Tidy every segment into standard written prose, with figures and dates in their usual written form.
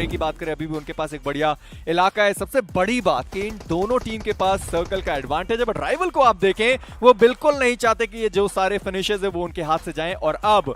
Spray की बात करें, अभी भी उनके पास एक बढ़िया इलाका है। सबसे बड़ी बात कि इन दोनों टीम के पास सर्कल का एडवांटेज है, बट राइवल को आप देखें वो बिल्कुल नहीं चाहते कि ये जो सारे फिनिशेस है वो उनके हाथ से जाएं। और अब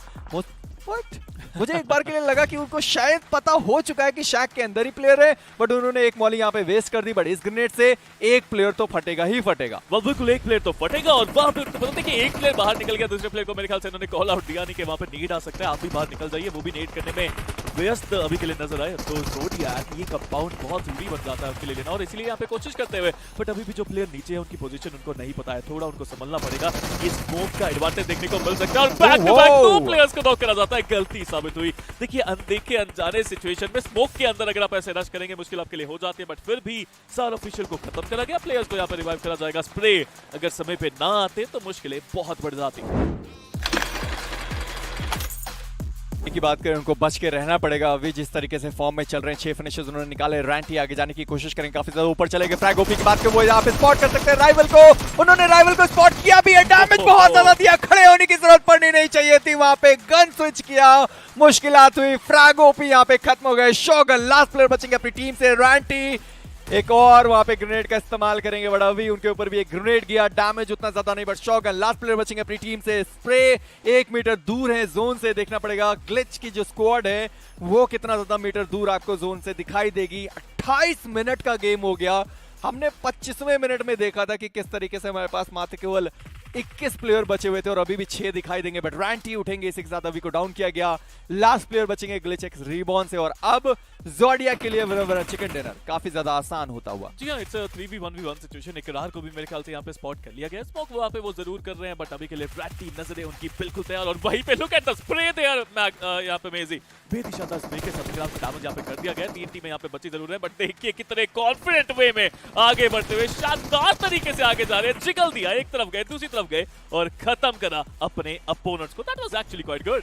मुझे एक बार के लिए लगा कि उनको शायद पता हो चुका है कि शैक के अंदर ही प्लेयर है, बट उन्होंने एक मॉली यहाँ पे वेस्ट कर दी। बट इस ग्रेनेड से एक प्लेयर तो फटेगा ही फटेगा। बिल्कुल एक प्लेयर तो फटेगा। और वहां पे बोलते कि एक प्लेयर बाहर निकल गया, दूसरे प्लेयर को मेरे ख्याल से इन्होंने कॉल आउट दिया नहीं कि वहां पे नीड आ सकता है, आप भी बाहर निकल जाइए। वो भी नीड करने में व्यस्त अभी के लिए नजर आए तो जोड़िया ये कंपाउंड बहुत जरूरी बन जाता है उसके लिए लेना, और इसीलिए यहाँ पे कोशिश करते हुए। बट अभी भी जो प्लेयर नीचे है उनकी पोजीशन उनको नहीं पता है, थोड़ा उनको संभलना पड़ेगा। ये स्मोक का एडवांटेज देखने को मिल सकता है और बैक टू बैक दो प्लेयर्स को नॉक करा जाता है। गलती साबित हुई। देखिए अनदेखे अनजाने सिचुएशन में स्मोक के अंदर अगर आप ऐसे रश करेंगे मुश्किल आपके लिए हो जाती है, बट फिर भी सार ऑफिशियल को खत्म करा गया। प्लेयर्स को यहाँ पे रिवाइव करा जाएगा। स्प्रे अगर समय पे ना आते तो मुश्किलें बहुत बढ़ जाती। की बात करें, उनको बच के रहना पड़ेगा। अभी जिस तरीके से फॉर्म में चल रहे हैं, 6 फिनिशेस उन्होंने निकाले। रैंटी आगे जाने की कोशिश करेंगे, काफी ज्यादा ऊपर चलेंगे। फ्रैग ओपी की बात करें, वो यहाँ पे स्पॉट कर सकते हैं राइवल को। उन्होंने राइवल को स्पॉट किया भी है, डैमेज बहुत ज्यादा दिया, खड़े होने की जरूरत पड़नी नहीं चाहिए थी। वहां पे गन स्विच किया, मुश्किलात हुई। फ्रैग ओपी यहाँ पे खत्म हो गए। शॉगन लास्ट प्लेयर बचेंगे अपनी टीम से। रैंटी एक और वहां पे ग्रेनेड का इस्तेमाल करेंगे, बट अभी उनके ऊपर भी एक ग्रेनेड गया, डैमेज उतना ज्यादा नहीं, बट शॉगन लास्ट प्लेयर बचेंगे अपनी टीम से। स्प्रे 1 मीटर दूर है जोन से, देखना पड़ेगा ग्लिच की जो स्क्वाड है वो कितना ज्यादा मीटर दूर आपको जोन से दिखाई देगी। 28 मिनट का गेम हो गया। हमने 25वें मिनट में देखा था कि किस तरीके से हमारे पास मात्र केवल 21 प्लेयर बचे हुए थे और अभी भी 6 दिखाई देंगे, बट रैंटी उठेंगे। इसी के साथ अभी को डाउन किया गया। लास्ट प्लेयर बचेंगे ग्लिच एक्स रिबॉन से, और अब जोडिया के लिए चिकन डिनर काफी ज्यादा आसान होता हुआ। जी हाँ, इट्स 3v1v1 सिचुएशन। इकरार को भी मेरे ख्याल से यहाँ पे स्पॉट कर लिया गया। स्मोक वहाँ पे वो जरूर कर रहे हैं, बट अभी के लिए रैंटी नजरें उनकी बिल्कुल तैयार। और वहीं पे look at the spray there यहाँ पे मेजी बेदिशादार स्प्रे के साथ डैमेज यहाँ पे कर दिया गया। 3 टीमें यहाँ पे बची जरूर है, बट देखिए कितने कॉन्फिडेंट वे में आगे बढ़ते हुए शानदार तरीके से आगे जा रहे हैं। जिगल दिया, एक तरफ गए दूसरी तरफ गए और खत्म करा अपने अपोनेंट्स को। That was actually quite good.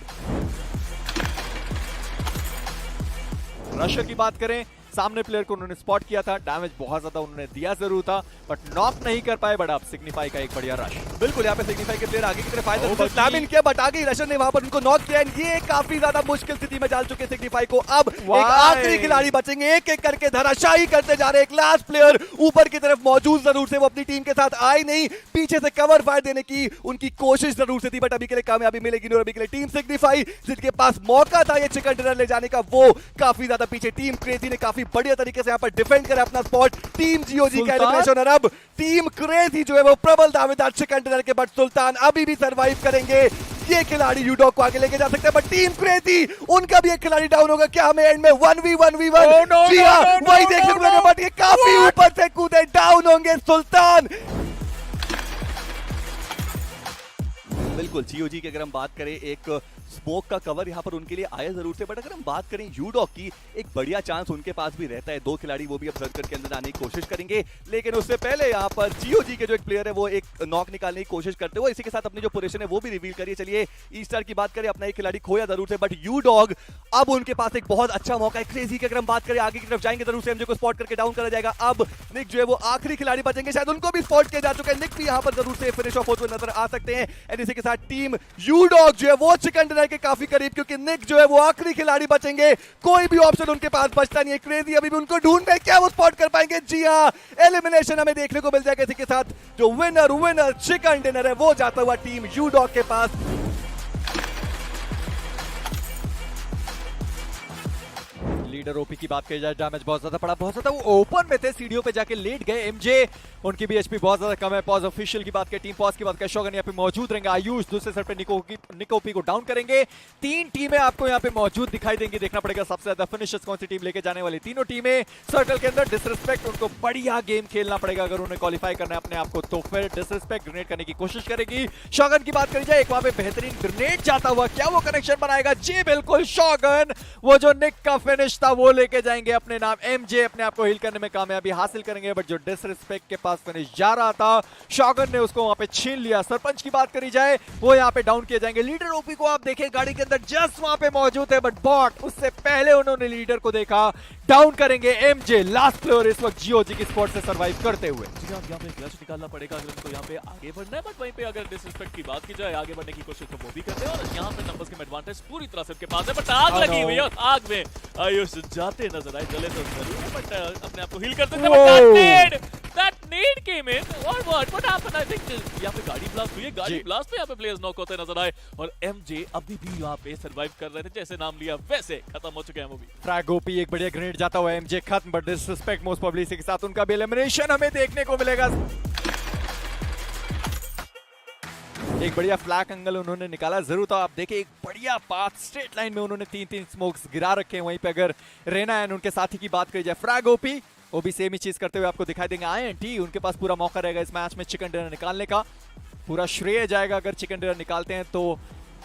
Rusher की बात करें, सामने प्लेयर को उन्होंने स्पॉट किया था, डैमेज बहुत ज्यादा उन्होंने दिया जरूर था, बट नॉक नहीं कर पाए। बट अब सिग्निफाई का एक बढ़िया रश। बिल्कुल यहाँ पे सिग्निफाई के प्लेयर आगे की तरफ फायदा किया, बट आगे रशर ने वहां पर उनको नॉक किया। ये काफी ज्यादा मुश्किल स्थिति में डाल चुके सिग्निफाई को। अब एक आखिरी खिलाड़ी बचेंगे, एक एक करके धराशायी करते जा रहे। एक लास्ट प्लेयर ऊपर की तरफ मौजूद जरूर थे, वो अपनी टीम के साथ आए नहीं, पीछे से कवर फायर देने की उनकी कोशिश जरूर से थी, बट अभी के लिए कामयाबी मिलेगी नहीं। और अभी के लिए टीम सिग्निफाई जिनके पास मौका था ये चिकन डिनर ले जाने का, वो काफी ज्यादा पीछे। टीम क्रेजी ने काफी बढ़िया तरीके से डिफेंड करे अपना स्पॉट। टीम जीओजी का एलिमिनेशन, और अब टीम क्रेजी जो है वो प्रबल दावेदार चिकन डिनर के, बट सुल्तान अभी भी सरवाइव करेंगे। ये खिलाड़ी यूडॉग को आगे लेके जा सकते हैं, बट टीम क्रेजी उनका भी एक खिलाड़ी डाउन होगा। क्या हमें एंड में 1v1v1 जी हां वही देखने को मिलेगा, बट ये काफी ऊपर से कूदे, डाउन होंगे सुल्तान। बिल्कुल जीओजी की अगर हम बात करें, एक स्मोक का कवर यहाँ पर उनके लिए आया जरूर थे, बट अगर हम बात करें यूडॉग की, एक बढ़िया चांस उनके पास भी रहता है। 2 खिलाड़ी वो भी अब सर्कल के अंदर आने की कोशिश करेंगे, लेकिन उससे पहले यहाँ पर जीओजी के जो एक प्लेयर है वो एक नॉक निकालने की कोशिश करते हुए इसी के साथ अपनी जो पोजीशन है वो भी रिवील करिए। चलिए ईस्टर की बात करें, अपना एक खिलाड़ी खोया जरूर थे, बट यूडॉग अब उनके पास एक बहुत अच्छा मौका है। क्रेजी की अगर हम बात करें, आगे की तरफ जाएंगे जरूर से, एमजे को स्पॉट करके डाउन करा जाएगा। अब निक जो है वो आखिरी खिलाड़ी बचेंगे, शायद उनको भी स्पॉट किया जा चुका है। निक भी यहाँ पर जरूर से फिनिश ऑफ होते हुए नजर आ सकते हैं। एंड इसी के साथ टीम यूडॉग जो है वो चिकन डिनर के काफी करीब, क्योंकि निक जो है वो आखिरी खिलाड़ी बचेंगे। कोई भी ऑप्शन उनके पास बचता नहीं है। क्रेजी अभी भी उनको ढूंढ रहे, क्या वो स्पॉट कर पाएंगे? जी हां, एलिमिनेशन हमें देखने को मिल जाएगा। इसी के साथ जो विनर चिकन डिनर है वो जाता हुआ टीम यूडॉग के पास। लीडर ओपी की बात की जाए, डैमेज बहुत ज्यादा पड़ा, बहुत ज्यादा वो ओपन में थे, सीढ़ियों पे जाके लेट गए। एमजे उनकी भी एचपी बहुत ज्यादा कम है। पॉज ऑफिशियल की बात करें, टीम पॉज की बात करें, शॉगन यहाँ पे मौजूद रहेंगे। आयुष दूसरे साइड पे निकोपी को डाउन करेंगे। 3 टीमें आपको यहाँ पे मौजूद दिखाई देंगी। देखना पड़ेगा सबसे ज्यादा फिनिशर्स कौन सी टीम लेके जाने वाली। तीनों टीमें सर्कल के अंदर डिसरिस्पेक्ट, उनको बढ़िया गेम खेलना पड़ेगा अगर उन्हें क्वालिफाई करना है अपने आप को, तो फिर डिसरिस्पेक्ट ग्रेनेड करने की कोशिश करेगी। शॉगन की बात करी जाए, एक वहां पे बेहतरीन ग्रेनेड जाता हुआ, क्या वो कनेक्शन बनाएगा? जी बिल्कुल, शॉगन वो जो निक का फिनिश था वो लेके जाएंगे अपने नाम। एमजे अपने आप को हील करने में कामयाबी हासिल करेंगे, बट जो डिसरिस्पेक्ट के पास फिनिश जा रहा था, शॉगन ने उसको वहां पे छीन लिया। सरपंच की बात करी जाए, वो यहाँ पे डाउन किए जाएंगे। लीडर ओपी को आप देखें गाड़ी के अंदर जस्ट वहां पे मौजूद है, बट बॉट उससे पहले उन्होंने लीडर को देखा। डाउन करेंगे एमजे, लास्ट प्लेयर इस वक्त जीओजी की स्पॉट से सर्वाइव करते हुए। यहाँ पे क्लच निकालना पड़ेगा अगर उनको यहाँ पे आगे बढ़ना है, बट वहीं पे अगर डिसरिस्पेक्ट की बात की जाए, आगे बढ़ने की कोशिश तो वो भी करते हैं, और यहाँ पे नंबर्स के एडवांटेज पूरी तरह से उनके पास है। बट आग लगी हुई है, आग में आयुष जाते नजर आए, जले तो जरूर है बट अपने आप को हील करते थे। That nade came in or what happened? I think यहाँ पे गाड़ी ब्लास्ट हुई है, गाड़ी ब्लास्ट पे यहाँ पे प्लेयर्स नॉक होते नजर आए और एमजे अभी भी यहाँ पे सरवाइव कर रहे थे, जैसे नाम लिया वैसे खत्म हो चुके हैं वो भी। फ्रैग ओपी एक बढ़िया ग्रेनेड जाता हुआ एमजे खत्म, बट डिसरिस्पेक्ट मोस्ट प्रोबेबली के साथ उनका भी एलिमिनेशन हमें देखने को मिलेगा। एक बढ़िया फ्लैग एंगल उन्होंने निकाला जरूर था। आप देखिए एक बढ़िया पाथ स्ट्रेट लाइन में उन्होंने 3-3 स्मोक्स गिरा रखे हैं। वहीं पे अगर रेना एंड उनके साथी की बात करी जाए फ्रैग ओपी, वो भी सेम ही चीज करते हुए आपको दिखाई देंगे। आईएनटी उनके पास पूरा मौका रहेगा इस मैच में चिकन डिनर निकालने का, पूरा श्रेय जाएगा अगर चिकन डिनर निकालते हैं तो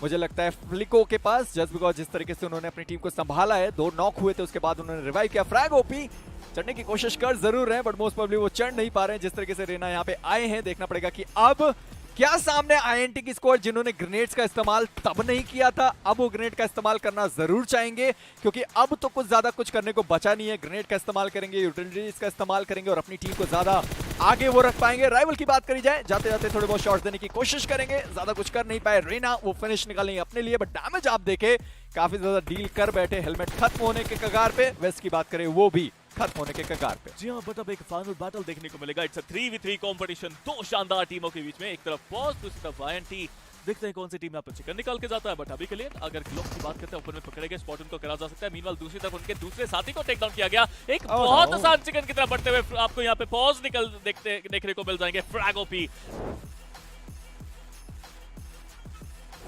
मुझे लगता है फ्लिको के पास, जस्ट बिकॉज जिस तरीके से उन्होंने अपनी टीम को संभाला है। 2 नॉक हुए थे, उसके बाद उन्होंने रिवाइव किया। फ्रैग ओपी चढ़ने की कोशिश कर जरूर रहे हैं बट मोस्ट प्रोबेबली वो चढ़ नहीं पा रहे हैं। जिस तरीके से रेना यहाँ पे आए हैं, देखना पड़ेगा कि अब क्या सामने आईएनटी की स्क्वाड जिन्होंने ग्रेनेड्स का इस्तेमाल तब नहीं किया था, अब वो ग्रेनेड का इस्तेमाल करना जरूर चाहेंगे क्योंकि अब तो कुछ ज्यादा कुछ करने को बचा नहीं है। ग्रेनेड का इस्तेमाल करेंगे, यूटिलिटीज का इस्तेमाल करेंगे और अपनी टीम को ज्यादा आगे वो रख पाएंगे। राइवल की बात करी जाए, जाते जाते थोड़े बहुत शॉट्स देने की कोशिश करेंगे, ज्यादा कुछ कर नहीं पाए रेना, वो फिनिश निकालेंगे अपने लिए। बट डैमेज आप देखे काफी ज्यादा डील कर बैठे, हेलमेट खत्म होने के कगार पे। वेस्ट की बात करें वो भी खत्म होने के कगार पे। जी हाँ, बट अब एक फाइनल बैटल देखने को मिलेगा। इट्स अ 3v3 कंपटीशन, 2 शानदार टीमों के बीच में। एक तरफ पॉज, दूसरी तरफ आईएनटी। देखते हैं कौन सी टीम यहाँ पर चिकन निकाल के जाता है। बट अभी के लिए अगर ग्लोव की बात करते हैं, ऊपर में पकड़े गए, स्पॉट उनको करा जा सकता है। मीनवाइल दूसरी तरफ उनके दूसरे साथी को टेक डाउन किया गया। एक बहुत आसान चिकन की तरफ बढ़ते हुए आपको यहाँ पे पॉज देखने को मिल जाएंगे। फ्रैग ओपी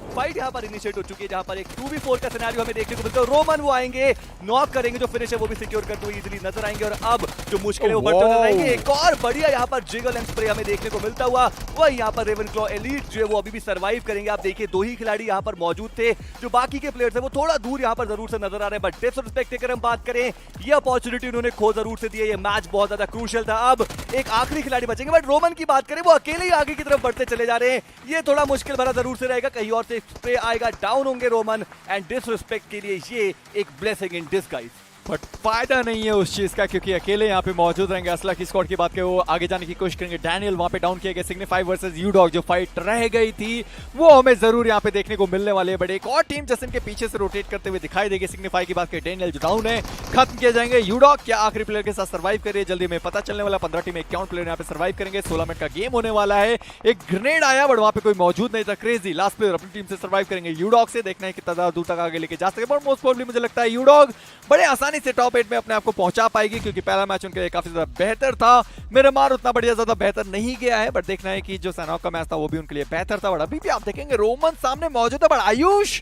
फाइट यहाँ पर इनिशिएट हो चुकी है, जहाँ पर एक 2v4 का सिनेरियो हमें देखने को मिलता है। रोमन वो आएंगे, नॉक करेंगे, जो फिनिश है वो भी सिक्योर करते हुए इजीली नजर आएंगे और अब जो मुश्किल है वो बढ़ते नजर आएंगे। एक और बढ़िया यहाँ पर जिगल एंड स्प्रे हमें देखने को मिलता हुआ। वही यहाँ पर रेवनक्लॉ एलीट जो है वो अभी भी सर्वाइव करेंगे। आप देखिए 2 ही खिलाड़ी यहाँ पर मौजूद थे, जो बाकी के प्लेयर्स है वो थोड़ा दूर यहाँ पर जरूर से नजर आ रहे हैं। बट डिसरिस्पेक्ट अगर हम बात करें, ये अपॉर्चुनिटी उन्होंने खो जरूर से दी है। ये मैच बहुत ज्यादा क्रूशियल था। अब एक आखिरी खिलाड़ी बचेंगे, बट रोमन की बात करें वो अकेले ही आगे की तरफ बढ़ते चले जा रहे हैं। ये थोड़ा मुश्किल भरा जरूर से रहेगा, कहीं और से स्प्रे आएगा, डाउन होंगे रोमन। एंड डिसरिस्पेक्ट के लिए ये एक ब्लेसिंग इन डिस्गाइज। बट फायदा नहीं है उस चीज का क्योंकि अकेले यहाँ पे मौजूद रहेंगे। असला की स्क्वाड की बात करें, वो आगे जाने की कोशिश करेंगे। डैनियल वहां पे डाउन किए गए। सिग्निफाई वर्सेस यूडॉग जो फाइट रह गई थी वो हमें जरूर यहाँ पे देखने को मिलने वाली है। बट एक और टीम जैसे इनके पीछे से रोटेट करते हुए दिखाई देगी। सिग्निफाई की बात करें, डैनियल जो डाउन है, खत्म किए जाएंगे। यूडॉग क्या आखिरी प्लेयर के साथ सर्वाइव कर रही है, जल्दी में पता चलने वाला। 15 टीम 51 प्लेयर यहाँ पे सर्वाइव करेंगे। 16 मिनट का गेम होने वाला है। एक ग्रेनेड आया बट वहां पे कोई मौजूद नहीं था। क्रेजी लास्ट प्लेयर अपनी टीम से सर्वाइव करेंगे। यूडॉग से देखना है कितना दूर तक आगे लेके जा सके। बट मोस्ट प्रोबेबली मुझे लगता है यूडॉग बड़े आसानी से टॉप 8 में अपने आपको पहुंचा पाएगी क्योंकि पहला मैच उनके लिए काफी ज्यादा बेहतर था। मिरामार उतना बढ़िया ज्यादा बेहतर नहीं गया है, बट देखना है कि जो सैनहॉक का मैच था वो भी उनके लिए बेहतर था। बट अभी भी आप देखेंगे रोमन सामने मौजूद है, बट आयुष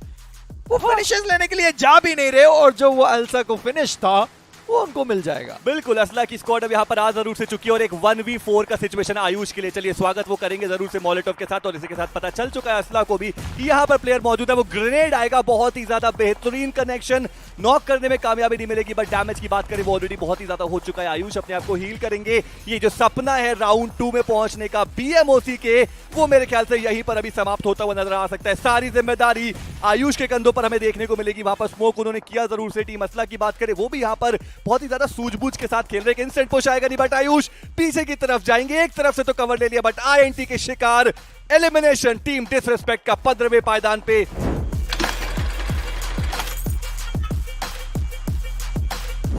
वो फिनिशेस लेने के लिए जा भी नहीं रहे और जो वो अल्सा को फिनिश था वो उनको मिल जाएगा। बिल्कुल, असला की स्क्वाड अब यहाँ पर आ जरूर से चुकी है और एक 1v4 का सिचुएशन आयुष के लिए। चलिए स्वागत वो करेंगे जरूर से मॉलेटॉव के साथ। और इसी के साथ पता चल चुका है असला को भी कि यहाँ पर प्लेयर मौजूद है। वो ग्रेनेड आएगा, बहुत ही ज्यादा बेहतरीन कनेक्शन, नॉक करने में कामयाबी नहीं मिलेगी। बट डैमेज की बात करें वो ऑलरेडी बहुत ही ज्यादा हो चुका है। आयुष अपने आप को हील करेंगे। ये जो सपना है राउंड 2 में पहुंचने का BMOC के, वो मेरे ख्याल से यहीं पर अभी समाप्त होता हुआ नजर आ सकता है। सारी जिम्मेदारी आयुष के कंधों पर हमें देखने को मिलेगी। वहां पर स्मोक उन्होंने किया जरूर से। टीम असला की बात करें, वो भी यहाँ पर बहुत ही ज्यादा सूझबूझ के साथ खेल रहे हैं। इंस्टेंट पुश आएगा नहीं, बट आयुष पीछे की तरफ जाएंगे। एक तरफ से तो कवर ले लिया, बट आईएनटी के शिकार एलिमिनेशन। टीम डिसरिस्पेक्ट का 15वें पायदान पे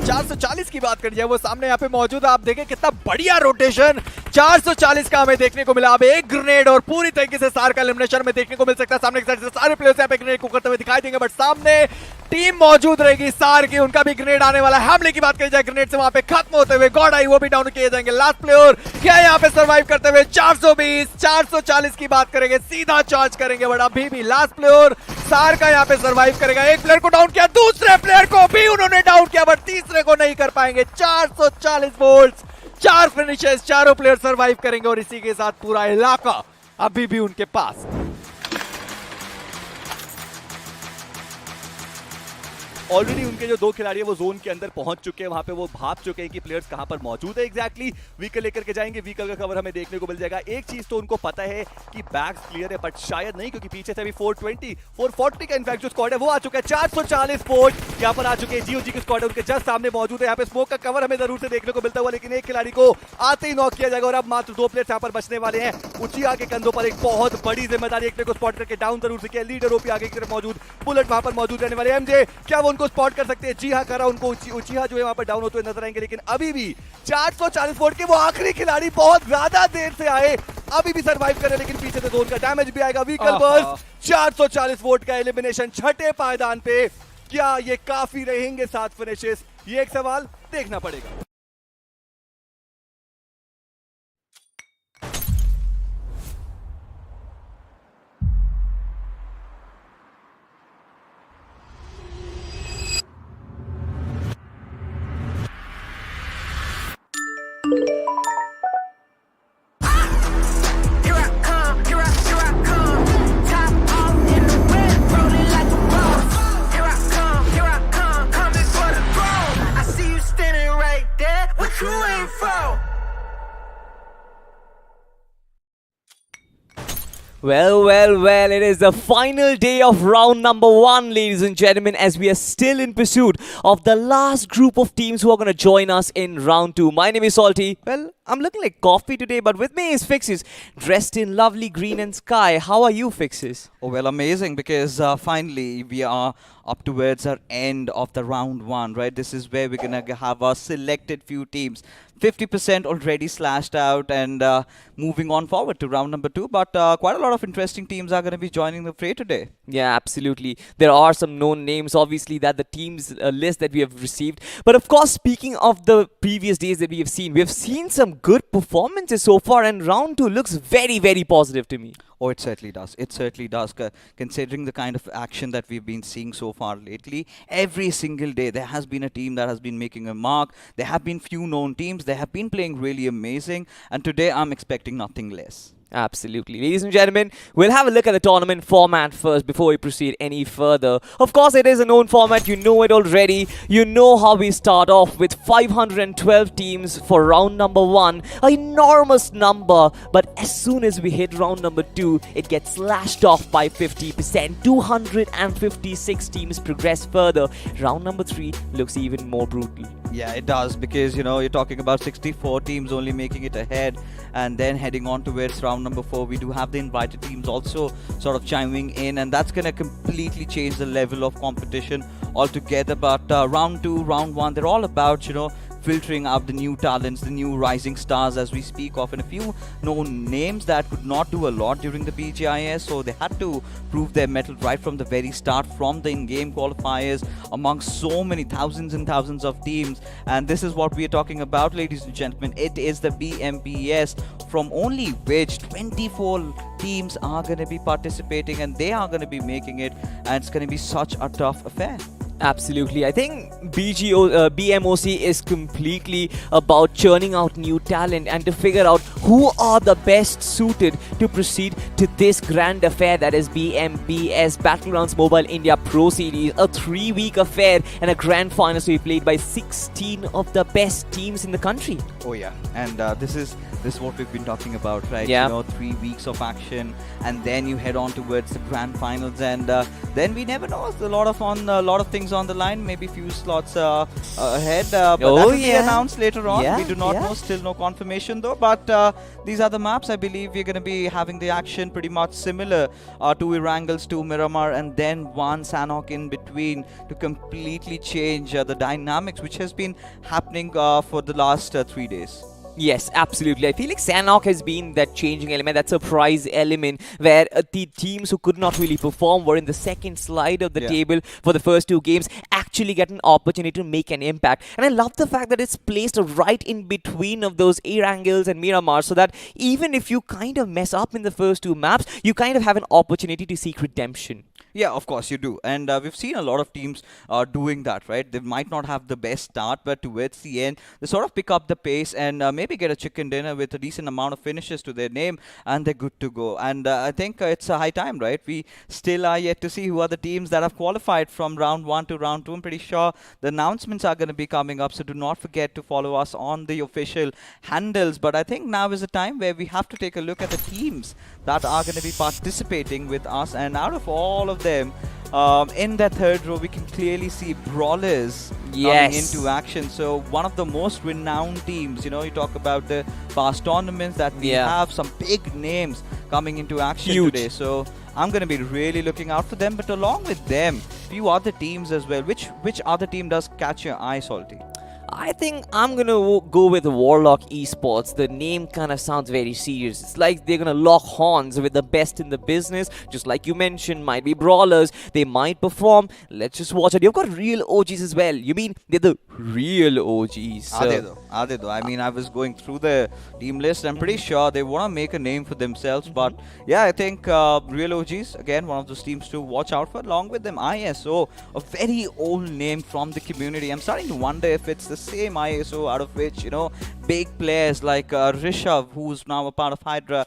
440 की बात करी जाए, वो सामने यहाँ पे मौजूद है। आप देखें कितना बढ़िया रोटेशन 440 का हमें देखने को मिला। अब एक ग्रेनेड और पूरी तरीके से सार का एलिमिनेशन में देखने को मिल सकता है। सामने की साइड से सारे प्लेयर्स यहाँ पे ग्रेनेड को करते हुए दिखाई देंगे, बट सामने टीम मौजूद रहेगी सार की, उनका भी ग्रेनेड आने वाला है। हमले की बात करी जाए, ग्रेनेड से वहां पे खत्म होते हुए गॉड आई वो भी डाउन किए जाएंगे। लास्ट प्लेयर क्या यहाँ पे सर्वाइव करते हुए 420 440 की बात करेंगे, सीधा चार्ज करेंगे। बट अभी भी लास्ट प्लेयर सार का यहाँ पे सर्वाइव करेगा। एक प्लेयर को डाउन किया, दूसरे प्लेयर को भी उन्होंने डाउन किया, बट तीसरे को नहीं कर पाएंगे। 440 वोल्ट्स, 4 फिनिशेस, चारों प्लेयर सर्वाइव करेंगे और इसी के साथ पूरा इलाका अभी भी उनके पास। ऑलरेडी उनके जो 2 खिलाड़ी है वो जोन के अंदर पहुंच चुके हैं। वहां पे वो भाप चुके हैं कि प्लेयर्स कहां पर मौजूद है एग्जैक्टली। व्हीकल लेकर के जाएंगे, व्हीकल का कवर हमें देखने को मिल जाएगा। एक चीज तो उनको पता है कि बैग्स क्लियर है, बट शायद नहीं, क्योंकि पीछे से अभी 420 440 का इनफैक्ट जो स्क्वाड है वो आ चुका है। 440 स्पोर्ट यहाँ पर आ चुके हैं। जीओजी की स्क्वाड है, उनके जस्ट सामने मौजूद है। यहाँ पे स्मोक का कवर हमें जरूर से देखने को मिलता हुआ, लेकिन एक खिलाड़ी को आते ही नॉक किया जाएगा और अब मात्र 2 प्लेयर्स यहाँ पर बचने वाले हैं। उचिया के कंधों पर एक बहुत बड़ी जिम्मेदारी, एक प्लेयर को स्पॉट करके डाउन जरूर से किया। लीडर ओपी आगे की तरफ मौजूद, बुलेट वहां पर मौजूद रहने वाले। एमजे क्या वो उनको स्पॉट कर सकते हैं। जी हाँ, करा उनको उचिहा जो है वहां पर डाउन होते हुए नजर आएंगे, लेकिन अभी भी 440 वोट के वो आखिरी खिलाड़ी बहुत ज्यादा देर से आए, अभी भी सर्वाइव कर रहे हैं, लेकिन पीछे से जोन का डैमेज भी आएगा। व्हीकल बर्स्ट, 440 वोट का एलिमिनेशन छठे पायदान पे। क्या ये काफी रहेंगे 7 फिनिशेस? ये एक सवाल देखना पड़ेगा। Well, it is the final day of round number 1, ladies and gentlemen, as we are still in pursuit of the last group of teams who are going to join us in round 2. My name is Salty. Well, I'm looking like coffee today, but with me is Fixes, dressed in lovely green and sky. How are you, Fixes? Oh, well, amazing, because finally we are up towards our end of the round 1, right? This is where we're going to have our selected few teams. 50% already slashed out and moving on forward to round number 2. But quite a lot of interesting teams are going to be joining the fray today. Yeah, absolutely. There are some known names, obviously, that the teams list that we have received. But of course, speaking of the previous days that we have seen some good performances so far, and round 2 looks very, very positive to me. Oh, it certainly does. It certainly does. Considering the kind of action that we've been seeing so far lately, every single day there has been a team that has been making a mark. There have been few known teams. They have been playing really amazing. And today I'm expecting nothing less. Absolutely. Ladies and gentlemen, we'll have a look at the tournament format first before we proceed any further. Of course, it is a known format. You know it already. You know how we start off with 512 teams for round number 1. An enormous number. But as soon as we hit round number 2, it gets slashed off by 50%. 256 teams progress further. Round number 3 looks even more brutal. Yeah, it does, because, you know, you're talking about 64 teams only making it ahead, and then heading on towards round number 4, we do have the invited teams also sort of chiming in, and that's going to completely change the level of competition altogether. But round 2, round 1, they're all about, you know, filtering out the new talents, the new rising stars as we speak of, and a few known names that could not do a lot during the BGIS, so they had to prove their mettle right from the very start, from the in-game qualifiers, amongst so many thousands and thousands of teams. And this is what we are talking about, ladies and gentlemen. It is the BMPS, from only which 24 teams are going to be participating, and they are going to be making it, and it's going to be such a tough affair. Absolutely. I think BMOC is completely about churning out new talent and to figure out who are the best suited to proceed to this grand affair that is BMPS Battlegrounds Mobile India Pro Series. A 3-week affair and a grand final to be played by 16 of the best teams in the country. Oh yeah, and this is what we've been talking about, right? Yeah. You know, 3 weeks of action, and then you head on towards the grand finals, and then we never know. There's a lot of things on the line. Maybe few slots ahead, but that will be announced later on. Yeah, we do not know. Still no confirmation though. But these are the maps. I believe we're going to be having the action pretty much similar to Erangel's, to Miramar, and then one Sanhok in between to completely change the dynamics, which has been happening for the last 3 days. Yes, absolutely. I feel like Sanhok has been that changing element, that surprise element where the teams who could not really perform were in the second slide of the table for the first 2 games actually get an opportunity to make an impact. And I love the fact that it's placed right in between of those Erangels and Miramar, so that even if you kind of mess up in the first 2 maps, you kind of have an opportunity to seek redemption. Yeah, of course you do. And we've seen a lot of teams doing that, right? They might not have the best start, but towards the end, they sort of pick up the pace and maybe get a chicken dinner with a decent amount of finishes to their name, and they're good to go. And I think it's a high time, right? We still are yet to see who are the teams that have qualified from round 1 to round 2. I'm pretty sure the announcements are going to be coming up, so do not forget to follow us on the official handles. But I think now is the time where we have to take a look at the teams that are going to be participating with us, and out of all of them, in that third row we can clearly see Brawlers coming into action. So one of the most renowned teams, you know, you talk about the past tournaments that we have, some big names coming into action today. So I'm going to be really looking out for them. But along with them, few other teams as well. Which other team does catch your eye, Salty? I think I'm gonna go with Warlock Esports. The name kind of sounds very serious. It's like they're gonna lock horns with the best in the business. Just like you mentioned, might be brawlers. They might perform. Let's just watch it. You've got real OGs as well. You mean they're the real OGs? Are they though? Are they though? I mean, I was going through the team list. I'm pretty sure they want to make a name for themselves. But yeah, I think real OGs, again, one of those teams to watch out for. Along with them, ISO, a very old name from the community. I'm starting to wonder if it's the same ISO out of which, big players like Rishabh, who's now a part of Hydra,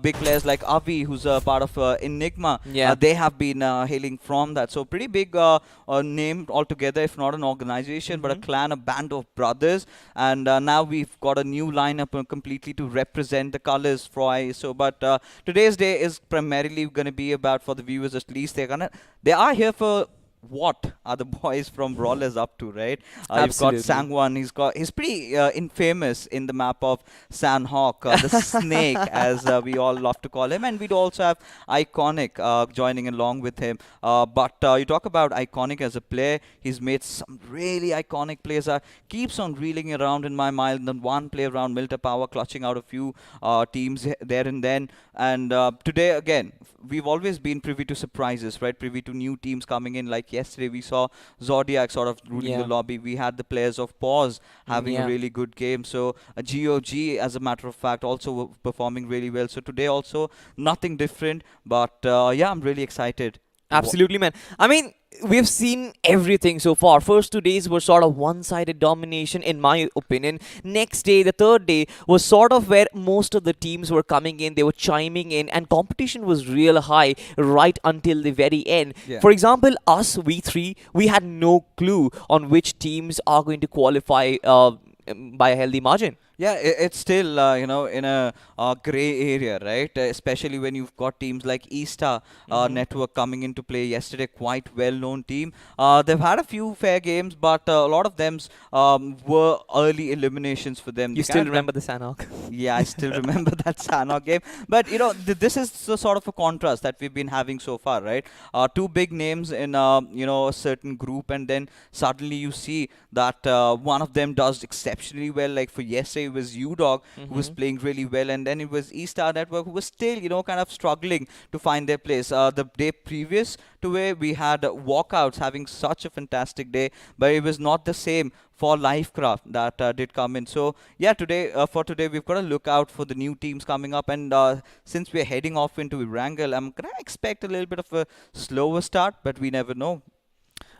big players like Avi, who's a part of Enigma, they have been hailing from that. So pretty big name altogether, if not an organization, but a clan, a band of brothers. And now we've got a new lineup completely to represent the colors for ISO. But today's day is primarily going to be about, for the viewers at least, they are here for what are the boys from Brawlers up to, right? You've got Sangwan. He's pretty infamous in the map of Sanhok, the snake, as we all love to call him. And we'd also have Iconic joining along with him. But you talk about Iconic as a player. He's made some really iconic plays. Keeps on reeling around in my mind. Then one play around Milta Power, clutching out a few teams there and then. And today, again, we've always been privy to surprises, right? Privy to new teams coming in. Like yesterday, we saw Zodiac sort of ruling the lobby. We had the players of Pause having a really good game. So GOG, as a matter of fact, also performing really well. So today also, nothing different. But yeah, I'm really excited. Absolutely, man. I mean, we've seen everything so far. First 2 days were sort of one-sided domination, in my opinion. Next day, the third day, was sort of where most of the teams were coming in. They were chiming in, and competition was real high right until the very end. For example, us, we three, we had no clue on which teams are going to qualify by a healthy margin. Yeah, it's still, in a grey area, right? Especially when you've got teams like Easta Network coming into play yesterday, quite well-known team. They've had a few fair games, but a lot of them were early eliminations for them. You still remember the Sanhok? Yeah, I still remember that Sanhok game. But, this is the sort of a contrast that we've been having so far, right? Two big names in, a certain group, and then suddenly you see that one of them does exceptionally well. Like for yesterday, it was UDog who was playing really well, and then it was Easta Network who was still, kind of struggling to find their place. The day previous to where we had Walkouts having such a fantastic day, but it was not the same for Lifecraft that did come in. So yeah, for today we've got to look out for the new teams coming up, and since we're heading off into Erangel, I'm gonna expect a little bit of a slower start, but we never know.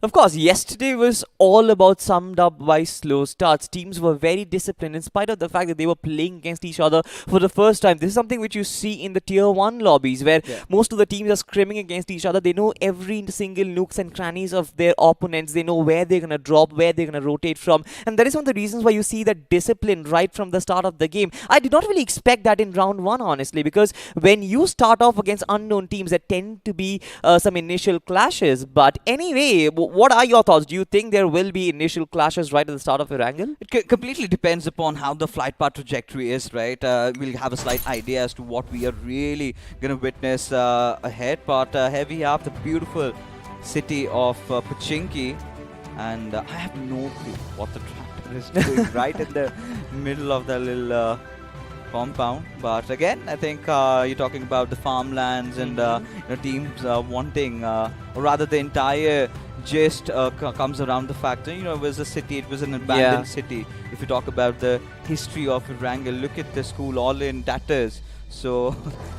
Of course, yesterday was all about summed up by slow starts. Teams were very disciplined in spite of the fact that they were playing against each other for the first time. This is something which you see in the tier 1 lobbies, where most of the teams are scrimming against each other. They know every single nooks and crannies of their opponents. They know where they're going to drop, where they're going to rotate from. And that is one of the reasons why you see that discipline right from the start of the game. I did not really expect that in round 1, honestly, because when you start off against unknown teams, there tend to be some initial clashes. But anyway, what are your thoughts? Do you think there will be initial clashes right at the start of Erangel? It completely depends upon how the flight path trajectory is, right? We'll have a slight idea as to what we are really going to witness ahead. But here we have the beautiful city of Pochinki, and I have no clue what the tractor is doing right in the middle of the little compound. But again, I think you're talking about the farmlands and teams wanting, or rather the entire gist comes around the fact that, it was a city, it was an abandoned city. If you talk about the history of Erangel, look at the school all in tatters. So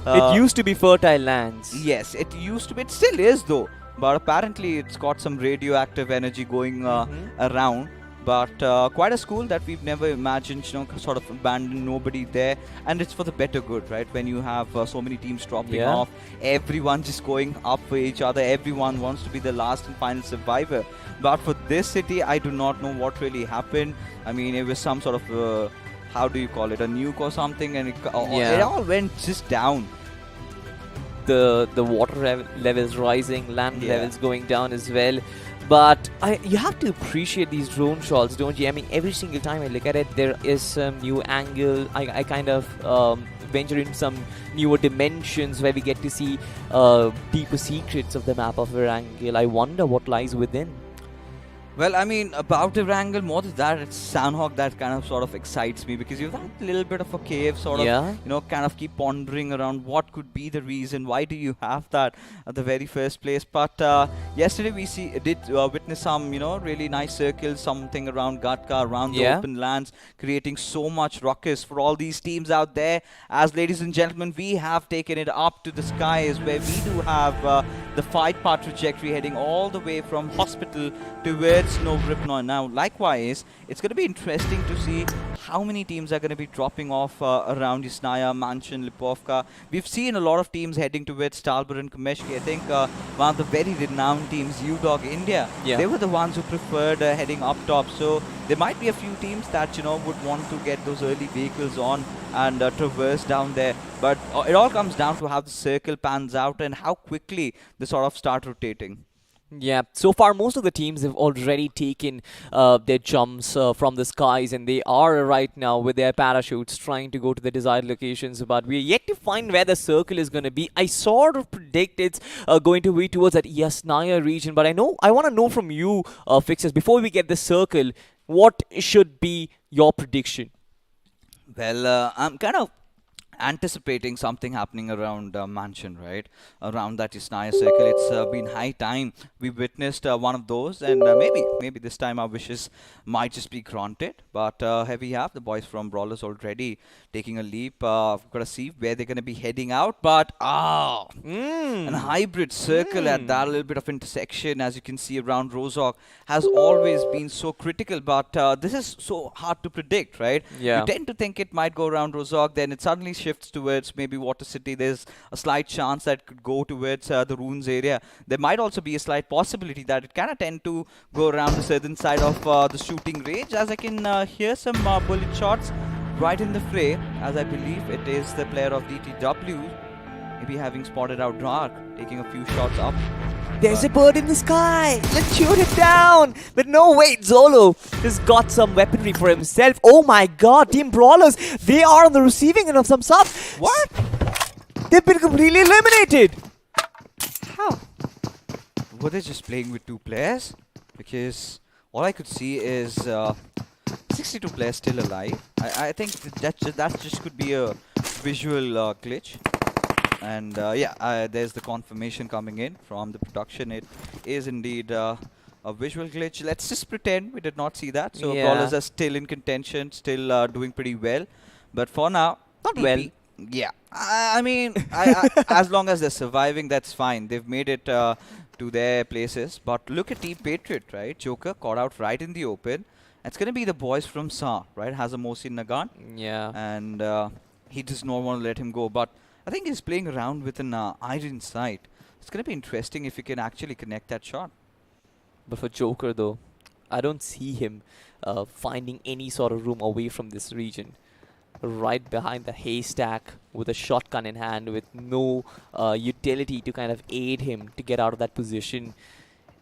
it used to be fertile lands. Yes, it used to be. It still is though, but apparently it's got some radioactive energy going around. But quite a school that we've never imagined, sort of abandoned, nobody there. And it's for the better good, right? When you have so many teams dropping off, everyone just going up for each other. Everyone wants to be the last and final survivor. But for this city, I do not know what really happened. I mean, it was some sort of, how do you call it, a nuke or something? And it all went just down. The water levels rising, land levels going down as well. But you have to appreciate these drone shots, don't you? I mean, every single time I look at it, there is some new angle. I kind of venture into some newer dimensions where we get to see deeper secrets of the map of Erangel. I wonder what lies within. Well, I mean, about Erangel, more than that, it's Sanhok that kind of sort of excites me, because you've had a little bit of a cave, sort of, kind of keep pondering around what could be the reason. Why do you have that at the very first place? But yesterday we did witness some, really nice circles, something around Gatka, around the open lands, creating so much ruckus for all these teams out there. As ladies and gentlemen, we have taken it up to the skies, where we do have the fight path trajectory heading all the way from hospital towards Snowgrip. Now, likewise, it's going to be interesting to see how many teams are going to be dropping off around Yasnaya, Mansion, Lipovka. We've seen a lot of teams heading towards Talbot and Kameshki. I think one of the very renowned teams, UDOG India, they were the ones who preferred heading up top. So there might be a few teams that, would want to get those early vehicles on and traverse down there. But it all comes down to how the circle pans out and how quickly they sort of start rotating. Yeah, so far most of the teams have already taken their jumps from the skies, and they are right now with their parachutes trying to go to the desired locations, but we're yet to find where the circle is going to be. I sort of predict it's going to be towards that Yasnaya region, but I want to know from you, Fixers, before we get the circle, what should be your prediction? Well, I'm kind of anticipating something happening around Mansion, right? Around that Yasnaya circle. It's been high time we witnessed one of those, and maybe this time our wishes might just be granted. But here we have the boys from Brawlers already taking a leap. We've got to see where they're going to be heading out. But an hybrid circle at that little bit of intersection, as you can see around Rozhok, has always been so critical. But this is so hard to predict, right? Yeah. You tend to think it might go around Rozhok, then it suddenly shifts towards maybe Water City. There's a slight chance that it could go towards the Ruins area. There might also be a slight possibility that it kind of tend to go around the southern side of the shooting range, as I can hear some bullet shots right in the fray, as I believe it is the player of DTW, maybe having spotted out Dark, taking a few shots up. There's a bird in the sky! Let's shoot it down! But no, wait, Zolo has got some weaponry for himself. Oh my god, Team Brawlers, they are on the receiving end of some stuff. What? They've been completely eliminated! How? Were they just playing with two players? Because all I could see is 62 players still alive. I think that just could be a visual glitch. And there's the confirmation coming in from the production. It is indeed a visual glitch. Let's just pretend we did not see that. So Brawlers are still in contention, still doing pretty well. But for now, not well. Yeah, I mean, as long as they're surviving, that's fine. They've made it to their places. But look at Team Patriot, right? Joker caught out right in the open. It's going to be the boys from Sa, right? Has a Mosin Nagan. Yeah. And he does not want to let him go. But I think he's playing around with an iron sight. It's going to be interesting if he can actually connect that shot. But for Joker, though, I don't see him finding any sort of room away from this region. Right behind the haystack with a shotgun in hand, with no utility to kind of aid him to get out of that position.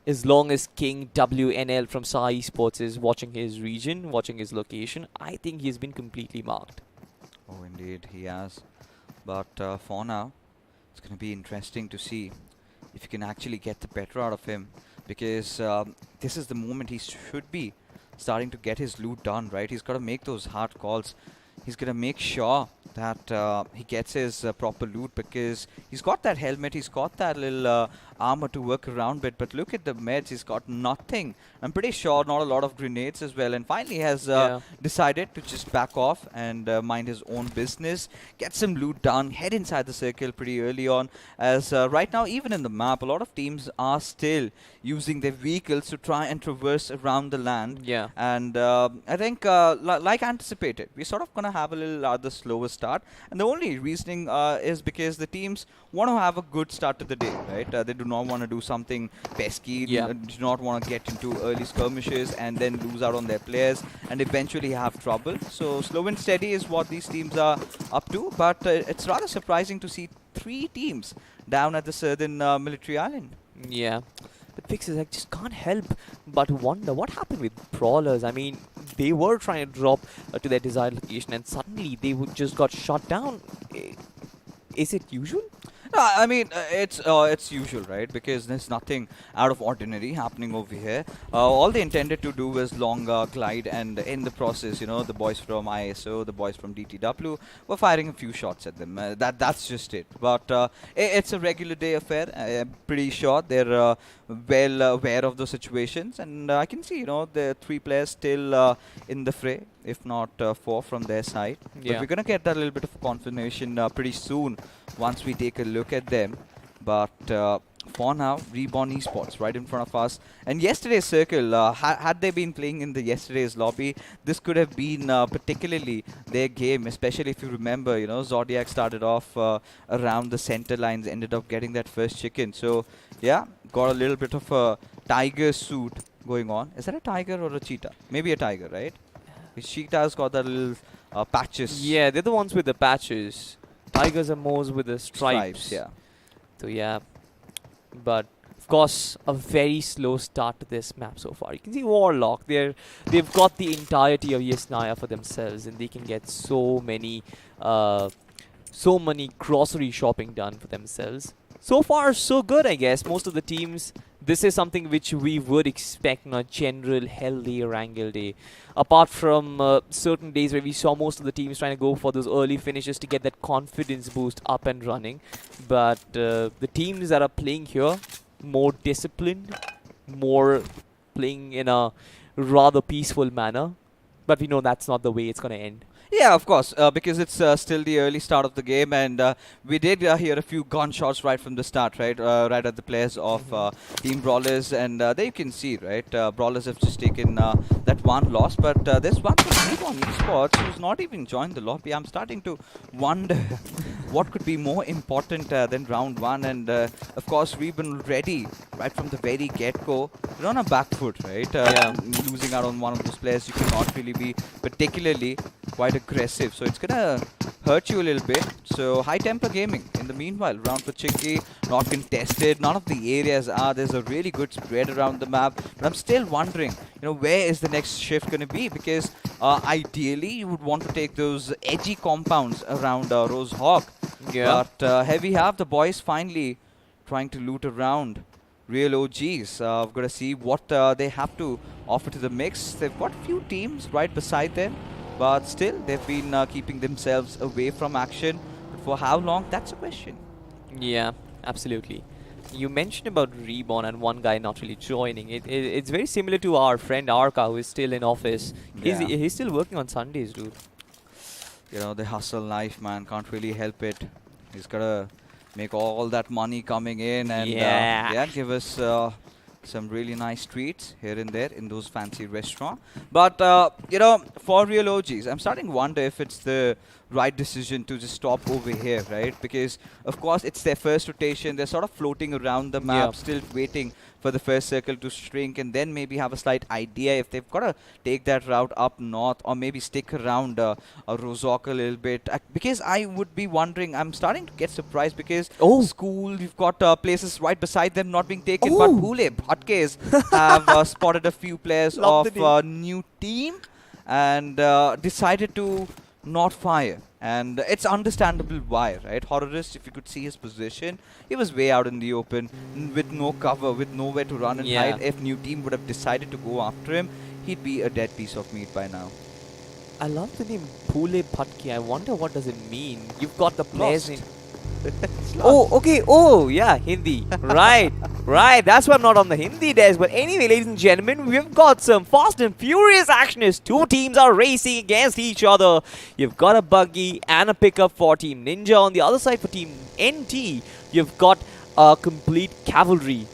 As long as King WNL from Sa Esports is watching his region, watching his location, I think he's been completely marked. Oh, indeed, he has. But for now, it's going to be interesting to see if you can actually get the better out of him. Because this is the moment he should be starting to get his loot done, right? He's got to make those hard calls. He's going to make sure that he gets his proper loot, because he's got that helmet, he's got that little armor to work around with. But look at the meds, he's got nothing. I'm pretty sure not a lot of grenades as well. And finally he has decided to just back off and mind his own business, get some loot done, head inside the circle pretty early on. As right now, even in the map, a lot of teams are still using their vehicles to try and traverse around the land. Yeah. And I think, like anticipated, we're sort of going to have a little rather slower start. And the only reasoning is because the teams want to have a good start to the day, right? They do not want to do something pesky, do not want to get into early skirmishes and then lose out on their players and eventually have trouble. So slow and steady is what these teams are up to. But it's rather surprising to see 3 teams down at the southern military island. Yeah. But Fixes, I just can't help but wonder what happened with Brawlers. I mean, they were trying to drop to their desired location, and suddenly they just got shot down is it usual? No, I mean, it's usual, right? Because there's nothing out of ordinary happening over here. All they intended to do was long glide, and in the process, the boys from ISO, the boys from DTW were firing a few shots at them. That's just it. But it's a regular day affair. I'm pretty sure they're well aware of the situations, and I can see, the 3 players still in the fray, if not 4 from their side. But Yeah. we're gonna get that little bit of confirmation pretty soon once we take a look at them. But for now, Reborn Esports right in front of us. And yesterday's circle, had they been playing in the yesterday's lobby, this could have been particularly their game, especially if you remember, Zodiac started off around the center lines, ended up getting that first chicken. So, yeah, got a little bit of a tiger suit going on. Is that a tiger or a cheetah? Maybe a tiger, right? The cheetah's got that little patches. Yeah, they're the ones with the patches. Tigers are more with the stripes. Yeah. So yeah, but of course a very slow start to this map so far. You can see Warlock. They've got the entirety of Yesnaya for themselves, and they can get so many grocery shopping done for themselves. So far, so good, I guess. Most of the teams, this is something which we would expect on a general healthy Erangel day. Apart from certain days where we saw most of the teams trying to go for those early finishes to get that confidence boost up and running. But the teams that are playing here, more disciplined, more playing in a rather peaceful manner. But we know that's not the way it's going to end. Yeah, of course, because it's still the early start of the game, and we did hear a few gunshots right from the start, right? Right at the players of Team Brawlers, and there you can see, right? Brawlers have just taken that one loss, but there's one from Reborn Esports who's not even joined the lobby. I'm starting to wonder what could be more important than round 1, and of course, we've been ready right from the very get-go. We're on a back foot, right? Losing out on one of those players, you cannot really be particularly quite aggressive, so it's gonna hurt you a little bit. So high tempo gaming in the meanwhile, round for Chicky, not contested, none of the areas are, there's a really good spread around the map, but I'm still wondering, where is the next shift gonna be, because ideally you would want to take those edgy compounds around Rose Hawk, but here we have the boys finally trying to loot around real OGs. I've got to see what they have to offer to the mix. They've got a few teams right beside them, but still they've been keeping themselves away from action. But for how long, that's a question. Yeah, absolutely. You mentioned about Reborn and one guy not really joining. It's very similar to our friend Arka, who is still in office. Yeah. He's still working on Sundays, dude. The hustle life, man, can't really help it. He's got to make all that money coming in and give us some really nice treats here and there in those fancy restaurants. But, for real OGs, I'm starting to wonder if it's the right decision to just stop over here, right? Because, of course, it's their first rotation. They're sort of floating around the map, still waiting for the first circle to shrink, and then maybe have a slight idea if they've got to take that route up north, or maybe stick around Rozok a little bit. Because I would be wondering, I'm starting to get surprised because school, you've got places right beside them not being taken, but Bhule, Bhatke's have spotted a few players of new team and decided to not fire. And it's understandable why, right? Horrorist, if you could see his position, he was way out in the open with no cover, with nowhere to run and hide. If new team would have decided to go after him, he'd be a dead piece of meat by now. I love the name Bhule Bhatke. I wonder what does it mean. You've got the players in. Okay. Oh, yeah, Hindi. Right. That's why I'm not on the Hindi desk. But anyway, ladies and gentlemen, we've got some fast and furious action as two teams are racing against each other. You've got a buggy and a pickup for Team Ninja. On the other side for Team NT, you've got a complete cavalry.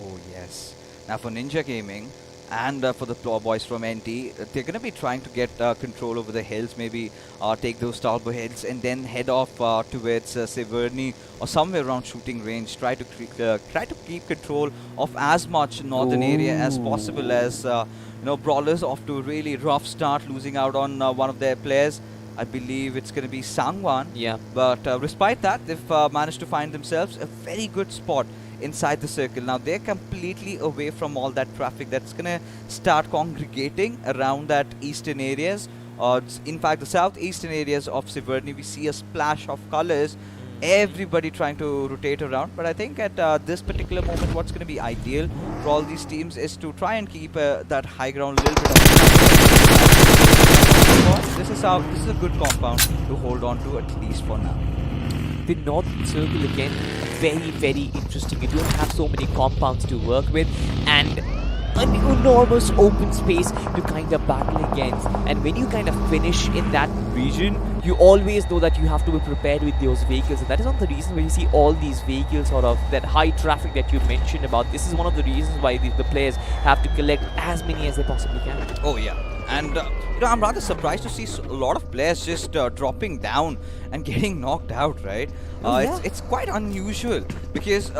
Oh, yes. Now for Ninja Gaming and for the boys from NT, they're going to be trying to get control over the hills, maybe take those Talbot hills and then head off towards Severny or somewhere around shooting range. Try to keep control of as much northern area as possible, as Brawlers off to a really rough start, losing out on one of their players. I believe it's going to be Sangwan. Yeah. But despite that, they've managed to find themselves a very good spot inside the circle. Now they're completely away from all that traffic that's going to start congregating around that eastern areas In fact, the southeastern areas of Siverny, we see a splash of colors. Everybody trying to rotate around, but I think at this particular moment, what's going to be ideal for all these teams is to try and keep that high ground a little bit of. This is a good compound to hold on to at least for now. The northern circle again, very, very interesting. You don't have so many compounds to work with, and an enormous open space to kind of battle against. And when you kind of finish in that region, you always know that you have to be prepared with those vehicles. And that is one of the reasons why you see all these vehicles, sort of that high traffic that you mentioned about. This is one of the reasons why the players have to collect as many as they possibly can. Oh yeah, and I'm rather surprised to see a lot of players just dropping down and getting knocked out, right? It's quite unusual because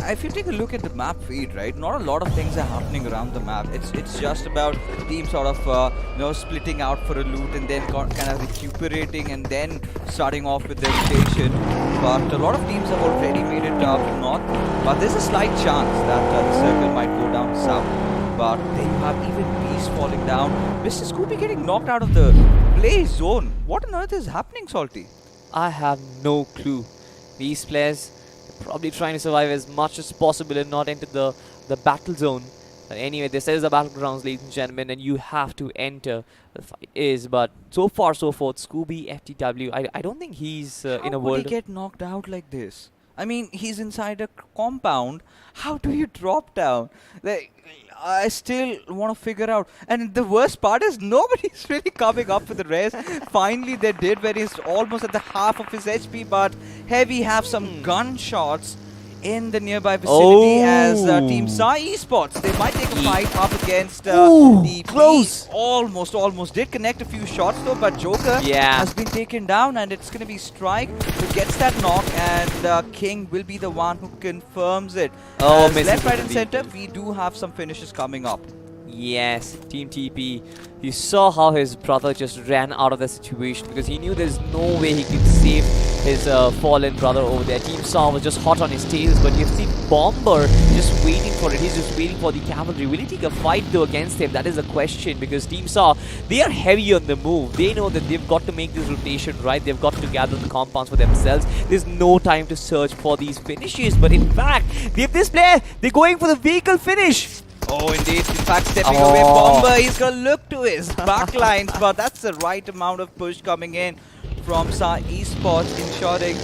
if you take a look at the map feed, right, not a lot of things are happening around the map. It's just about teams sort of splitting out for a loot and then kind of recuperating and then starting off with their rotation. But a lot of teams have already made it north, but there's a slight chance that the circle might go down south. But then you have even Beast falling down. Mr. Scooby getting knocked out of the play zone. What on earth is happening, Salty? I have no clue. These players are probably trying to survive as much as possible and not enter the battle zone. But anyway, this is the battlegrounds, ladies and gentlemen, and you have to enter. The fight is, but so far so forth, Scooby, FTW, I don't think he's in a How world. would he get knocked out like this? I mean, he's inside a compound. How do you drop down? Like, I still want to figure out. And the worst part is nobody's really coming up with the rest. Finally, they did when he's almost at the half of his HP. But Heavy have some gunshots in the nearby vicinity as Team Sa Esports. They might take a fight up against the close. Almost did connect a few shots though, but Joker has been taken down, and it's going to be Strike who gets that knock, and King will be the one who confirms it. Left, right and center, we do have some finishes coming up. Yes, Team TP. You saw how his brother just ran out of the situation because he knew there's no way he could save his fallen brother over there. Team Saw was just hot on his tails, but you've seen Bomber just waiting for it. He's just waiting for the cavalry. Will he take a fight though against him? That is the question, because Team Saw, they are heavy on the move. They know that they've got to make this rotation right. They've got to gather the compounds for themselves. There's no time to search for these finishes, but in fact, this player, they're going for the vehicle finish. Oh, indeed. In fact, stepping away Bomber, he's going to look to his backlines, but that's the right amount of push coming in from Sa Esports, ensuring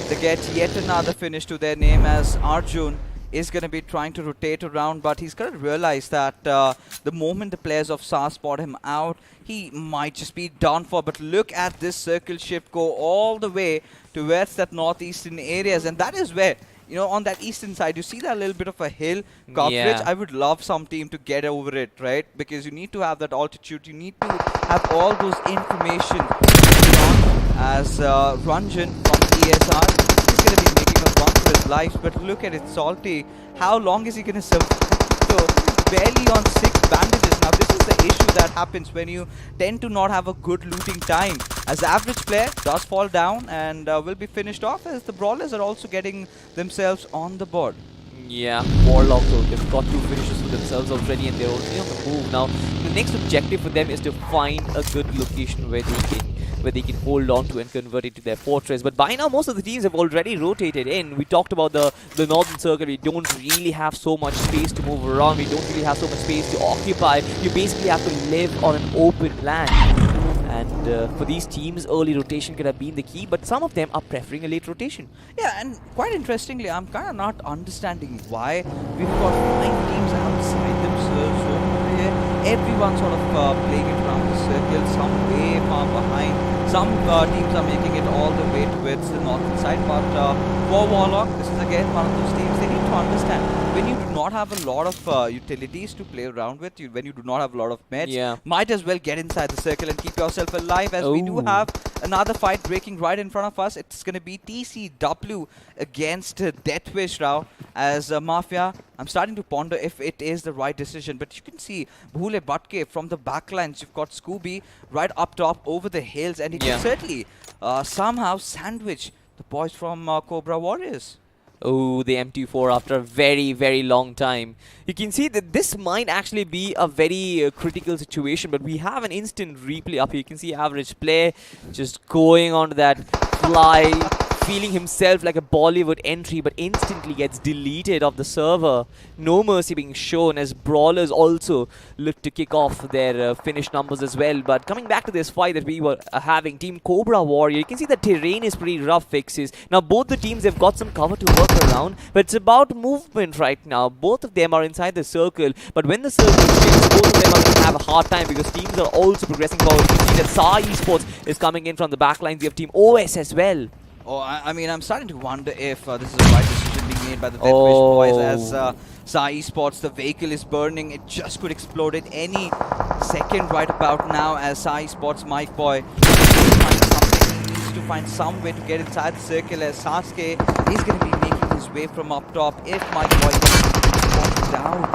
they get yet another finish to their name, as Arjun is going to be trying to rotate around, but he's going to realize that the moment the players of Sa spot him out, he might just be done for. But look at this circle shift go all the way towards that northeastern areas, and that is where, you know, on that eastern side, you see that little bit of a hill coverage. Yeah. I would love some team to get over it, right? Because you need to have that altitude. You need to have all those information as Ranjan from ESR is going to be making a run for his life. But look at it, Salty. How long is he going to survive? So, barely on 6 bandages. Now, this is the issue that happens when you tend to not have a good looting time. As average player does fall down and will be finished off, as the Brawlers are also getting themselves on the board. Yeah, Warlock though, they've got 2 finishes for themselves already and they're already on the move. Now, the next objective for them is to find a good location where they can hold on to and convert it to their fortress. But by now, most of the teams have already rotated in. We talked about the northern circle. We don't really have so much space to move around. We don't really have so much space to occupy. You basically have to live on an open land. And for these teams, early rotation could have been the key, but some of them are preferring a late rotation. Yeah, and quite interestingly, I'm kind of not understanding why we've got 5 teams outside themselves. So everyone sort of playing it around the circle, some way far behind. Some teams are making it all the way towards the northern side, but for Warlock, this is again one of those teams. They need to understand, when you do not have a lot of utilities to play around with, when you do not have a lot of meds, might as well get inside the circle and keep yourself alive, as we do have another fight breaking right in front of us. It's going to be TCW against Deathwish Rao, as Mafia. I'm starting to ponder if it is the right decision, but you can see Bhule Bhatke from the backlines. You've got Scooby right up top over the hills, and he can certainly somehow sandwich the boys from Cobra Warriors. Oh, the MT4 after a very, very long time. You can see that this might actually be a very critical situation, but we have an instant replay up here. You can see average play just going on to that fly, feeling himself like a Bollywood entry, but instantly gets deleted off the server. No mercy being shown as brawlers also look to kick off their finish numbers as well. But coming back to this fight that we were having, Team Cobra Warrior, you can see the terrain is pretty rough fixes. Now both the teams have got some cover to work around, but it's about movement right now. Both of them are inside the circle, but when the circle shifts, both of them are going to have a hard time because teams are also progressing forward. You can see that Sai Esports is coming in from the backlines. You have Team OS as well. Oh, I mean, I'm starting to wonder if this is the right decision being made by the Deathwish boys as Sai Esports, the vehicle is burning. It just could explode at any second right about now as Sai Esports, Mike Boy, needs to find some way to get inside the circle as Sasuke is going to be making his way from up top. If Mike Boy gets down,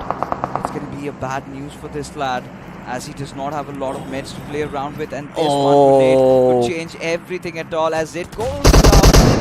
it's going to be a bad news for this lad, as he does not have a lot of meds to play around with, and this one grenade could change everything at all as it goes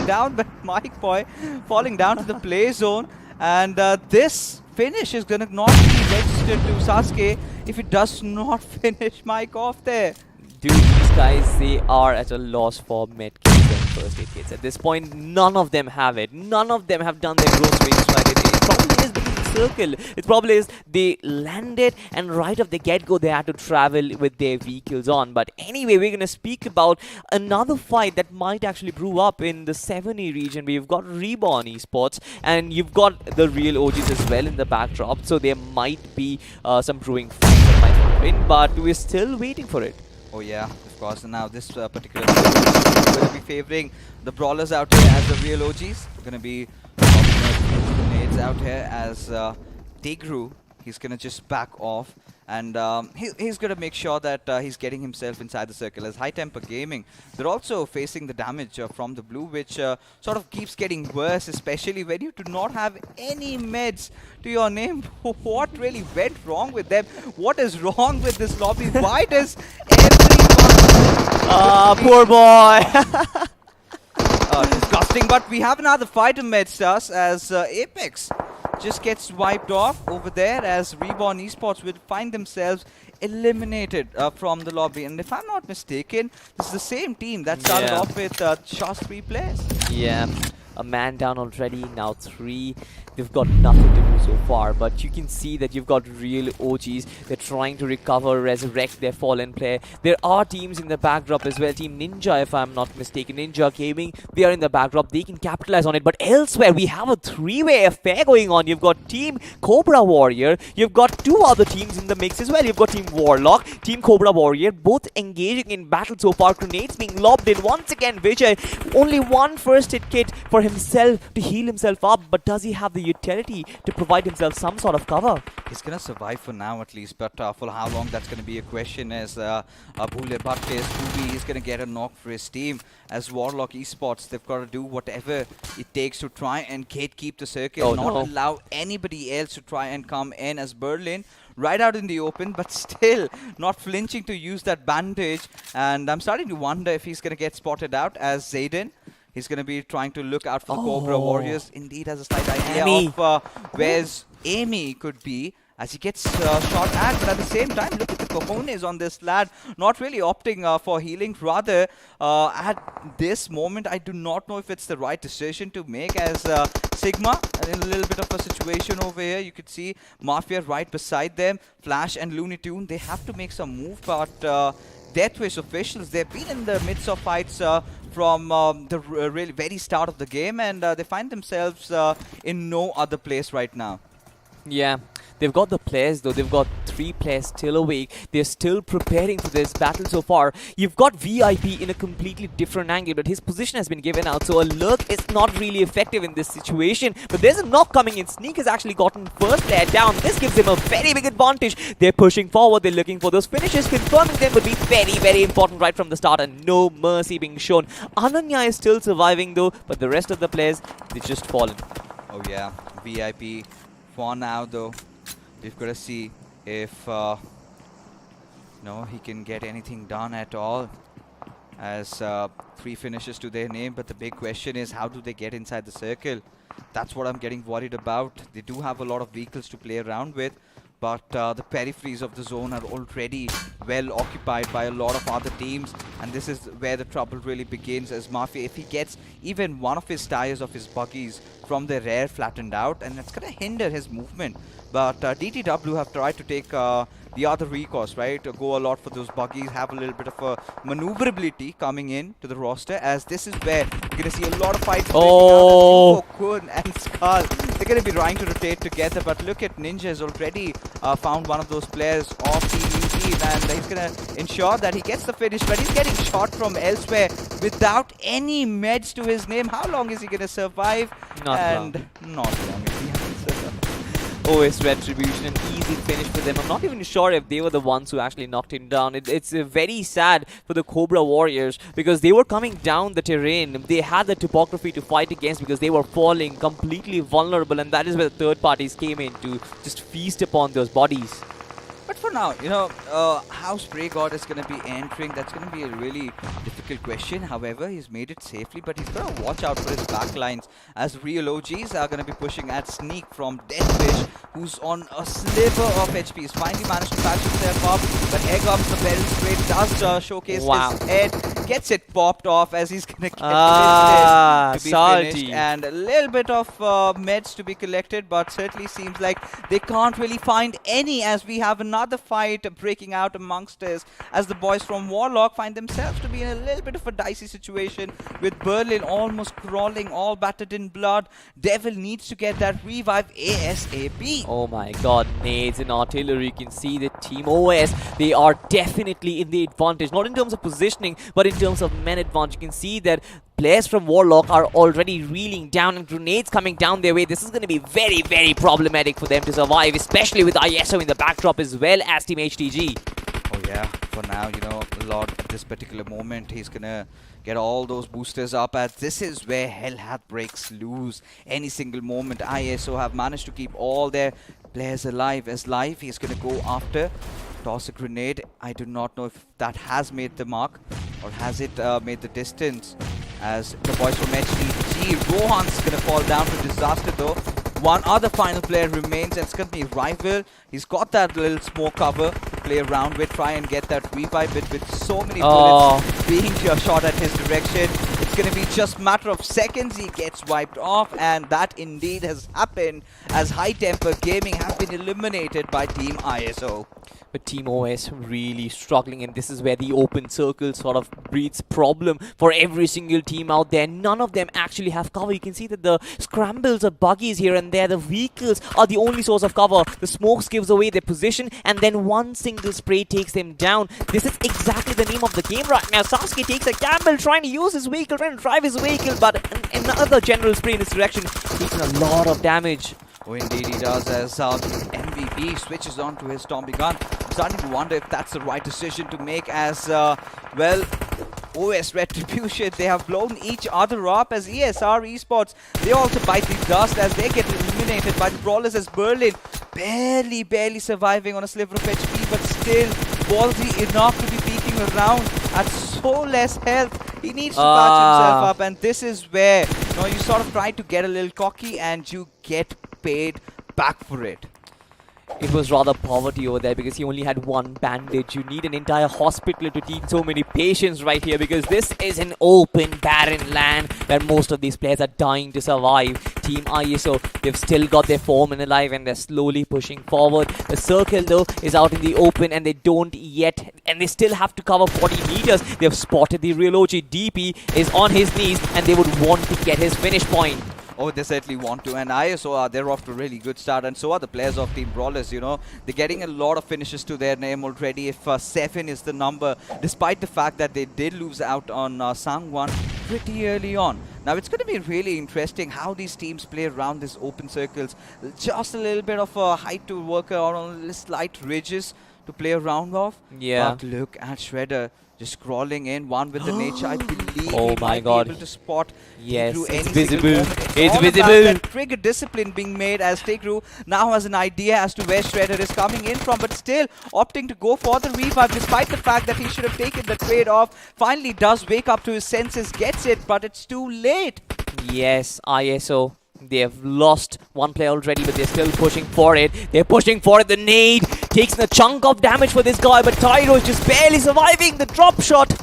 down, but Mike Boy falling down to the play zone, and this finish is gonna not be registered to Sasuke if he does not finish Mike off there. Dude, these guys, they are at a loss for med kits and first aid kits. At this point, none of them have it. None of them have done their groceries right. It probably is because the circle. It probably is they landed and right off the get-go they had to travel with their vehicles on. But anyway, we're going to speak about another fight that might actually brew up in the 7E region. We've got Reborn Esports and you've got the real OGs as well in the backdrop. So there might be some brewing fights that might happen, but we're still waiting for it. Oh yeah, of course. And now this particular is going to be favoring the brawlers out here as the real OGs. Going to be grenades out here as Tegru. He's going to just back off. And he's going to make sure that he's getting himself inside the circle. As High Temper Gaming, they're also facing the damage from the blue, which sort of keeps getting worse, especially when you do not have any meds to your name. What really went wrong with them? What is wrong with this lobby? Why does everyone... poor boy! Disgusting, but we have another fighter meds us as Apex just gets wiped off over there as Reborn Esports will find themselves eliminated from the lobby. And if I'm not mistaken, this is the same team that started off with just 3 players. Yeah, a man down already, now 3. They've got nothing to do so far, but you can see that you've got real OGs. They're trying to recover, resurrect their fallen player. There are teams in the backdrop as well. Team Ninja, if I'm not mistaken, Ninja Gaming, they are in the backdrop. They can capitalize on it, but elsewhere we have a 3-way affair going on. You've got Team Cobra Warrior. You've got 2 other teams in the mix as well. You've got Team Warlock, Team Cobra Warrior, both engaging in battle so far. Grenades being lobbed in. Once again, Vijay, only 1 first aid kit for himself to heal himself up, but does he have the utility to provide himself some sort of cover? He's gonna survive for now at least, but for how long that's gonna be a question as Bhule Bhatt plays Scooby. He's gonna get a knock for his team as Warlock Esports. They've got to do whatever it takes to try and gatekeep the circle, not allow anybody else to try and come in as Berlin right out in the open, but still not flinching to use that bandage. And I'm starting to wonder if he's gonna get spotted out as Zayden. He's going to be trying to look out for the Cobra Warriors. Indeed has a slight idea of where's Amy could be as he gets shot at. But at the same time, look at the cojones on this lad. Not really opting for healing. Rather, at this moment, I do not know if it's the right decision to make as Sigma. In a little bit of a situation over here. You could see Mafia right beside them. Flash and Looney Tune, they have to make some move. But Deathwish officials, they've been in the midst of fights from the really very start of the game, and they find themselves in no other place right now. Yeah, they've got the players though. They've got 3 players still awake. They're still preparing for this battle so far. You've got VIP in a completely different angle, but his position has been given out, so a lurk is not really effective in this situation. But there's a knock coming in. Sneak has actually gotten first player down. This gives him a very big advantage. They're pushing forward. They're looking for those finishes. Confirming them would be very, very important right from the start, and no mercy being shown. Ananya is still surviving though, but the rest of the players, they've just fallen. Oh yeah, VIP for now though. We've got to see if he can get anything done at all as 3 finishes to their name. But the big question is, how do they get inside the circle? That's what I'm getting worried about. They do have a lot of vehicles to play around with, but the peripheries of the zone are already well occupied by a lot of other teams, and this is where the trouble really begins. As Mafia, if he gets even one of his tires of his buggies from the rear flattened out, and it's going to hinder his movement. But DTW have tried to take the other recourse, right? Go a lot for those buggies, have a little bit of a maneuverability coming in to the roster, as this is where you're going to see a lot of fights breaking out. As Kun and Skull, they're going to be trying to rotate together, but look at Ninja has already found one of those players off the team, and he's going to ensure that he gets the finish, but he's getting shot from elsewhere without any meds to his name. How long is he going to survive? Not long. OS Retribution, an easy finish for them. I'm not even sure if they were the ones who actually knocked him down. It's very sad for the Cobra Warriors, because they were coming down the terrain. They had the topography to fight against because they were falling completely vulnerable, and that is where the third parties came in to just feast upon those bodies. But for now, how Spray God is going to be entering, that's going to be a really difficult question. However, he's made it safely, but he's got to watch out for his backlines, as real OGs are going to be pushing at Sneak from Deathwish, who's on a sliver of HP. He's finally managed to patch himself up, but here comes the barrel straight, does showcase his head, gets it popped off as he's going to get to be finished, and a little bit of meds to be collected, but certainly seems like they can't really find any, as we have another fight breaking out amongst us, as the boys from Warlock find themselves to be in a little bit of a dicey situation, with Berlin almost crawling, all battered in blood. Devil needs to get that revive ASAP. Oh my god, nades and artillery. You can see the Team OS, they are definitely in the advantage, not in terms of positioning, but in terms of men advantage. You can see that players from Warlock are already reeling down, and grenades coming down their way. This is going to be very, very problematic for them to survive, especially with ISO in the backdrop as well as Team HTG. Oh yeah, for now, Lord, at this particular moment, he's going to get all those boosters up, as this is where Hellhat breaks loose any single moment. ISO have managed to keep all their players alive. He's going to go after, toss a grenade. I do not know if that has made the mark, or has it made the distance, as the boys from HTG. Rohan's going to fall down to disaster though. One other final player remains, and it's going to be Rival. He's got that little smoke cover to play around with, try and get that revive bit with so many bullets being shot at his direction. It's going to be just a matter of seconds. He gets wiped off, and that indeed has happened, as High Temper Gaming have been eliminated by Team ISO. But Team OS really struggling, and this is where the open circle sort of breeds problem for every single team out there. None of them actually have cover. You can see that the scrambles of buggies here and there, the vehicles are the only source of cover. The smokes gives away their position, and then one single spray takes them down. This is exactly the name of the game right now. Sasuke takes a gamble trying to use his vehicle, trying to drive his vehicle, but another general spray in his direction, taking a lot of damage. Oh, indeed he does, as MVP switches on to his Tommy gun. I'm starting to wonder if that's the right decision to make, as, OS Retribution, they have blown each other up, as ESR Esports, they also bite the dust as they get eliminated by the Brawlers, as Berlin barely surviving on a sliver of HP, but still ballsy enough to be peeking around at so less health. He needs to patch himself up, and this is where you sort of try to get a little cocky, and you get paid back for it. It was rather poverty over there, because he only had one bandage. You need an entire hospital to teach so many patients right here, because this is an open, barren land where most of these players are dying to survive. Team ISO, they've still got their foreman alive, and they're slowly pushing forward. The circle though is out in the open, and they don't yet, and they still have to cover 40 meters. They've spotted the real OG. DP is on his knees, and they would want to get his finish point. Oh, they certainly want to, and ISO, they're off to a really good start, and so are the players of Team Brawlers, They're getting a lot of finishes to their name already, if 7 is the number, despite the fact that they did lose out on Sangwon pretty early on. Now, it's going to be really interesting how these teams play around these open circles. Just a little bit of a height to work on slight ridges to play around off. Yeah. But look at Shredder. Just crawling in, one with the nature, I believe oh he my might god. be able to spot yes, Tigru it's any visible. It's all visible. About that trigger discipline being made, as Tigru now has an idea as to where Shredder is coming in from, but still opting to go for the revive, despite the fact that he should have taken the trade off. Finally does wake up to his senses, gets it, but it's too late. Yes, ISO. They have lost one player already, but they're still pushing for it. They're pushing for it. The nade takes a chunk of damage for this guy, but Tyro is just barely surviving. The drop shot,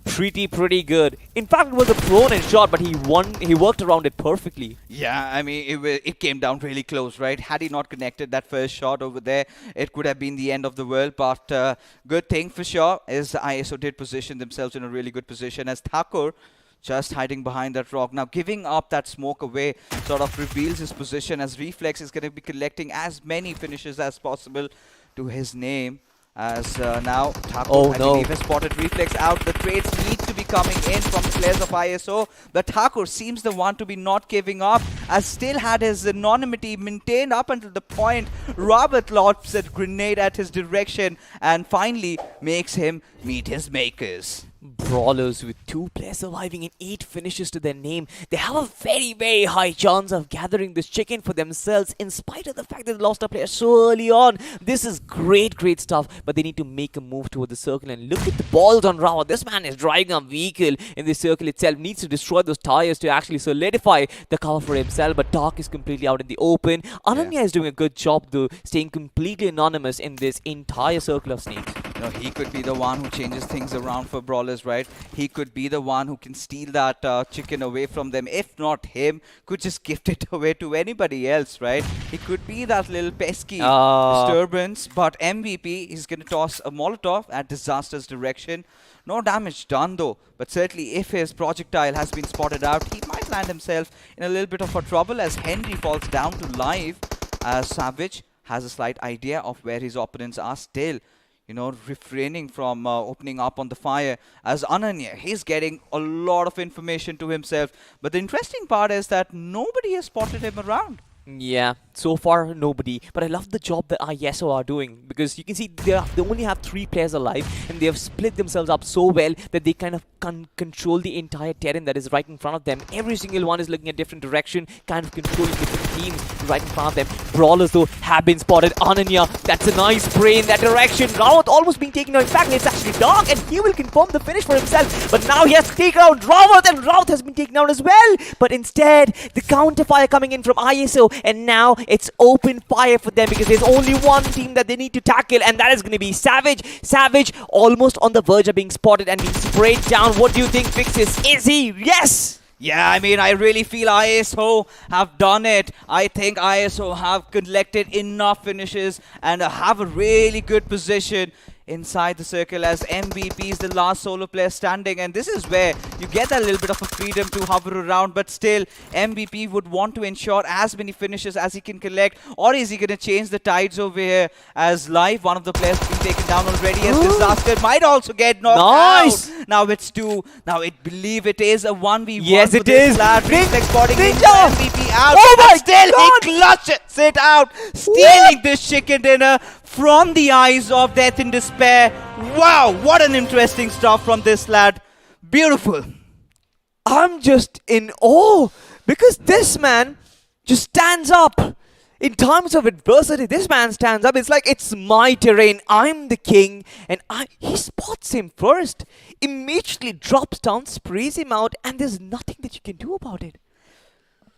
pretty good. In fact, it was a prone shot, but he worked around it perfectly. Yeah, I mean, it came down really close, right? Had he not connected that first shot over there, it could have been the end of the world. But good thing for sure is ISO did position themselves in a really good position as Thakur just hiding behind that rock. Now, giving up that smoke away sort of reveals his position as Reflex is going to be collecting as many finishes as possible to his name. As now Thakur, I believe, has spotted Reflex out. The trades need to be coming in from the players of ISO. But Thakur seems the one to be not giving up, as still had his anonymity maintained up until the point Robert lobbs a grenade at his direction and finally makes him meet his makers. Brawlers with 2 players surviving and 8 finishes to their name. They have a very high chance of gathering this chicken for themselves in spite of the fact that they lost a player so early on. This is great stuff, but they need to make a move toward the circle and look at the balls on Rawa. This man is driving a vehicle in the circle itself, needs to destroy those tires to actually solidify the cover for himself, but Dark is completely out in the open. Ananya is doing a good job though, staying completely anonymous in this entire circle of snakes. You know, he could be the one who changes things around for Brawlers, right? He could be the one who can steal that chicken away from them. If not him, could just gift it away to anybody else, right? He could be that little pesky disturbance. But MVP is going to toss a Molotov at Disaster's direction. No damage done though, but certainly if his projectile has been spotted out, he might land himself in a little bit of a trouble as Henry falls down to live, as Savage has a slight idea of where his opponents are still. You know, refraining from opening up on the fire. As Ananya, he's getting a lot of information to himself. But the interesting part is that nobody has spotted him around. Yeah, so far nobody, but I love the job that ISO are doing, because you can see they only have 3 players alive and they have split themselves up so well that they kind of control the entire terrain that is right in front of them. Every single one is looking a different direction, kind of controlling different teams right in front of them. Brawlers though have been spotted. Ananya, that's a nice spray in that direction. Rawat almost being taken out. In fact, it's actually Dark and he will confirm the finish for himself, but now he has to take out Rawat, and Rawat has been taken out as well. But instead, the counter fire coming in from ISO, and now it's open fire for them because there's only one team that they need to tackle, and that is going to be Savage. Savage almost on the verge of being spotted and being sprayed down. What do you think, Fixes? Is he? Yes! Yeah, I mean, I really feel ISO have done it. I think ISO have collected enough finishes and have a really good position inside the circle as MVP is the last solo player standing, and this is where you get a little bit of a freedom to hover around, but still MVP would want to ensure as many finishes as he can collect. Or is he going to change the tides over here as Live, one of the players being taken down already, as Disaster might also get knocked out. Now it's 2. Now I believe it is a 1v1. Yes, it is. Reflex spotting Ninja! MVP out. Oh my still God! He clutches it out, stealing this chicken dinner from the eyes of death in despair. Wow, what an interesting stuff from this lad. Beautiful. I'm just in awe because this man just stands up. In times of adversity, this man stands up. It's like, it's my terrain. I'm the king. And he spots him first. Immediately drops down, sprays him out, and there's nothing that you can do about it.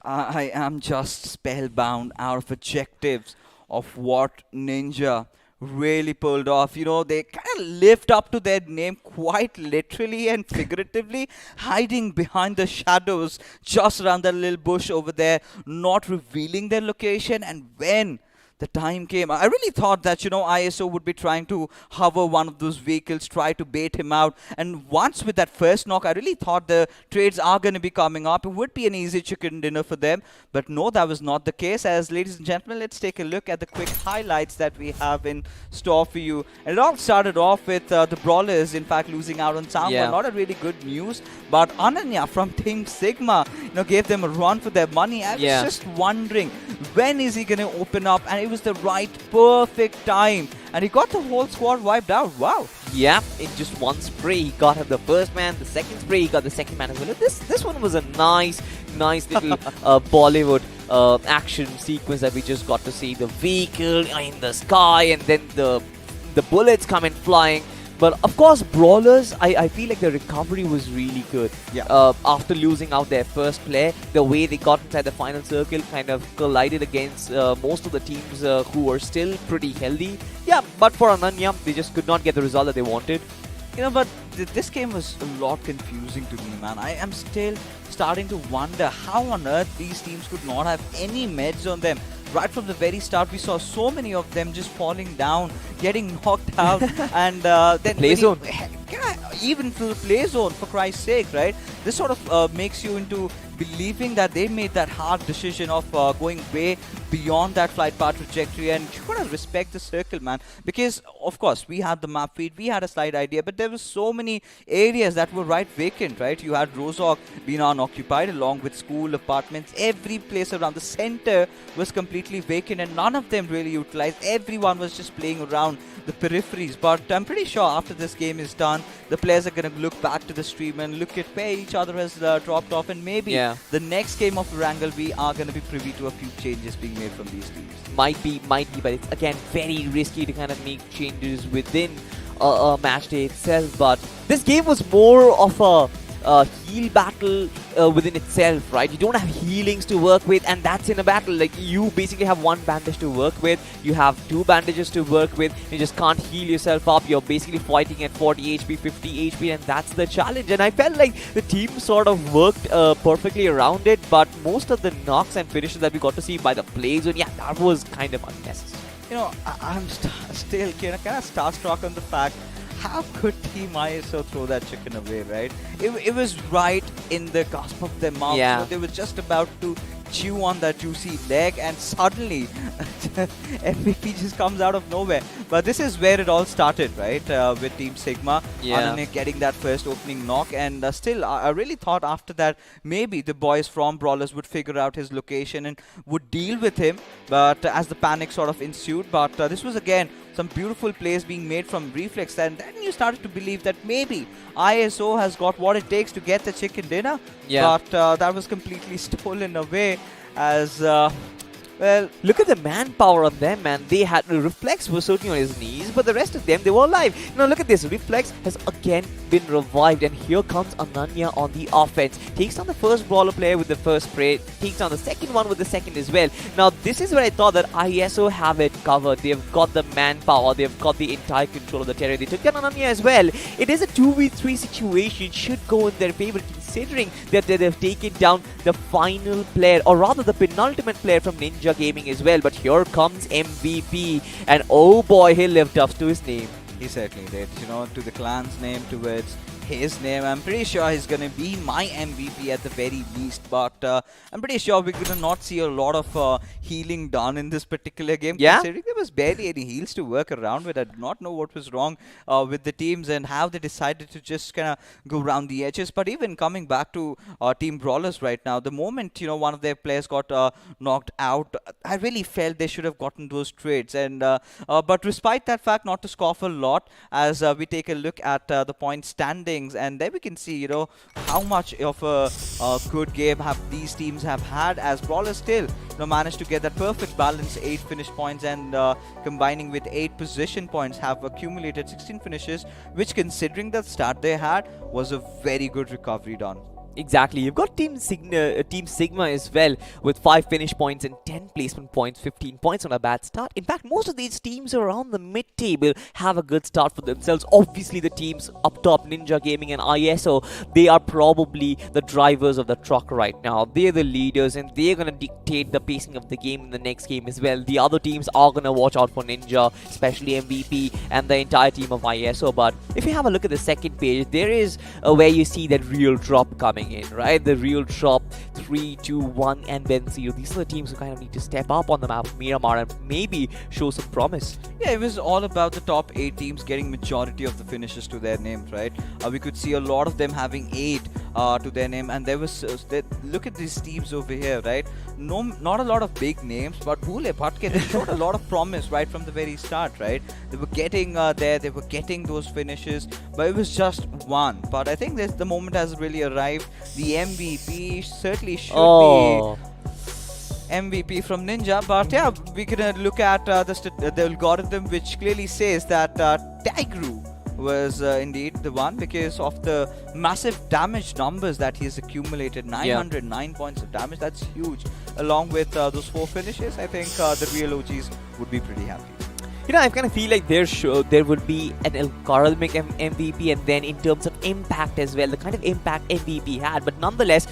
I am just spellbound out of adjectives of what Ninja really pulled off. You know, they kind of lived up to their name quite literally and figuratively, hiding behind the shadows just around that little bush over there, not revealing their location. And when the time came, I really thought that, you know, ISO would be trying to hover one of those vehicles, try to bait him out. And once with that first knock, I really thought the trades are going to be coming up. It would be an easy chicken dinner for them. But no, that was not the case. As ladies and gentlemen, let's take a look at the quick highlights that we have in store for you. And it all started off with the Brawlers, in fact, losing out on Sound. Not a really good news. But Ananya from Team Sigma, you know, gave them a run for their money. I was just wondering, when is he going to open up? And it was the right, perfect time. And he got the whole squad wiped out. Wow. Yeah, in just one spray, he got the first man. The second spray, he got the second man as well. This one was a nice little Bollywood action sequence that we just got to see. The vehicle in the sky, and then the bullets coming flying. But of course, Brawlers, I feel like the recovery was really good. Yeah. After losing out their first player, the way they got inside the final circle kind of collided against most of the teams who were still pretty healthy. Yeah, but for Ananya, they just could not get the result that they wanted. You know, but this game was a lot confusing to me, man. I am still starting to wonder how on earth these teams could not have any meds on them. Right from the very start, we saw so many of them just falling down, getting knocked out, and then Play zone. Even to the play zone, for Christ's sake, right? This sort of makes you into believing that they made that hard decision of going way beyond that flight path trajectory, and you gotta respect the circle, man. Because of course we had the map feed, we had a slight idea, but there were so many areas that were right vacant, right? You had Rozhok being unoccupied along with school, apartments, every place around the center was completely vacant, and none of them really utilized. Everyone was just playing around the peripheries. But I'm pretty sure after this game is done, the players are gonna look back to the stream and look at where each other has dropped off, and maybe the next game of Erangel, we are going to be privy to a few changes being made from these teams. Might be, but it's again very risky to kind of make changes within a match day itself. But this game was more of a heal battle within itself, right? You don't have healings to work with, and that's in a battle. Like, you basically have one bandage to work with, you have two bandages to work with, you just can't heal yourself up. You're basically fighting at 40 HP, 50 HP, and that's the challenge. And I felt like the team sort of worked perfectly around it, but most of the knocks and finishes that we got to see by the play zone, yeah, that was kind of unnecessary. You know, I'm still kind of starstruck on the fact, how could Team ISO throw that chicken away, right? It was right in the cusp of their mouth. Yeah. So they were just about to chew on that juicy leg, and suddenly MVP just comes out of nowhere. But this is where it all started, right? With Team Sigma, Ananya getting that first opening knock, and still I really thought after that maybe the boys from Brawlers would figure out his location and would deal with him, but as the panic sort of ensued. But this was again some beautiful plays being made from Reflex, and then you started to believe that maybe ISO has got what it takes to get the chicken dinner. Yeah. But that was completely stolen away as well, look at the manpower on them, man. They had Reflex was certainly on his knees, but the rest of them, they were alive. Now look at this. Reflex has again been revived, and here comes Ananya on the offense. Takes down the first brawler player with the first spray, takes down the second one with the second as well. Now this is where I thought that ISO have it covered. They've got the manpower, they've got the entire control of the terrain. They took down Ananya as well. It is a 2v3 situation, should go in their favor, considering that they've taken down the final player, or rather the penultimate player from Ninja Gaming as well. But here comes MVP, and oh boy, he lived up to his name. he certainly did. You know, to the clan's name, towards his name. I'm pretty sure he's going to be my MVP at the very least, but I'm pretty sure we're going to not see a lot of healing done in this particular game. Yeah? Considering there was barely any heals to work around with. I do not know what was wrong with the teams and how they decided to just kind of go around the edges. But even coming back to Team Brawlers right now, the moment, you know, one of their players got knocked out, I really felt they should have gotten those trades. And but despite that fact, not to scoff a lot, as we take a look at the point standings, and there we can see, you know, how much of a good game have these teams have had, as Brawlers still, you know, managed to get that perfect balance, 8 finish points, and combining with 8 position points, have accumulated 16 finishes, which, considering the start they had, was a very good recovery done. Exactly. You've got Team Sigma as well, with 5 finish points and 10 placement points, 15 points on a bad start. In fact, most of these teams around the mid-table have a good start for themselves. Obviously, the teams up top, Ninja Gaming and ISO, they are probably the drivers of the truck right now. They're the leaders, and they're going to dictate the pacing of the game in the next game as well. The other teams are going to watch out for Ninja, especially MVP and the entire team of ISO. But if you have a look at the second page, there is where you see that real drop coming in, right? The real drop, 3, 2, 1, and then 0. These are the teams who kind of need to step up on the map of Miramar and maybe show some promise. Yeah, it was all about the top 8 teams getting majority of the finishes to their names, right? We could see a lot of them having 8 to their name, and there was look at these teams over here, right? Not a lot of big names, but Bhule Bhatke, they showed a lot of promise right from the very start, right? They were getting there, they were getting those finishes, but it was just one. But I think the moment has really arrived. The MVP certainly should be MVP from Ninja, but yeah, we can look at the algorithm, which clearly says that Tigru was indeed the one because of the massive damage numbers that he has accumulated. 909 points of damage, that's huge. Along with those 4 finishes, I think the real OGs would be pretty happy. You know, I kind of feel like there would be an algorithmic MVP, and then in terms of impact as well, the kind of impact MVP had. But nonetheless,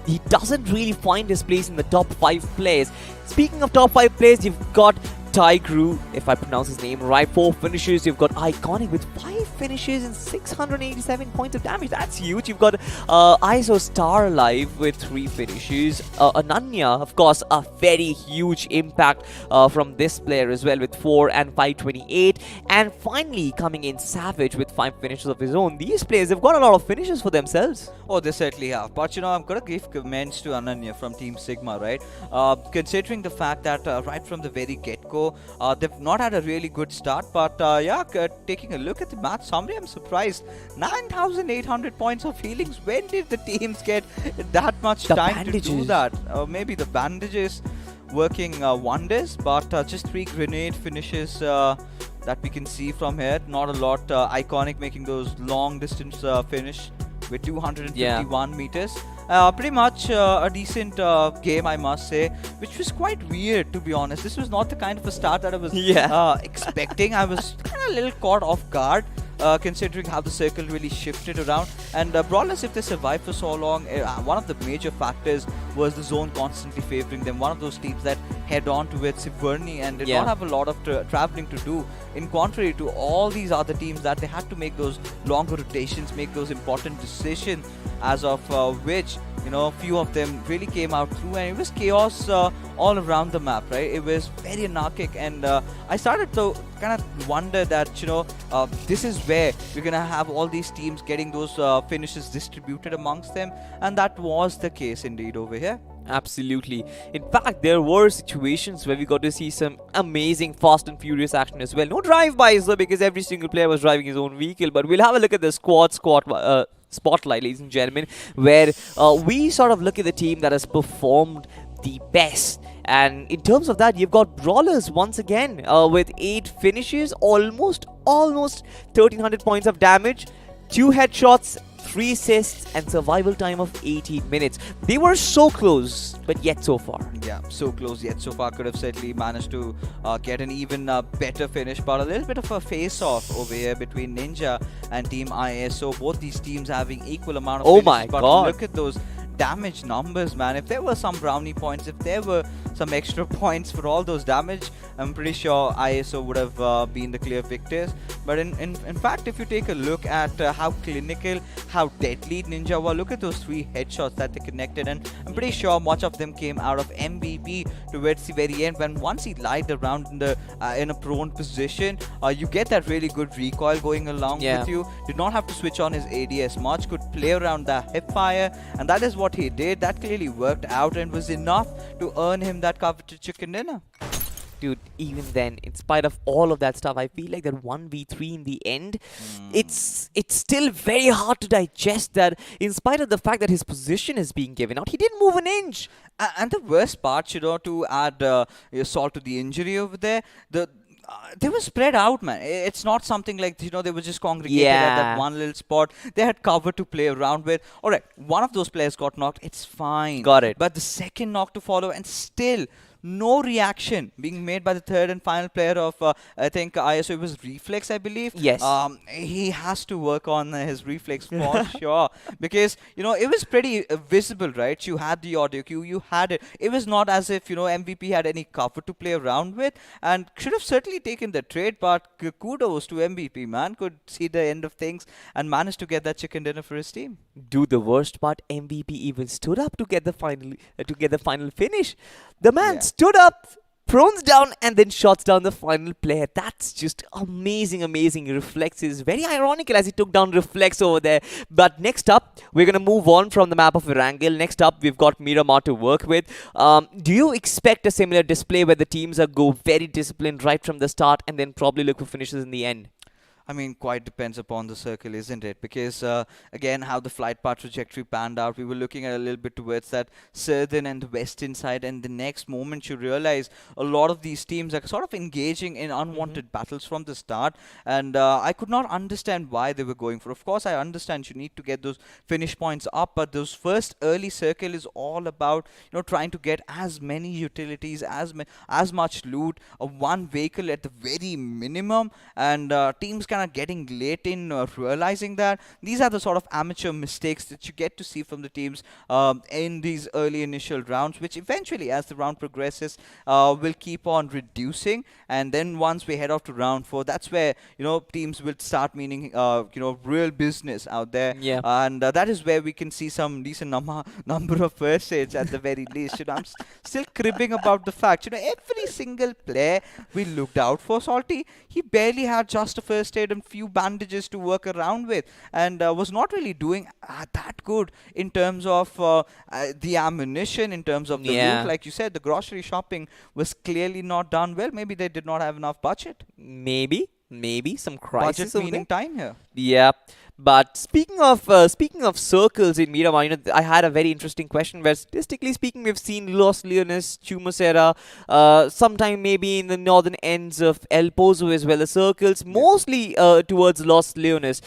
he doesn't really find his place in the top 5 players. Speaking of top 5 players, you've got Tigru, if I pronounce his name right, 4 finishes. You've got Iconic with 5 finishes and 687 points of damage. That's huge. You've got ISO Star Alive with 3 finishes. Ananya, of course, a very huge impact from this player as well with 4 and 528. And finally, coming in Savage with 5 finishes of his own. These players have got a lot of finishes for themselves. Oh, they certainly have. But you know, I'm gonna give comments to Ananya from Team Sigma, right? Considering the fact that right from the very get-go, they've not had a really good start. But yeah, taking a look at the match summary, I'm surprised. 9,800 points of healings. When did the teams get that much time to do that? Maybe the bandages working wonders, but just 3 grenade finishes that we can see from here. Not a lot. Iconic making those long distance finish with 251 meters. Pretty much a decent game, I must say, which was quite weird, to be honest. This was not the kind of a start that I was expecting. I was kind of a little caught off guard, considering how the circle really shifted around. And Brawlers, if they survived for so long, one of the major factors was the zone constantly favoring them. One of those teams that head on towards Siverni and did not have a lot of traveling to do, in contrary to all these other teams that they had to make those longer rotations, make those important decisions, as of which, you know, a few of them really came out through, and it was chaos all around the map, right? It was very anarchic, and I started to kind of wonder that, you know, this is where we're gonna have all these teams getting those finishes distributed amongst them, and that was the case indeed over here. Absolutely. In fact, there were situations where we got to see some amazing Fast and Furious action as well. No drive-bys though, because every single player was driving his own vehicle. But we'll have a look at the spotlight, ladies and gentlemen, where we sort of look at the team that has performed the best. And in terms of that, you've got Brawlers once again with 8 finishes, almost 1,300 points of damage, 2 headshots, 3 assists, and survival time of 80 minutes. They were so close, but yet so far. Yeah, so close yet so far. Could have certainly managed to get an even better finish, but a little bit of a face-off over here between Ninja and Team ISO. Both these teams having equal amount of finishes. My but God. Look at those damage numbers, man. If there were some brownie points, if there were some extra points for all those damage, I'm pretty sure ISO would have been the clear victors. But in fact, if you take a look at how clinical, how deadly Ninja were, look at those 3 headshots that they connected, and I'm pretty sure much of them came out of MVP towards the very end, when once he lied around in a prone position, you get that really good recoil going along with you. Did not have to switch on his ADS much, could play around the hip fire, and that is what he did. That clearly worked out and was enough to earn him that coveted chicken dinner. Dude, even then, in spite of all of that stuff, I feel like that 1v3 in the end, it's still very hard to digest that, in spite of the fact that his position is being given out, he didn't move an inch. And the worst part, you know, to add salt to the injury over there, they were spread out, man. It's not something like, you know, they were just congregated at that one little spot. They had cover to play around with. All right, one of those players got knocked. It's fine. Got it. But the second knock to follow, and still no reaction being made by the third and final player of, I think, ISO. It was Reflex, I believe. Yes. He has to work on his Reflex for sure. Because, you know, it was pretty visible, right? You had the audio cue, you had it. It was not as if, you know, MVP had any cover to play around with, and should have certainly taken the trade, but kudos to MVP, man. Could see the end of things and managed to get that chicken dinner for his team. Dude, the worst part, MVP even stood up to get the final finish. The man stood up, prones down, and then shots down the final player. That's just amazing reflexes. Very ironical as he took down Reflex over there. But next up, we're going to move on from the map of Erangel. Next up, we've got Miramar to work with. Do you expect a similar display where the teams go very disciplined right from the start and then probably look for finishes in the end? I mean, quite depends upon the circle, isn't it? Because again, how the flight path trajectory panned out, we were looking at a little bit towards that southern and the western side, and the next moment you realize a lot of these teams are sort of engaging in unwanted battles from the start, and I could not understand why they were going for. Of course, I understand you need to get those finish points up, but those first early circle is all about trying to get as many utilities, as much loot, one vehicle at the very minimum, and teams kind of getting late in realizing that. These are the sort of amateur mistakes that you get to see from the teams in these early initial rounds, which eventually, as the round progresses, will keep on reducing. And then once we head off to round 4, that's where teams will start meaning real business out there. Yeah. And that is where we can see some decent number of first aids at the very least. I'm still cribbing about the fact, every single player we looked out for, Salty, he barely had just a first aid and few bandages to work around with, and was not really doing that good in terms of the ammunition, in terms of the loot. Like you said, the grocery shopping was clearly not done well. Maybe they did not have enough budget. Maybe some crisis Budget meaning time here. Yeah, but speaking of circles in Miramar, I had a very interesting question where, statistically speaking, we've seen Los Leones, Chumacera, sometime maybe in the northern ends of El Pozo as well, the circles, mostly towards Los Leones.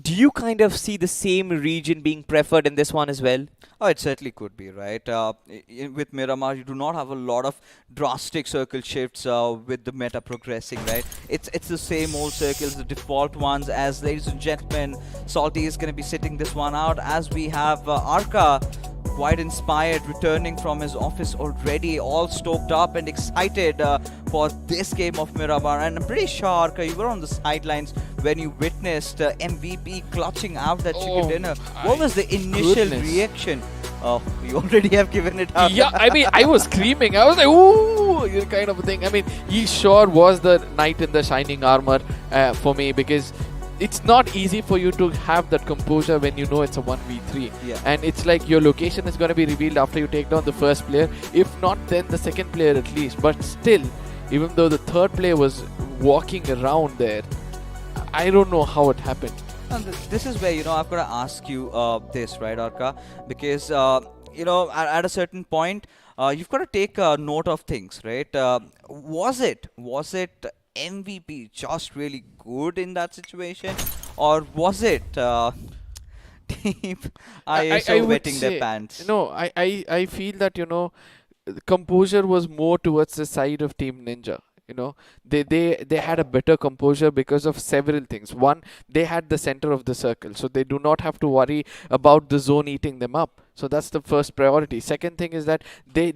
Do you kind of see the same region being preferred in this one as well? Oh, it certainly could be, right? With Miramar, you do not have a lot of drastic circle shifts with the meta progressing, right? It's the same old circles, the default ones. As ladies and gentlemen, Salty is going to be sitting this one out, as we have Arca, quite inspired, returning from his office already, all stoked up and excited for this game of Miramar. And I'm pretty sure, Arca, you were on the sidelines when you witnessed MVP clutching out that chicken dinner. What was the initial reaction? Oh, you already have given it up. Yeah, I mean, I was screaming. I was like, ooh, kind of a thing. I mean, he sure was the knight in the shining armor for me, because it's not easy for you to have that composure when you know it's a 1v3. Yeah. And it's like your location is going to be revealed after you take down the first player. If not, then the second player at least. But still, even though the third player was walking around there, I don't know how it happened. And this is where, I've got to ask you this, right, Arca? Because, at a certain point, you've got to take note of things, right? Was it MVP just really good in that situation, or was it team ISO wetting their pants? No, I feel that composure was more towards the side of Team Ninja. They had a better composure because of several things. One, they had the center of the circle, so they do not have to worry about the zone eating them up. So that's the first priority. Second thing is that they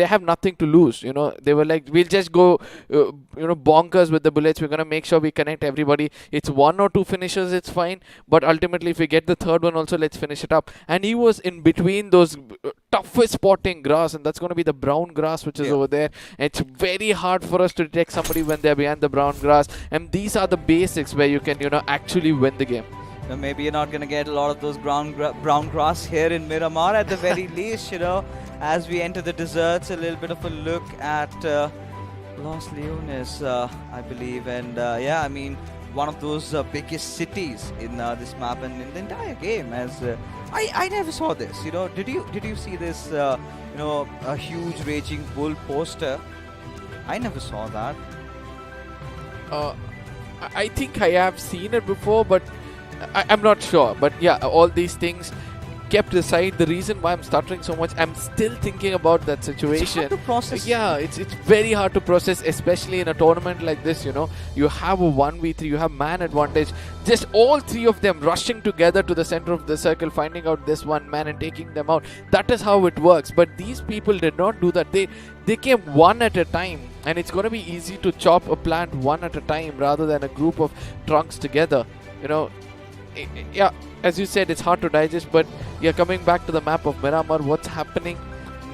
have nothing to lose. They were like, we'll just go bonkers with the bullets. We're gonna make sure we connect everybody. It's one or two finishers, it's fine, but ultimately if we get the third one also, let's finish it up. And he was in between those toughest spotting grass, and that's going to be the brown grass which is over there. It's very hard for us to detect somebody when they're behind the brown grass, and these are the basics where you can actually win the game. Now, maybe you're not going to get a lot of those brown grass here in Miramar at the very least, as we enter the deserts. A little bit of a look at Los Leones, I believe, and I mean, one of those biggest cities in this map and in the entire game. As I never saw this. Did you see this? A huge raging bull poster. I never saw that. I think I have seen it before, but I'm not sure. But yeah, all these things kept aside, the reason why I'm stuttering so much, I'm still thinking about that situation. It's hard to process. Yeah, it's very hard to process, especially in a tournament like this. You have a 1v3, you have man advantage. Just all three of them rushing together to the center of the circle, finding out this one man and taking them out. That is how it works. But these people did not do that. They came one at a time, and it's going to be easy to chop a plant one at a time rather than a group of trunks together. Yeah, as you said, it's hard to digest, but coming back to the map of Miramar, what's happening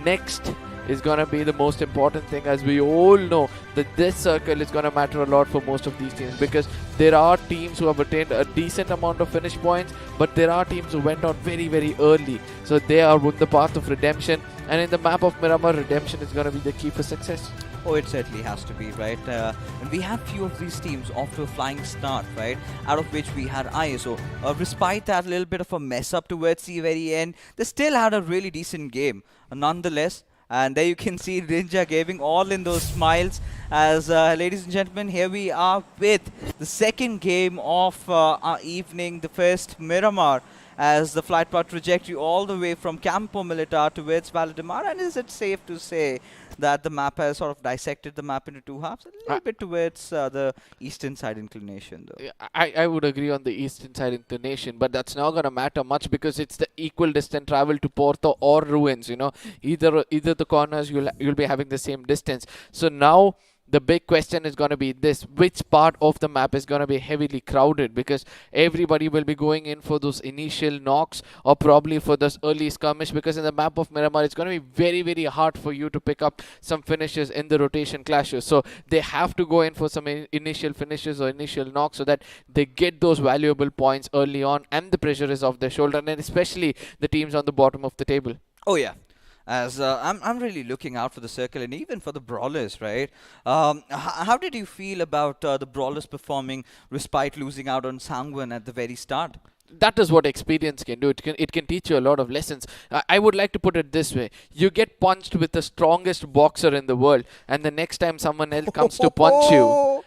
next is going to be the most important thing, as we all know that this circle is going to matter a lot for most of these teams, because there are teams who have attained a decent amount of finish points, but there are teams who went on very, very early. So they are on the path of redemption, and in the map of Miramar, redemption is going to be the key for success. Oh, it certainly has to be, right? And we have few of these teams off to a flying start, right? Out of which we had ISO. Despite that little bit of a mess up towards the very end, they still had a really decent game, nonetheless. And there you can see Ninja giving all in those smiles as, ladies and gentlemen, here we are with the second game of our evening, the first Miramar, as the flight path trajectory all the way from Campo Militar towards Valdemar. And is it safe to say that the map has sort of dissected the map into two halves? A little bit towards the eastern side inclination, though. Yeah, I would agree on the eastern side inclination, but that's not going to matter much because it's the equal distance travel to Porto or Ruins. You know, either the corners you'll be having the same distance. So now the big question is going to be this: which part of the map is going to be heavily crowded? Because everybody will be going in for those initial knocks or probably for this early skirmish, because in the map of Miramar it's going to be very, very hard for you to pick up some finishes in the rotation clashes. So they have to go in for some initial finishes or initial knocks so that they get those valuable points early on, and the pressure is off their shoulder, and especially the teams on the bottom of the table. Oh, yeah. As I'm really looking out for the circle and even for the brawlers, right? How did you feel about the brawlers performing despite losing out on Sangwan at the very start? That is what experience can do. It can teach you a lot of lessons. I would like to put it this way: you get punched with the strongest boxer in the world, and the next time someone else comes to punch you,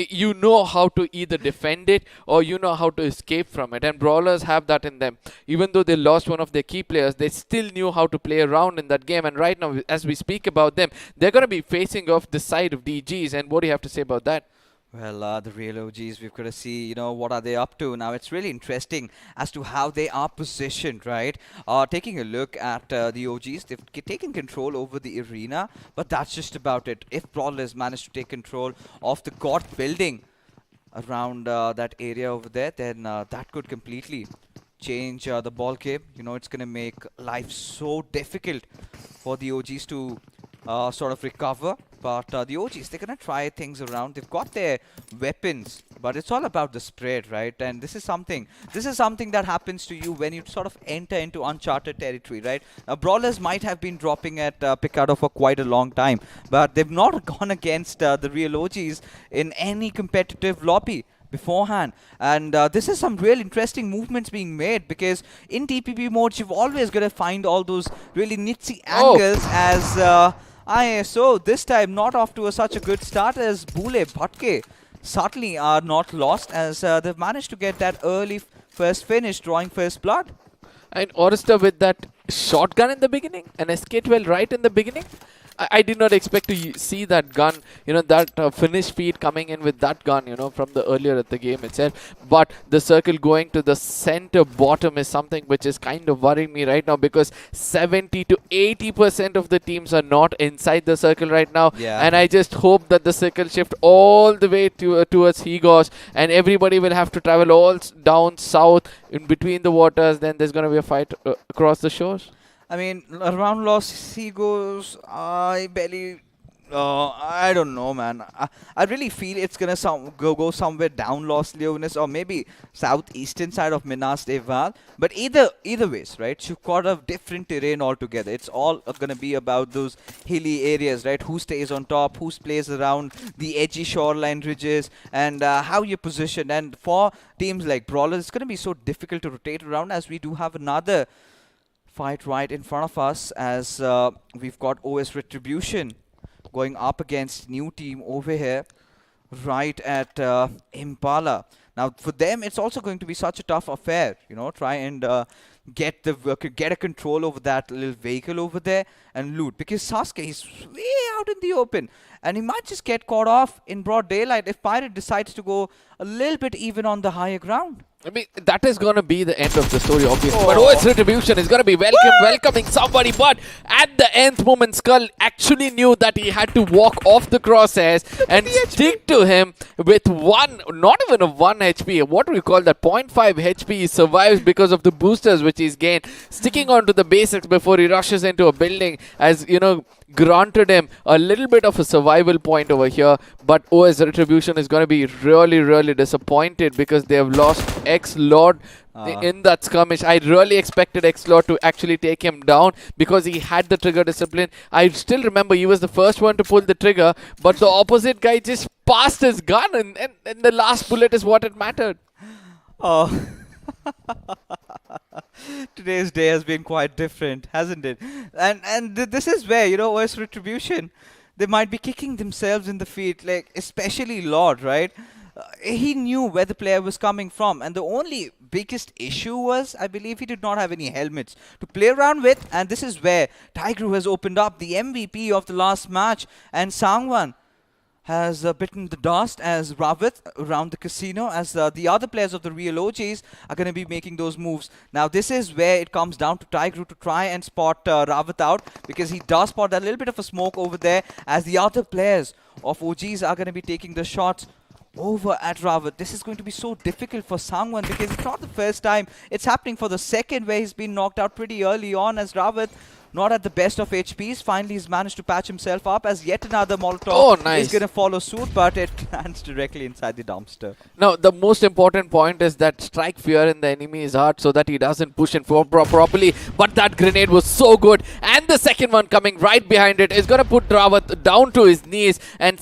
you know how to either defend it or you know how to escape from it. And brawlers have that in them. Even though they lost one of their key players, they still knew how to play around in that game. And right now, as we speak about them, they're going to be facing off the side of DGs. And what do you have to say about that? Well, the real OGs, we've got to see, what are they up to. Now, it's really interesting as to how they are positioned, right? Taking a look at the OGs, they've taken control over the arena, but that's just about it. If Brawlers manage to take control of the God building around that area over there, then that could completely change the ball game. It's going to make life so difficult for the OGs to sort of recover. But the OGs, they're going to try things around. They've got their weapons, but it's all about the spread, right? And this is something that happens to you when you sort of enter into uncharted territory, right? Now, Brawlers might have been dropping at Picado for quite a long time, but they've not gone against the real OGs in any competitive lobby beforehand. And this is some real interesting movements being made, because in TPP mode, you've always got to find all those really nitsy angles as... ISO this time not off to such a good start, as Bule Bhatke certainly are not lost, as they've managed to get that early first finish, drawing first blood. And Orister with that shotgun in the beginning, an SK-12 right in the beginning. I did not expect to see that gun, that finish feed coming in with that gun, from the earlier at the game itself. But the circle going to the center bottom is something which is kind of worrying me right now, because 70 to 80% of the teams are not inside the circle right now. Yeah. And I just hope that the circle shift all the way towards Higos, and everybody will have to travel all down south in between the waters. Then there's going to be a fight across the shores. I mean, around Los Higos, I don't know, man. I really feel it's gonna go somewhere down Los Leones, or maybe southeastern side of Minas de Val. But either ways, right? You've got a different terrain altogether. It's all gonna be about those hilly areas, right? Who stays on top, who plays around the edgy shoreline ridges, and how you position. And for teams like Brawlers, it's gonna be so difficult to rotate around, as we do have another fight right in front of us, as we've got OS Retribution going up against new team over here right at Impala. Now, for them, it's also going to be such a tough affair, try and get a control over that little vehicle over there and loot, because Sasuke is way out in the open, and he might just get caught off in broad daylight if Pirate decides to go a little bit even on the higher ground. I mean, that is going to be the end of the story, obviously. But OS Retribution is going to be welcoming somebody. But at the nth moment, Skull actually knew that he had to walk off the crosshairs and stick to him with not even a 1 HP. What do we call that? 0.5 HP. He survives because of the boosters which he's gained. Sticking on to the basics before he rushes into a building, as, granted him a little bit of a survival revival point over here, but OS Retribution is going to be really, really disappointed because they have lost X-Lord in that skirmish. I really expected X-Lord to actually take him down because he had the trigger discipline. I still remember he was the first one to pull the trigger, but the opposite guy just passed his gun, and the last bullet is what it mattered. Oh. Today's day has been quite different, hasn't it? And this is where, you know, OS Retribution, they might be kicking themselves in the feet, like especially Lord, right? He knew where the player was coming from, and the only biggest issue was, I believe, he did not have any helmets to play around with, and this is where Tigru has opened up, the MVP of the last match, and Sangwan has bitten the dust as Ravit around the casino, as the other players of the real OGs are going to be making those moves. Now this is where it comes down to Tigru to try and spot Ravit out, because he does spot that little bit of a smoke over there, as the other players of OGs are going to be taking the shots over at Ravit. This is going to be so difficult for Sangwan, because it's not the first time. It's happening for the second, where he's been knocked out pretty early on, as Ravit, not at the best of HPs, finally he's managed to patch himself up, as yet another Molotov is going to follow suit, but it lands directly inside the dumpster. Now, the most important point is that strike fear in the enemy's heart so that he doesn't push in properly, but that grenade was so good, and the second one coming right behind it is going to put Ravit down to his knees, and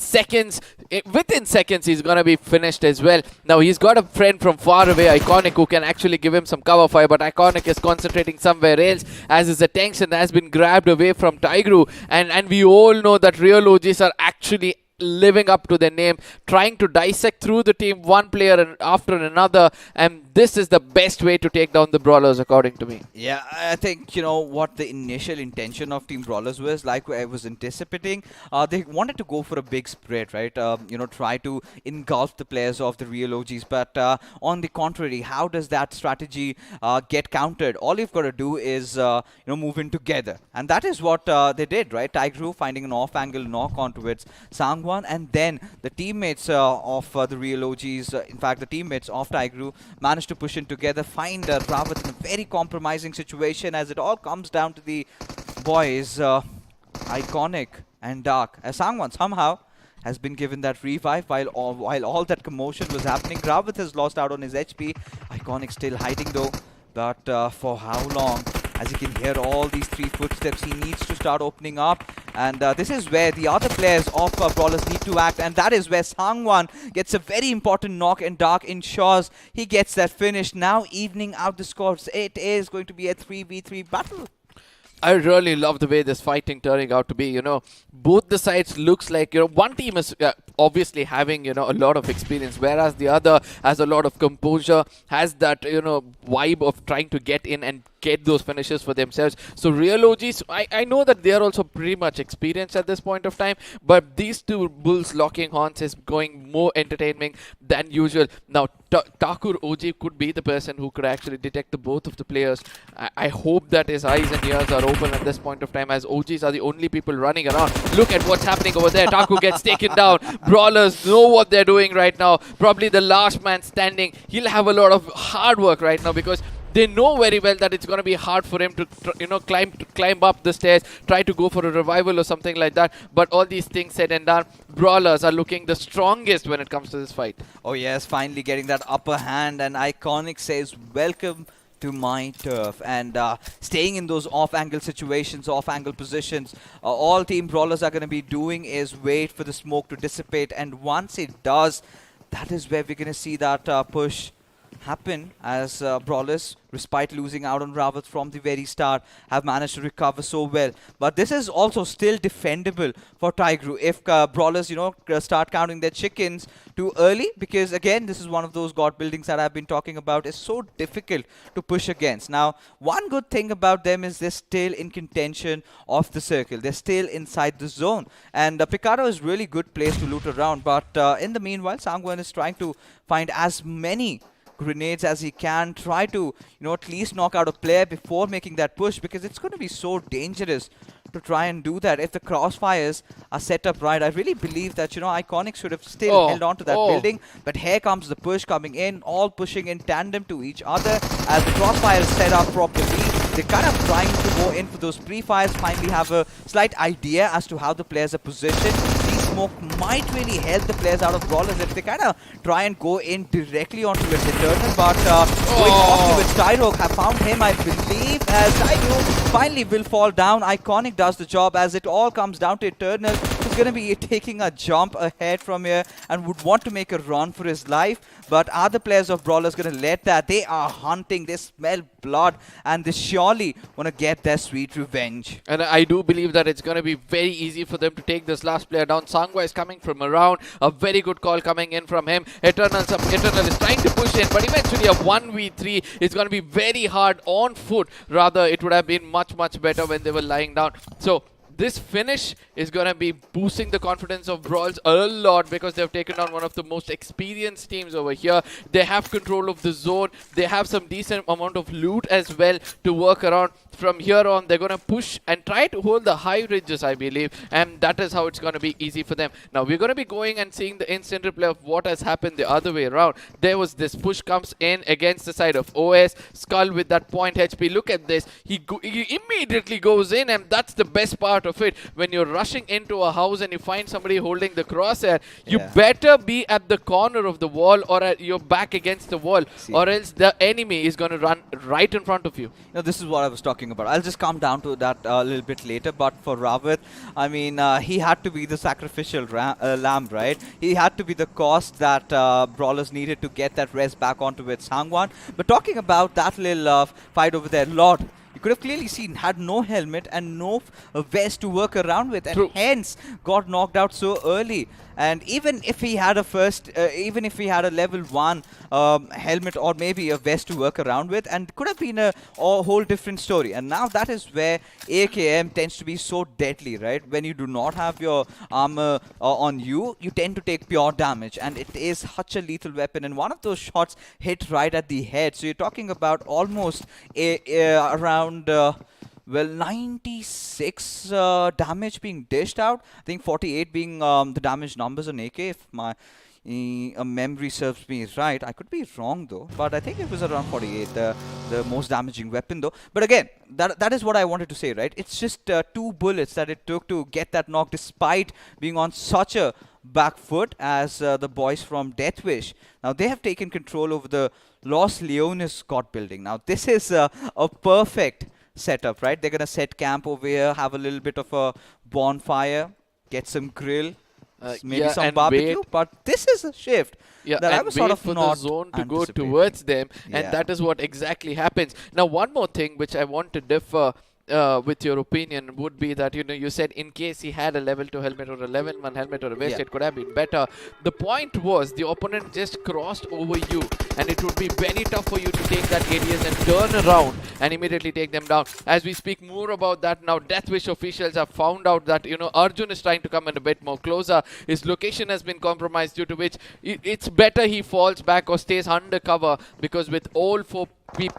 within seconds he's going to be finished as well. Now, he's got a friend from far away, Iconic, who can actually give him some cover fire, but Iconic is concentrating somewhere else, as his attention has been grabbed away from Tigru, and we all know that real OGs are actually living up to their name, trying to dissect through the team one player after another, and this is the best way to take down the Brawlers, according to me. Yeah, I think, you know, what the initial intention of Team Brawlers was, like I was anticipating, they wanted to go for a big spread, right? You know, try to engulf the players of the real OGs, but on the contrary, how does that strategy get countered? All you've got to do is, you know, move in together, and that is what they did, right? Tigru finding an off-angle knock onto its Sangwan, and then the teammates of the real OGs, in fact, the teammates of Tigru managed to push in together, find Ravit in a very compromising situation, as it all comes down to the boys, Iconic and Dark, as Sangwan somehow has been given that revive while all that commotion was happening. Ravit has lost out on his HP. Iconic still hiding though, but for how long? As you can hear all these three footsteps, he needs to start opening up, and this is where the other players of Brawlers need to act, and that is where Sangwan gets a very important knock, and Dark ensures he gets that finish, now evening out the scores. It is going to be a 3v3 battle. I really love the way this fighting turning out to be. You know, both the sides looks like, you know, one team is obviously having, you know, a lot of experience, whereas the other has a lot of composure, has that, you know, vibe of trying to get in and get those finishes for themselves. So real OGs, I know that they are also pretty much experienced at this point of time, but these two bulls locking horns is going more entertaining than usual. Now, Takur OG could be the person who could actually detect the both of the players. I hope that his eyes and ears are open at this point of time, as OGs are the only people running around. Look at what's happening over there. Takur gets taken down. Brawlers know what they're doing right now. Probably the last man standing. He'll have a lot of hard work right now, because they know very well that it's going to be hard for him to, you know, climb up the stairs, try to go for a revival or something like that. But all these things said and done, Brawlers are looking the strongest when it comes to this fight. Oh yes, finally getting that upper hand, and Iconic says, welcome to my turf, and staying in those off-angle situations, off-angle positions. All Team Brawlers are going to be doing is wait for the smoke to dissipate, and once it does, that is where we're going to see that push happen, as Brawlers, despite losing out on Ravit from the very start, have managed to recover so well. But this is also still defendable for Tigru if Brawlers, you know, start counting their chickens too early, because again, this is one of those god buildings that I've been talking about. It's so difficult to push against. Now, one good thing about them is they're still in contention of the circle. They're still inside the zone, and Picaro is really good place to loot around. But in the meanwhile, Sangwan is trying to find as many grenades as he can, try to, you know, at least knock out a player before making that push, because it's going to be so dangerous to try and do that if the crossfires are set up right. I really believe that, you know, Iconic should have still held on to that building, but here comes the push coming in, all pushing in tandem to each other as the crossfire is set up properly. They're kind of trying to go in for those pre-fires, finally have a slight idea as to how the players are positioned. These smoke might really help the players out of Brawlers if they kind of try and go in directly onto its Eternal. But going off to its Tyroke, have found him, I believe, as Tyroke finally will fall down. Iconic does the job as it all comes down to Eternal, who's going to be taking a jump ahead from here and would want to make a run for his life. But are the players of Brawlers going to let that? They are hunting, they smell blood, and they surely want to get their sweet revenge. And I do believe that it's going to be very easy for them to take this last player down. Sangwa is coming from around. A very good call coming in from him. Eternal is trying to push in, but eventually a 1v3 is going to be very hard on foot. Rather, it would have been much better when they were lying down. So this finish is going to be boosting the confidence of Brawls a lot because they've taken on one of the most experienced teams over here. They have control of the zone. They have some decent amount of loot as well to work around. From here on, they're going to push and try to hold the high ridges, I believe. And that is how it's going to be easy for them. Now, we're going to be going and seeing the instant replay of what has happened the other way around. There was this push comes in against the side of OS. Skull with that point HP. Look at this. He immediately goes in, and that's the best part of it. When you're rushing into a house and you find somebody holding the crosshair, you better be at the corner of the wall or at your back against the wall, or else the enemy is going to run right in front of you. Now, this is what I was talking about. I'll just come down to that a little bit later. But for Rawat, I mean, he had to be the sacrificial lamb, right? He had to be the cost that Brawlers needed to get that res back onto its Hangwan. But talking about that little fight over there, Lord, you could have clearly seen had no helmet and no vest to work around with, and hence got knocked out so early. And even if he had a even if he had a level 1 helmet or maybe a vest to work around with, and could have been a whole different story. And now that is where AKM tends to be so deadly, right? When you do not have your armor on you, you tend to take pure damage, and it is such a lethal weapon. And one of those shots hit right at the head. So you're talking about almost around well, 96 damage being dished out. I think 48 being the damage numbers on AK, if my memory serves me right. I could be wrong though, but I think it was around 48, the most damaging weapon though. But again, that is what I wanted to say, right? It's just 2 bullets that it took to get that knock, despite being on such a back foot as the boys from Deathwish. Now they have taken control over the Los Leones Scott building. Now this is a perfect setup, right? They're gonna set camp over here, have a little bit of a bonfire, get some grill, maybe some barbecue. But this is a shift that I was sort of for not the zone to go towards them, and that is what exactly happens. Now, one more thing which I want to differ with your opinion would be that, you said in case he had a level 2 helmet or a level 1 helmet or a vest, it could have been better. The point was the opponent just crossed over you, and it would be very tough for you to take that ADS and turn around and immediately take them down. As we speak more about that now, Deathwish officials have found out that, Arjun is trying to come in a bit more closer. His location has been compromised, due to which it's better he falls back or stays undercover, because with all 4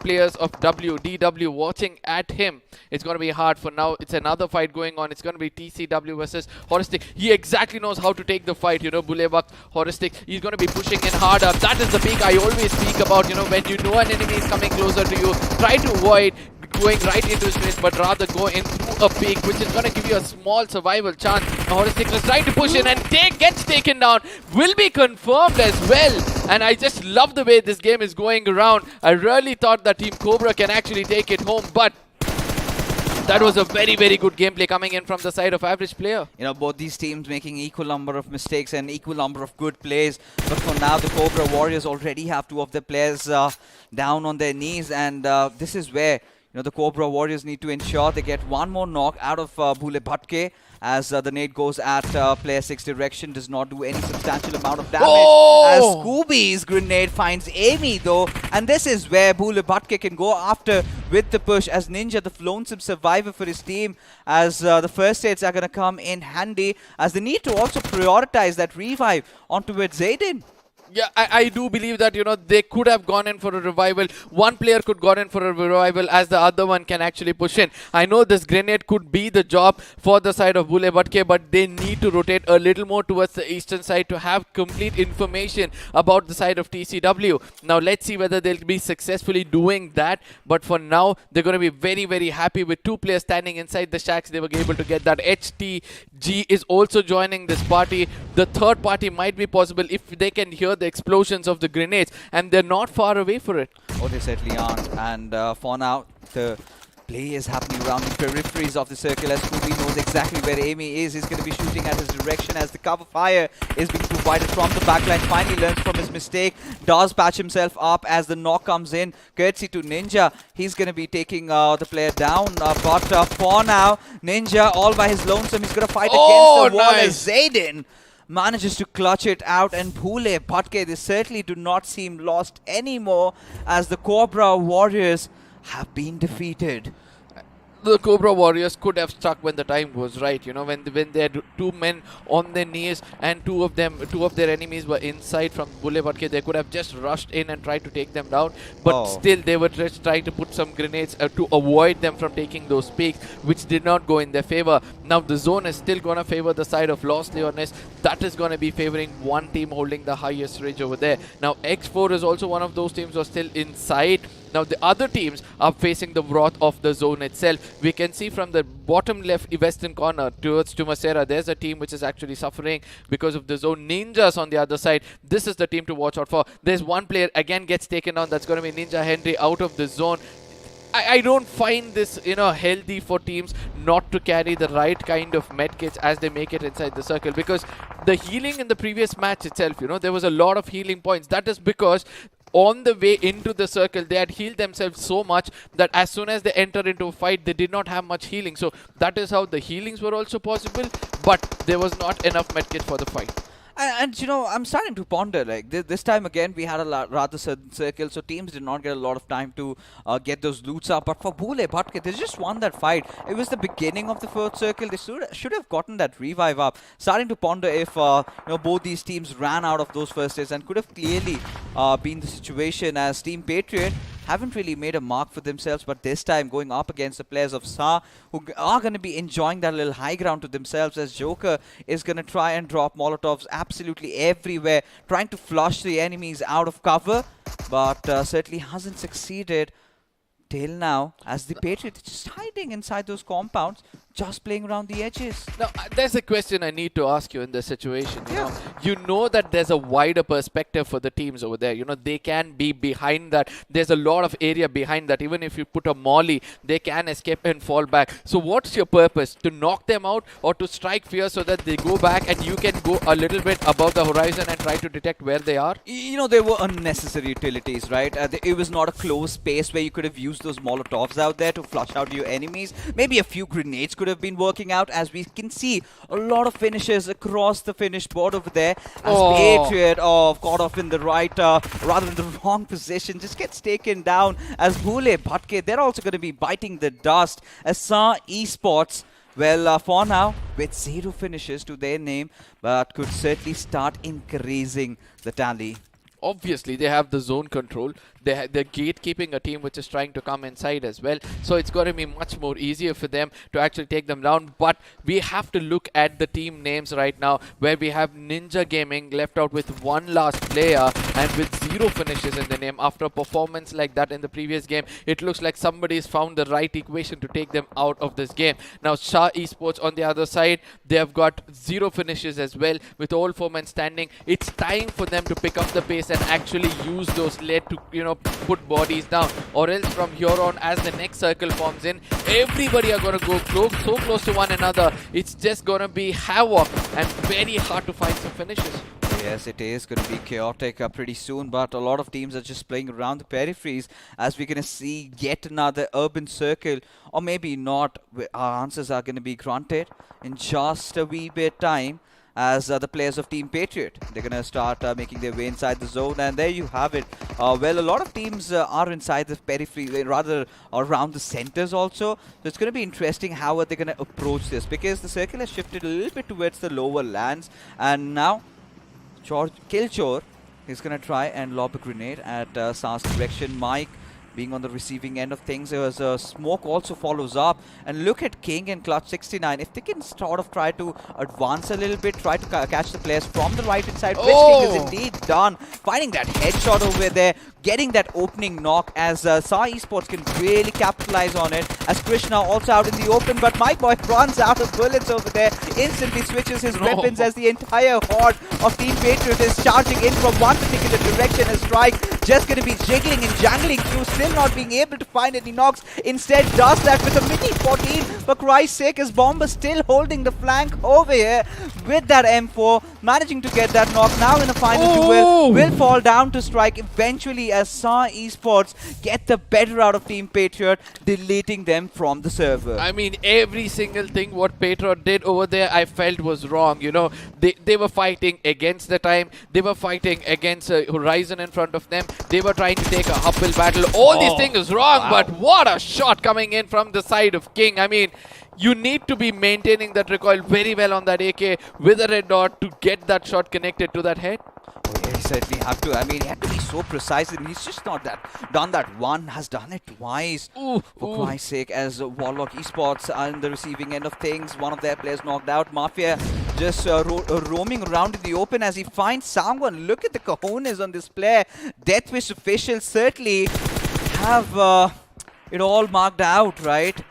players of DW watching at him, it's going to be hard. For now, it's another fight going on. It's going to be TCW versus Horistic. He exactly knows how to take the fight, Bulebak, Horistic. He's going to be pushing in harder. That is the peak I always speak about, when you know an enemy is coming closer to you, try to avoid going right into his face, but rather go in through a peak, which is going to give you a small survival chance. Horistic is trying to push in and gets taken down. Will be confirmed as well. And I just love the way this game is going around. I really thought that Team Cobra can actually take it home, but that was a very good gameplay coming in from the side of average player. Both these teams making equal number of mistakes and equal number of good plays. But for now, the Cobra Warriors already have 2 of their players down on their knees. And this is where the Cobra Warriors need to ensure they get 1 more knock out of Bhule Bhatke, as the nade goes at player 6 direction, does not do any substantial amount of damage. As Scooby's grenade finds Amy though, and this is where Bhule Bhatke can go after with the push, as Ninja, the lonesome survivor for his team, as the first aids are going to come in handy, as they need to also prioritize that revive onto with Zayden. Yeah, I do believe that, they could have gone in for a revival. One player could gone in for a revival as the other one can actually push in. I know this grenade could be the job for the side of Bule Bhatke, but they need to rotate a little more towards the eastern side to have complete information about the side of TCW. Now, let's see whether they'll be successfully doing that. But for now, they're going to be very, very happy with two players standing inside the shacks. They were able to get that. HTG is also joining this party. The third party might be possible if they can hear the explosions of the grenades, and they're not far away for it. Oh, they certainly aren't. And for now, the play is happening around the peripheries of the circle as Scooby knows exactly where Amy is. He's going to be shooting at his direction as the cover fire is being provided from the backline. Finally learns from his mistake. Does patch himself up as the knock comes in. Courtesy to Ninja. He's going to be taking the player down. But for now, Ninja all by his lonesome. He's going to fight against the wall as Zayden manages to clutch it out, and Bule Bhatke, they certainly do not seem lost anymore as the Cobra Warriors have been defeated. The Cobra Warriors could have struck when the time was right, when they had two men on their knees and two of their enemies were inside from Bule Bhatke. They could have just rushed in and tried to take them down, but still they were just trying to put some grenades to avoid them from taking those peaks, which did not go in their favor. Now the zone is still going to favor the side of Los Leones. That is going to be favoring one team holding the highest ridge over there. Now X4 is also one of those teams who are still inside. Now the other teams are facing the wrath of the zone itself. We can see from the bottom left western corner towards Tumasera, there's a team which is actually suffering because of the zone. Ninjas on the other side, this is the team to watch out for. There's one player again gets taken down. That's going to be Ninja Henry out of the zone. I don't find this, healthy for teams not to carry the right kind of medkits as they make it inside the circle, because the healing in the previous match itself, there was a lot of healing points. That is because on the way into the circle, they had healed themselves so much that as soon as they enter into a fight, they did not have much healing. So that is how the healings were also possible, but there was not enough medkit for the fight. And I'm starting to ponder, like, this time again, we had a rather certain circle, so teams did not get a lot of time to get those loots up. But for Bule Bhatke, they just won that fight. It was the beginning of the fourth circle. They should have gotten that revive up. Starting to ponder if, both these teams ran out of those first hits, and could have clearly been the situation as Team Patriot haven't really made a mark for themselves, but this time going up against the players of SA, who are going to be enjoying that little high ground to themselves, as Joker is going to try and drop Molotovs absolutely everywhere, trying to flush the enemies out of cover, but certainly hasn't succeeded till now, as the Patriot is just hiding inside those compounds, just playing around the edges. Now, there's a question I need to ask you in this situation. You know that there's a wider perspective for the teams over there. They can be behind that. There's a lot of area behind that. Even if you put a molly, they can escape and fall back. So what's your purpose? To knock them out or to strike fear so that they go back and you can go a little bit above the horizon and try to detect where they are? There were unnecessary utilities, right? It was not a closed space where you could have used those Molotovs out there to flush out your enemies. Maybe a few grenades could have been working out, as we can see a lot of finishes across the finish board over there, as Patriot caught off in the right, rather in the wrong position, just gets taken down, as Bule Bhatke, they're also going to be biting the dust, as SA Esports, well, for now, with 0 finishes to their name, but could certainly start increasing the tally. Obviously, they have the zone control. They're gatekeeping a team which is trying to come inside as well. So it's going to be much more easier for them to actually take them down. But we have to look at the team names right now, where we have Ninja Gaming left out with one last player and with 0 finishes in the name. After a performance like that in the previous game, it looks like somebody's found the right equation to take them out of this game. Now, SA Esports on the other side, they have got 0 finishes as well, with all 4 men standing. It's time for them to pick up the pace and actually use those lead to, put bodies down, or else from here on, as the next circle forms in, everybody are going to go so close to one another. It's just going to be havoc and very hard to find some finishes. Yes, it is going to be chaotic pretty soon, but a lot of teams are just playing around the peripheries, as we're going to see yet another urban circle, or maybe not. Our answers are going to be granted in just a wee bit time, as the players of Team Patriot, they're going to start making their way inside the zone, and there you have it. Well, a lot of teams are inside the periphery, rather around the centers also, so it's going to be interesting how are they going to approach this, because the circle has shifted a little bit towards the lower lands, and now Killchore He's gonna try and lob a grenade at Sa's direction. Mike being on the receiving end of things. There was a smoke also follows up. And look at King and Clutch 69. If they can sort of try to advance a little bit, try to catch the players from the right hand side, which King is indeed done. Finding that headshot over there, getting that opening knock as Sa Esports can really capitalize on it. As Krishna also out in the open, but my boy runs out of bullets over there. Instantly switches his weapons as the entire horde of Team Patriot is charging in from one particular direction. A strike just going to be jiggling and jangling through, still not being able to find any knocks. Instead does that with a mini 14. For Christ's sake, is Bomber still holding the flank over here with that M4, managing to get that knock. Now in the final duel, will fall down to strike eventually as Sa Esports get the better out of Team Patriot, deleting them from the server. I mean, every single thing what Patriot did over there, I felt was wrong. You know, they were fighting against the time. They were fighting against Horizon in front of them. They were trying to take a uphill battle. All these things is wrong, but what a shot coming in from the side of King. I mean, you need to be maintaining that recoil very well on that AK with a red dot to get that shot connected to that head. Oh, yeah, he certainly have to. I mean, he had to be so precise, and he's just not done that one, has done it twice. For Christ's sake, as Warlock Esports are in the receiving end of things. One of their players knocked out. Mafia just roaming around in the open as he finds someone. Look at the cojones on this player. Deathwish officials certainly have it all marked out, right?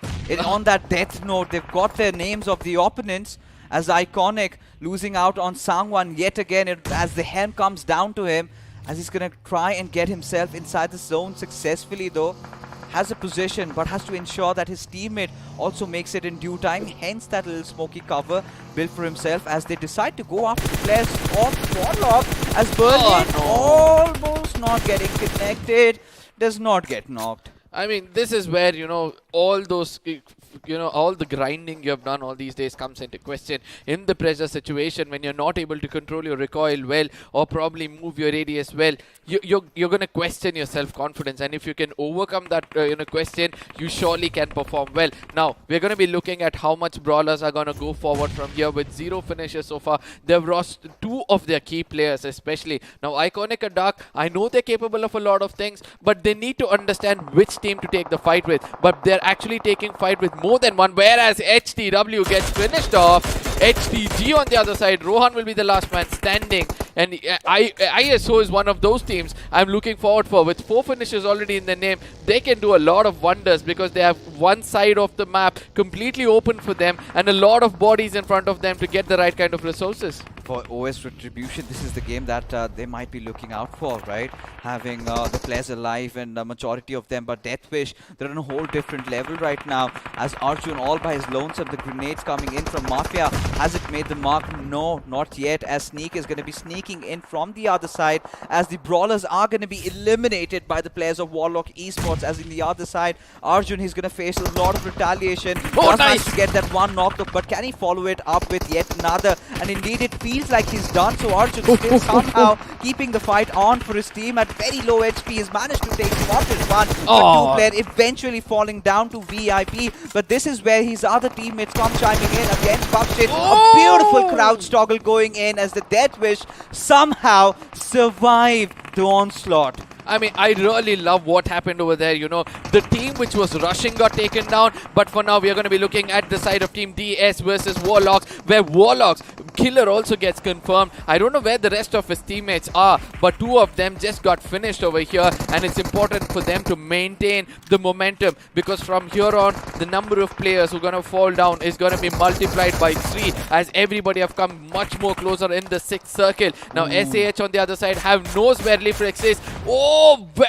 On that death note, they've got their names of the opponents. As Iconic losing out on Sangwan yet again as the helm comes down to him, as he's going to try and get himself inside the zone successfully though. Has a position but has to ensure that his teammate also makes it in due time, hence that little smoky cover built for himself as they decide to go after the players of Warlock as Berlin almost not getting connected, does not get knocked. I mean, this is where, you know, all those, you know, all the grinding you have done all these days comes into question. In the pressure situation, when you're not able to control your recoil well or probably move your radius well, you're going to question your self-confidence. And if you can overcome that, you know, question, you surely can perform well. Now, we're going to be looking at how much Brawlers are going to go forward from here with 0 finishes so far. They've lost 2 of their key players, especially. Now, Iconic and Dark, I know they're capable of a lot of things, but they need to understand which team to take the fight with. But they're actually taking fight with more than one, whereas HTW gets finished off. HTG on the other side, Rohan will be the last man standing, and ISO is one of those teams I'm looking forward for. With 4 finishes already in their name, they can do a lot of wonders because they have one side of the map completely open for them and a lot of bodies in front of them to get the right kind of resources. For OS Retribution, this is the game that they might be looking out for, right? Having the players alive and the majority of them, but Deathwish, they're on a whole different level right now. As Arjun all by his lonesome, the grenades coming in from Mafia. Has it made the mark? No, not yet, as Sneak is going to be sneaking in from the other side, as the Brawlers are going to be eliminated by the players of Warlock Esports. As in the other side, Arjun, he's going to face a lot of retaliation. Does nice to get that one knocked off, but can he follow it up with yet another? And indeed, it feels like he's done. So Arjun still somehow keeping the fight on for his team at very low HP. He's managed to take spotted one, but 2 player eventually falling down to VIP. But this is where his other teammates come chiming in against Buckshit. A beautiful crouch toggle going in as the Deathwish somehow survived the onslaught. I mean, I really love what happened over there, you know. The team which was rushing got taken down, but for now we are going to be looking at the side of Team DS versus Warlocks, where Warlocks killer also gets confirmed. I don't know where the rest of his teammates are, but 2 of them just got finished over here, and it's important for them to maintain the momentum, because from here on, the number of players who are going to fall down is going to be multiplied by 3, as everybody have come much more closer in the 6th circle. Now, SAH on the other side have knows where Leafrex is.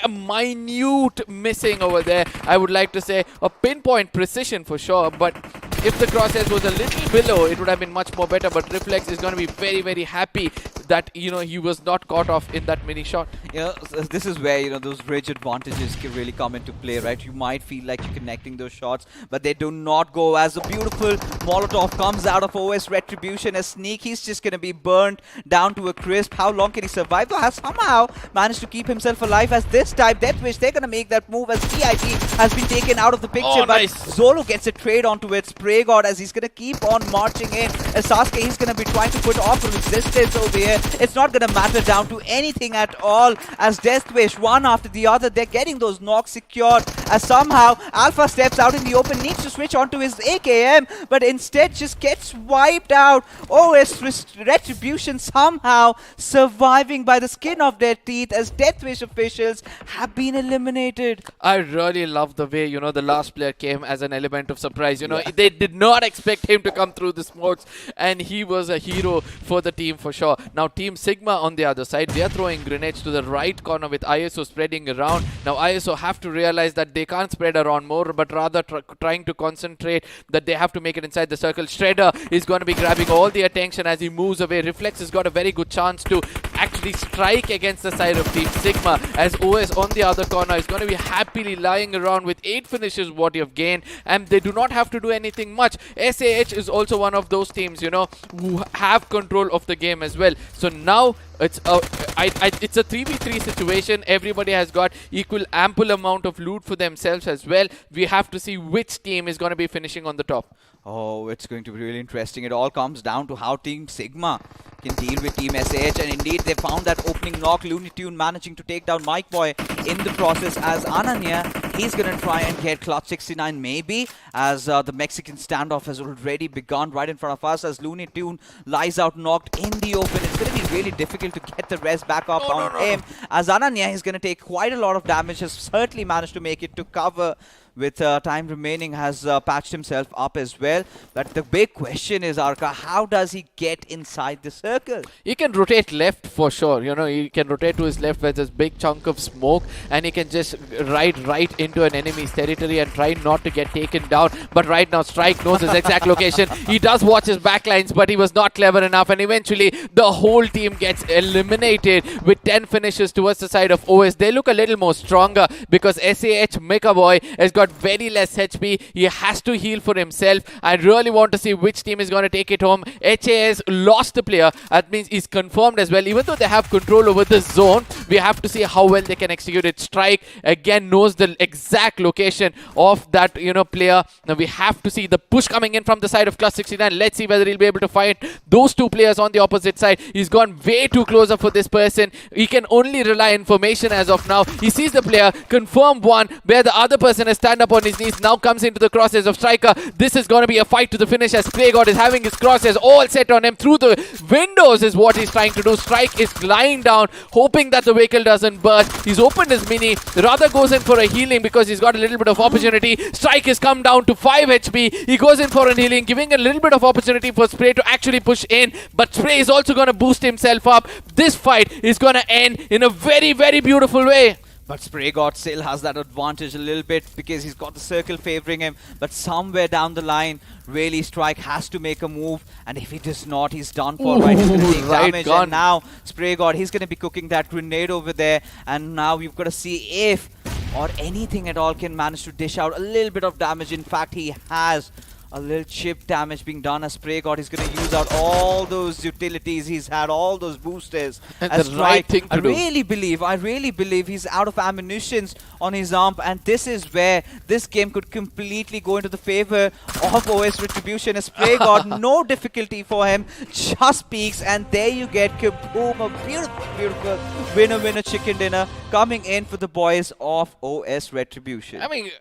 Minute missing over there. I would like to say a pinpoint precision for sure, but if the crosshairs was a little below, it would have been much more better. But Reflex is going to be very, very happy that, you know, he was not caught off in that mini shot. You know, this is where, you know, those bridge advantages can really come into play, right? You might feel like you're connecting those shots, but they do not go. As a beautiful Molotov comes out of OS Retribution, as Sneak, he's just going to be burned down to a crisp. How long can he survive? Though has somehow managed to keep himself alive, as this time Deathwish, they're going to make that move as VIP has been taken out of the picture, but nice. Zolo gets a trade onto it. Spray God as he's going to keep on marching in. As Sasuke, he's going to be trying to put off resistance over here. It's not going to matter down to anything at all as Deathwish, one after the other, they're getting those knocks secured as somehow Alpha steps out in the open, needs to switch onto his AKM, but instead just gets wiped out. OS Retribution somehow surviving by the skin of their teeth as Deathwish officials have been eliminated. I really love the way, the last player came as an element of surprise. They did not expect him to come through the smokes, and he was a hero for the team for sure. Now, Team Sigma on the other side, they are throwing grenades to the right corner with ISO spreading around. Now, ISO have to realize that they can't spread around more, but rather trying to concentrate that they have to make it inside the circle. Shredder is going to be grabbing all the attention as he moves away. Reflex has got a very good chance to actually strike against the side of Team Sigma, as OS on the other corner is going to be happily lying around with 8 finishes what you have gained, and they do not have to do anything much. SAH is also one of those teams, who have control of the game as well. So now it's a 3v3 situation. Everybody has got equal ample amount of loot for themselves as well. We have to see which team is going to be finishing on the top. Oh, it's going to be really interesting. It all comes down to how Team Sigma can deal with Team SAH, and indeed they found that opening knock. Looney Tune managing to take down Mike Boy in the process as Ananya, he's going to try and get Clutch 69 maybe, as the Mexican standoff has already begun right in front of us as Looney Tune lies out knocked in the open. It's going to be really difficult to get the rest back up on him, as Ananya is going to take quite a lot of damage, has certainly managed to make it to cover with time remaining, has patched himself up as well. But the big question is, Arka, how does he get inside the circle? He can rotate left for sure. He can rotate to his left where there's a big chunk of smoke, and he can just ride right into an enemy's territory and try not to get taken down. But right now, Strike knows his exact location. He does watch his backlines, but he was not clever enough, and eventually the whole team gets eliminated with 10 finishes towards the side of OS. They look a little more stronger because SAH Mecha Boy has got very less HP. He has to heal for himself. I really want to see which team is going to take it home. HAS lost the player. That means he's confirmed as well. Even though they have control over the zone, we have to see how well they can execute it. Strike again knows the exact location of that player. Now we have to see the push coming in from the side of Clutch 69. Let's see whether he'll be able to find those two players on the opposite side. He's gone way too closer for this person. He can only rely on information as of now. He sees the player, confirm one, where the other person is stand up on his knees, now comes into the crosshairs of Striker. This is going to be a fight to the finish as Spray God is having his crosshairs all set on him through the windows is what he's trying to do. Strike is lying down, hoping that the vehicle doesn't burst. He's opened his mini, rather goes in for a healing because he's got a little bit of opportunity. Strike has come down to 5 HP. He goes in for a healing, giving a little bit of opportunity for Spray to actually push in, but Spray is also going to boost himself up. This fight is going to end in a very, very beautiful way. But Spray God still has that advantage a little bit because he's got the circle favoring him. But somewhere down the line, really Strike has to make a move. And if he does not, he's done for. Right, he's going to take damage. Gone. And now Spray God, he's going to be cooking that grenade over there. And now we've got to see if or anything at all can manage to dish out a little bit of damage. In fact, he has a little chip damage being done as Spray God. He's going to use out all those utilities. He's had all those boosters. And as the right thing to I do. really believe he's out of ammunitions on his arm, and this is where this game could completely go into the favor of OS Retribution. As Spray God, no difficulty for him, just peeks, and there you get kaboom, a beautiful, beautiful winner chicken dinner coming in for the boys of OS Retribution. I mean,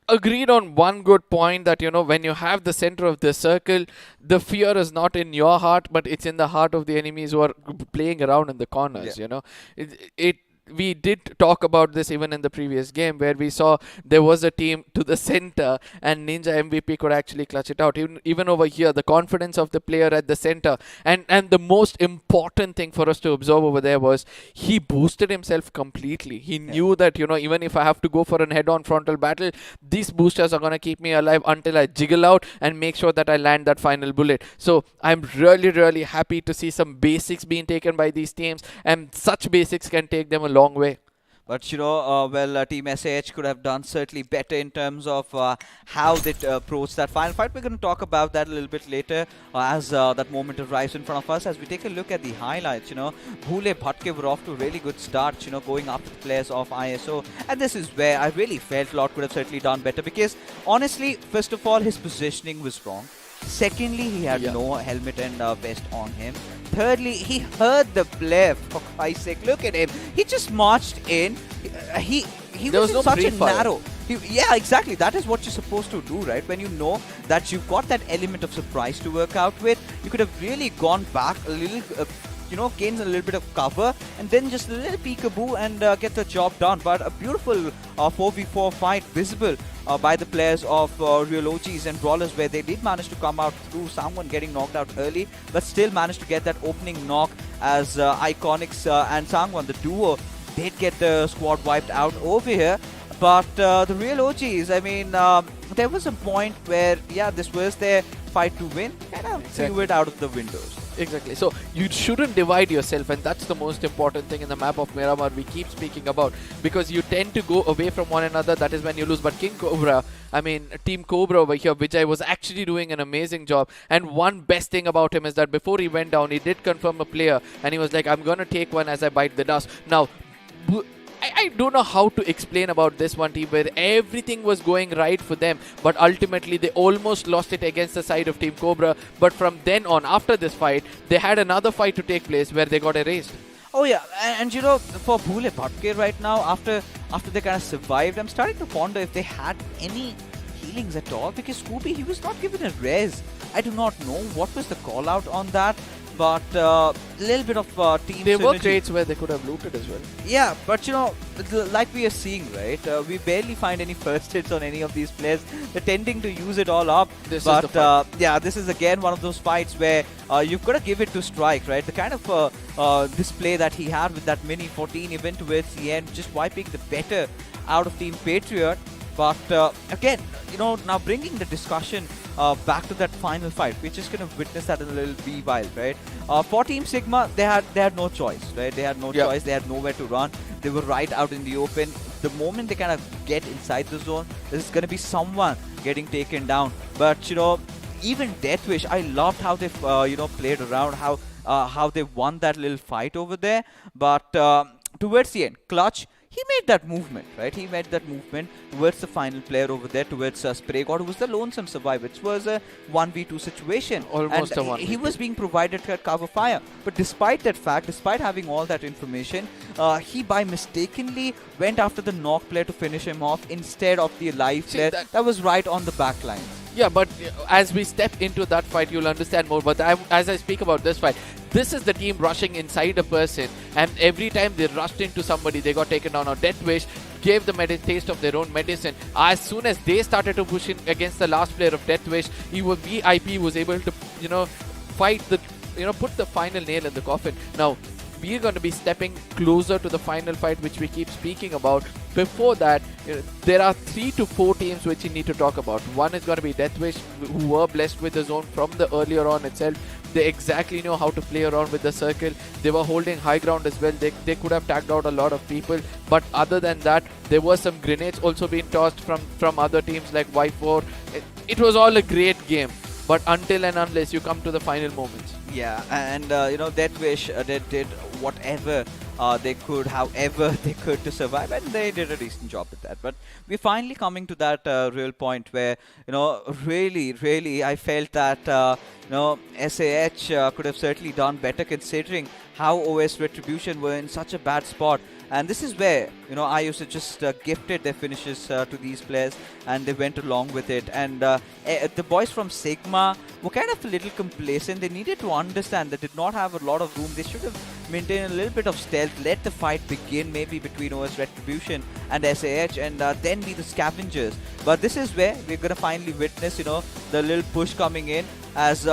agreed on one good point that, when you have the center of the circle, the fear is not in your heart, but it's in the heart of the enemies who are playing around in the corners, we did talk about this even in the previous game where we saw there was a team to the center and Ninja MVP could actually clutch it out. Even over here, the confidence of the player at the center. And the most important thing for us to observe over there was he boosted himself completely. He knew that, even if I have to go for an head-on frontal battle, these boosters are going to keep me alive until I jiggle out and make sure that I land that final bullet. So I'm really, really happy to see some basics being taken by these teams, and such basics can take them a long way. But well, Team SAH could have done certainly better in terms of how they approached that final fight. We're going to talk about that a little bit later as that moment arrives in front of us. As we take a look at the highlights, Bhule Bhatke were off to a really good start, going after the players of ISO. And this is where I really felt Lord could have certainly done better because, honestly, first of all, his positioning was wrong. Secondly, he had no helmet and vest on him. Thirdly, he heard the player. For Christ's sake, look at him. He just marched in. He was in no such a pre-fire. narrow. Yeah, exactly. That is what you're supposed to do, right? When you know that you've got that element of surprise to work out with, you could have really gone back a little. Gains a little bit of cover and then just a little peekaboo and get the job done. But a beautiful 4v4 fight visible by the players of Real OGs and Brawlers, where they did manage to come out through someone getting knocked out early, but still managed to get that opening knock as Iconics and Sangwon, the duo, did get the squad wiped out over here. But the Real OGs, I mean, there was a point where, this was their fight to win, kind of threw it out of the windows. Exactly. So you shouldn't divide yourself, and that's the most important thing in the map of Miramar we keep speaking about, because you tend to go away from one another. That is when you lose. But King Cobra, I mean, Team Cobra over here, Vijay was actually doing an amazing job. And one best thing about him is that before he went down, he did confirm a player, and he was like, I'm gonna take one as I bite the dust. Now, I don't know how to explain about this one team where everything was going right for them, but ultimately they almost lost it against the side of Team Cobra. But from then on, after this fight, they had another fight to take place where they got erased. Oh yeah, and for Bhule Bhatke right now, after they kind of survived, I'm starting to ponder if they had any healings at all, because Scooby, he was not given a res. I do not know what was the call out on that. But a little bit of team There were synergy. crates where they could have looted as well. Yeah, but like we are seeing, right? We barely find any first hits on any of these players. They're tending to use it all up. This is the fight. This is again one of those fights where you've got to give it to Strike, right? The kind of display that he had with that mini 14 event towards the end, just wiping the better out of Team Patriot. But again, now bringing the discussion back to that final fight, we're just going to witness that in a little while, right? For Team Sigma, they had no choice, right? They had no choice. They had nowhere to run. They were right out in the open. The moment they kind of get inside the zone, there's going to be someone getting taken down. But even Deathwish, I loved how they played around, how they won that little fight over there. But towards the end, Clutch, he made that movement, right? He made that movement towards the final player over there, towards Spray God, who was the lonesome survivor. It was a 1v2 situation. Almost and a 1v2. He was being provided cover fire. But despite that fact, despite having all that information, he by mistakenly went after the knock player to finish him off instead of the alive player that was right on the back line. Yeah, but as we step into that fight, you'll understand more. But as I speak about this fight, this is the team rushing inside a person, and every time they rushed into somebody, they got taken down. Or Deathwish gave them a taste of their own medicine. As soon as they started to push in against the last player of Deathwish, VIP was able to, fight the, put the final nail in the coffin. Now, we're going to be stepping closer to the final fight, which we keep speaking about. Before that, there are 3 to 4 teams which you need to talk about. One is going to be Deathwish, who were blessed with the zone from the earlier on itself. They exactly know how to play around with the circle. They were holding high ground as well. They could have tagged out a lot of people. But other than that, there were some grenades also being tossed from other teams like Y4. It was all a great game. But until and unless you come to the final moments. Yeah, and Deathwish, they did whatever they could, however they could, to survive, and they did a decent job with that. But we're finally coming to that real point where, really, I felt that, SAH could have certainly done better, considering how OS Retribution were in such a bad spot. And this is where, IOS just gifted their finishes to these players, and they went along with it. And the boys from Sigma were kind of a little complacent. They needed to understand they did not have a lot of room. They should have maintained a little bit of stealth, let the fight begin maybe between OS Retribution and SAH, and then be the scavengers. But this is where we're going to finally witness, the little push coming in as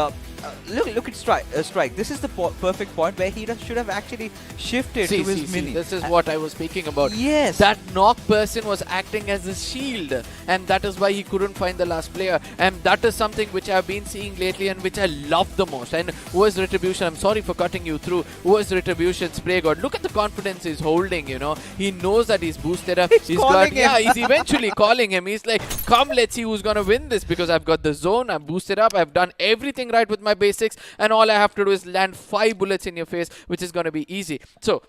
look at Strike. This is the perfect point where he should have actually shifted to his mini. This is what I was speaking about. Yes. That knock person was acting as a shield, and that is why he couldn't find the last player. And that is something which I've been seeing lately and which I love the most. And was Retribution, I'm sorry for cutting you through, was Retribution Spray God. Look at the confidence he's holding, you know. He knows that he's boosted up. He's calling him. Yeah, he's eventually calling him. He's like, come, let's see who's going to win this, because I've got the zone, I've boosted up, I've done everything right with my basics, and all I have to do is land 5 bullets in your face, which is going to be easy. So,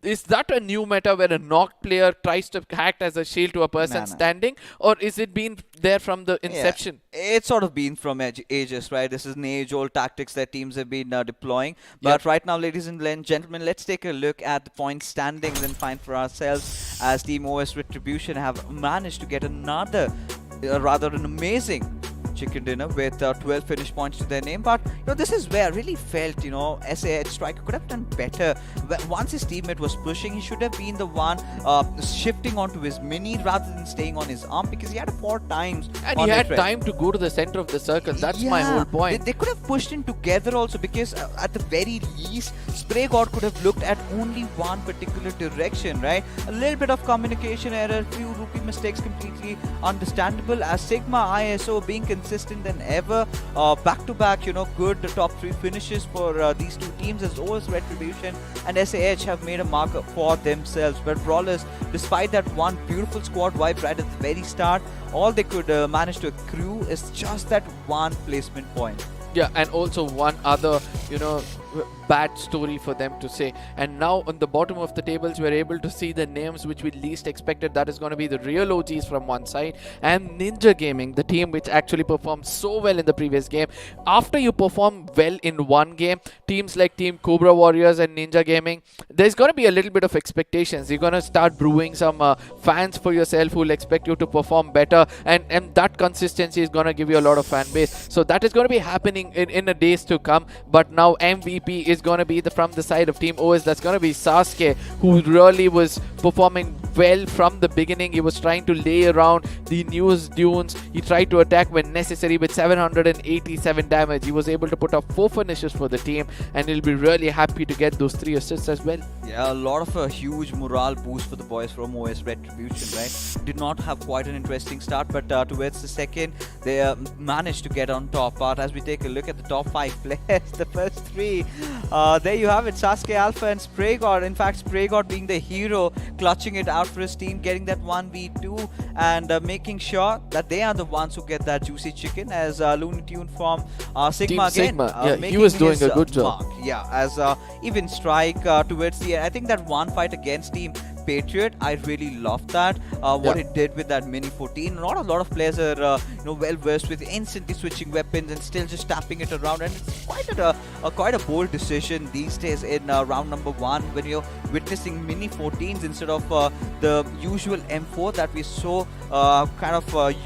is that a new meta where a knocked player tries to act as a shield to a person standing, or is it been there from the inception? Yeah, it's sort of been from ages, right? This is an age-old tactics that teams have been deploying. But right now, ladies and gentlemen, let's take a look at the point standings and find for ourselves as Team OS Retribution have managed to get another, rather an amazing chicken dinner with 12 finish points to their name. But this is where I really felt SAH Striker could have done better. Once his teammate was pushing, he should have been the one shifting onto his mini rather than staying on his arm, because he had 4 times and he had time to go to the center of the circle. That's my whole point. They could have pushed in together also, because at the very least Spray God could have looked at only one particular direction, right? A little bit of communication error, few rookie mistakes, completely understandable, as Sigma ISO being consistent than ever, back to back, good top 3 finishes for these two teams, as OS Retribution and SAH have made a mark for themselves. But Brawlers, despite that one beautiful squad wipe right at the very start, all they could manage to accrue is just that one placement point. Yeah, and also one other, bad story for them to say. And now on the bottom of the tables, we're able to see the names which we least expected. That is going to be the real OGs from one side, and Ninja Gaming, the team which actually performed so well in the previous game. After you perform well in one game, teams like Team Cobra Warriors and Ninja Gaming, there's going to be a little bit of expectations. You're going to start brewing some fans for yourself who will expect you to perform better, and that consistency is going to give you a lot of fan base. So that is going to be happening in the days to come. But now MVP is going to be from the side of Team OS. That's going to be Sasuke, who really was performing well from the beginning. He was trying to lay around the newest dunes. He tried to attack when necessary with 787 damage. He was able to put up 4 finishes for the team, and he'll be really happy to get those 3 assists as well. Yeah, a lot of a huge morale boost for the boys from OS Retribution, right? Did not have quite an interesting start, but towards the second, they managed to get on top. But as we take a look at the top 5 players, the first 3, there you have it, Sasuke, Alpha and Spray God. In fact, Spray God being the hero, clutching it out for his team, getting that 1v2 and making sure that they are the ones who get that juicy chicken, as Looney Tune from Sigma Team again. Sigma. Yeah, he was doing a good job. Mark. Yeah, as even Strike towards the end, I think that one fight against Team Patriot, I really loved that. What it did with that Mini 14. Not a lot of players are well versed with instantly switching weapons and still just tapping it around, and it's quite a bold decision these days in round number 1 when you're witnessing Mini 14s instead of the usual M4 that we so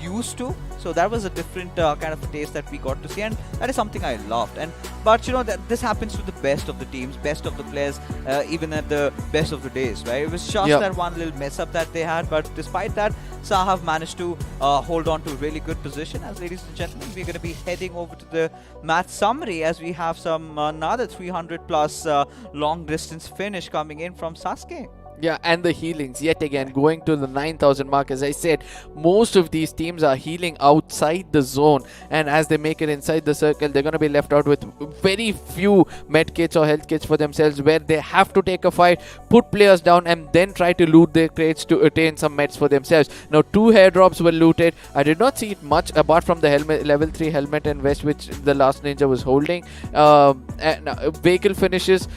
used to. So that was a different kind of taste that we got to see, and that is something I loved. But that this happens to the best of the teams, best of the players, even at the best of the days, right? It was just that one little mess up that they had, but despite that, Sahav managed to hold on to a really good position. As ladies and gentlemen, we're going to be heading over to the match summary, as we have some another 300 plus long distance finish coming in from Sasuke. Yeah, and the healings yet again going to the 9,000 mark. As I said, most of these teams are healing outside the zone, and as they make it inside the circle, they're going to be left out with very few med kits or health kits for themselves, where they have to take a fight, put players down, and then try to loot their crates to attain some meds for themselves. Now 2 airdrops were looted. I did not see it much apart from the helmet, level 3 helmet and vest which the last ninja was holding. And vehicle finishes.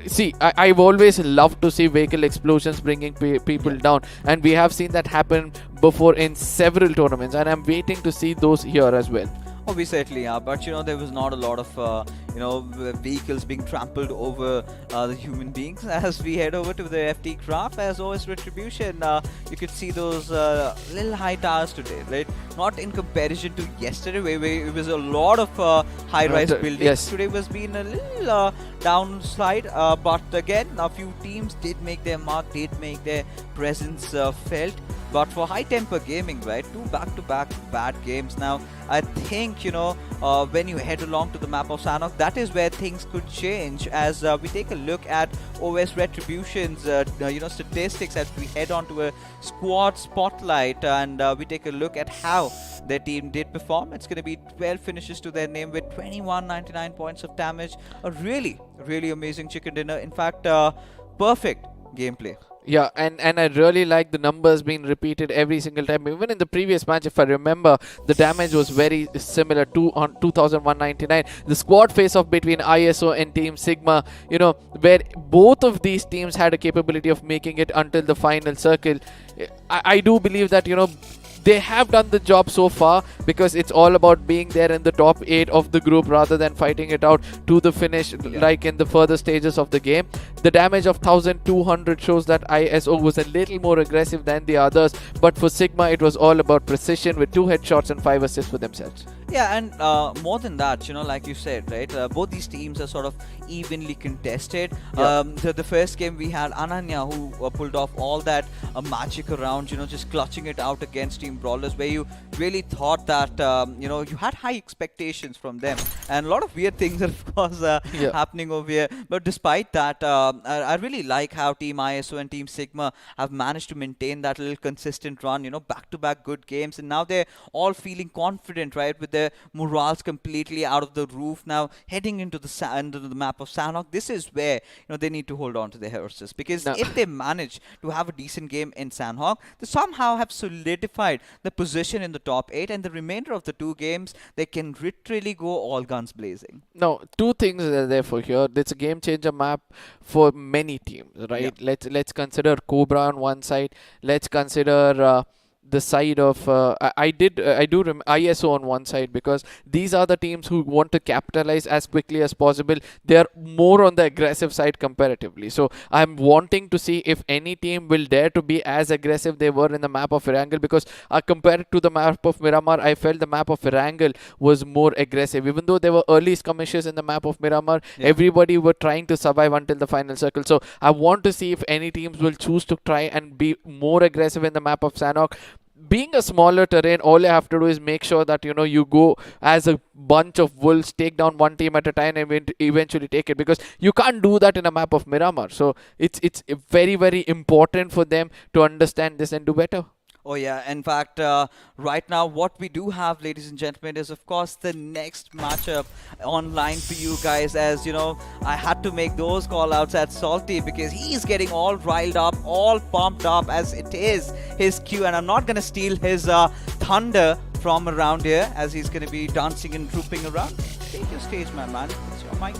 See, I've always loved to see vehicle explosions bringing people down, and we have seen that happen before in several tournaments, and I'm waiting to see those here as well. Oh, we certainly are, but there was not a lot of vehicles being trampled over the human beings. As we head over to the FT craft as OS Retribution, you could see those little high towers today, right? Not in comparison to yesterday, where it was a lot of high-rise buildings. Yes. Today was being a little downslide, but again, a few teams did make their mark, did make their presence felt. But for high temper gaming, right, 2 back-to-back bad games. Now, I think, when you head along to the map of Sanhok, that is where things could change as we take a look at OS Retribution's, statistics as we head on to a squad spotlight and we take a look at how their team did perform. It's going to be 12 finishes to their name with 2199 points of damage. A really, really amazing chicken dinner. In fact, perfect gameplay. Yeah, and I really like the numbers being repeated every single time. Even in the previous match, if I remember, the damage was very similar to on 2199. The squad face-off between ISO and Team Sigma, where both of these teams had a capability of making it until the final circle. I do believe that, they have done the job so far because it's all about being there in the top 8 of the group rather than fighting it out to the finish like in the further stages of the game. The damage of 1200 shows that ISO was a little more aggressive than the others, but for Sigma it was all about precision with 2 headshots and 5 assists for themselves. Yeah, and more than that, like you said, right, both these teams are sort of evenly contested. The first game we had Ananya who pulled off all that magic around, just clutching it out against Team Brawlers, where you really thought that, you had high expectations from them. And a lot of weird things are, of course, happening over here. But despite that, I really like how Team ISO and Team Sigma have managed to maintain that little consistent run, back-to-back good games. And now they're all feeling confident, right, with their morals completely out of the roof. Now heading into the map of Sanhok, this is where they need to hold on to their horses, because if they manage to have a decent game in Sanhok, they somehow have solidified the position in the top 8, and the remainder of the 2 games they can literally go all guns blazing. Now, 2 things are there for here. It's a game changer map for many teams, right? Yeah. Let's consider Cobra on one side. Let's consider the side of ISO on one side, because these are the teams who want to capitalize as quickly as possible. They are more on the aggressive side comparatively. So I'm wanting to see if any team will dare to be as aggressive they were in the map of Erangel, because compared to the map of Miramar, I felt the map of Erangel was more aggressive. Even though there were early skirmishes in the map of Miramar, everybody were trying to survive until the final circle. So I want to see if any teams will choose to try and be more aggressive in the map of Sanhok. Being a smaller terrain, all you have to do is make sure that you go as a bunch of wolves, take down one team at a time and eventually take it, because you can't do that in a map of Miramar. So it's very, very important for them to understand this and do better. Oh yeah, in fact, right now what we do have, ladies and gentlemen, is of course the next matchup online for you guys. As I had to make those call outs at Salty because he's getting all riled up, all pumped up, as it is his cue, and I'm not gonna steal his thunder from around here, as he's gonna be dancing and trooping around. Take your stage, my man. It's your mic.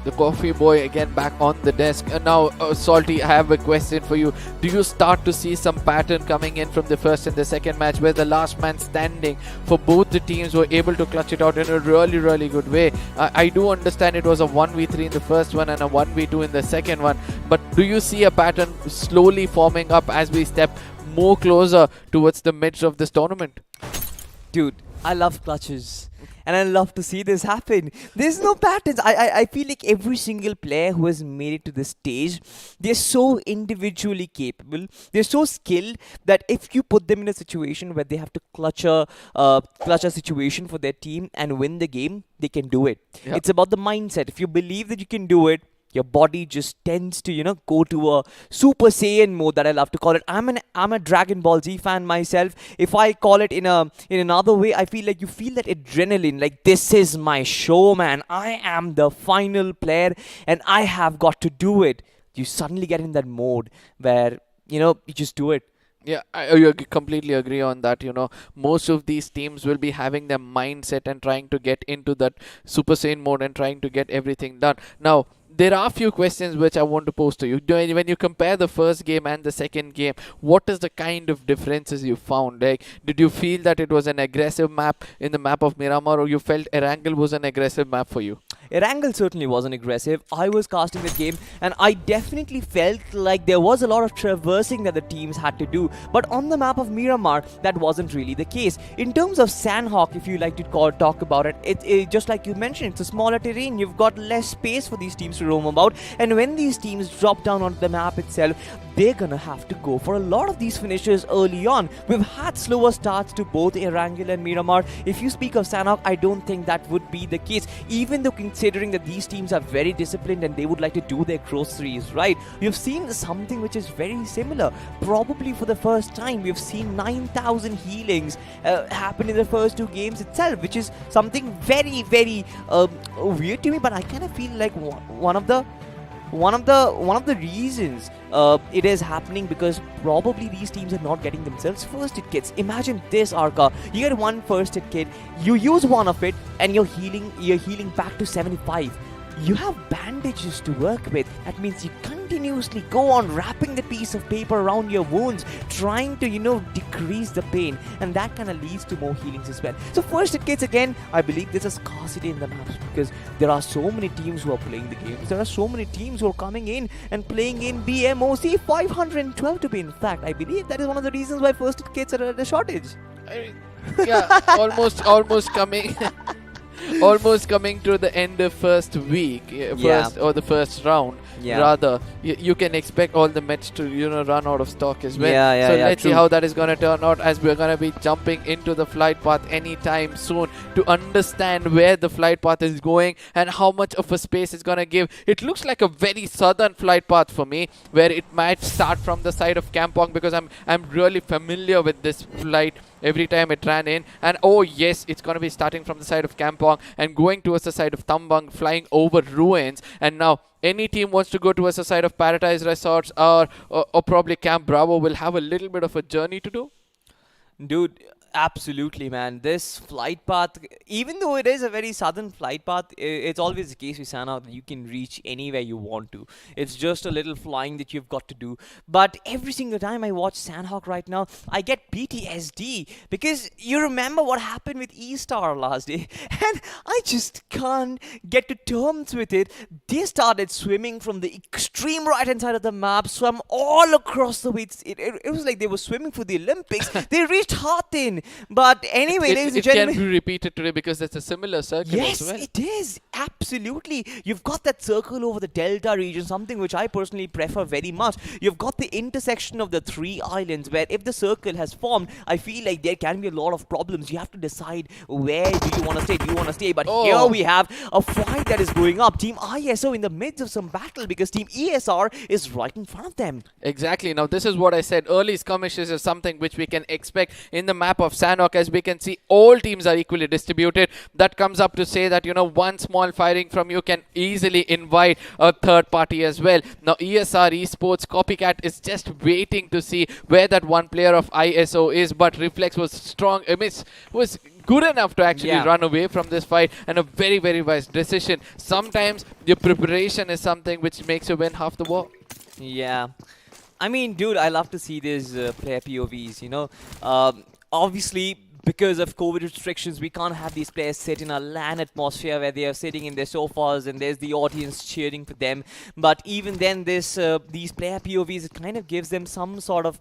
The coffee boy again back on the desk. And now, Salty, I have a question for you. Do you start to see some pattern coming in from the first and the second match, where the last man standing for both the teams were able to clutch it out in a really, really good way? I do understand it was a 1v3 in the first one and a 1v2 in the second one, but do you see a pattern slowly forming up as we step more closer towards the midst of this tournament? Dude, I love clutches. And I love to see this happen. There's no patterns. I feel like every single player who has made it to this stage, they're so individually capable. They're so skilled that if you put them in a situation where they have to clutch a situation for their team and win the game, they can do it. Yeah. It's about the mindset. If you believe that you can do it, your body just tends to, go to a Super Saiyan mode, that I love to call it. I'm a Dragon Ball Z fan myself. If I call it in another way, I feel like you feel that adrenaline, like this is my show, man. I am the final player and I have got to do it. You suddenly get in that mode where, you just do it. Yeah, I completely agree on that. Most of these teams will be having their mindset and trying to get into that Super Saiyan mode and trying to get everything done. Now, there are a few questions which I want to pose to you. When you compare the first game and the second game, what is the kind of differences you found? Like, did you feel that it was an aggressive map in the map of Miramar, or you felt Erangel was an aggressive map for you? Erangel certainly wasn't aggressive. I was casting the game, and I definitely felt like there was a lot of traversing that the teams had to do. But on the map of Miramar, that wasn't really the case. In terms of Sanhok, if you like to talk about it, it just like you mentioned, it's a smaller terrain. You've got less space for these teams to roam about, and when these teams drop down onto the map itself, they're gonna have to go for a lot of these finishes early on. We've had slower starts to both Erangel and Miramar. If you speak of Sanhok, I don't think that would be the case, even though considering that these teams are very disciplined and they would like to do their groceries right. We've seen something which is very similar. Probably for the first time, we've seen 9,000 healings happen in the first 2 games itself, which is something very, very weird to me. But I kind of feel like one of the reasons it is happening because probably these teams are not getting themselves first aid kits. Imagine this, Arca. You get one first aid kit, you use one of it, and you're healing back to 75. You have bandages to work with. That means you continuously go on wrapping the piece of paper around your wounds, trying to, decrease the pain, and that kind of leads to more healings as well. So first aid kits, again, I believe there's a scarcity in the maps because there are so many teams who are playing the games. There are so many teams who are coming in and playing in BMOC 512 to be in fact. I believe that is one of the reasons why first aid kits are at a shortage. Yeah, almost coming. Almost coming to the end of first week, or the first round. Rather, you can expect all the Mets to run out of stock as well. So let's see how that is going to turn out, as we're going to be jumping into the flight path anytime soon to understand where the flight path is going and how much of a space it's going to give. It looks like a very southern flight path for me, where it might start from the side of Kampong, because I'm really familiar with this flight. Every time it ran in, and oh yes, it's going to be starting from the side of Kampong and going towards the side of Tambang, flying over ruins. And now any team wants to go towards the side of Paradise Resorts or probably Camp Bravo will have a little bit of a journey to do. Dude, absolutely, man. This flight path, even though it is a very southern flight path, it's always the case with Sanhok that you can reach anywhere you want to. It's just a little flying that you've got to do. But every single time I watch Sanhok right now, I get PTSD, because you remember what happened with E-Star last day, and I just can't get to terms with it. They started swimming from the extreme right-hand side of the map, swam all across the way. It was like they were swimming for the Olympics. They reached Hartin. But anyway, ladies and gentlemen, it can be repeated today because it's a similar circle yes, as well. it is. Absolutely. You've got that circle over the Delta region, something which I personally prefer very much. You've got the intersection of the 3 islands, where if the circle has formed, I feel like there can be a lot of problems. You have to decide, where do you want to stay? Do you want to stay? But here we have a fight that is going up. Team ISO in the midst of some battle because Team ESR is right in front of them. Exactly. Now, this is what I said. Early skirmishes is something which we can expect in the map of Sanhok. As we can see, all teams are equally distributed. That comes up to say that, one small firing from you can easily invite a third party as well. Now, ESR Esports Copycat is just waiting to see where that one player of ISO is, but Reflex was strong. Was good enough to actually run away from this fight, and a very, very wise decision. Sometimes your preparation is something which makes you win half the war. Yeah. I mean, dude, I love to see these player POVs, obviously, because of COVID restrictions, we can't have these players sit in a LAN atmosphere where they are sitting in their sofas and there's the audience cheering for them. But even then, these player POVs, it kind of gives them some sort of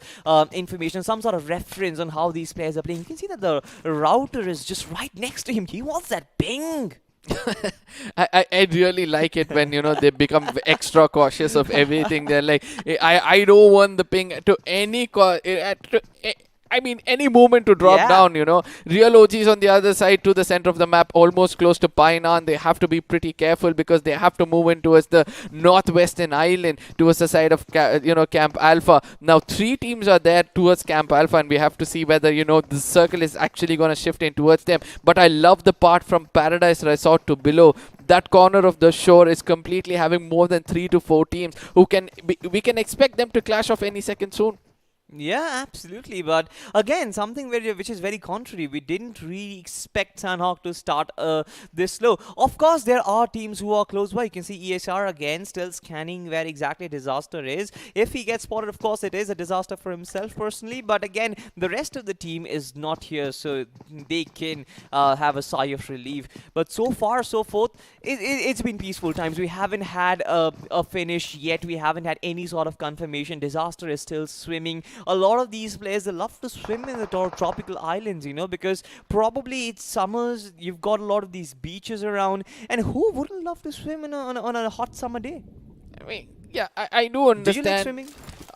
information, some sort of reference on how these players are playing. You can see that the router is just right next to him. He wants that ping. I really like it when they become extra cautious of everything. They're like, I don't want the ping to any any movement to drop down, Real OGs on the other side to the center of the map, almost close to Painan. They have to be pretty careful because they have to move in towards the northwestern island, towards the side of, Camp Alpha. Now, 3 teams are there towards Camp Alpha, and we have to see whether, the circle is actually going to shift in towards them. But I love the part from Paradise Resort to below. That corner of the shore is completely having more than 3 to 4 teams who we can expect them to clash off any second soon. Yeah, absolutely. But again, something which is very contrary. We didn't really expect Sanhok to start this slow. Of course, there are teams who are close by. You can see ESR again still scanning where exactly Disaster is. If he gets spotted, of course, it is a disaster for himself personally. But again, the rest of the team is not here, so they can have a sigh of relief. But so far, so forth, it's been peaceful times. We haven't had a finish yet. We haven't had any sort of confirmation. Disaster is still swimming. A lot of these players, they love to swim in the tropical islands, you know, because probably it's summers, you've got a lot of these beaches around, and who wouldn't love to swim on a hot summer day? I mean, yeah, I do understand. Do you like swimming?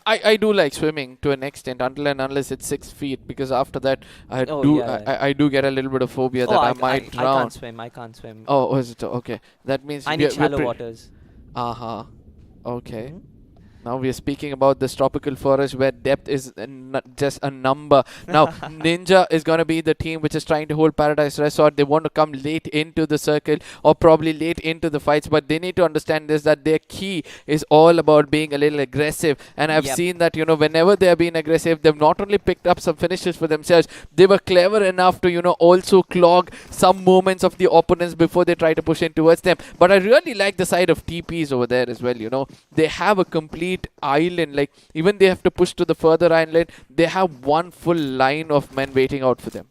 I do like swimming to an extent, until and unless it's 6 feet, because after that I do get a little bit of phobia that I might drown. I can't swim. Oh, is it okay? That means I need shallow waters. Okay. Now we are speaking about this tropical forest where depth is just a number. Now, Ninja is going to be the team which is trying to hold Paradise Resort. They want to come late into the circle or probably late into the fights, but they need to understand this, that their key is all about being a little aggressive. And I've seen that, you know, whenever they have been aggressive, they've not only picked up some finishes for themselves, they were clever enough to, you know, also clog some moments of the opponents before they try to push in towards them. But I really like the side of TPs over there as well, you know. They have a complete island, like even they have to push to the further island, they have one full line of men waiting out for them.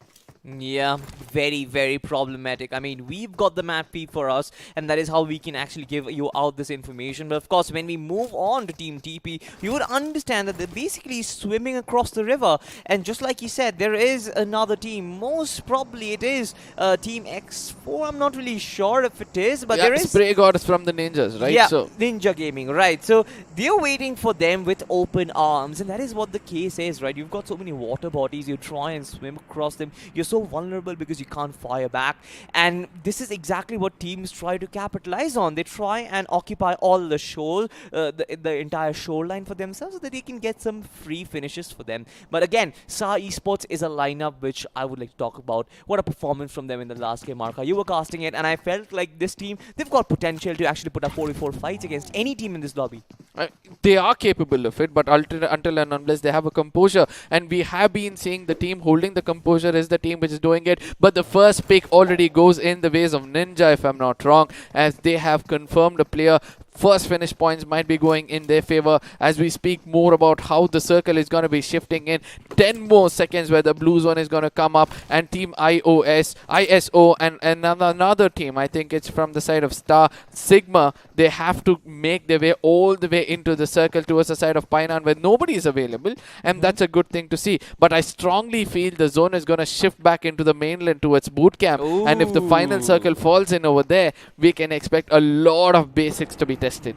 Yeah, very, very problematic. I mean, we've got the map P for us, and that is how we can actually give you out this information. But of course, when we move on to Team TP, you would understand that they're basically swimming across the river. And just like you said, there is another team. Most probably it is Team X4. I'm not really sure if it is, but there is... Spray Goddess from the Ninjas, right? Yeah, so Ninja Gaming, right. So they're waiting for them with open arms, and that is what the case is, right? You've got so many water bodies, you try and swim across them. You're so vulnerable because you can't fire back, and this is exactly what teams try to capitalize on. They try and occupy all the shoal, the entire shoreline for themselves, so that they can get some free finishes for them. But again, Sa Esports is a lineup which I would like to talk about. What a performance from them in the last game, Marka. You were casting it, and I felt like this team, they've got potential to actually put up 44 fights against any team in this lobby. they are capable of it, but until and unless they have a composure, and we have been seeing the team holding the composure is the team which is doing it. But the first pick already goes in the ways of Ninja, if I'm not wrong, as they have confirmed a player. First finish points might be going in their favor as we speak more about how the circle is going to be shifting in 10 more seconds, where the blue zone is going to come up, and team ISO and another team, I think it's from the side of Star Sigma, they have to make their way all the way into the circle towards the side of Painan where nobody is available, and that's a good thing to see. But I strongly feel the zone is going to shift back into the mainland towards boot camp. Ooh. And if the final circle falls in over there, we can expect a lot of basics to be tested.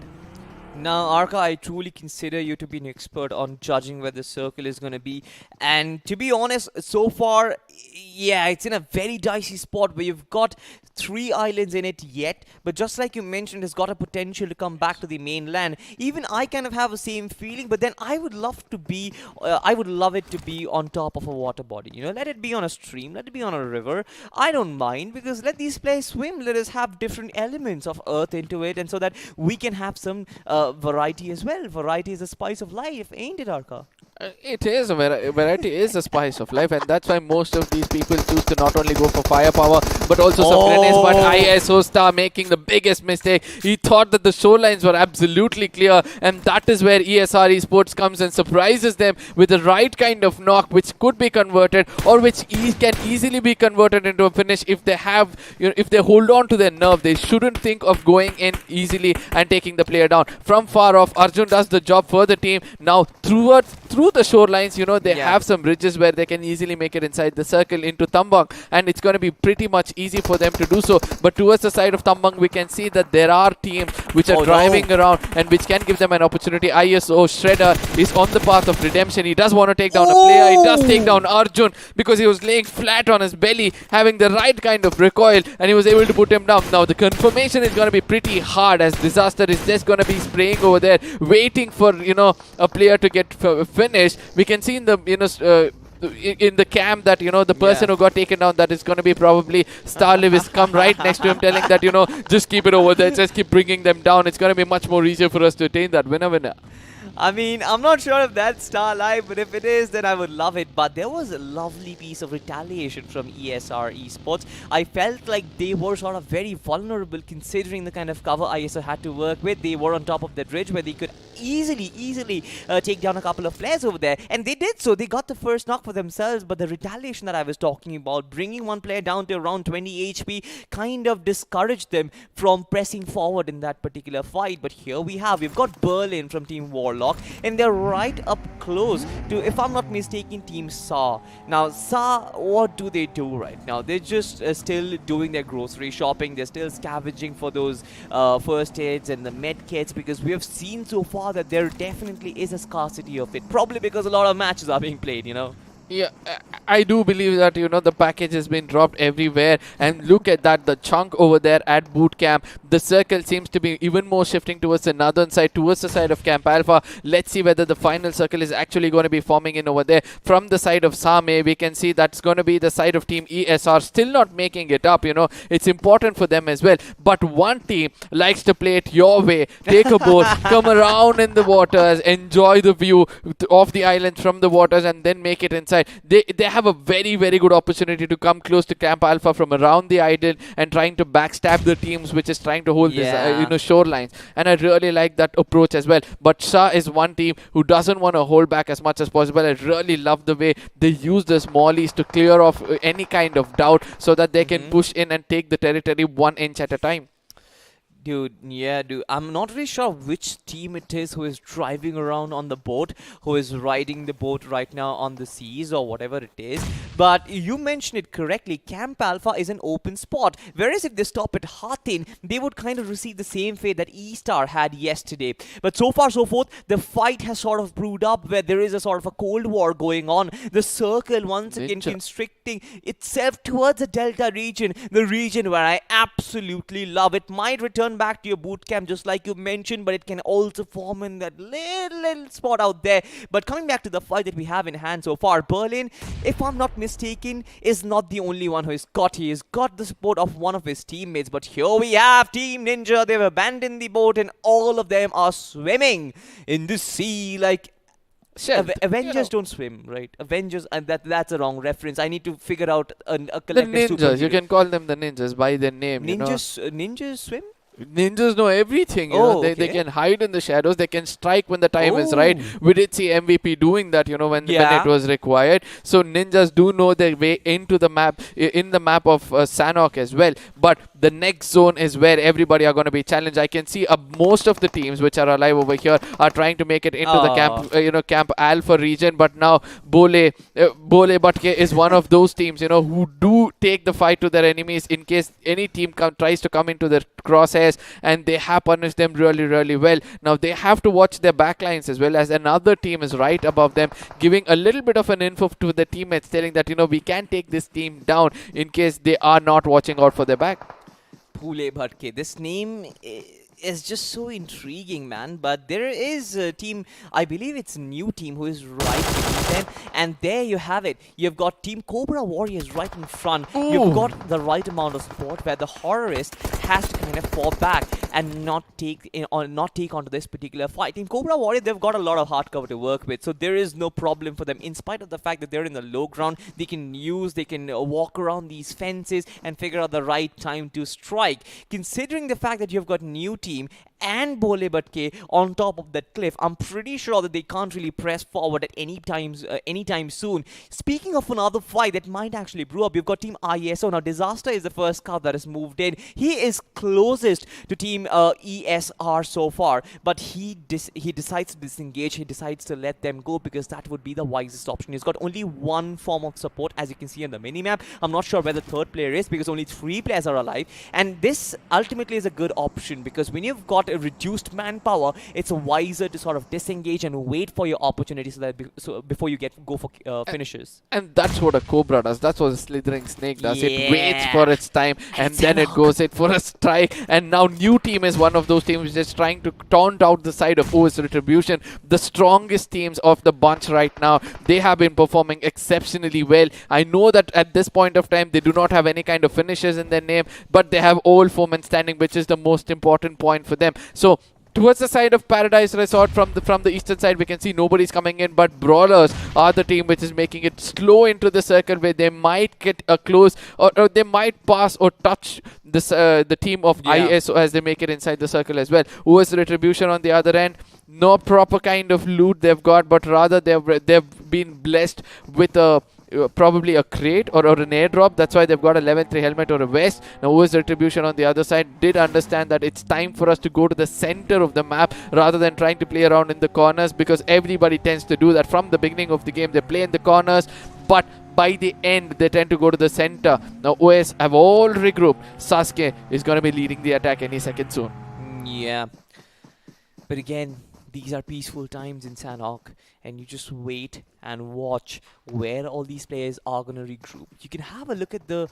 Now, Arka, I truly consider you to be an expert on judging where the circle is going to be. And to be honest, so far, yeah, it's in a very dicey spot where you've got 3 islands in it yet. But just like you mentioned, it's got a potential to come back to the mainland. Even I kind of have the same feeling, but then I would love to be, I would love it to be on top of a water body. You know, let it be on a stream, let it be on a river. I don't mind, because let these players swim. Let us have different elements of earth into it, and so that we can have some variety as well. Variety is the spice of life, ain't it, Arka? It is variety is a spice of life, and that's why most of these people choose to not only go for firepower but also some grenades. But ISO Star making the biggest mistake. He thought that the shorelines were absolutely clear, and that is where ESR Esports comes and surprises them with the right kind of knock, which could be converted, or which can easily be converted into a finish if they have, you know, if they hold on to their nerve. They shouldn't think of going in easily and taking the player down. From far off, Arjun does the job for the team. Now through the shorelines, you know, they have some ridges where they can easily make it inside the circle into Tambang, and it's going to be pretty much easy for them to do so. But towards the side of Tambang, we can see that there are teams which are driving around and which can give them an opportunity. ISO Shredder is on the path of redemption. He does want to take down a player. He does take down Arjun because he was laying flat on his belly, having the right kind of recoil, and he was able to put him down. Now the confirmation is going to be pretty hard, as Disaster is just going to be spraying over there, waiting for, you know, a player to get finished. We can see in the, you know, in the cam that, you know, the person who got taken down, that is going to be probably Starliv, is come right next to him telling that, you know, just keep it over there, just keep bringing them down. It's going to be much more easier for us to attain that winner. I mean, I'm not sure if that's Star Live, but if it is, then I would love it. But there was a lovely piece of retaliation from ESR Esports. I felt like they were sort of very vulnerable considering the kind of cover ISO had to work with. They were on top of that ridge where they could easily take down a couple of players over there. And they did so. They got the first knock for themselves, but the retaliation that I was talking about, bringing one player down to around 20 HP, kind of discouraged them from pressing forward in that particular fight. But here we've got Berlin from Team Warlock, and they're right up close to, if I'm not mistaken, Team SA. Now, SA, what do they do right now? They're just still doing their grocery shopping. They're still scavenging for those first aids and the med kits, because we have seen so far that there definitely is a scarcity of it. Probably because a lot of matches are being played, you know. Yeah, I do believe that, you know, the package has been dropped everywhere. And look at that, the chunk over there at boot camp. The circle seems to be even more shifting towards the northern side, towards the side of Camp Alpha. Let's see whether the final circle is actually going to be forming in over there. From the side of Same, we can see that's going to be the side of Team ESR, still not making it up, you know. It's important for them as well. But one team likes to play it your way. Take a boat, come around in the waters, enjoy the view of the island from the waters, and then make it inside. They have a very good opportunity to come close to Camp Alpha from around the island and trying to backstab the teams which is trying to hold this shorelines. And I really like that approach as well. But Shah is one team who doesn't want to hold back as much as possible. I really love the way they use the smallies to clear off any kind of doubt so that they can push in and take the territory 1 inch at a time. Dude, I'm not really sure which team it is who is driving around on the boat, who is riding the boat right now on the seas or whatever it is. But you mentioned it correctly. Camp Alpha is an open spot. Whereas if they stop at Hatin, they would kind of receive the same fate that E-Star had yesterday. But so far, so forth, the fight has sort of brewed up where there is a sort of a cold war going on. The circle once again constricting itself towards the Delta region, the region where I absolutely love. It might return back to your boot camp just like you mentioned, but it can also form in that little spot out there. But coming back to the fight that we have in hand so far, Berlin, if I'm not mistaken, is not the only one who is got. He has got the support of one of his teammates. But here we have Team Ninja. They've abandoned the boat and all of them are swimming in the sea like Avengers don't swim, right? Avengers, and that's a wrong reference. I need to figure out a collective the ninjas, superhero. you can call them the ninjas by their name. Ninjas swim? Ninjas know everything, you know. They can hide in the shadows, they can strike when the time is right. We did see MVP doing that, you know, when it was required. So ninjas do know their way into the map, in the map of Sanhok as well. But the next zone is where everybody are going to be challenged. I can see most of the teams which are alive over here are trying to make it into the camp, Camp Alpha region. But now Bole Batke is one of those teams, you know, who do take the fight to their enemies in case any team tries to come into their crosshairs, and they have punished them really well. Now they have to watch their backlines as well, as another team is right above them, giving a little bit of an info to the teammates, telling that, you know, we can take this team down in case they are not watching out for their back. Pule Bhatke, this name is just so intriguing, man. But there is a team, I believe it's a new team, who is right behind them, and there you have it. You've got Team Cobra Warriors right in front. You've got the right amount of support where the horrorist has to kind of fall back and not take onto this particular fight. Team Cobra Warriors, they've got a lot of hard cover to work with, so there is no problem for them. In spite of the fact that they're in the low ground, they can walk around these fences and figure out the right time to strike. Considering the fact that you've got new team and Bole Batke on top of that cliff, I'm pretty sure that they can't really press forward at anytime soon. Speaking of another fight that might actually brew up, you've got Team ISO. Now Disaster is the first scout that has moved in. He is closest to Team ESR so far, but he decides to disengage. He decides to let them go because that would be the wisest option. He's got only one form of support, as you can see on the minimap. I'm not sure where the third player is because only 3 players are alive, and this ultimately is a good option because when you've got a reduced manpower, it's wiser to sort of disengage and wait for your opportunity before you go for finishes. And that's what a cobra does. That's what a slithering snake does. It waits for its time and then it goes in for a strike. And now new team is one of those teams just trying to taunt out the side of OS Retribution. The strongest teams of the bunch right now. They have been performing exceptionally well. I know that at this point of time they do not have any kind of finishes in their name, but they have all foemen standing, which is the most important point for them. So towards the side of Paradise Resort from the eastern side, we can see nobody's coming in, but Brawlers are the team which is making it slow into the circle where they might get a close or they might pass or touch this the team of ISO as they make it inside the circle as well. OS Retribution on the other end, no proper kind of loot they've got, but rather they've been blessed with a probably a crate or an airdrop. That's why they've got a level 3 helmet or a vest. Now OS Retribution on the other side did understand that it's time for us to go to the center of the map rather than trying to play around in the corners, because everybody tends to do that from the beginning of the game. They play in the corners, but by the end they tend to go to the center. Now OS have all regrouped. Sasuke is going to be leading the attack any second soon. Yeah. But again, these are peaceful times in Sanhok, and you just wait and watch where all these players are going to regroup. You can have a look at the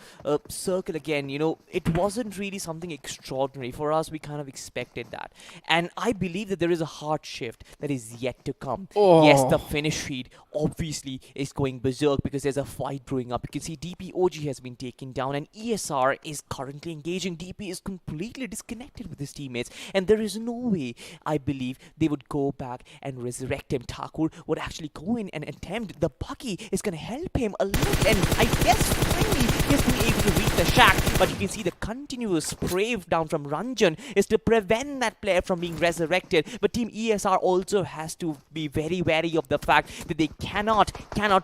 circle again. You know, it wasn't really something extraordinary. For us, we kind of expected that. And I believe that there is a hard shift that is yet to come. Yes, the finish feed obviously is going berserk because there's a fight brewing up. You can see DPOG has been taken down and ESR is currently engaging. DP is completely disconnected with his teammates, and there is no way, I believe, they would go back and resurrect him. Thakur would actually go in and attempt. The Bucky is going to help him a little, and I guess finally he's been able to reach the shack, but you can see the continuous spray down from Ranjan is to prevent that player from being resurrected. But Team ESR also has to be very wary of the fact that they cannot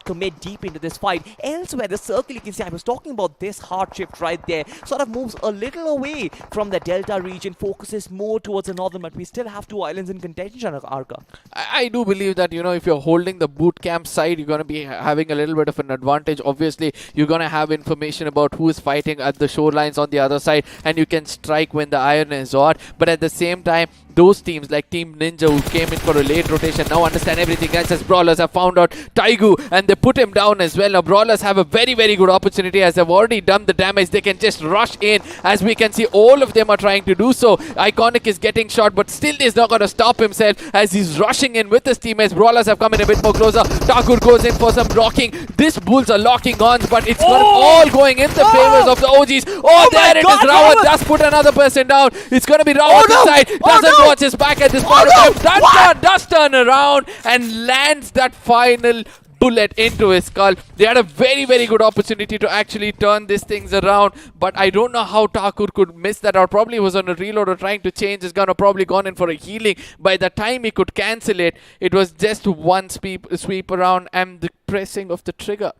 commit deep into this fight. Elsewhere, the circle, you can see, I was talking about this hard shift right there, sort of moves a little away from the Delta region, focuses more towards the northern, but we still have 2 islands in contention, Arka. I do believe that, you know, if you're holding the boot camp side, you're going to be having a little bit of an advantage. Obviously, you're going to have information about who is fighting at the shorelines on the other side, and you can strike when the iron is hot. But at the same time, those teams like Team Ninja, who came in for a late rotation, now understand everything else as Brawlers have found out Taigu and they put him down as well. Now Brawlers have a very, very good opportunity as they've already done the damage. They can just rush in. As we can see, all of them are trying to do so. Iconic is getting shot, but still he's not going to stop himself as he's rushing in with his teammates. Brawlers have come in a bit more closer. Thakur goes in for some blocking. This Bulls are locking on, but it's all going in the favors of the OGs. There it is. Rawat does put another person down. It's going to be Rawat inside. Doesn't watch his back at this point of time. Does turn around and lands that final bullet into his skull. They had a very, very good opportunity to actually turn these things around, but I don't know how Thakur could miss that, or probably was on a reload or trying to change his gun, or probably gone in for a healing. By the time he could cancel it, it was just one sweep around and the pressing of the trigger.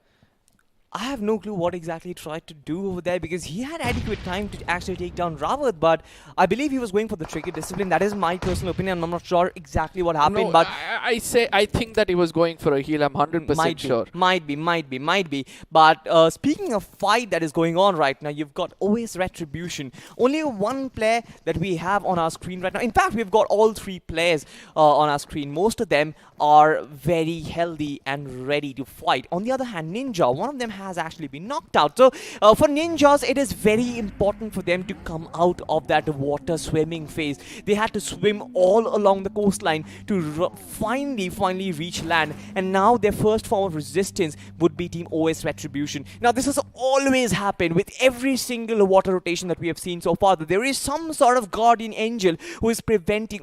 I have no clue what exactly he tried to do over there, because he had adequate time to actually take down Rawat, but I believe he was going for the trigger discipline. That is my personal opinion. I'm not sure exactly what happened, No, but I think that he was going for a heal. I'm 100% sure. Might be. But speaking of fight that is going on right now, you've got OS Retribution. Only one player that we have on our screen right now. In fact, we've got all 3 players on our screen. Most of them are very healthy and ready to fight. On the other hand, Ninja, one of them has actually been knocked out. So for Ninjas, it is very important for them to come out of that water swimming phase. They had to swim all along the coastline to finally reach land, and now their first form of resistance would be Team OS Retribution. Now this has always happened with every single water rotation that we have seen so far, that there is some sort of guardian angel who is preventing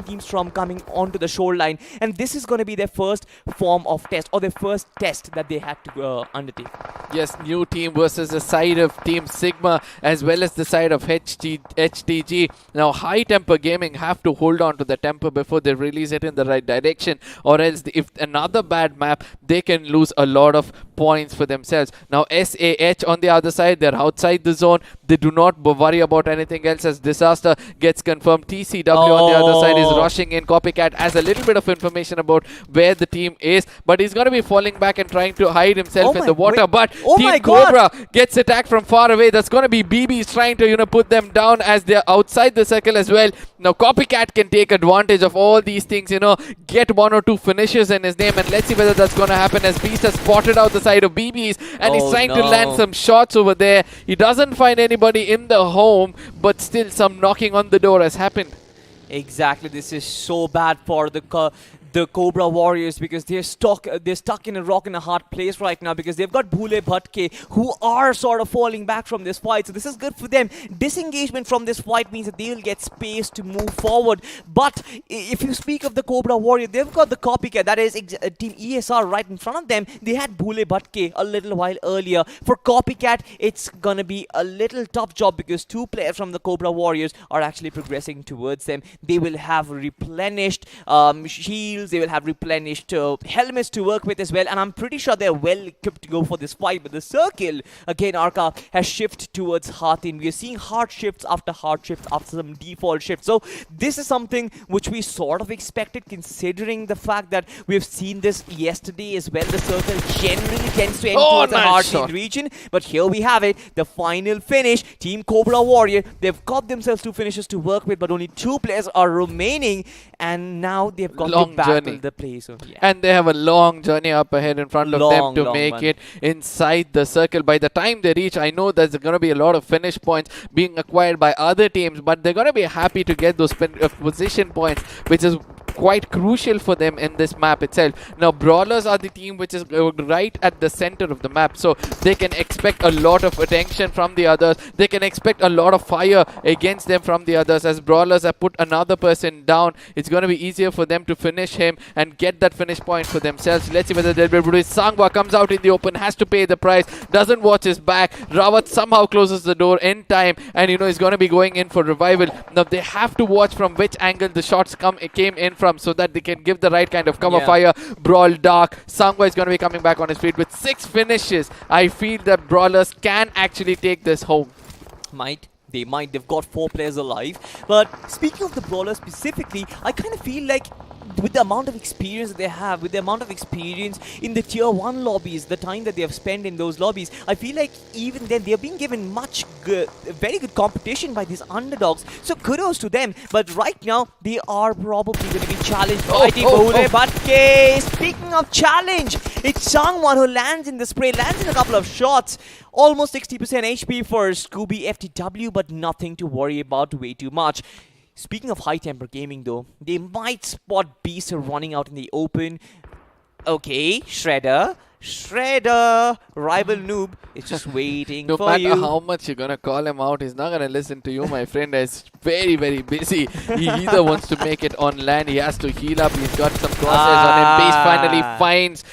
teams from coming onto the shoreline, and this is going to be their first form of test, or their first test that they had to undertake. Yes, new team versus the side of Team Sigma as well as the side of HTG. Now High Temper Gaming have to hold on to the temper before they release it in the right direction, or else if another bad map, they can lose a lot of points for themselves. Now SAH on the other side, they're outside the zone. They do not worry about anything else as disaster gets confirmed. TCW on the other side is rushing in. Copycat has a little bit of information about where the team is, but he's going to be falling back and trying to hide himself in the water. But Team Cobra gets attacked from far away. That's going to be BB's trying to, put them down as they're outside the circle as well. Now Copycat can take advantage of all these things, get 1 or 2 finishes in his name, and let's see whether that's going to happen as Beast has spotted out the side of BB's and he's trying to land some shots over there. He doesn't find anybody in the home, but still some knocking on the door has happened. Exactly, this is so bad for the the Cobra Warriors, because they're stuck in a rock and a hard place right now, because they've got Bhule Bhatke who are sort of falling back from this fight. So this is good for them. Disengagement from this fight means that they will get space to move forward. But if you speak of the Cobra Warrior, they've got the copycat, that is Team ESR right in front of them. They had Bhule Bhatke a little while earlier. For copycat, it's gonna be a little tough job, because two players from the Cobra Warriors are actually progressing towards them. They will have replenished shields, they will have replenished helmets to work with as well, and I'm pretty sure they're well equipped to go for this fight. But the circle, again, Arca has shifted towards Hatin. We are seeing hard shifts after some default shifts. So this is something which we sort of expected, considering the fact that we've seen this yesterday as well. The circle generally tends to end towards the hard region, but here we have it, the final finish. Team Cobra Warrior, they've got themselves 2 finishes to work with, but only 2 players are remaining, and now they've got to battle the play. So, yeah. And they have a long journey up ahead in front of them to make it inside the circle. By the time they reach, I know there's going to be a lot of finish points being acquired by other teams, but they're going to be happy to get those position points, which is quite crucial for them in this map itself. Now, Brawlers are the team which is right at the center of the map, so they can expect a lot of attention from the others. They can expect a lot of fire against them from the others. As Brawlers have put another person down, it's going to be easier for them to finish him and get that finish point for themselves. Let's see whether they'll be able to. Sangwa comes out in the open, has to pay the price, doesn't watch his back. Rawat somehow closes the door in time, and he's going to be going in for revival. Now, they have to watch from which angle the shots came in from, so that they can give the right kind of cover fire. Brawl Dark. Sangwa is going to be coming back on his feet with 6 finishes. I feel that Brawlers can actually take this home. They might. They've got 4 players alive. But speaking of the Brawlers specifically, I kind of feel like with the amount of experience that they have, with the amount of experience in the tier 1 lobbies, the time that they have spent in those lobbies, I feel like even then they are being given very good competition by these underdogs. So kudos to them. But right now, they are probably going to be challenged by Team Bhule Bhatke. Speaking of challenge, it's Changwon who lands in the spray, lands in a couple of shots. Almost 60% HP for Scooby FTW, but nothing to worry about way too much. Speaking of high temper gaming though, they might spot Beast running out in the open. Okay, Shredder, rival noob is just waiting for you. No matter how much you're gonna call him out, he's not gonna listen to you, my friend. He's very, very busy. He either wants to make it on land, he has to heal up, he's got some crosshairs on him. Base finally finds,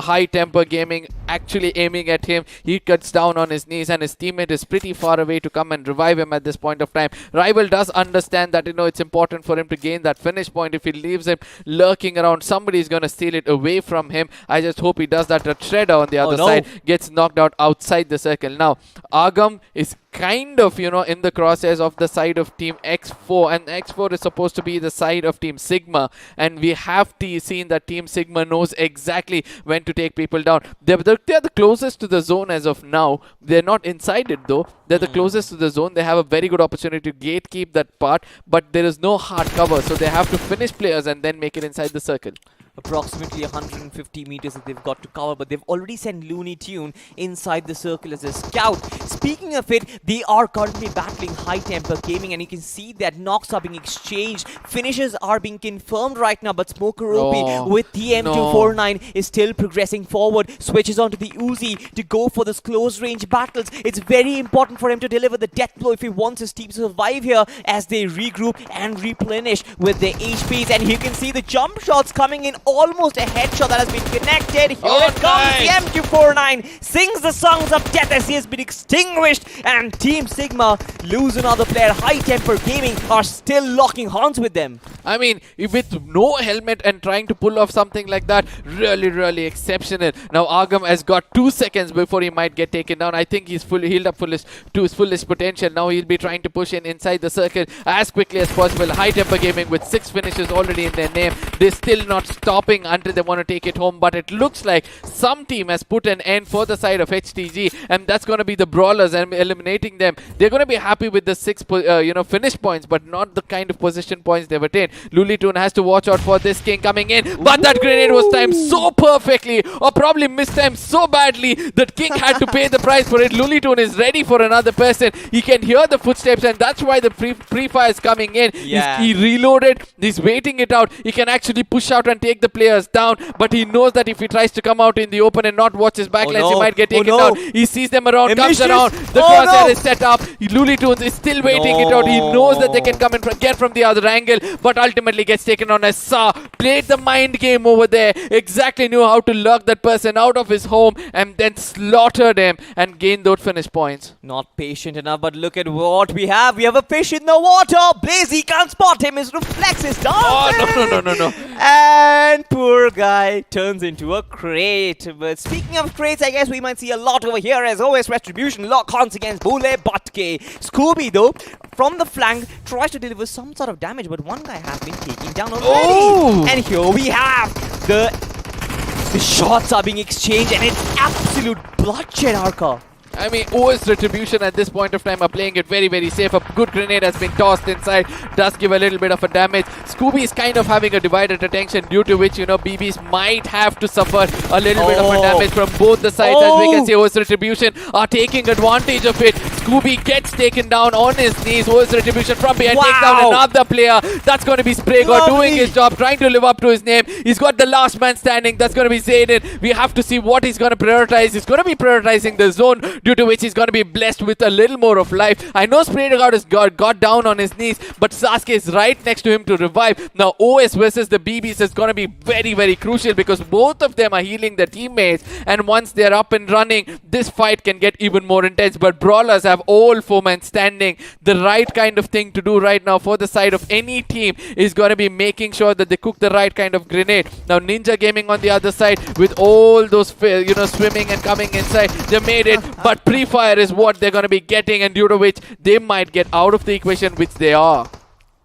high temper gaming actually aiming at him. He cuts down on his knees, and his teammate is pretty far away to come and revive him at this point of time. Rival does understand that, it's important for him to gain that finish point. If he leaves him lurking around, somebody's gonna steal it away from him. I just hope he does that. Shredder on the other side gets knocked out outside the circle. Now, Agam is kind of, in the crosshairs of the side of Team X4, and X4 is supposed to be the side of Team Sigma, and we have seen that Team Sigma knows exactly when to take people down. They're the closest to the zone as of now. They're not inside it though. They're the closest to the zone. They have a very good opportunity to gatekeep that part, but there is no hard cover, so they have to finish players and then make it inside the circle. Approximately 150 meters that they've got to cover, but they've already sent Looney Tune inside the circle as a scout. Speaking of it, they are currently battling high temper gaming, and you can see that knocks are being exchanged. Finishes are being confirmed right now, but Smoker OP with the M249 is still progressing forward. Switches onto the Uzi to go for this close range battles. It's very important for him to deliver the death blow if he wants his team to survive here as they regroup and replenish with their HPs. And you can see the jump shots coming in. Almost a headshot that has been connected. Here it comes. The M249 sings the songs of death as he has been extinguished. And Team Sigma lose another player. High Temper Gaming are still locking horns with them. I mean, with no helmet and trying to pull off something like that, really, really exceptional. Now, Agam has got 2 seconds before he might get taken down. I think he's fully healed up to his fullest potential. Now he'll be trying to push inside the circle as quickly as possible. High Temper Gaming with 6 finishes already in their name. They're still not stopping until they want to take it home, but it looks like some team has put an end for the side of HTG, and that's going to be the Brawlers, and eliminating them. They're going to be happy with the 6 finish points, but not the kind of position points they've attained. Lulitoon has to watch out for this king coming in, but that grenade was timed so perfectly, or probably mistimed so badly that king had to pay the price for it. Lulitoon is ready for another person. He can hear the footsteps, and that's why the pre-fire is coming in. Yeah. He reloaded, he's waiting it out. He can actually push out and take the players down, but he knows that if he tries to come out in the open and not watch his backlines, he might get taken down. He sees them around, comes around, the crosshair is set up. Lulitoon is still waiting it out. He knows that they can come and get from the other angle, but ultimately gets taken on as Sa played the mind game over there, exactly knew how to lurk that person out of his home and then slaughtered him and gained those finish points. Not patient enough, but look at what we have. We have a fish in the water. Blazy can't spot him. His reflex is down. Oh, no. And poor guy turns into a crate. But speaking of crates, I guess we might see a lot over here as always. Retribution lock ons against Bule Batke. Scooby, though, from the flank, tries to deliver some sort of damage, but one guy has been taken down already. Oh! And here we have the shots are being exchanged, and it's absolute bloodshed, Arca. I mean, OS Retribution at this point of time are playing it very, very safe. A good grenade has been tossed inside, does give a little bit of a damage. Scooby is kind of having a divided attention, due to which, BBs might have to suffer a little bit of a damage from both the sides. As we can see, OS Retribution are taking advantage of it. Scooby gets taken down on his knees. OS Retribution from behind takes down another player. That's going to be Spraygor doing his job, trying to live up to his name. He's got the last man standing. That's going to be Zayden. We have to see what he's going to prioritize. He's going to be prioritizing the zone, due to which he's going to be blessed with a little more of life. I know Spraygor has got down on his knees, but Sasuke is right next to him to revive. Now OS versus the BBs is going to be very, very crucial, because both of them are healing their teammates, and once they're up and running, this fight can get even more intense. But Brawlers have all 4 men standing. The right kind of thing to do right now for the side of any team is going to be making sure that they cook the right kind of grenade. Now Ninja Gaming on the other side, with all those swimming and coming inside, they made it, but pre-fire is what they're going to be getting, and due to which they might get out of the equation, which they are.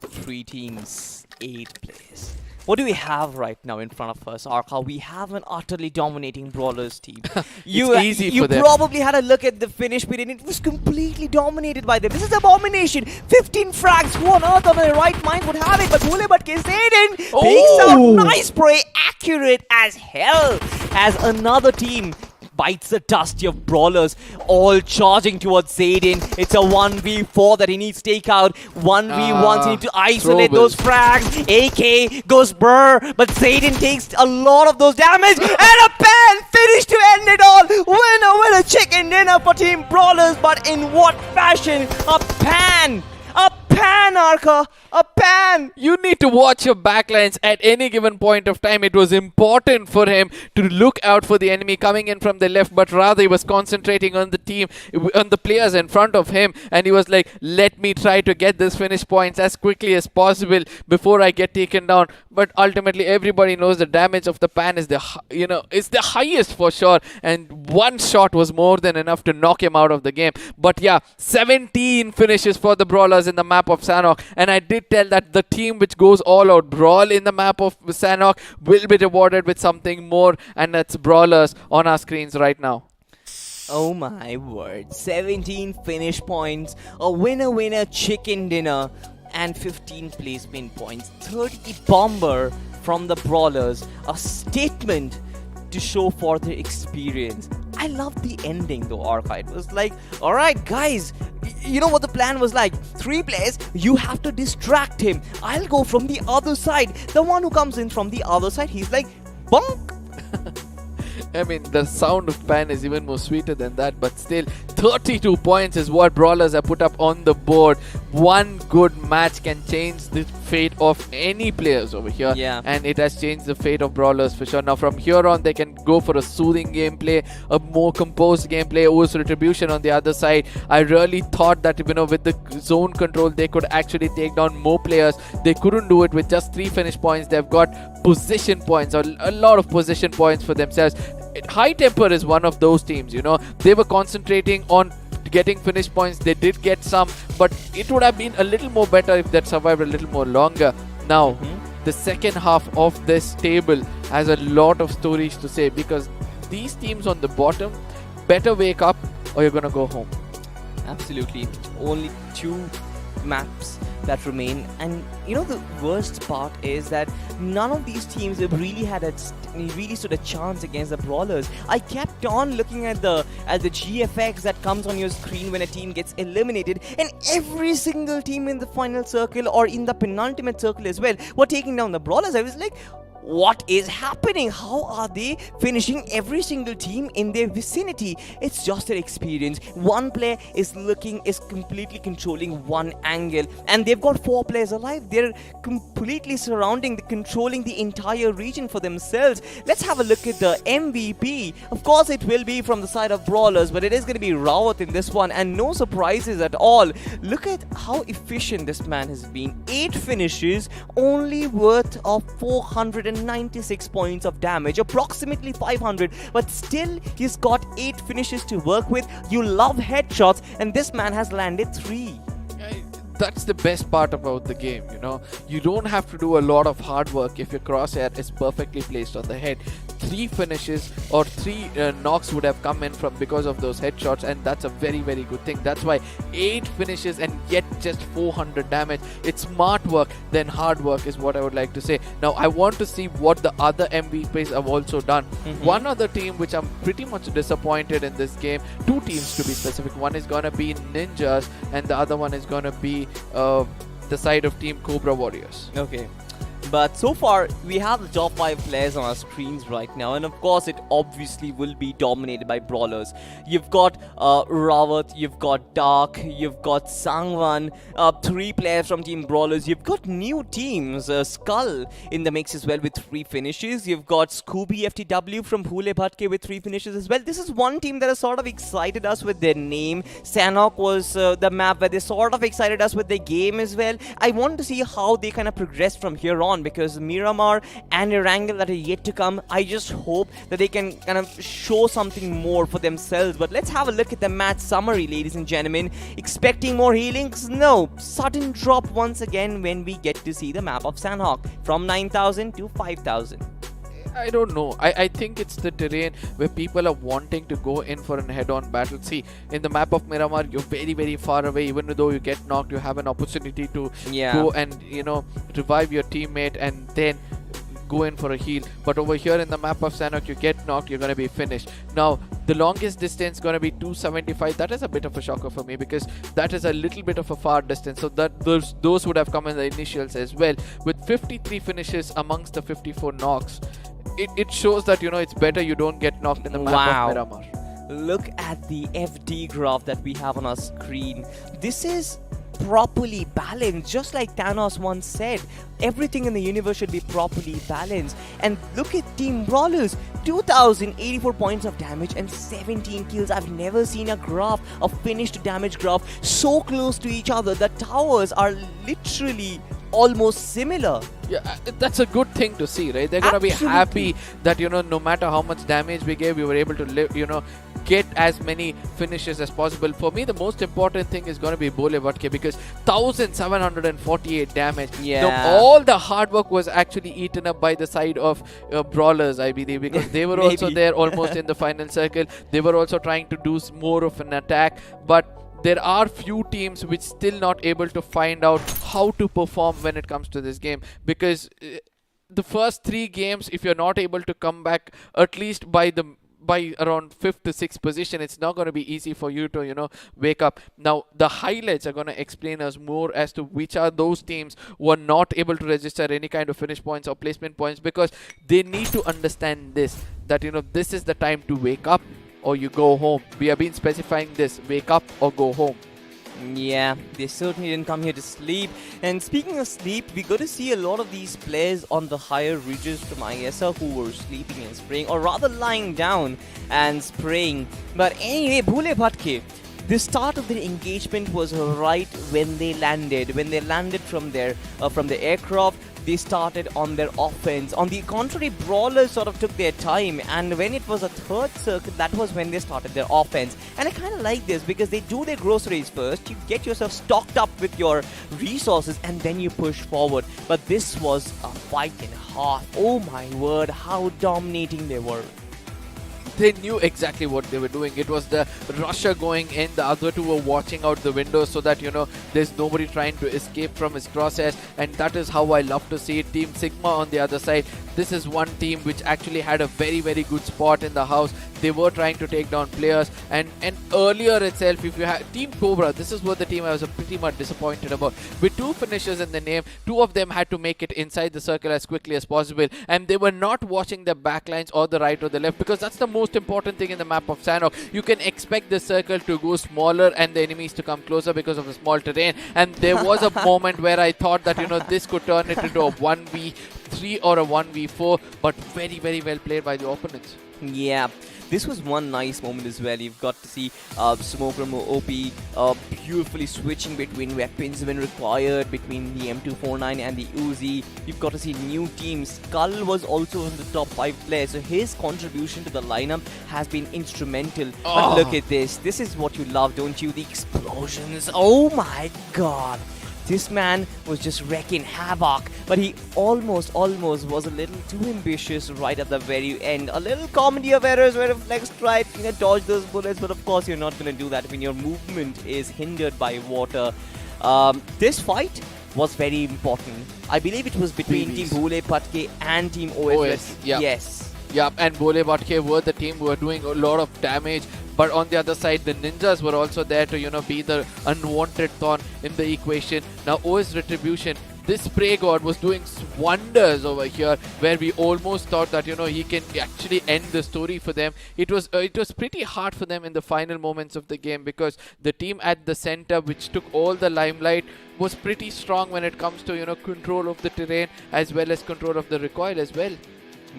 3 teams, 8 players. What do we have right now in front of us, Arca? We have an utterly dominating Brawlers team. Easy for them. You probably had a look at the finish period, and it was completely dominated by them. This is abomination. 15 frags. Who on earth of their right mind would have it? But Bule Batke Zayden picks out nice spray, accurate as hell, as another team bites the dust of Brawlers, all charging towards Zayden. It's a 1v4 that he needs to take out. 1v1, he needs to isolate those frags. AK goes brr, but Zayden takes a lot of those damage. And a pan finish to end it all. Winner, chicken dinner for Team Brawlers. But in what fashion? A pan! A pan, Arca! A pan! You need to watch your backlines at any given point of time. It was important for him to look out for the enemy coming in from the left, but rather he was concentrating on the team, on the players in front of him, and he was like, let me try to get this finish points as quickly as possible before I get taken down. But ultimately everybody knows the damage of the pan is the highest for sure, and one shot was more than enough to knock him out of the game. But yeah, 17 finishes for the Brawlers in the map of Sanhok, and I did tell that the team which goes all out brawl in the map of Sanhok will be rewarded with something more, and that's Brawlers on our screens right now. Oh my word, 17 finish points, a winner chicken dinner, and 15 placement points, 30 bomber from the Brawlers, a statement to show for their experience. I love the ending though, Arca. It was like, alright guys, you know what the plan was like? 3 players, you have to distract him. I'll go from the other side. The one who comes in from the other side, he's like, bonk. I mean, the sound of pan is even more sweeter than that, but still, 32 points is what Brawlers have put up on the board. One good match can change the fate of any players over here, and it has changed the fate of Brawlers for sure. Now from here on, they can go for a soothing gameplay, a more composed gameplay. OS Retribution on the other side, I really thought that, with the zone control, they could actually take down more players. They couldn't do it with just 3 finish points. They've got position points, or a lot of position points for themselves. High Temper is one of those teams, they were concentrating on getting finish points. They did get some, but it would have been a little more better if that survived a little more longer. Now, the second half of this table has a lot of stories to say, because these teams on the bottom better wake up or you're gonna go home. Absolutely. Only 2 maps that remain. And you know, the worst part is that none of these teams have really really stood a chance against the Brawlers. I kept on looking at the GFX that comes on your screen when a team gets eliminated, and every single team in the final circle or in the penultimate circle as well were taking down the Brawlers. I was like, what is happening? How are they finishing every single team in their vicinity? It's just their experience. One player is completely controlling one angle, and they've got 4 players alive. They're completely controlling the entire region for themselves. Let's have a look at the MVP. Of course, it will be from the side of Brawlers, but it is going to be Rawat in this one, and no surprises at all. Look at how efficient this man has been. 8 finishes, only worth of 496 points of damage, approximately 500, but still he's got 8 finishes to work with. You love headshots, and this man has landed 3. That's the best part about the game, you know. You don't have to do a lot of hard work if your crosshair is perfectly placed on the head. 3 finishes or 3 knocks would have come in from because of those headshots, and that's a very, very good thing. That's why 8 finishes and yet just 400 damage. It's smart work than hard work is what I would like to say. Now I want to see what the other MVPs have also done. One other team which I'm pretty much disappointed in this game, 2 teams to be specific. One is gonna be Ninjas and the other one is gonna be the side of Team Cobra Warriors. Okay. But so far, we have the top 5 players on our screens right now, and of course, it obviously will be dominated by Brawlers. You've got Rawat, you've got Dark, you've got Sangwan, 3 players from Team Brawlers. You've got new teams, Skull in the mix as well with 3 finishes. You've got Scooby FTW from Bhule Bhatke with 3 finishes as well. This is one team that has sort of excited us with their name. Sanhok was the map where they sort of excited us with their game as well. I want to see how they kind of progress from here on, because Miramar and Erangel that are yet to come, I just hope that they can kind of show something more for themselves. But let's have a look at the match summary, ladies and gentlemen. Expecting more healings? No. Sudden drop once again when we get to see the map of Sanhok from 9,000 to 5,000. I don't know. I think it's the terrain where people are wanting to go in for a head-on battle. See, in the map of Miramar, you're very, very far away. Even though you get knocked, you have an opportunity to go and, you know, revive your teammate and then go in for a heal. But over here in the map of Sanhok, you get knocked, you're going to be finished. Now, the longest distance going to be 275. That is a bit of a shocker for me, because that is a little bit of a far distance. So that those would have come in the initials as well. With 53 finishes amongst the 54 knocks, it shows that, you know, it's better you don't get knocked in the map of Miramar. Look at the FD graph that we have on our screen. This is properly balanced, just like Thanos once said. Everything in the universe should be properly balanced. And look at Team Brawlers, 2,084 points of damage and 17 kills. I've never seen a graph, a finished damage graph, so close to each other. The towers are literally almost similar. Yeah, that's a good thing to see, right? They're gonna be happy that, you know, no matter how much damage we gave, we were able to live, you know, get as many finishes as possible. For me, the most important thing is gonna be Bhule Bhatke, because 1,748 damage. All the hard work was actually eaten up by the side of Brawlers, I believe, because they were also there almost in the final circle. They were also trying to do more of an attack, but there are few teams which still not able to find out how to perform when it comes to this game, because the first 3 games, if you're not able to come back at least by around 5th to 6th position, it's not going to be easy for you to, you know, wake up. Now the highlights are going to explain us more as to which are those teams who are not able to register any kind of finish points or placement points, because they need to understand this, that, you know, this is the time to wake up or you go home. We have been specifying this: wake up or go home. Yeah, they certainly didn't come here to sleep. And speaking of sleep, we got to see a lot of these players on the higher ridges from ISL who were sleeping and spraying, or rather lying down and spraying. But anyway, Bhule Bhatke, the start of the engagement was right when they landed. When they landed from the aircraft, they started on their offense. On the contrary, Brawlers sort of took their time, and when it was a 3rd circuit, that was when they started their offense. And I kind of like this, because they do their groceries first. You get yourself stocked up with your resources, and then you push forward. But this was a fight and a half. Oh my word, how dominating they were. they knew exactly what they were doing. It was the rusher going in, the other two were watching out the window so that, there's nobody trying to escape from his crosshairs, and that is how I love to see it. Team Sigma on the other side, this is one team which actually had a very, very good spot in the house. They were trying to take down players, and earlier itself, if you had Team Cobra, this is what the team I was pretty much disappointed about. With 2 finishers in the name, 2 of them had to make it inside the circle as quickly as possible, and they were not watching the backlines or the right or the left, because that's the most important thing in the map of Sanhok. You can expect the circle to go smaller and the enemies to come closer because of the small terrain, and there was a moment where I thought that this could turn it into a 1v3 or a 1v4, but very, very well played by the opponents. Yeah, this was one nice moment as well. You've got to see Smoke from OP beautifully switching between weapons when required, between the M249 and the Uzi. You've got to see new teams. Skull was also in the top 5 players, so his contribution to the lineup has been instrumental. But look at this. This is what you love, don't you? The explosions. Oh my god. This man was just wrecking havoc, but he almost was a little too ambitious right at the very end. A little comedy of errors where a flex tried to dodge those bullets, but of course you're not going to do that when your movement is hindered by water. This fight was very important. I believe it was between Team Bhule Patke and Team OS. Yeah. Yes. Yeah, and Bhule Patke were the team who were doing a lot of damage. But on the other side, the ninjas were also there to, be the unwanted thorn in the equation. Now, OS Retribution, this Spray God was doing wonders over here, where we almost thought that, he can actually end the story for them. It was pretty hard for them in the final moments of the game, because the team at the center, which took all the limelight, was pretty strong when it comes to, control of the terrain as well as control of the recoil as well.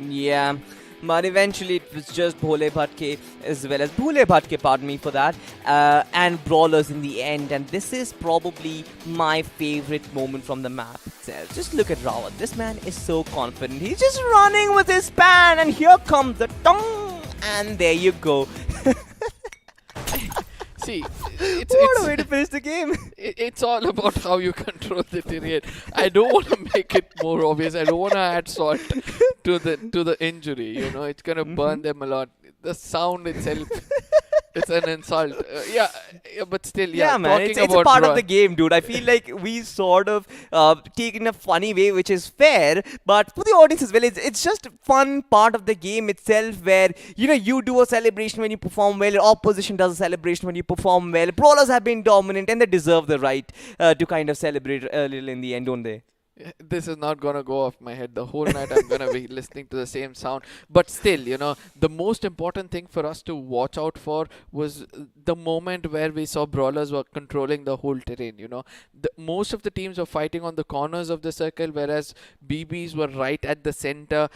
Yeah. But eventually it was just Bhole Bhatke as well as Bhule Bhatke, pardon me for that, and Brawlers in the end. And this is probably my favorite moment from the map itself. Just look at Rawat. This man is so confident. He's just running with his pan, and here comes the tong, and there you go. See, what a way to finish the game. It's all about how you control the terrain. I don't want to make it more obvious. I don't want to add salt to the injury. It's gonna burn them a lot. The sound itself, it's an insult. But still, yeah, man, it's a part of the game, dude. I feel like we sort of take it in a funny way, which is fair, but for the audience as well, it's just a fun part of the game itself, where you do a celebration when you perform well, opposition does a celebration when you perform well. Brawlers have been dominant, and they deserve the right to kind of celebrate a little in the end, don't they? This is not gonna go off my head. The whole night I'm gonna be listening to the same sound. But still, the most important thing for us to watch out for was the moment where we saw Brawlers were controlling the whole terrain. Most of the teams were fighting on the corners of the circle, whereas BBs were right at the center.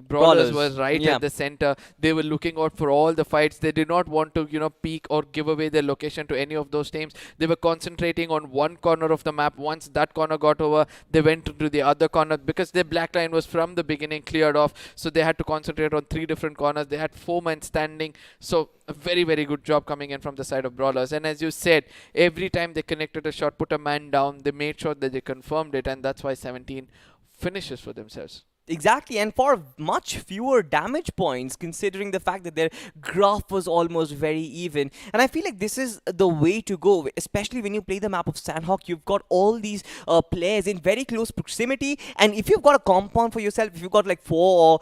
Brawlers were right at the center. They were looking out for all the fights. They did not want to, peek or give away their location to any of those teams. They were concentrating on one corner of the map. Once that corner got over, they went to the other corner, because their black line was from the beginning cleared off. So they had to concentrate on 3 different corners. They had 4 men standing. So a very, very good job coming in from the side of Brawlers. And as you said, every time they connected a shot, put a man down, they made sure that they confirmed it. And that's why 17 finishes for themselves. Exactly, and for much fewer damage points, considering the fact that their graph was almost very even. And I feel like this is the way to go, especially when you play the map of Sanhok. You've got all these players in very close proximity, and if you've got a compound for yourself, if you've got like 4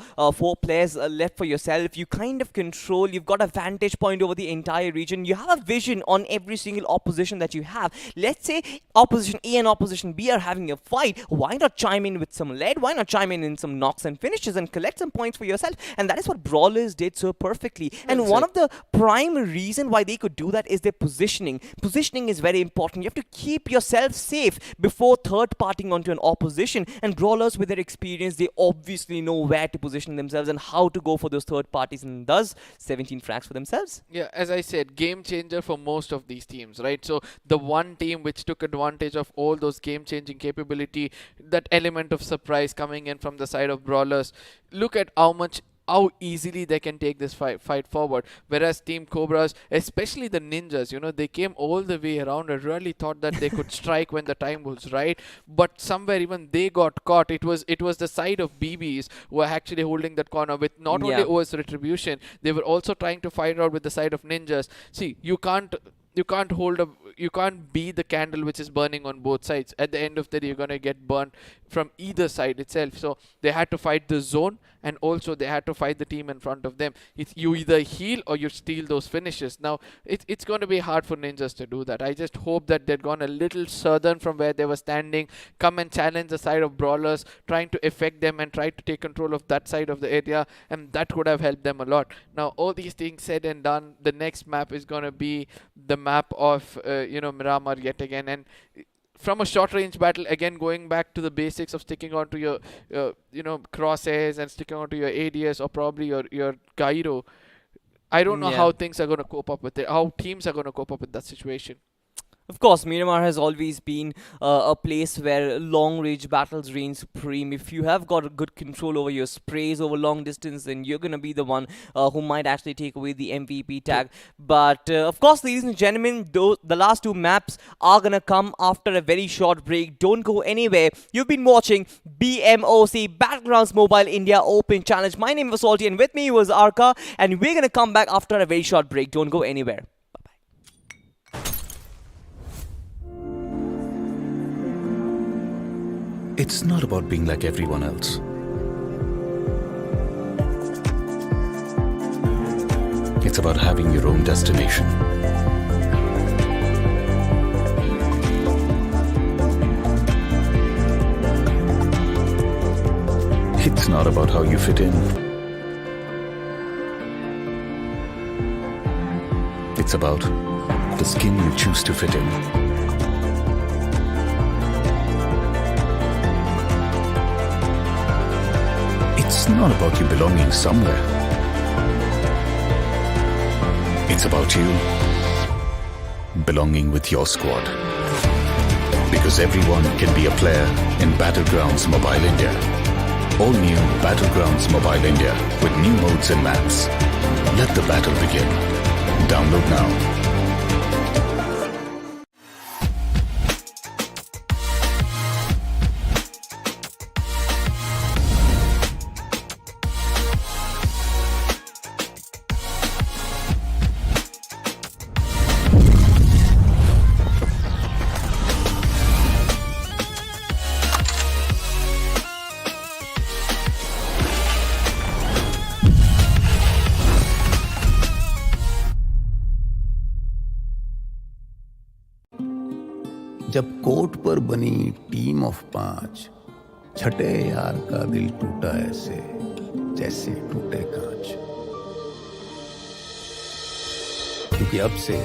players left for yourself, you kind of control, you've got a vantage point over the entire region. You have a vision on every single opposition that you have. Let's say opposition A and opposition B are having a fight. Why not chime in with some lead? Why not chime in some knocks and finishes and collect some points for yourself? And that is what Brawlers did so perfectly. And one of the prime reason why they could do that is their positioning. Positioning is very important. You have to keep yourself safe before third-partying onto an opposition. And Brawlers, with their experience, they obviously know where to position themselves and how to go for those third parties, and thus 17 frags for themselves. Yeah, as I said, game changer for most of these teams, right? So the one team which took advantage of all those game-changing capability, that element of surprise coming in from the side of Brawlers. Look at how much how easily they can take this fight forward. Whereas Team Cobras, especially the ninjas, they came all the way around. I really thought that they could strike when the time was right, but somewhere even they got caught. It was the side of BBs who were actually holding that corner with not only OS Retribution, they were also trying to fight out with the side of ninjas. See, you can't be the candle which is burning on both sides. At the end of the day, you're gonna get burnt from either side itself. So they had to fight the zone, and also they had to fight the team in front of them. You either heal or you steal those finishes. Now it's going to be hard for ninjas to do that. I just hope that they'd gone a little southern from where they were standing, come and challenge the side of brawlers, trying to affect them and try to take control of that side of the area, and that could have helped them a lot. Now all these things said and done, the next map is going to be the map of Miramar yet again. And from a short range battle, again going back to the basics of sticking onto your crosshairs and sticking onto your ADS or probably your gyro, I don't know how things are going to cope up with it, how teams are going to cope up with that situation. Of course, Miramar has always been a place where long-range battles reign supreme. If you have got a good control over your sprays over long distance, then you're going to be the one who might actually take away the MVP tag. But, of course, ladies and gentlemen, the last two maps are going to come after a very short break. Don't go anywhere. You've been watching BMOC Battlegrounds Mobile India Open Challenge. My name was Salty, and with me was Arka, and we're going to come back after a very short break. Don't go anywhere. It's not about being like everyone else. It's about having your own destination. It's not about how you fit in. It's about the skin you choose to fit in. It's not about you belonging somewhere. It's about you belonging with your squad. Because everyone can be a player in Battlegrounds Mobile India. All new Battlegrounds Mobile India with new modes and maps. Let the battle begin. Download now. जब court पर बनी team of 5, छठे यार का दिल टूटा ऐसे जैसे टूटे कांच। क्योंकि अब से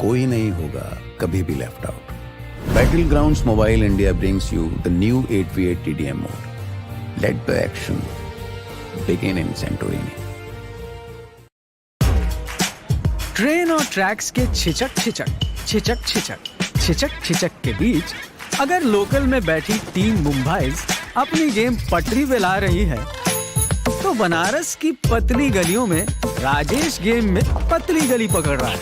कोई नहीं होगा कभी भी left out. Battlegrounds Mobile India brings you the new 8v8 TDM mode. Let the action begin in Santorini. Train और ट्रैक्स के छिचक के बीच अगर लोकल में बैठी टीम मुंबईज अपनी गेम पटरी पे ला रही है, तो बनारस की पतली गलियों में राजेश गेम में पतली गली पकड़ रहा है।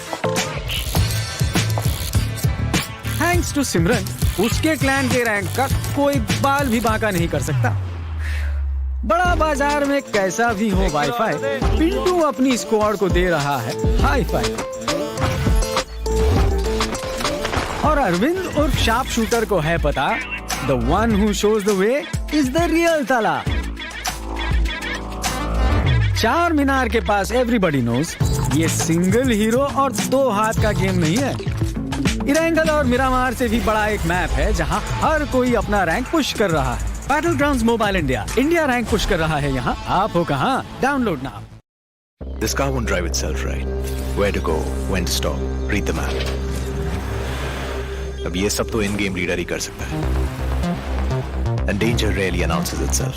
थैंक्स टू सिमरन, उसके क्लैन के रैंक का कोई बाल भी बांका नहीं कर सकता। बड़ा बाजार में कैसा भी हो वाईफाई, पिंटू अपनी स्क्वाड को दे रहा है हाई फाई। और अरविंद उर्फ शार्प शूटर को है पता, the one who shows the way is the real ताला। चार मीनार के पास एवरीबॉडी नोज ये सिंगल हीरो और 2 हाथ का गेम नहीं है। इरेंगल और मिरामार से भी बड़ा एक मैप है जहां हर कोई अपना रैंक पुश कर रहा है। Battlegrounds mobile India rank push कर रहा है यहाँ। आप हो कहाँ? Download now. This car won't drive itself, right? Where to go, when to stop, read the map. अब ये सब तो इन गेम रीडर ही कर सकता है। And danger rarely announces itself.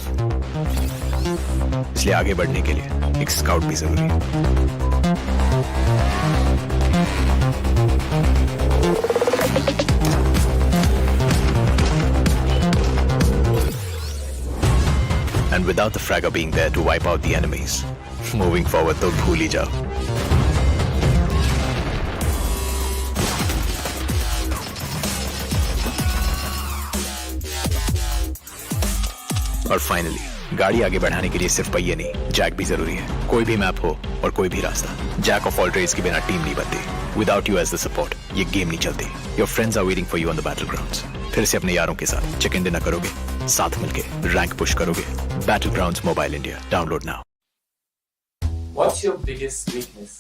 इसलिए आगे बढ़ने के लिए एक स्काउट भी जरूरी है। And And without the fragger being there to wipe out the enemies, moving forward to bhool hi jao. और फाइनली गाड़ी आगे बढ़ाने के लिए सिर्फ पहिए नहीं, जैक भी जरूरी है। कोई भी मैप हो और कोई भी रास्ता, जैक ऑफ ऑल ट्रेड्स के बिना टीम नहीं बनती। Without you as the support ये गेम नहीं चलती। Your friends are waiting for you on the battlegrounds. फिर से अपने यारों के साथ चिकन डिनर करोगे, साथ मिलके रैंक पुश करोगे। Battlegrounds mobile India, download now. What's your biggest weakness?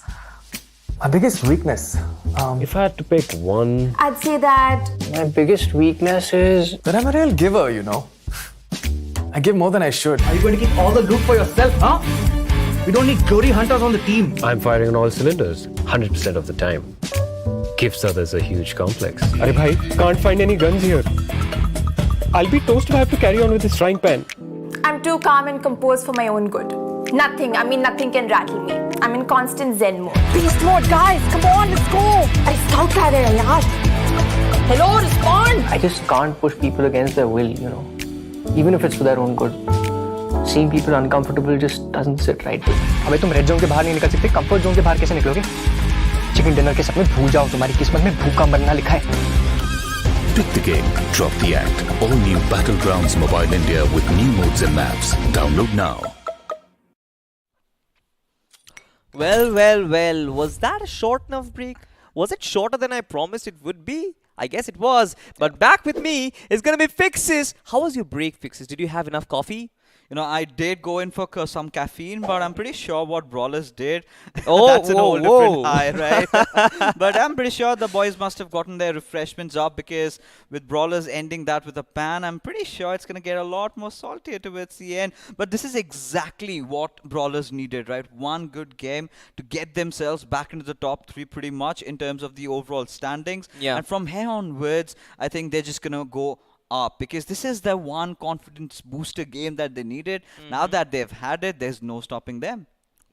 My biggest weakness? If I had to pick one, I'd say that My biggest weakness is that I'm a real giver, you know. I give more than I should. Are you going to keep all the loot for yourself, huh? We don't need glory hunters on the team. I'm firing on all cylinders 100% of the time. Gives others a huge complex. Arey bhai, can't find any guns here. I'll be toast if I have to carry on with this frying pan. I'm too calm and composed for my own good. Nothing can rattle me. I'm in constant zen mode. Beast mode, guys! Come on, let's go! अरे scout कर रहे हैं यार. Hello, respond! I just can't push people against their will, you know. Even if it's for their own good. Seeing people uncomfortable just doesn't sit right with me. अबे तुम red zone के बाहर नहीं निकल सकते, कंफर्ट जोन के बाहर कैसे निकलोगे? चिकन डिनर के सपने भूल जाओ, तुम्हारी किस्मत में भूखा मरना लिखा है. Pick the game, drop the act. All new Battlegrounds Mobile India with new modes and maps. Download now. Well, was that a short enough break? Was it shorter than I promised it would be? I guess it was. But back with me is going to be Fixes. How was your break, Fixes? Did you have enough coffee? You know, I did go in for some caffeine, but I'm pretty sure what Brawlers did, Oh, that's an whole different whoa. high, right? But I'm pretty sure the boys must have gotten their refreshments up, because with Brawlers ending that with a pan, I'm pretty sure it's going to get a lot more saltier towards the end. But this is exactly what Brawlers needed, right? One good game to get themselves back into the top 3 pretty much in terms of the overall standings. Yeah. And from here onwards, I think they're just going to go up, because this is the one confidence booster game that they needed. Now that they've had it, there's no stopping them.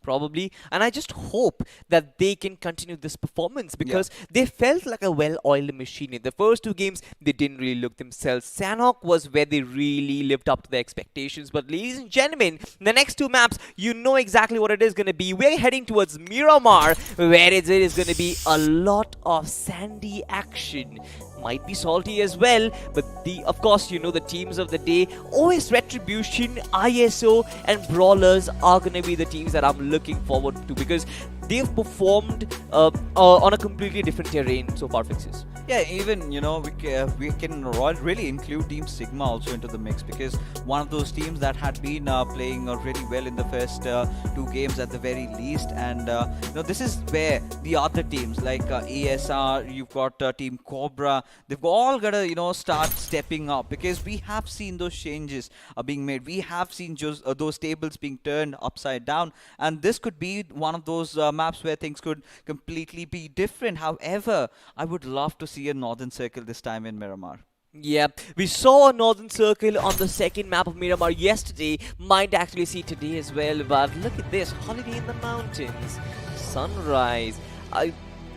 Probably. And I just hope that they can continue this performance, because they felt like a well-oiled machine. In the first 2 games, they didn't really look themselves. Sanhok was where they really lived up to their expectations. But ladies and gentlemen, the next 2 maps, you know exactly what it is going to be. We're heading towards Miramar, where it is going to be a lot of sandy action. Might be salty as well, but of course, you know, the teams of the day, OS Retribution, ISO and Brawlers are going to be the teams that I'm looking forward to, because they've performed on a completely different terrain so far, Fixes. Yeah, even, you know, we can really include Team Sigma also into the mix, because one of those teams that had been playing really well in the first 2 games at the very least. And you know, this is where the other teams like ESR, you've got Team Cobra, they've all got to, you know, start stepping up, because we have seen those changes being made. We have seen just those tables being turned upside down, and this could be one of those maps where things could completely be different. However, I would love to see a Northern Circle this time in Miramar. Yeah, we saw a Northern Circle on the second map of Miramar yesterday. Might actually see today as well. But look at this, holiday in the mountains, sunrise.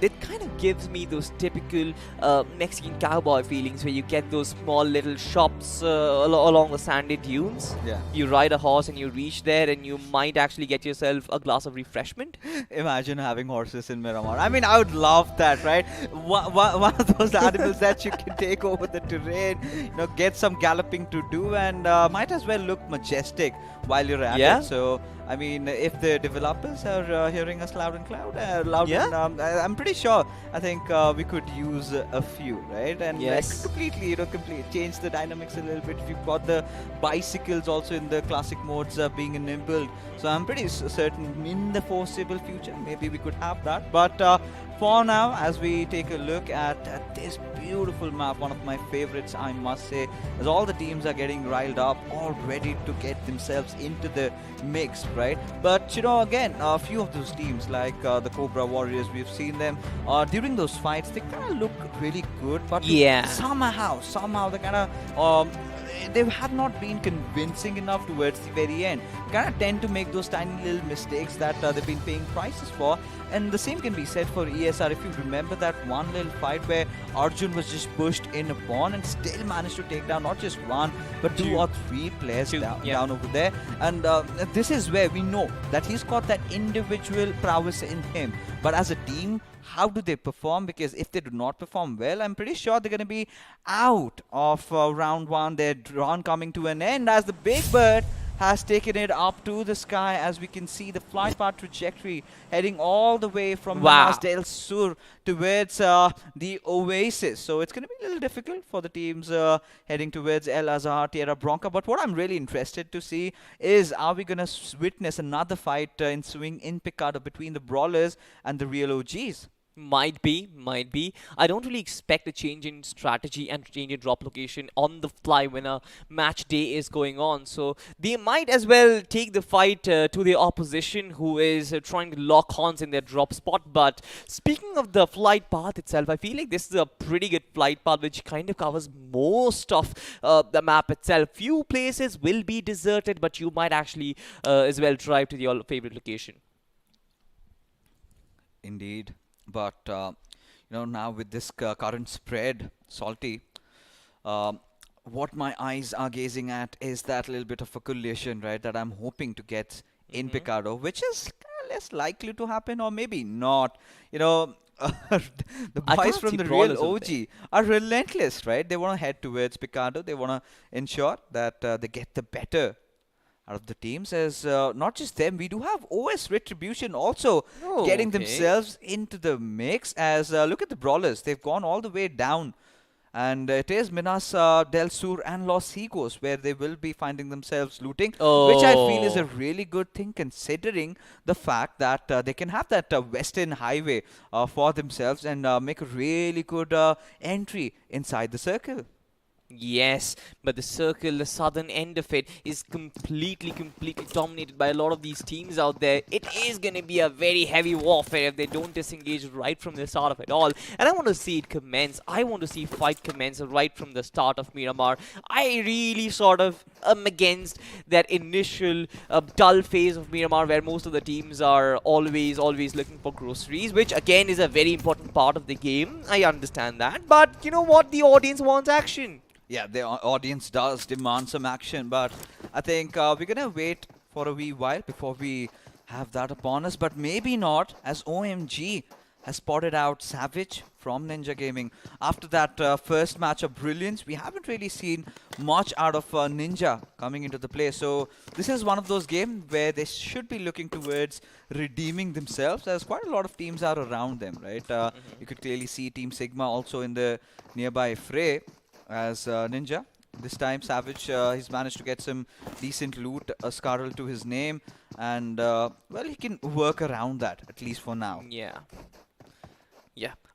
It kind of gives me those typical Mexican cowboy feelings, where you get those small little shops along the sandy dunes. Yeah. You ride a horse and you reach there, and you might actually get yourself a glass of refreshment. Imagine having horses in Miramar. I mean, I would love that, right? One of those animals that you can take over the terrain, you know, get some galloping to do, and might as well look majestic while you're at it. So, I mean, if the developers are hearing us loud and I'm pretty sure, I think we could use a few, right? And like completely, you know, change the dynamics a little bit. If you've got the bicycles also in the classic modes being enabled, so I'm pretty certain in the foreseeable future, maybe we could have that. But for now, as we take a look at this beautiful map, one of my favorites, I must say, as all the teams are getting riled up, all ready to get themselves into the mix, right? But, you know, again, a few of those teams, like the Cobra Warriors, we've seen them during those fights, they kind of look really good, but somehow they kind of they have not been convincing enough towards the very end. Kind of tend to make those tiny little mistakes that they've been paying prices for. And the same can be said for ESR. If you remember that one little fight where Arjun was just pushed in upon and still managed to take down not just one, but two or three players down over there. And this is where we know that he's got that individual prowess in him. But as a team, how do they perform? Because if they do not perform well, I'm pretty sure they're going to be out of round one. Their run coming to an end as the Big Bird has taken it up to the sky, as we can see the flight path trajectory heading all the way from Minas del Sur towards the Oasis. So it's going to be a little difficult for the teams heading towards El Azhar, Tierra Bronca. But what I'm really interested to see is, are we going to witness another fight ensuing in Picado between the Brawlers and the real OGs? Might be. I don't really expect a change in strategy and change in drop location on the fly when a match day is going on. So they might as well take the fight to the opposition, who is trying to lock horns in their drop spot. But speaking of the flight path itself, I feel like this is a pretty good flight path which kind of covers most of the map itself. Few places will be deserted, but you might actually as well drive to your favorite location. Indeed. But, now with this current spread, Salty, what my eyes are gazing at is that little bit of a collision, right, that I'm hoping to get in Picado, which is less likely to happen, or maybe not. The boys from the real OG are relentless, right? They want to head towards Picado. They want to ensure that they get the better out of the teams, as not just them, we do have OS Retribution also getting themselves into the mix, as look at the Brawlers, they've gone all the way down, and it is Minas del Sur and Los Higos where they will be finding themselves looting, which I feel is a really good thing, considering the fact that they can have that western highway for themselves and make a really good entry inside the circle. Yes, but the circle, the southern end of it, is completely dominated by a lot of these teams out there. It is going to be a very heavy warfare if they don't disengage right from the start of it all. And I want to see it commence. I want to see fight commence right from the start of Miramar. I really sort of am against that initial dull phase of Miramar where most of the teams are always looking for groceries, which again is a very important part of the game. I understand that. But you know what? The audience wants action. Yeah, the audience does demand some action, but I think we're going to wait for a wee while before we have that upon us. But maybe not, as OMG has spotted out Savage from Ninja Gaming. After that first match of brilliance, we haven't really seen much out of Ninja coming into the play. So this is one of those games where they should be looking towards redeeming themselves, as quite a lot of teams are around them, right? You could clearly see Team Sigma also in the nearby fray. As Ninja, this time Savage, he's managed to get some decent loot, a Scarl to his name, and well, he can work around that, at least for now. Yeah.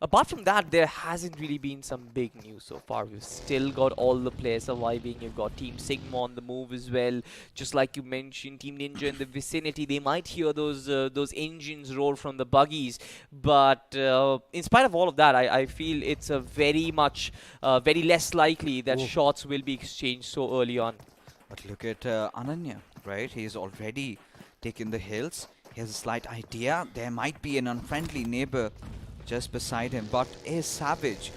Apart from that, there hasn't really been some big news so far. We've still got all the players surviving. You've got Team Sigma on the move as well. Just like you mentioned, Team Ninja in the vicinity. They might hear those engines roar from the buggies. But in spite of all of that, I feel it's a very less likely that shots will be exchanged so early on. But look at Ananya, right? He's already taken the hills. He has a slight idea. There might be an unfriendly neighbor just beside him, but is Savage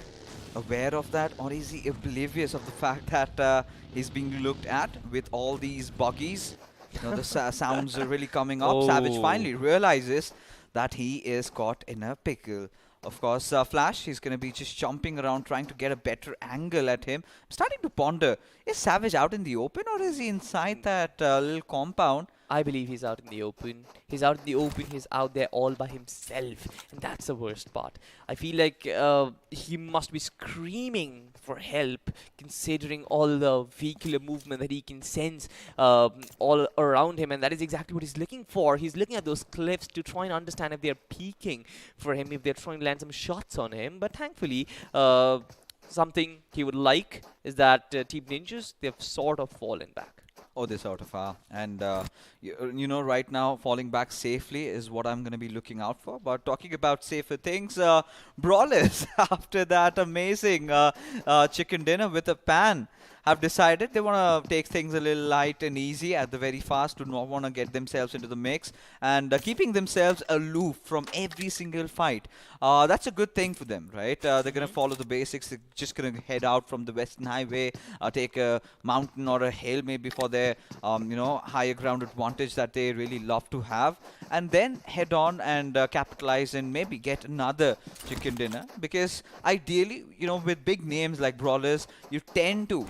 aware of that, or is he oblivious of the fact that he's being looked at with all these buggies? The sounds are really coming up. Savage finally realizes that he is caught in a pickle. Of course, Flash, he's going to be just jumping around trying to get a better angle at him. I'm starting to ponder, is Savage out in the open, or is he inside that little compound? I believe he's out in the open. He's out in the open. He's out there all by himself. And that's the worst part. I feel like he must be screaming for help, considering all the vehicular movement that he can sense all around him. And that is exactly what he's looking for. He's looking at those cliffs to try and understand if they're peeking for him, if they're trying to land some shots on him. But thankfully, something he would like is that Team Ninjas, they've sort of fallen back. Oh, they sort of are. And, right now, falling back safely is what I'm going to be looking out for. But talking about safer things, Brawlers, after that amazing chicken dinner with a pan, have decided they want to take things a little light and easy at the very fast, do not want to get themselves into the mix, and keeping themselves aloof from every single fight. That's a good thing for them, right? They're going to follow the basics. They're just going to head out from the Western Highway, take a mountain or a hill maybe for their, higher ground advantage that they really love to have, and then head on and capitalize and maybe get another chicken dinner. Because ideally, with big names like Brawlers, you tend to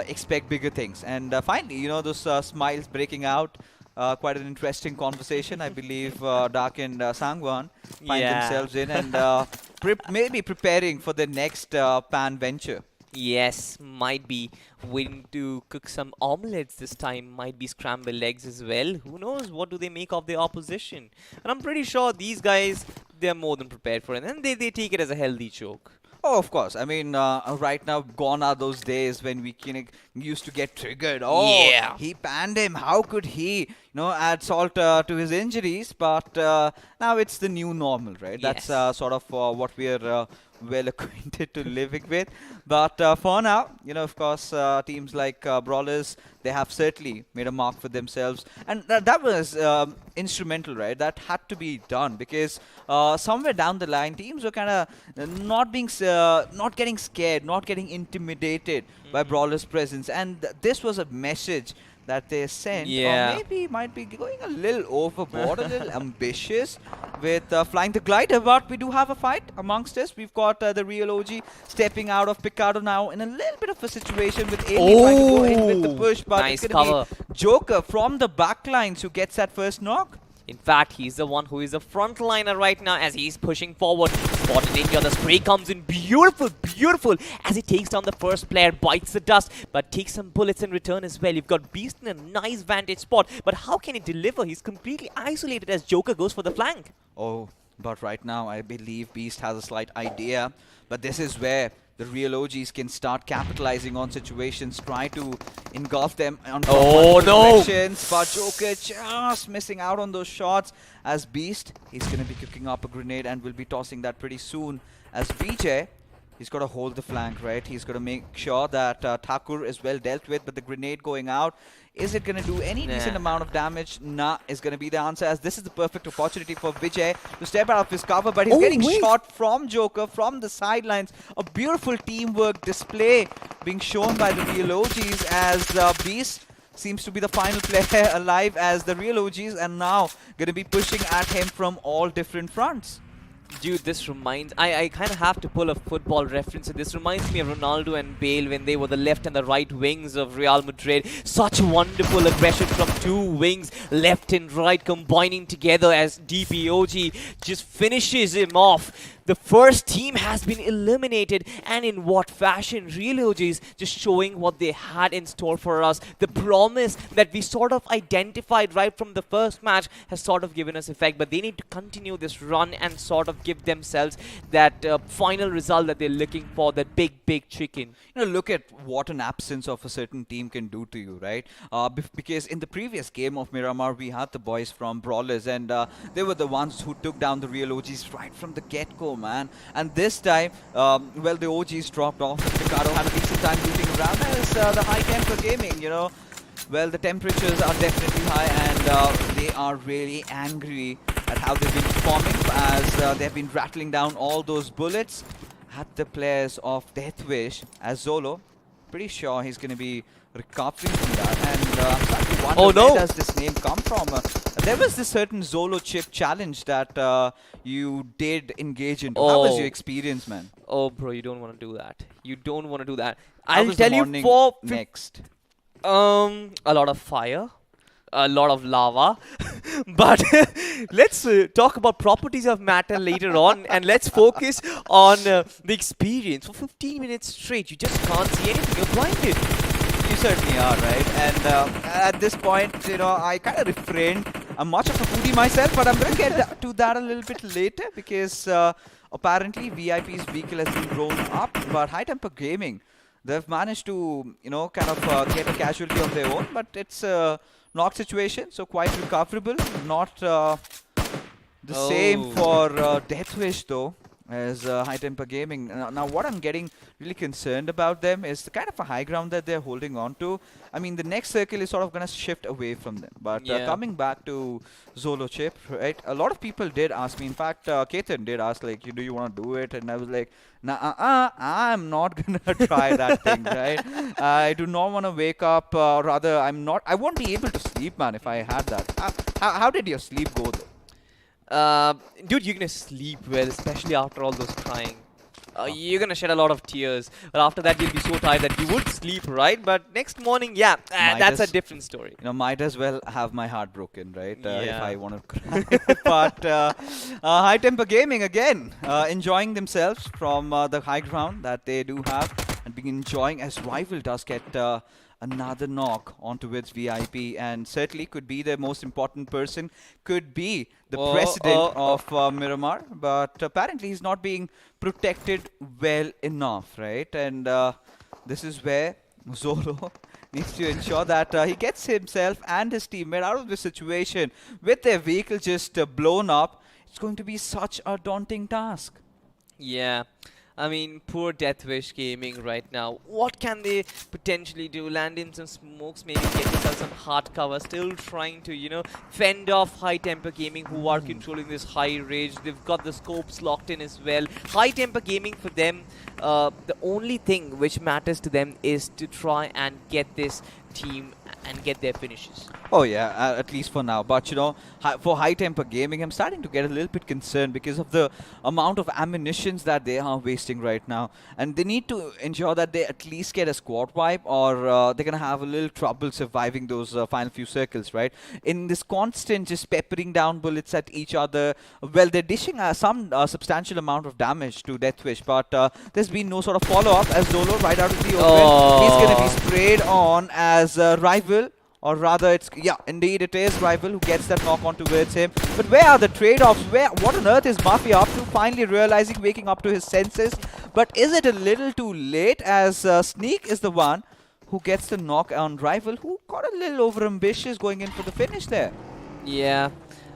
expect bigger things. And finally, those smiles breaking out. Quite an interesting conversation. I believe Dark and Sangwan find themselves in and maybe preparing for the next pan venture. Yes, might be waiting to cook some omelets this time, might be scrambled eggs as well. Who knows what do they make of the opposition? And I'm pretty sure these guys, they're more than prepared for it, and they take it as a healthy joke. Oh, of course. I mean, right now, gone are those days when we used to get triggered. Oh, yeah, he panned him. How could he, add salt to his injuries? But now it's the new normal, right? Yes. That's sort of what we are well acquainted to living with. But for now, of course, teams like Brawlers, they have certainly made a mark for themselves. And that was instrumental, right? That had to be done because somewhere down the line, teams were kind of not getting scared, not getting intimidated by Brawlers' presence. And this was a message that they sent, or maybe might be going a little overboard, a little ambitious with flying the glider. But we do have a fight amongst us. We've got the real OG stepping out of Picardo now in a little bit of a situation with Alien trying to go in with the push, but nice it's going to cover. be Joker from the backlines who gets that first knock. In fact, he's the one who is a frontliner right now as he's pushing forward. Spotted India, the spray comes in beautiful, beautiful as he takes down the first player, bites the dust, but takes some bullets in return as well. You've got Beast in a nice vantage spot, but how can he deliver? He's completely isolated as Joker goes for the flank. Oh, but right now I believe Beast has a slight idea, but this is where the real OGs can start capitalizing on situations, try to engulf them on directions, but Joker just missing out on those shots. As Beast, he's going to be cooking up a grenade and will be tossing that pretty soon. As VJ, he's got to hold the flank, right? He's got to make sure that Thakur is well dealt with, but the grenade going out, is it going to do any decent amount of damage? Nah, is going to be the answer, as this is the perfect opportunity for Vijay to step out of his cover, but he's getting shot from Joker, from the sidelines. A beautiful teamwork display being shown by the real OGs as Beast seems to be the final player alive, as the real OGs are now going to be pushing at him from all different fronts. Dude, this reminds... I kind of have to pull a football reference. This reminds me of Ronaldo and Bale when they were the left and the right wings of Real Madrid. Such wonderful aggression from two wings, left and right, combining together as DPOG just finishes him off. The first team has been eliminated, and in what fashion? Real OGs just showing what they had in store for us. The promise that we sort of identified right from the first match has sort of given us effect, but they need to continue this run and sort of give themselves that final result that they're looking for, that big chicken. Look at what an absence of a certain team can do to you, right? Because in the previous game of Miramar, we had the boys from Brawlers, and they were the ones who took down the real OGs right from the get-go, man. And this time, well, the OGs dropped off. Picardo had a decent time looting around as the high temper gaming, Well, the temperatures are definitely high, and they are really angry at how they've been performing, as they've been rattling down all those bullets at the players of Deathwish. As Zolo, pretty sure he's going to be recovering from that, and I'm starting to wonder where does this name come from. There was this certain Zolo chip challenge that you did engage in. How was your experience, man? Oh, bro, you don't want to do that. You don't want to do that. How I'll tell you for next. A lot of fire, a lot of lava, but let's talk about properties of matter later on, and let's focus on the experience. For 15 minutes straight, you just can't see anything. You're blinded. You certainly are, right? And at this point, I kind of refrained. I'm much of a foodie myself, but I'm going to get to that a little bit later, because apparently VIP's vehicle has been blown up, but High Temper Gaming, they've managed to, get a casualty of their own, but it's a knock situation, so quite recoverable. Not the same for Deathwish, though. as High Temper Gaming. Now, what I'm getting really concerned about them is the kind of a high ground that they're holding on to. I mean, the next circle is sort of going to shift away from them. But coming back to Zolo Chip, right? A lot of people did ask me. In fact, Ketan did ask, like, do you want to do it? And I was like, nah, I'm not going to try that thing, right? I do not want to wake up. Rather, I won't be able to sleep, man, if I had that. How did your sleep go, though? Dude, you're gonna sleep well, especially after all those crying. You're gonna shed a lot of tears, but after that you'll be so tired that you would sleep, right? But next morning, that's a different story. You know, might as well have my heart broken, right? If I want to cry. But High Temper Gaming again, enjoying themselves from the high ground that they do have, and being enjoying as Rival does get another knock onto its VIP, and certainly could be the most important person, could be the president of Miramar, but apparently he's not being protected well enough, right? And this is where Zolo needs to ensure that he gets himself and his teammate out of the situation. With their vehicle just blown up, it's going to be such a daunting task. Yeah. I mean, poor Deathwish Gaming right now. What can they potentially do? Land in some smokes, maybe get themselves some hard cover. Still trying to, you know, fend off High Temper Gaming, who are controlling this high rage. They've got the scopes locked in as well. High Temper Gaming, for them, the only thing which matters to them is to try and get this team and get their finishes. Oh yeah, at least for now. But you know, for High Temper Gaming, I'm starting to get a little bit concerned because of the amount of ammunitions that they are wasting right now. And they need to ensure that they at least get a squad wipe, or they're going to have a little trouble surviving those final few circles, right? In this constant just peppering down bullets at each other, well, they're dishing some substantial amount of damage to Deathwish, but there's been no sort of follow-up as Zolo right out of the open. He's going to be sprayed on as Rival. Or rather, it's, yeah, indeed it is Rival who gets that knock on towards him. But where are the trade-offs? What on earth is Mafia up to? Finally realizing, waking up to his senses. But is it a little too late, as Sneak is the one who gets the knock on Rival, who got a little over-ambitious going in for the finish there. Yeah.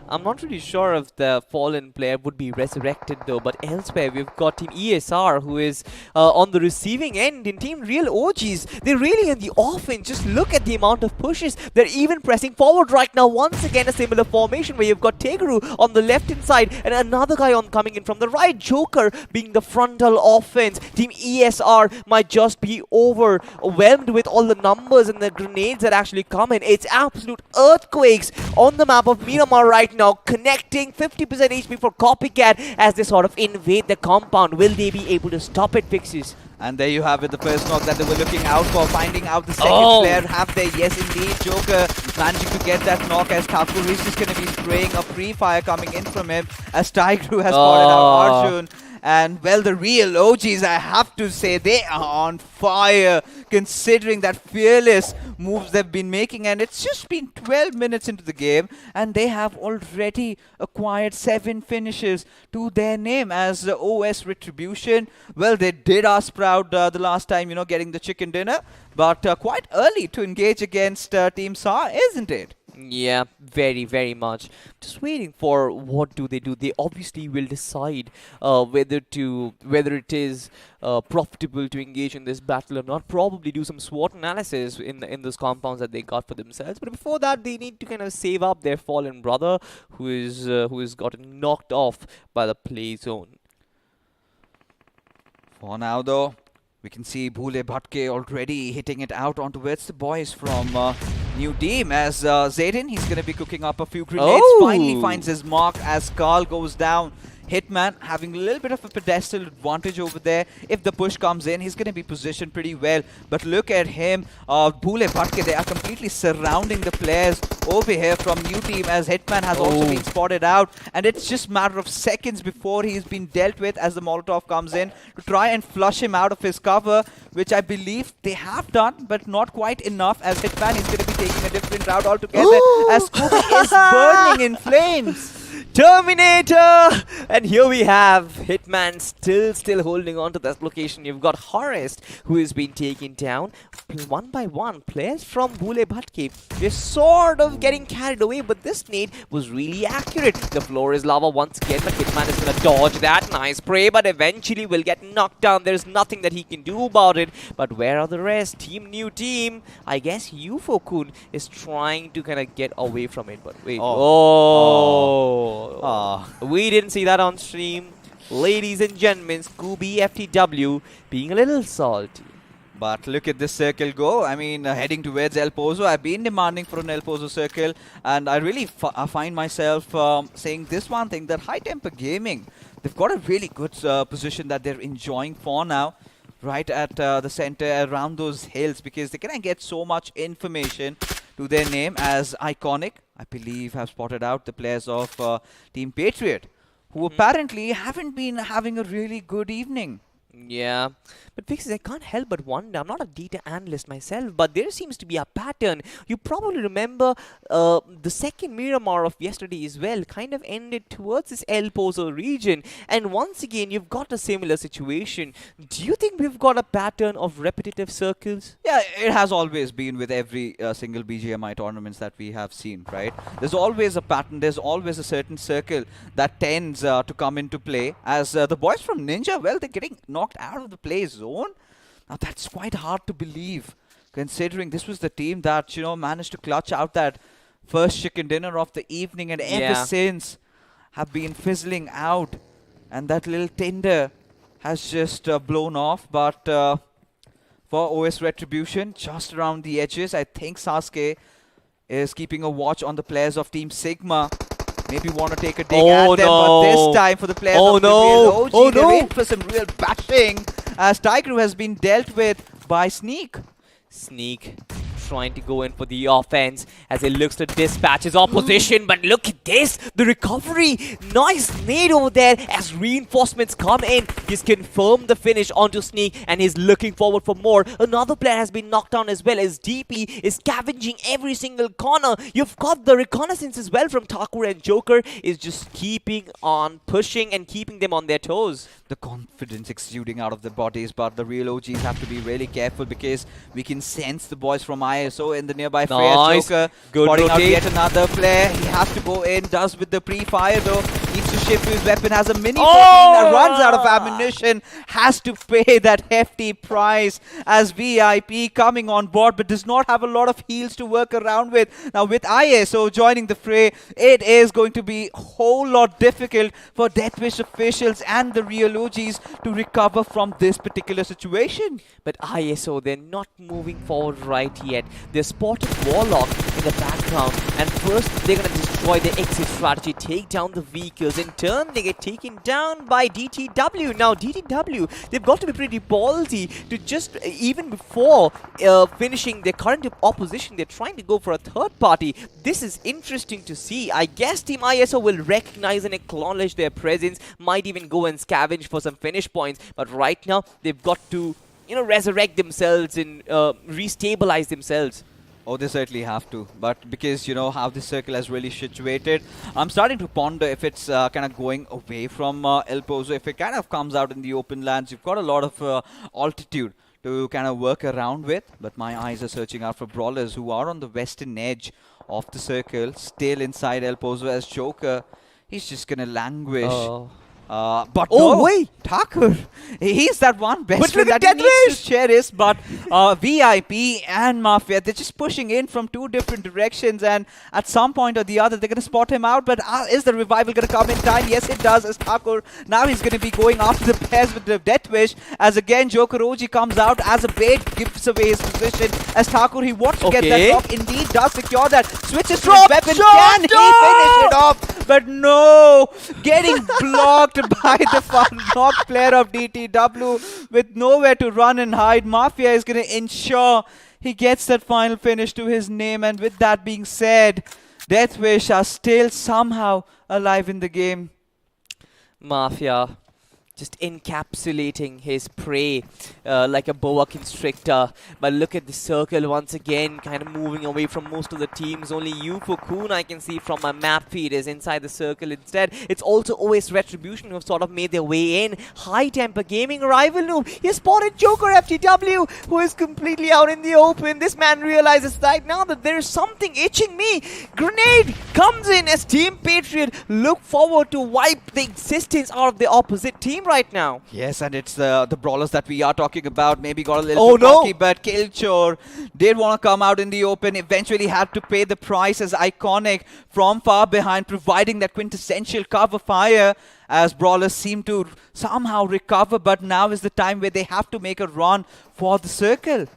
I'm not really sure if the fallen player would be resurrected though, but elsewhere we've got Team ESR who is on the receiving end. In Team Real OGs, they're really in the offense. Just look at the amount of pushes. They're even pressing forward right now. Once again, a similar formation where you've got Tegru on the left-hand side and another guy coming in from the right. Joker being the frontal offense. Team ESR might just be overwhelmed with all the numbers and the grenades that actually come in. It's absolute earthquakes on the map of Miramar right now, connecting 50% HP for Copycat as they sort of invade the compound. Will they be able to stop it, Pixies? And there you have it, the first knock that they were looking out for, finding out the second player. Have they? Yes, indeed. Joker managing to get that knock as Thakur is just going to be spraying a pre-fire coming in from him as Tigru has spotted out Arjun. And, well, the real OGs, I have to say, they are on fire, considering that fearless moves they've been making. And it's just been 12 minutes into the game, and they have already acquired 7 finishes to their name as the OS Retribution. Well, they did us proud the last time, you know, getting the chicken dinner. But quite early to engage against Team SAR, isn't it? Yeah, very, very much. Just waiting for what do they do. They obviously will decide whether it is profitable to engage in this battle or not. Probably do some SWOT analysis in those compounds that they got for themselves. But before that, they need to kind of save up their fallen brother, who is gotten knocked off by the play zone. For now, though, we can see Bhule Bhatke already hitting it out onto the boys from New Team as Zayden, he's going to be cooking up a few grenades. Finally finds his mark as Carl goes down. Hitman having a little bit of a pedestal advantage over there. If the push comes in, he's going to be positioned pretty well. But look at him, Bhule Bhatke, they are completely surrounding the players over here from New Team as Hitman has also been spotted out. And it's just a matter of seconds before he's been dealt with as the Molotov comes in to try and flush him out of his cover, which I believe they have done, but not quite enough, as Hitman is going to be taking a different route altogether as Scooby is burning in flames. Terminator! And here we have Hitman still holding on to that location. You've got Horest, who has been taken down one by one. Players from Bule Bhatke, they're sort of getting carried away, but this nade was really accurate. The floor is lava once again, but Hitman is going to dodge that. Nice spray, but eventually will get knocked down. There's nothing that he can do about it. But where are the rest? New team. I guess UFO-kun is trying to kind of get away from it, but wait. We didn't see that on stream. Ladies and gentlemen, Scooby FTW being a little salty. But look at this circle go. I mean, heading towards El Pozo. I've been demanding for an El Pozo circle, and I really find myself saying this one thing, that High Temper Gaming, they've got a really good position that they're enjoying for now, right at the center around those hills, because they can get so much information to their name as Iconic. I believe have spotted out the players of Team Patriot, who apparently haven't been having a really good evening. Yeah, but Fixes, I can't help but wonder. I'm not a data analyst myself, but there seems to be a pattern. You probably remember the second Miramar of yesterday as well kind of ended towards this El Pozo region. And once again, you've got a similar situation. Do you think we've got a pattern of repetitive circles? Yeah, it has always been with every single BGMI tournaments that we have seen, right? There's always a pattern. There's always a certain circle that tends to come into play. As the boys from Ninja, well, they're getting knocked out of the play zone. Now that's quite hard to believe, considering this was the team that, you know, managed to clutch out that first chicken dinner of the evening, and ever since have been fizzling out, and that little tinder has just blown off. But for OS Retribution, just around the edges, I think Sasuke is keeping a watch on the players of Team Sigma. Maybe want to take a dig at them, but this time for the players of the real OG, they're in for some real bashing, as Tiger has been dealt with by Sneak. Sneak trying to go in for the offense as he looks to dispatch his opposition, but look at this, the recovery, nice nade over there as reinforcements come in. He's confirmed the finish onto Sneak, and he's looking forward for more. Another player has been knocked down as well, as DP is scavenging every single corner. You've got the reconnaissance as well from Thakur, and Joker is just keeping on pushing and keeping them on their toes. The confidence exuding out of their bodies, but the real OGs have to be really careful, because we can sense the boys from ISO in the nearby fray. Joker spotting out yet another player. He has to go in, does with the pre-fire though. Needs to shift to his weapon, has a mini 14, runs out of ammunition, has to pay that hefty price as VIP coming on board, but does not have a lot of heals to work around with. Now with ISO joining the fray, it is going to be a whole lot difficult for Deathwish officials and the real OGs to recover from this particular situation. But ISO, they're not moving forward right yet. They spotted Warlock in the background, and first they're going to destroy the exit strategy, take down the vehicles. In turn, they get taken down by DTW. Now DTW, they've got to be pretty ballsy to just, even before finishing their current opposition, they're trying to go for a third party. This is interesting to see. I guess Team ISO will recognize and acknowledge their presence, might even go and scavenge for some finish points, but right now they've got to, you know, resurrect themselves and restabilize themselves. Oh, they certainly have to. But because, you know, how this circle has really situated, I'm starting to ponder if it's kind of going away from El Pozo. If it kind of comes out in the open lands, you've got a lot of altitude to kind of work around with. But my eyes are searching out for brawlers who are on the western edge of the circle, still inside El Pozo, as Joker, he's just going to languish. But no, wait, Thakur, he's that one best friend that he needs to cherish. But VIP and Mafia, they're just pushing in from two different directions, and at some point or the other, they're going to spot him out. But is the revival going to come in time? Yes, it does, as Thakur, now he's going to be going after the pairs with the Deathwish, as again, Joker OG comes out as a bait, gives away his position, as Thakur, he wants to get that drop, indeed does secure that, switches to his weapon, can he finish it off? But no, getting blocked by the knocked player of DTW with nowhere to run and hide. Mafia is going to ensure he gets that final finish to his name. And with that being said, Deathwish are still somehow alive in the game. Mafia, just encapsulating his prey like a boa constrictor. But look at the circle once again, kind of moving away from most of the teams. Only Kun, I can see from my map feed, is inside the circle instead. It's also OS Retribution who have sort of made their way in. High Temper Gaming, rival noob. He spotted Joker FTW, who is completely out in the open. This man realizes right now that there is something itching me. Grenade comes in as Team Patriot look forward to wipe the existence out of the opposite team right now. Yes, and it's the brawlers that we are talking about. Maybe got a little bit cocky, but Killchor did want to come out in the open. Eventually had to pay the price as Iconic from far behind, providing that quintessential cover fire as brawlers seem to somehow recover. But now is the time where they have to make a run for the circle.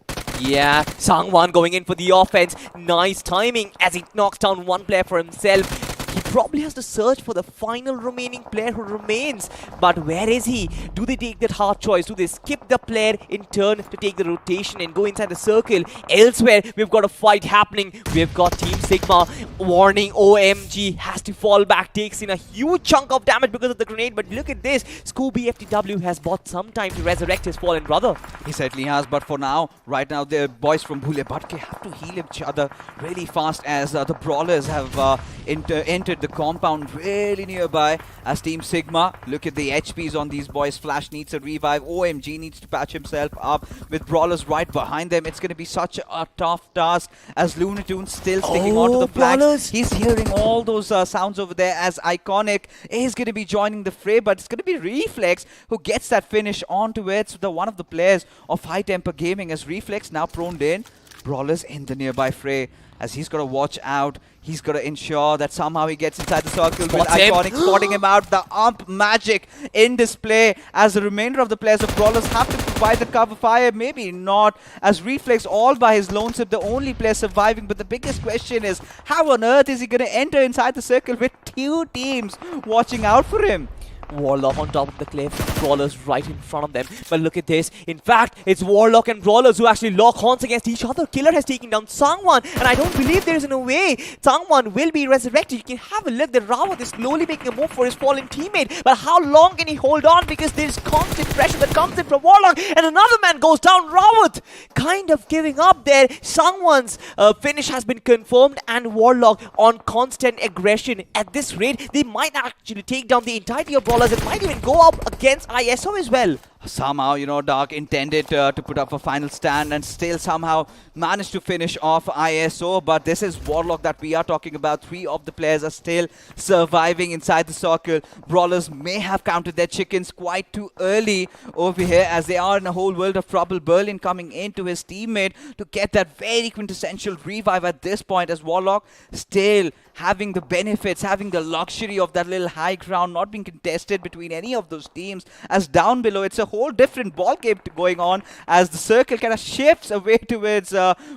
Yeah, Sangwan going in for the offense. Nice timing as he knocks down one player for himself. He probably has to search for the final remaining player who remains. But where is he? Do they take that hard choice? Do they skip the player in turn to take the rotation and go inside the circle? Elsewhere, we've got a fight happening. We've got Team Sigma warning OMG has to fall back. Takes in a huge chunk of damage because of the grenade. But look at this. Scooby FTW has bought some time to resurrect his fallen brother. He certainly has, but for now, right now, the boys from Bhule Bhatke have to heal each other really fast as the brawlers have entered the compound really nearby as Team Sigma. Look at the HPs on these boys. Flash needs a revive. OMG needs to patch himself up with brawlers right behind them. It's going to be such a tough task as Looney Tunes still sticking onto the flanks. He's hearing all those sounds over there as Iconic is going to be joining the fray, but it's going to be Reflex who gets that finish onto it. So one of the players of High Temper Gaming as Reflex now prone in. Brawlers in the nearby fray as he's got to watch out. He's got to ensure that somehow he gets inside the circle with Iconic spotting him out. The ump magic in display as the remainder of the players of Brawlers have to provide the cover fire. Maybe not as Reflex all by his lonesome, the only player surviving. But the biggest question is how on earth is he going to enter inside the circle with two teams watching out for him? Warlock on top of the cliff, Brawlers right in front of them. But look at this. In fact, it's Warlock and Brawlers who actually lock horns against each other. Killer has taken down Sangwan, and I don't believe there is no way Sangwan will be resurrected. You can have a look. The Rawat is slowly making a move for his fallen teammate. But how long can he hold on? Because there is constant pressure that comes in from Warlock, and another man goes down. Rawat kind of giving up there. Sangwan's finish has been confirmed, and Warlock on constant aggression. At this rate, they might actually take down the entirety of Brawlers. It might even go up against ISO as well. Somehow, you know, Dark intended to put up a final stand and still somehow managed to finish off ISO. But this is Warlock that we are talking about. 3 of the players are still surviving inside the circle. Brawlers may have counted their chickens quite too early over here as they are in a whole world of trouble. Berlin coming into his teammate to get that very quintessential revive at this point as Warlock still having the benefits, having the luxury of that little high ground not being contested between any of those teams. As down below, it's a whole different ball game going on as the circle kind of shifts away towards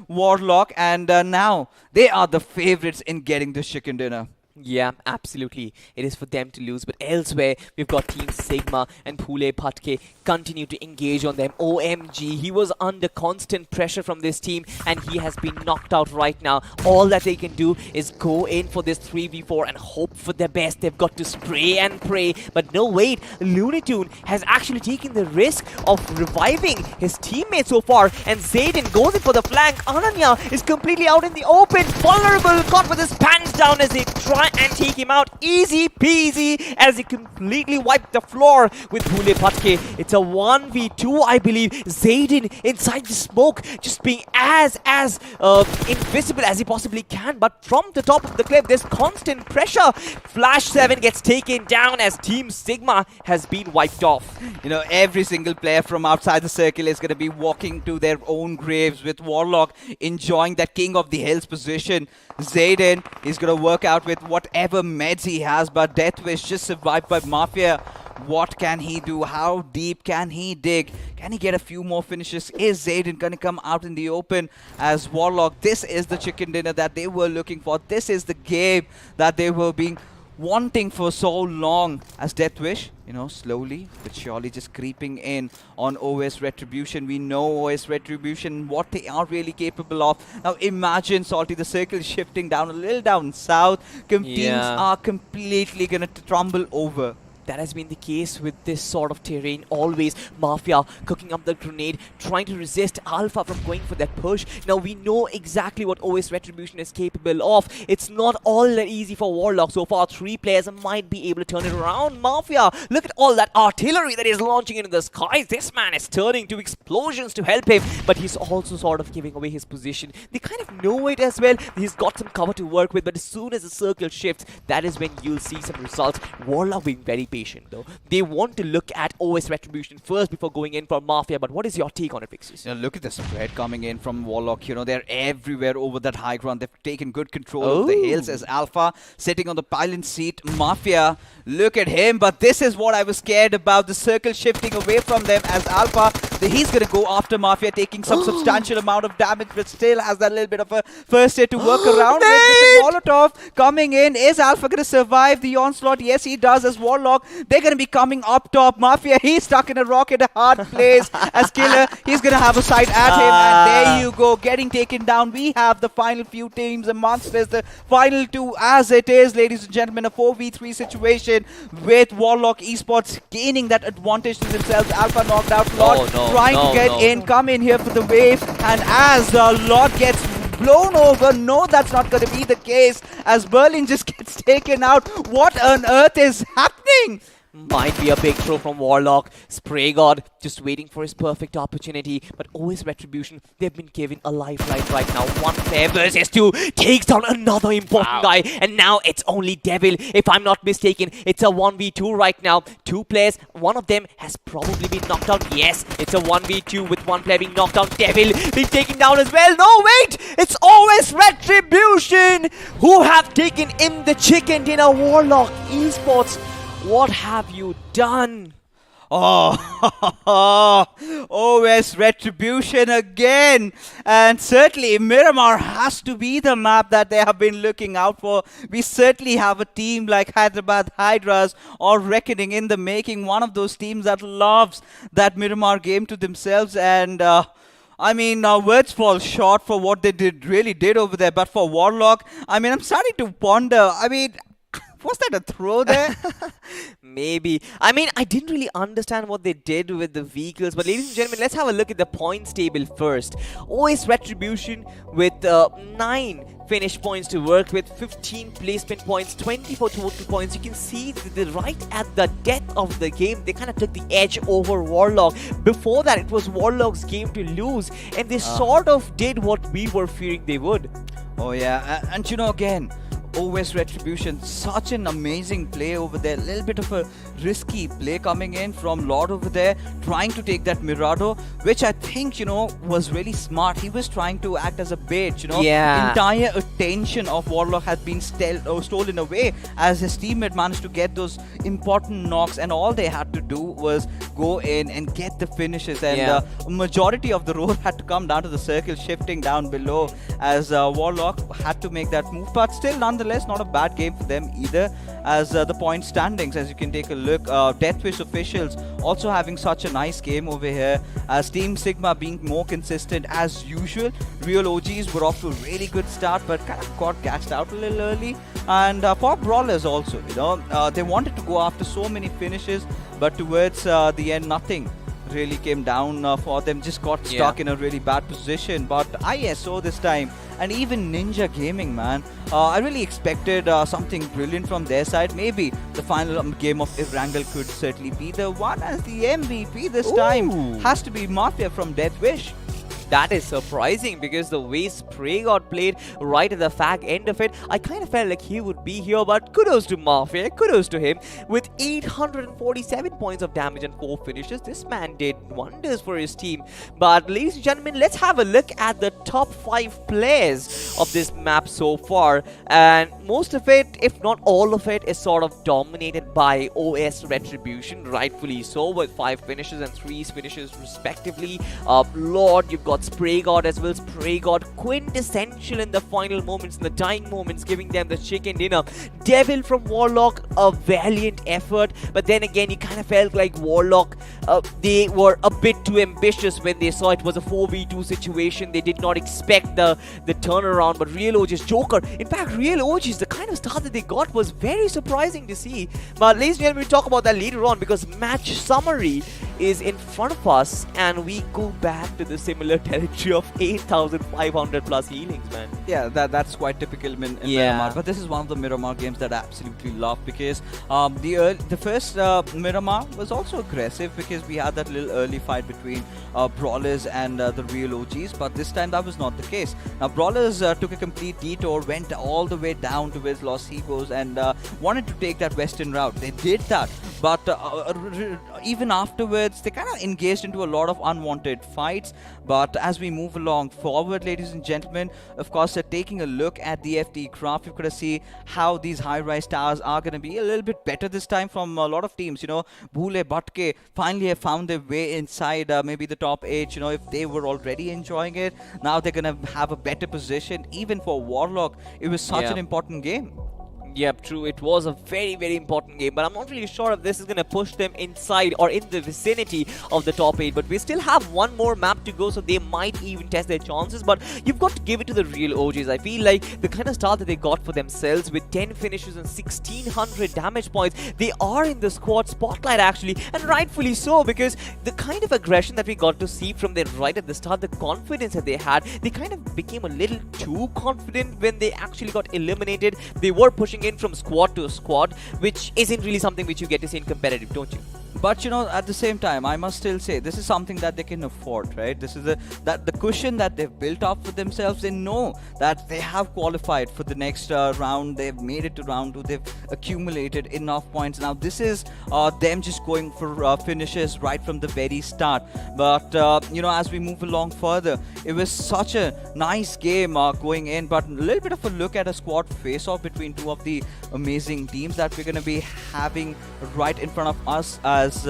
Warlock, and now they are the favorites in getting this chicken dinner. Yeah, absolutely. It is for them to lose. But elsewhere, we've got Team Sigma and Bhule Bhatke continue to engage on them. OMG, he was under constant pressure from this team and he has been knocked out right now. All that they can do is go in for this 3v4 and hope for their best. They've got to spray and pray. But no, wait. Looney Tune has actually taken the risk of reviving his teammate so far. And Zayden goes in for the flank. Ananya is completely out in the open. Vulnerable, caught with his pants down as they try and take him out. Easy peasy as he completely wiped the floor with Bhule Bhatke. It's a 1v2, I believe. Zayden inside the smoke, just being as invisible as he possibly can. But from the top of the cliff, there's constant pressure. Flash 7 gets taken down as Team Sigma has been wiped off. You know, every single player from outside the circle is going to be walking to their own graves with Warlock enjoying that King of the Hills position. Zayden is going to work out with whatever meds he has, but Deathwish just survived by Mafia. What can he do? How deep can he dig? Can he get a few more finishes? Is Zayden going to come out in the open as Warlock? This is the chicken dinner that they were looking for. This is the game that they were being wanting for so long as Deathwish, you know, slowly but surely just creeping in on OS Retribution. We know OS Retribution, what they are really capable of. Now imagine, Salty, the circle is shifting down a little down south. Teams are completely going to tumble over. that has been the case with this sort of terrain always. Mafia cooking up the grenade, trying to resist Alpha from going for that push. Now we know exactly what OS Retribution is capable of. It's not all that easy for Warlock. So far, 3 players might be able to turn it around. Mafia, look at all that artillery that is launching into the skies. This man is turning to explosions to help him, but he's also sort of giving away his position. They kind of know it as well. He's got some cover to work with, but as soon as the circle shifts, that is when you'll see some results. Warlock being very patient though. They want to look at OS Retribution first before going in for Mafia, but what is your take on it, Pixies? Look at the spread coming in from Warlock. They're everywhere over that high ground. They've taken good control of the hills as Alpha sitting on the pilot seat. Mafia, look at him, but this is what I was scared about. The circle shifting away from them as Alpha. He's going to go after Mafia, taking some substantial amount of damage, but still has that little bit of a first aid to work around with the Molotov coming in. Is Alpha going to survive the onslaught? Yes, he does as Warlock. They're going to be coming up top. Mafia, he's stuck in a rock in a hard place as Killer. He's going to have a sight at him, and there you go, getting taken down. We have the final few teams and monsters, the final 2 as it is, ladies and gentlemen, a 4v3 situation with Warlock Esports gaining that advantage to themselves. Alpha knocked out Lord, trying to get in, come in here for the wave, and as Lord gets blown over, no, that's not going to be the case as Berlin just gets taken out. What on earth is happening? Might be a big throw from Warlock. Spray God just waiting for his perfect opportunity. But OS Retribution, they've been given a lifeline right now. 1 player versus 2 takes down another important guy. And now it's only Devil. If I'm not mistaken, it's a 1v2 right now. 2 players, one of them has probably been knocked out. Yes, it's a 1v2 with 1 player being knocked out. Devil being taken down as well. No, wait! It's OS Retribution who have taken in the chicken dinner. Warlock Esports, what have you done? Oh, OS Retribution again. And certainly Miramar has to be the map that they have been looking out for. We certainly have a team like Hyderabad Hydras or Reckoning in the making. One of those teams that loves that Miramar game to themselves. And I mean, words fall short for what they really did over there. But for Warlock, I mean, I'm starting to ponder. I mean, was that a throw there? Maybe. I mean, I didn't really understand what they did with the vehicles. But ladies and gentlemen, let's have a look at the points table first. OS Retribution with 9 finish points to work with, 15 placement points, 24 total points. You can see that right at the death of the game, they kind of took the edge over Warlock. Before that, it was Warlock's game to lose. And they sort of did what we were fearing they would. Oh, yeah. And again, OS Retribution, such an amazing play over there. A little bit of a risky play coming in from Lord over there, trying to take that Mirado, which I think, was really smart. He was trying to act as a bait, Yeah. Entire attention of Warlock has been stolen away as his teammate managed to get those important knocks, and all they had to do was go in and get the finishes. And majority of the road had to come down to the circle, shifting down below as Warlock had to make that move. But still, nonetheless, not a bad game for them either. As the point standings, as you can take a look, Deathwish officials also having such a nice game over here, as Team Sigma being more consistent as usual. Real OGs were off to a really good start, but kind of got gassed out a little early. And for Brawlers also, they wanted to go after so many finishes, but towards the end, nothing really came down for them. Just got stuck in a really bad position. But ISO this time, and even Ninja Gaming, man, I really expected something brilliant from their side. Maybe the final game of Erangel could certainly be the one, as the MVP this time has to be Mafia from Deathwish. That is surprising, because the way Spray got played right at the fag end of it, I kind of felt like he would be here. But kudos to Mafia, kudos to him. With 847 points of damage and 4 finishes, this man did wonders for his team. But ladies and gentlemen, let's have a look at the top 5 players of this map so far. And most of it, if not all of it, is sort of dominated by OS Retribution, rightfully so, with 5 finishes and 3 finishes respectively. Lord, you've got Spray God as well. Spray God quintessential in the final moments, in the dying moments, giving them the chicken dinner. Devil from Warlock, a valiant effort, but then again you kind of felt like Warlock, they were a bit too ambitious when they saw it was a 4v2 situation. They did not expect the turnaround. But Real OG's Joker, in fact Real OG's, the kind of start that they got was very surprising to see. But ladies and gentlemen, we'll talk about that later on, because match summary is in front of us, and we go back to the similar territory of 8,500 plus healings, man. Yeah, that's quite typical in Miramar. But this is one of the Miramar games that I absolutely love, because the first Miramar was also aggressive, because we had that little early fight between Brawlers and the real OGs. But this time that was not the case. Now Brawlers took a complete detour, went all the way down towards Los Higos, and wanted to take that western route. They did that, but even afterwards, they kind of engaged into a lot of unwanted fights. But as we move along forward, ladies and gentlemen, of course, taking a look at the FD craft, we've got to see how these high-rise towers are going to be a little bit better this time from a lot of teams. You know, Bhule Bhatke finally have found their way inside maybe the top 8. You know, if they were already enjoying it, now they're going to have a better position. Even for Warlock, it was such an important game. Yep, true. It was a very, very important game, but I'm not really sure if this is going to push them inside or in the vicinity of the top 8. But we still have one more map to go, so they might even test their chances. But you've got to give it to the real OGs. I feel like the kind of start that they got for themselves with 10 finishes and 1,600 damage points, they are in the squad spotlight actually, and rightfully so, because the kind of aggression that we got to see from them right at the start, the confidence that they had, they kind of became a little too confident when they actually got eliminated. They were pushing in from squad to squad, which isn't really something which you get to see in competitive, don't you? But you know, at the same time, I must still say this is something that they can afford, right? This is the cushion that they've built up for themselves. They know that they have qualified for the next round. They've made it to round 2. They've accumulated enough points. Now this is them just going for finishes right from the very start. But you know, as we move along further, it was such a nice game going in. But a little bit of a look at a squad face-off between two of the amazing teams that we're going to be having right in front of us. As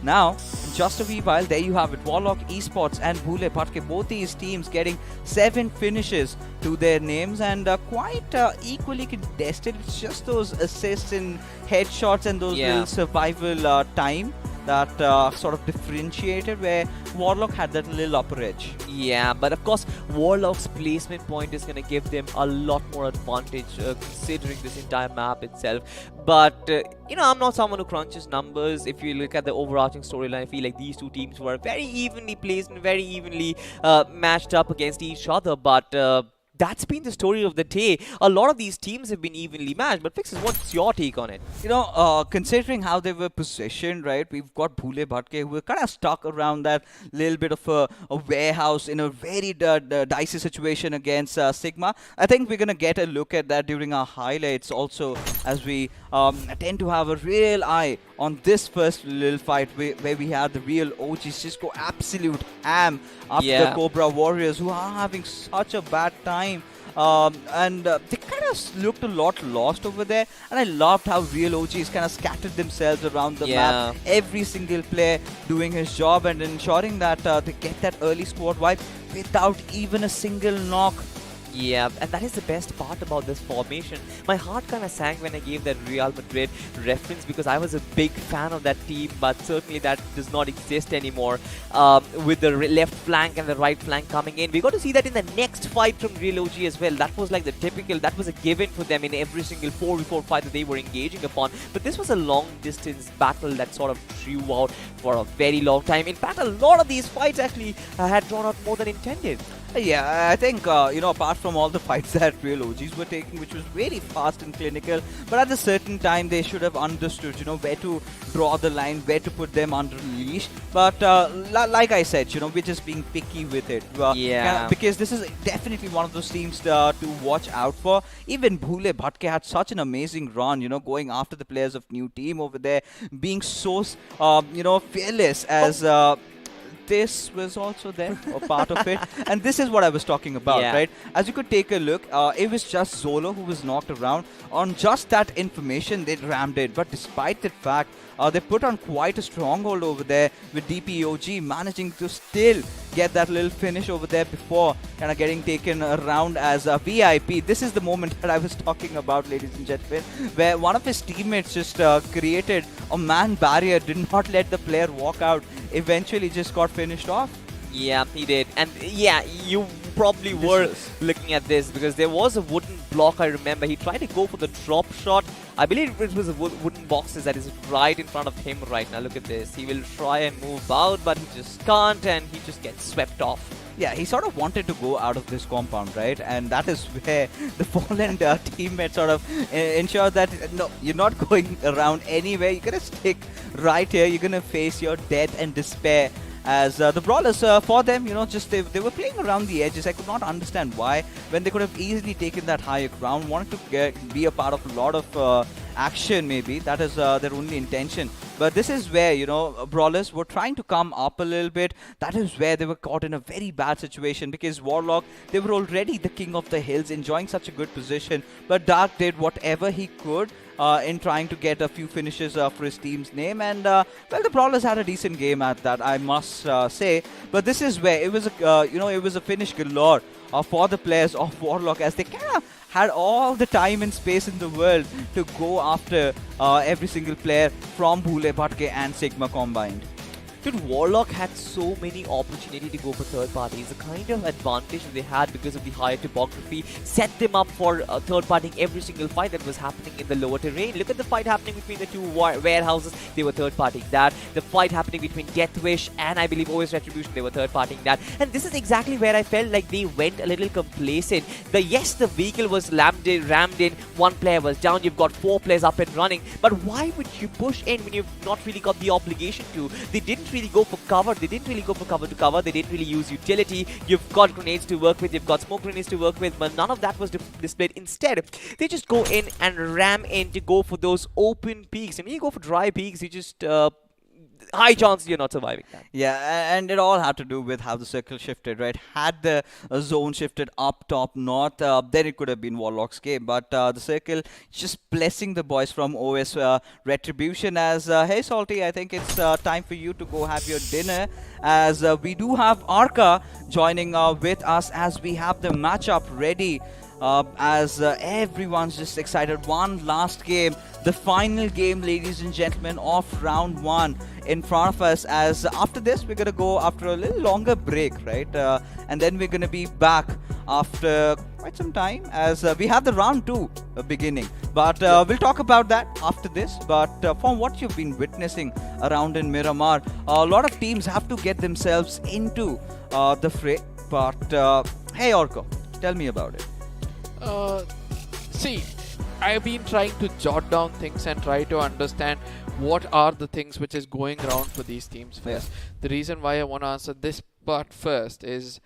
now, in just a wee while, there you have it. Warlock Esports and Bhule Bhatke, both these teams getting 7 finishes to their names, and quite equally contested. It's just those assists and headshots and those little survival time that sort of differentiated, where Warlock had that little upper edge. Yeah, but of course, Warlock's placement point is going to give them a lot more advantage considering this entire map itself. But, you know, I'm not someone who crunches numbers. If you look at the overarching storyline, I feel like these two teams were very evenly placed and very evenly matched up against each other. But that's been the story of the day. A lot of these teams have been evenly matched. But Fixes, what's your take on it? You know, considering how they were positioned, right, we've got Bhule Bhatke, who were kind of stuck around that little bit of a warehouse in a very dicey situation against Sigma. I think we're going to get a look at that during our highlights also, as we tend to have a real eye on this first little fight where we had the real OGs just go absolute ham after the Cobra Warriors, who are having such a bad time. And they kind of looked a lot lost over there, and I loved how real OGs kind of scattered themselves around the map. Every single player doing his job and ensuring that they get that early squad wipe without even a single knock. Yeah, and that is the best part about this formation. My heart kind of sank when I gave that Real Madrid reference, because I was a big fan of that team, but certainly that does not exist anymore. With the left flank and the right flank coming in, we got to see that in the next fight from Real OG as well. That was like the typical, that was a given for them in every single 4v4 fight that they were engaging upon. But this was a long distance battle that sort of drew out for a very long time. In fact, a lot of these fights actually had drawn out more than intended. Yeah, I think, you know, apart from all the fights that real OGs were taking, which was very fast and clinical, but at a certain time they should have understood, you know, where to draw the line, where to put them under leash. But like I said, you know, we're just being picky with it. Because this is definitely one of those teams to watch out for. Even Bhule Bhatke had such an amazing run, you know, going after the players of new team over there, being so, you know, fearless as... this was also there, a part of it. And this is what I was talking about, right? As you could take a look, it was just Zolo who was knocked around. On just that information, they rammed it. But despite that fact, they put on quite a stronghold over there, with DPOG managing to still get that little finish over there before kind of getting taken around as a VIP. This is the moment that I was talking about, ladies and gentlemen, where one of his teammates just created a man barrier, did not let the player walk out, eventually just got finished off. Yeah, he did. And yeah, you probably were looking at this, because there was a wooden block, I remember. He tried to go for the drop shot. I believe it was a wooden boxes that is right in front of him right now. Look at this. He will try and move out, but he just can't, and he just gets swept off. Yeah, he sort of wanted to go out of this compound, right? And that is where the fallen teammate sort of ensures that, no, you're not going around anywhere. You're going to stick right here. You're going to face your death and despair. As the brawlers, for them, you know, just they were playing around the edges. I could not understand why, when they could have easily taken that higher ground, wanted to be a part of a lot of action maybe. That is their only intention. But this is where, you know, brawlers were trying to come up a little bit. That is where they were caught in a very bad situation, because Warlock, they were already the king of the hills, enjoying such a good position. But Dark did whatever he could in trying to get a few finishes for his team's name. And, well, the brawlers had a decent game at that, I must say. But this is where it was, it was a finish galore for the players of Warlock, as they kind of had all the time and space in the world to go after every single player from Bhule Bhatke and Sigma combined. Dude, Warlock had so many opportunity to go for third parties. The kind of advantage that they had because of the higher topography set them up for third partying every single fight that was happening in the lower terrain. Look at the fight happening between the two warehouses. They were third partying that. The fight happening between Deathwish and I believe OS Retribution, they were third partying that. And this is exactly where I felt like they went a little complacent. Yes, the vehicle was rammed in, one player was down, you've got 4 players up and running. But why would you push in when you've not really got the obligation to? They didn't really go for cover. They didn't really go for cover to cover. They didn't really use utility. You've got grenades to work with. You've got smoke grenades to work with. But none of that was displayed. Instead, they just go in and ram in to go for those open peaks. And when you go for dry peaks, you just high chance you're not surviving that. Yeah, and it all had to do with how the circle shifted, right? Had the zone shifted up top north, then it could have been Warlock's game. But the circle just blessing the boys from OS Retribution as, hey Salty, I think it's time for you to go have your dinner, as we do have Arca joining with us as we have the matchup ready. As everyone's just excited. One last game, the final game, ladies and gentlemen, of round 1 in front of us. As after this, we're going to go after a little longer break, right? And then we're going to be back after quite some time, as we have the round 2 beginning. But we'll talk about that after this. But from what you've been witnessing around in Miramar, a lot of teams have to get themselves into the fray. But hey, Orko, tell me about it. See, I've been trying to jot down things and try to understand what are the things which is going around for these teams first. The reason why I want to answer this part first is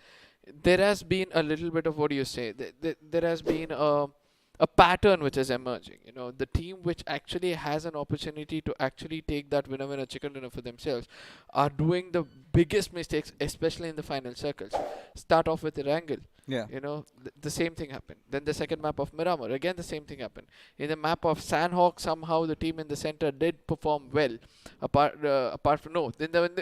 there has been a little bit of, what do you say, there has been a pattern which is emerging. You know, the team which actually has an opportunity to actually take that winner chicken dinner for themselves are doing the biggest mistakes, especially in the final circles. Start off with Erangel. Yeah. You know, the same thing happened. Then the second map of Miramar, again the same thing happened. In the map of Sanhok, somehow the team in the center did perform well. Apart from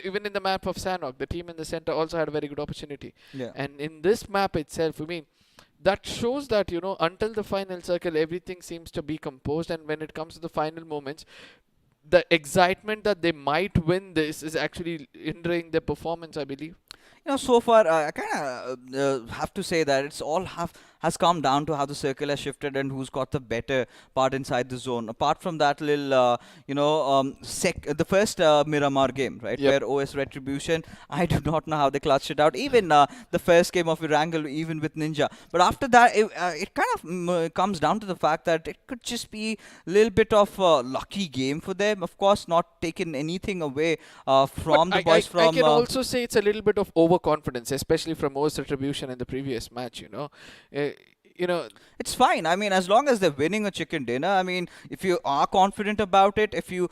even in the map of Sanhok, the team in the center also had a very good opportunity. Yeah. And in this map itself, I mean, that shows that, you know, until the final circle, everything seems to be composed. And when it comes to the final moments, the excitement that they might win this is actually hindering their performance, I believe. You know, so far, I kind of have to say that it's all has come down to how the circle has shifted and who's got the better part inside the zone. Apart from that little, the first Miramar game, right, where OS Retribution, I do not know how they clutched it out. Even the first game of Erangel, even with Ninja. But after that, it kind of comes down to the fact that it could just be a little bit of a lucky game for them. Of course, not taking anything away from the boys from... I can also say it's a little bit of overconfidence, especially from OS Retribution in the previous match, you know. It's fine. I mean, as long as they're winning a chicken dinner, I mean, if you are confident about it, if you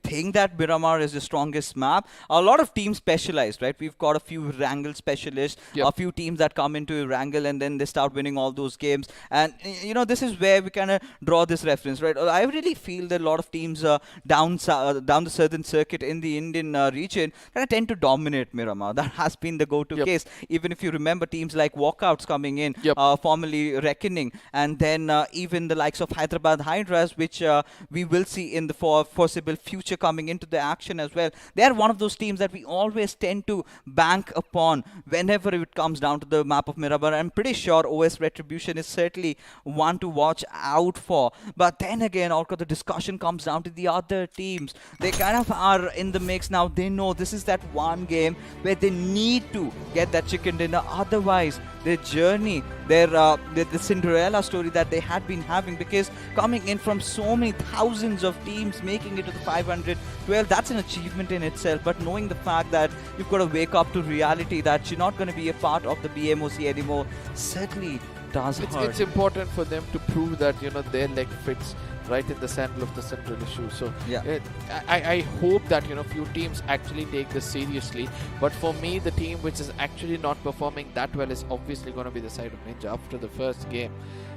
think that Miramar is the strongest map, a lot of teams specialize, right? We've got a few Erangel specialists, a few teams that come into Erangel and then they start winning all those games. And, you know, this is where we kind of draw this reference, right? I really feel that a lot of teams down the southern circuit in the Indian region kind of tend to dominate Miramar. That has been the go-to case. Even if you remember teams like Walkouts coming in, formerly reckoning. And then even the likes of Hyderabad Hydras, which we will see in the foreseeable future coming into the action as well. They are one of those teams that we always tend to bank upon whenever it comes down to the map of Miramar. I'm pretty sure OS Retribution is certainly one to watch out for. But then again, also the discussion comes down to the other teams. They kind of are in the mix now. They know this is that one game where they need to get that chicken dinner. Otherwise, their journey, the Cinderella story that they had been having, because coming in from so many thousands of teams making it to the 512, that's an achievement in itself. But knowing the fact that you've got to wake up to reality that you're not going to be a part of the BMOC anymore certainly does hurt. It's important for them to prove that, you know, their leg fits right in the center of the central issue. So yeah. I hope that, you know, few teams actually take this seriously. But for me, the team which is actually not performing that well is obviously going to be the side of Ninja after the first game.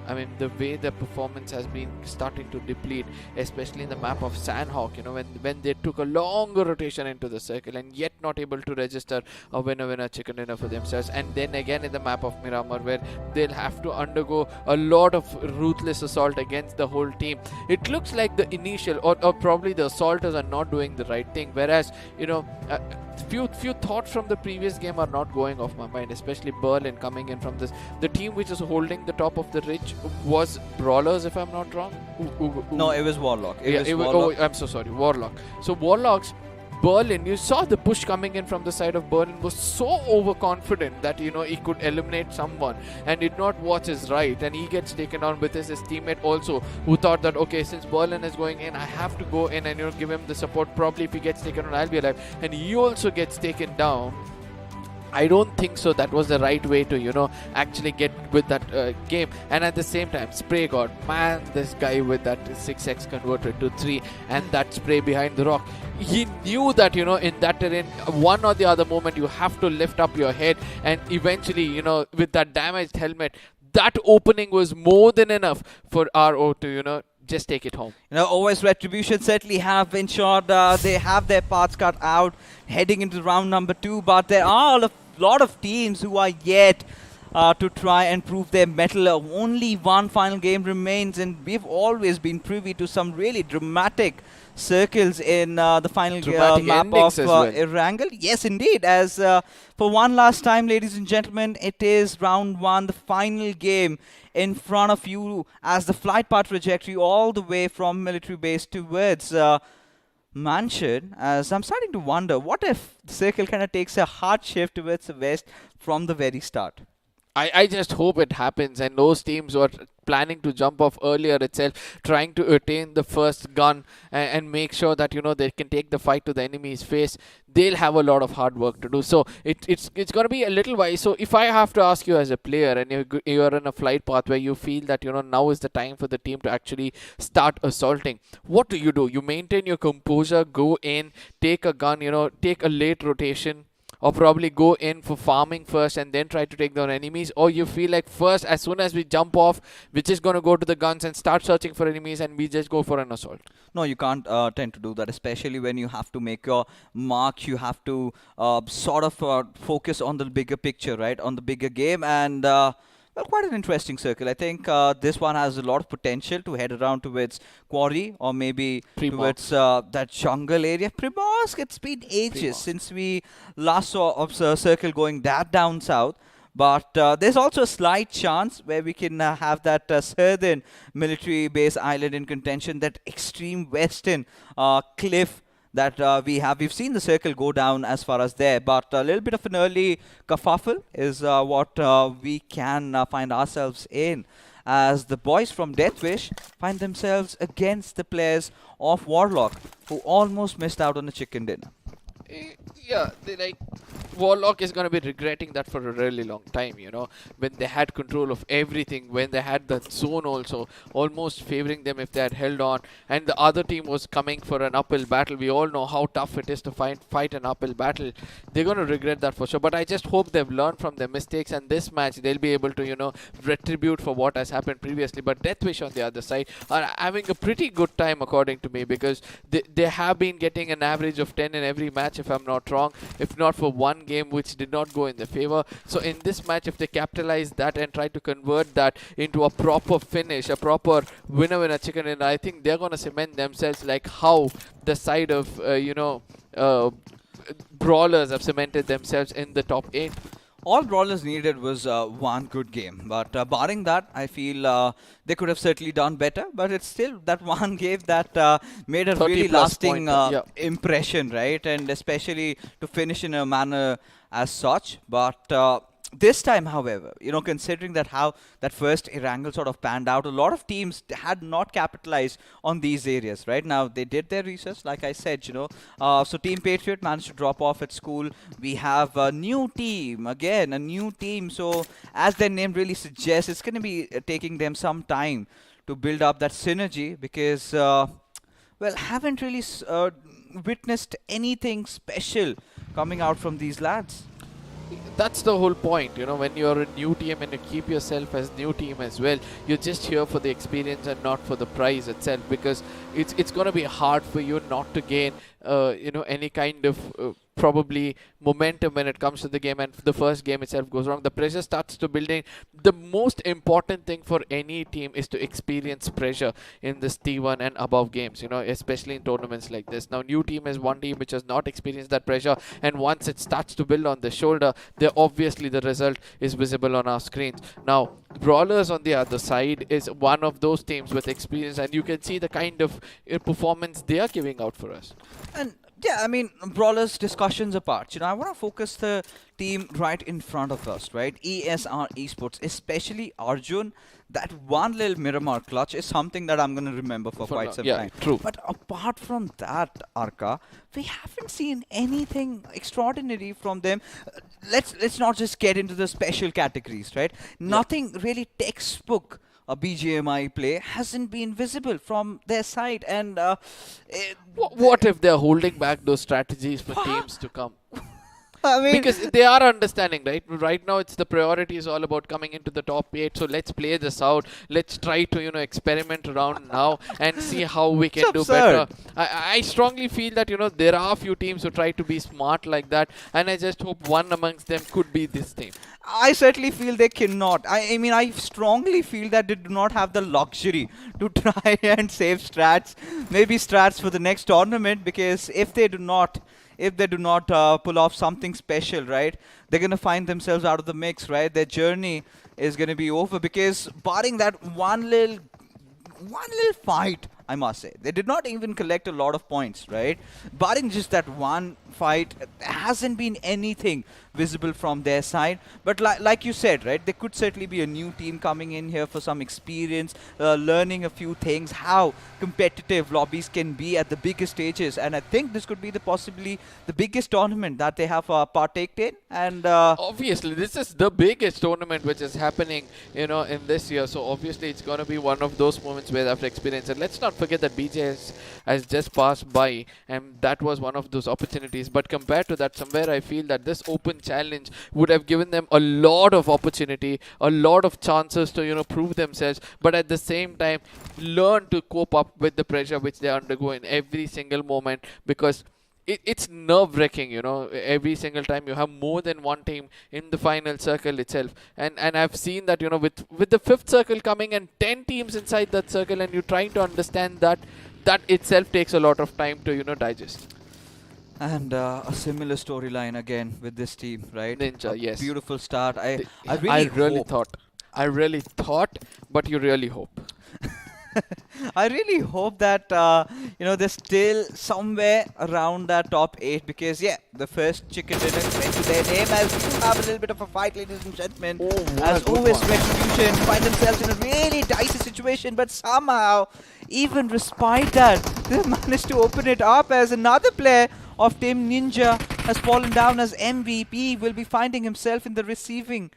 I mean, the way the performance has been starting to deplete, especially in the map of Sanhok, you know, when they took a longer rotation into the circle and yet not able to register a winner chicken dinner for themselves. And then again in the map of Miramar, where they'll have to undergo a lot of ruthless assault against the whole team. It looks like the initial or probably the assaulters are not doing the right thing, whereas, you know, few thoughts from the previous game are not going off my mind, especially Berlin coming in from this. The team which is holding the top of the ridge was Brawlers, if I'm not wrong. No, it was Warlock. Oh, I'm so sorry, Warlock. So Warlocks, Berlin, you saw the push coming in from the side of Berlin was so overconfident that, you know, he could eliminate someone and did not watch his right, and he gets taken on with his teammate also, who thought that, okay, since Berlin is going in, I have to go in and, you know, give him the support. Probably if he gets taken on, I'll be alive. And he also gets taken down. I don't think so that was the right way to, you know, actually get with that game. And at the same time, Spray God, man, this guy with that 6x converted to 3 and that spray behind the rock, he knew that, you know, in that terrain, one or the other moment you have to lift up your head, and eventually, you know, with that damaged helmet, that opening was more than enough for RO to, you know, just take it home. You know, OS Retribution certainly have ensured they have their parts cut out heading into round number 2, but there are a lot of teams who are yet to try and prove their mettle. Only one final game remains, and we've always been privy to some really dramatic circles in the final map of Erangel. Yes, indeed. As for one last time, ladies and gentlemen, it is round 1, the final game in front of you, as the flight path trajectory all the way from military base towards Mansion, as I'm starting to wonder, what if the circle kind of takes a hard shift towards the west from the very start? I just hope it happens, and those teams who are planning to jump off earlier itself, trying to attain the first gun and make sure that, you know, they can take the fight to the enemy's face, they'll have a lot of hard work to do. So it's going to be a little while. So if I have to ask you as a player, and you're in a flight path where you feel that, you know, now is the time for the team to actually start assaulting, what do? You maintain your composure, go in, take a gun, you know, take a late rotation, or probably go in for farming first and then try to take down enemies? Or you feel like first, as soon as we jump off, we're just going to go to the guns and start searching for enemies, and we just go for an assault? No, you can't tend to do that, especially when you have to make your mark. You have to sort of focus on the bigger picture, right, on the bigger game. And well, quite an interesting circle. I think this one has a lot of potential to head around towards Quarry, or maybe towards that jungle area. Primorsk, it's been ages since we last saw a circle going that down south. But there's also a slight chance where we can have that southern military base island in contention, that extreme western cliff that we've seen the circle go down as far as there, but a little bit of an early kerfuffle is what we can find ourselves in, as the boys from Deathwish find themselves against the players of Warlock, who almost missed out on a chicken dinner. Yeah, Warlock is going to be regretting that for a really long time, you know, when they had control of everything, when they had the zone also almost favoring them if they had held on, and the other team was coming for an uphill battle. We all know how tough it is to fight an uphill battle. They're going to regret that for sure, but I just hope they've learned from their mistakes, and this match they'll be able to, you know, retribute for what has happened previously. But Deathwish on the other side are having a pretty good time, according to me, because they have been getting an average of 10 in every match, if I'm not wrong, if not for one game which did not go in their favor. So in this match, if they capitalize that and try to convert that into a proper finish, a proper winner chicken dinner, I think they're going to cement themselves like how the side of Brawlers have cemented themselves in the top 8. All Brawlers needed was one good game, but barring that, I feel they could have certainly done better. But it's still that one game that made a really lasting impression, right? And especially to finish in a manner as such. But this time, however, considering that how that first Erangel sort of panned out, a lot of teams had not capitalized on these areas. Right now, they did their research, like I said. So Team Patriot managed to drop off at school. We have a new team, again, a new team. So as their name really suggests, it's going to be taking them some time to build up that synergy because, haven't really witnessed anything special coming out from these lads. That's the whole point, when you're a new team and you keep yourself as new team as well, you're just here for the experience and not for the prize itself, because it's going to be hard for you not to gain any kind of probably momentum when it comes to the game, and the first game itself goes wrong. The pressure starts to building. The most important thing for any team is to experience pressure in this T1 and above games, especially in tournaments like this. Now, new team is one team which has not experienced that pressure, and once it starts to build on the shoulder, obviously the result is visible on our screens. Now, Brawlers on the other side is one of those teams with experience, and you can see the kind of performance they are giving out for us. And yeah, I mean, Brawlers discussions apart, I want to focus the team right in front of us, right? ESR Esports, especially Arjun, that one little Miramar clutch is something that I'm going to remember for quite some time. True. But apart from that, Arka, we haven't seen anything extraordinary from them. Let's not just get into the special categories, right? Nothing really textbook. A BGMI play hasn't been visible from their side, and what if they're holding back those strategies for teams to come? I mean, because they are understanding, right? Right now, it's the priority is all about coming into the top 8. So let's play this out. Let's try to, experiment around now and see how we can do better. I strongly feel that, there are a few teams who try to be smart like that. And I just hope one amongst them could be this team. I certainly feel they cannot. I mean, I strongly feel that they do not have the luxury to try and save strats. Maybe strats for the next tournament, because if they do not pull off something special, right, they're going to find themselves out of the mix, right? Their journey is going to be over, because barring that one little fight, I must say, they did not even collect a lot of points, right? Barring just that one fight, there hasn't been anything visible from their side. But like you said, right, there could certainly be a new team coming in here for some experience, learning a few things, how competitive lobbies can be at the biggest stages. And I think this could be possibly the biggest tournament that they have partaked in. And obviously, this is the biggest tournament which is happening, in this year. So obviously, it's going to be one of those moments where they have to experience it. Let's not forget that BJ has just passed by, and that was one of those opportunities. But compared to that, somewhere I feel that this open challenge would have given them a lot of opportunity, a lot of chances to prove themselves, but at the same time learn to cope up with the pressure which they undergo in every single moment, because it's nerve-wracking, every single time you have more than one team in the final circle itself. And I've seen that, with the 5th circle coming and 10 teams inside that circle, and you're trying to understand that itself takes a lot of time to, digest. And a similar storyline again with this team, right? Ninja, yes. Beautiful start. I really thought, but you really hope. I really hope that they're still somewhere around that top 8, because the first chicken dinner went to their name, as we do have a little bit of a fight, ladies and gentlemen. As always, Retribution find themselves in a really dicey situation, but somehow, even despite that, they managed to open it up, as another player of Team Ninja has fallen down as MVP, will be finding himself in the receiving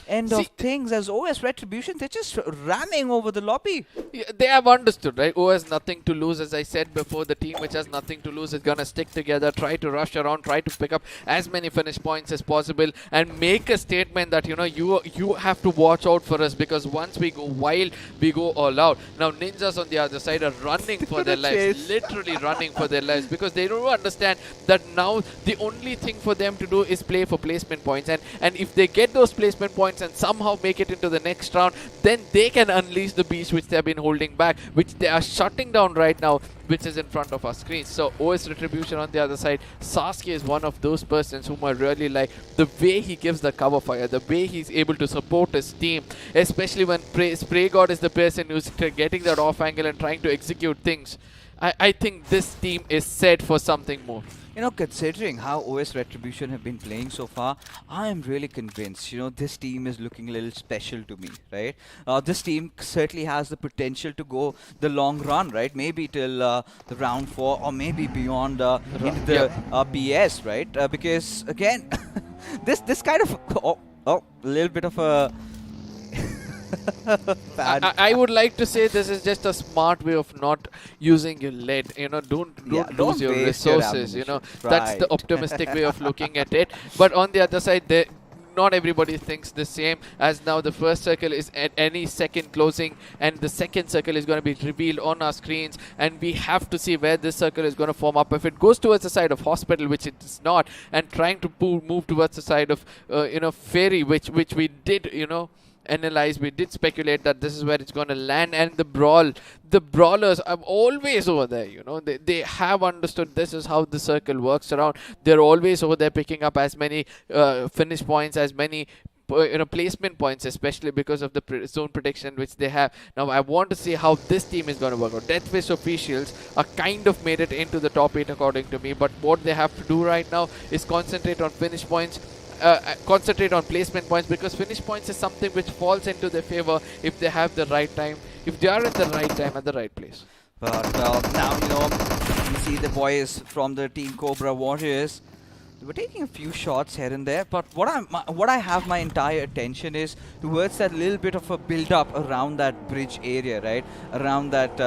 end of things as OS Retribution. They're just ramming over the lobby. Yeah, they have understood, right? O has nothing to lose. As I said before, the team which has nothing to lose is going to stick together, try to rush around, try to pick up as many finish points as possible, and make a statement that, you know, you have to watch out for us, because once we go wild, we go all out. Now, Ninjas on the other side are running for their lives, literally running for their lives, because they don't understand that now the only thing for them to do is play for placement points. And if they get those placement points and somehow make it into the next round, then they can unleash the beast which they have been holding back, which they are shutting down right now, which is in front of our screens. So OS Retribution on the other side, Sasuke is one of those persons whom I really like. The way he gives the cover fire, the way he's able to support his team, especially when Spray God is the person who's getting that off angle and trying to execute things. I think this team is set for something more. You know, considering how OS Retribution have been playing so far, I am really convinced, you know, this team is looking a little special to me, right? This team certainly has the potential to go the long run, right? Maybe till the round 4 or maybe beyond into the PS, right? Because, again, this kind of... a little bit of a... I would like to say this is just a smart way of not using your lead. You know, don't lose your resources. You know, that's the optimistic way of looking at it. But on the other side, not everybody thinks the same, as now the first circle is at any second closing, and the second circle is going to be revealed on our screens, and we have to see where this circle is going to form up. If it goes towards the side of Hospital, which it is not, and trying to move towards the side of you know, Fairy, which we did, you know, analyze, we did speculate that this is where it's going to land. And the brawlers are always over there, you know, they have understood this is how the circle works around. They're always over there picking up as many finish points, as many you know, placement points, especially because of the zone protection which they have. Now I want to see how this team is going to work out. Deathwish officials are kind of made it into the top 8 according to me, but what they have to do right now is concentrate on finish points, concentrate on placement points, because finish points is something which falls into their favor if they have the right time, if they are at the right time at the right place. But now, you know, you see the boys from the Team Cobra Warriors, they were taking a few shots here and there, but what I have my entire attention is towards that little bit of a build-up around that bridge area, right? Around that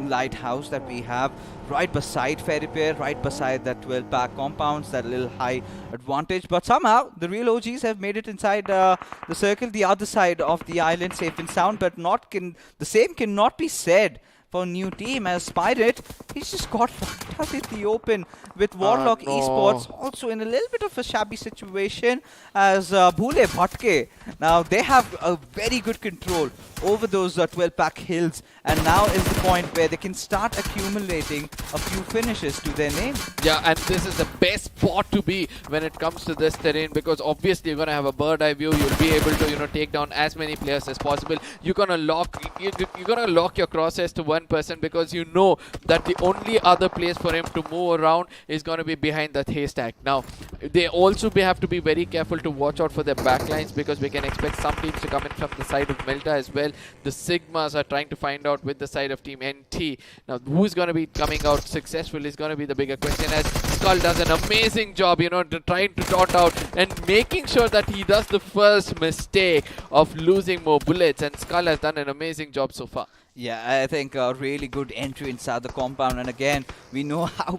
lighthouse that we have right beside Ferry Pier, right beside that 12-pack compounds, that little high advantage. But somehow, the real OGs have made it inside the circle, the other side of the island, safe and sound, but the same cannot be said for a new team, as Pirate, he's just got fucked up in the open with Warlock Esports, also in a little bit of a shabby situation as Bhule Bhatke. Now they have a very good control over those 12-pack hills, and now is the point where they can start accumulating a few finishes to their name. Yeah, and this is the best spot to be when it comes to this terrain, because obviously you're going to have a bird eye view. You'll be able to, you know, take down as many players as possible. You're going to lock your crosshairs to one person, because you know that the only other place for him to move around is going to be behind that haystack. Now they also have to be very careful to watch out for their backlines, because we can expect some teams to come in from the side of Melta as well. The Sigmas are trying to find out with the side of Team NT. Now who's going to be coming out successful is going to be the bigger question, as Skull does an amazing job, you know, trying to dot out and making sure that he does the first mistake of losing more bullets, and Skull has done an amazing job so far. Yeah, I think a really good entry inside the compound, and again, we know how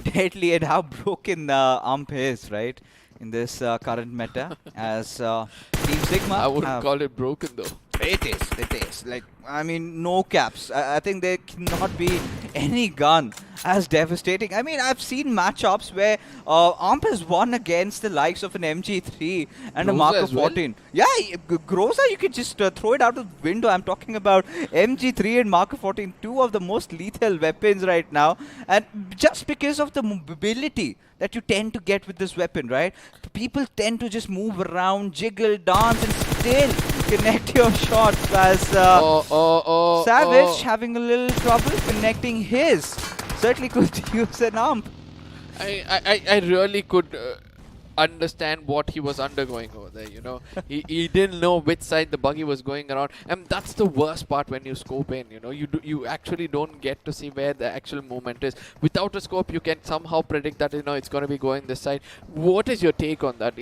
deadly and how broken the ump is, right, in this current meta, as Team Sigma. I wouldn't call it broken though. It is. Like, I mean, no caps. I think there cannot be any gun as devastating. I mean, I've seen matchups where Amp has won against the likes of an MG3 and a Mark 14. Yeah, Groza, you can just throw it out of the window. I'm talking about MG3 and Mark 14, two of the most lethal weapons right now. And just because of the mobility that you tend to get with this weapon, right? People tend to just move around, jiggle, dance, and still connect your shots, as Savage having a little trouble connecting his. Certainly could use an ump. I really could understand what he was undergoing over there, you know. He didn't know which side the buggy was going around, and that's the worst part when you scope in, you know. You actually don't get to see where the actual movement is. Without a scope, you can somehow predict that, you know, it's going to be going this side. What is your take on that?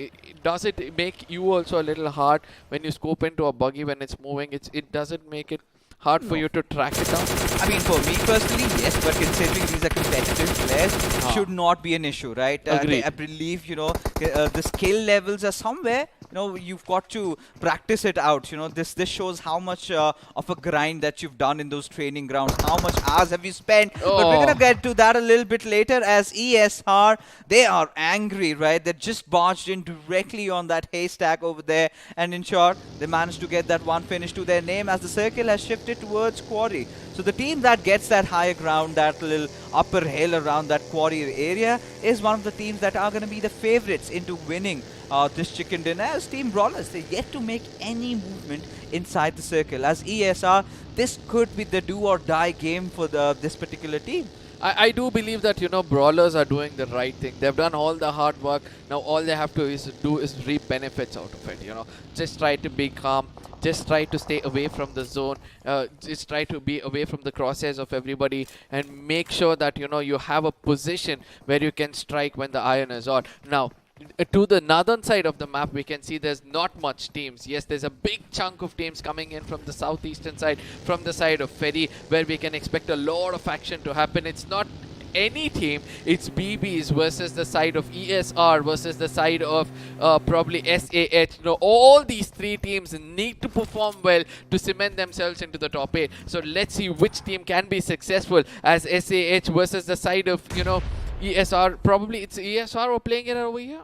Does it make you also a little hard when you scope into a buggy when it's moving? It doesn't make it hard for you to track it down? I mean, for me personally, yes, but considering these are competitive players, should not be an issue, right? Agreed. I believe, you know, the skill levels are somewhere. You know, you've got to practice it out. You know, this shows how much of a grind that you've done in those training grounds. How much hours have you spent? But we're gonna get to that a little bit later. As ESR, they are angry, right? They just barged in directly on that haystack over there, and in short, they managed to get that one finish to their name as the circle has shifted towards Quarry. So the team that gets that higher ground, that little upper hill around that Quarry area, is one of the teams that are going to be the favorites into winning this chicken dinner. As Team Brawlers, they're yet to make any movement inside the circle. As ESR, this could be the do or die game for this particular team. I do believe that, you know, Brawlers are doing the right thing. They've done all the hard work. Now all they have to do is reap benefits out of it, you know. Just try to be calm. Just try to stay away from the zone. Just try to be away from the crosshairs of everybody, and make sure that, you know, you have a position where you can strike when the iron is on. Now, to the northern side of the map, we can see there's not much teams. Yes, there's a big chunk of teams coming in from the southeastern side, from the side of Ferry, where we can expect a lot of action to happen. It's not any team, it's BBs versus the side of ESR versus the side of probably SAH. You know, all these three teams need to perform well to cement themselves into the top 8. So let's see which team can be successful, as SAH versus the side of, you know, ESR. Probably it's ESR we're playing it over here.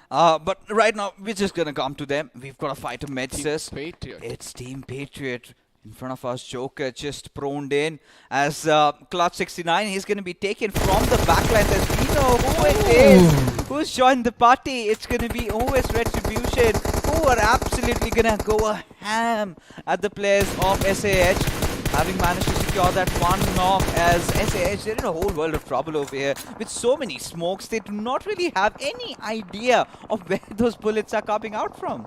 But right now, we're just going to come to them. We've got to fight a Medsis. Patriot. It's Team Patriot. In front of us, Joker just proned in as Clutch 69. He's going to be taken from the backline. As we know who it is, who's joined the party. It's going to be OS Retribution, who are absolutely going to go a ham at the players of SAH. Having managed to secure that one knock, as SAH, they're in a whole world of trouble over here. With so many smokes, they do not really have any idea of where those bullets are coming out from.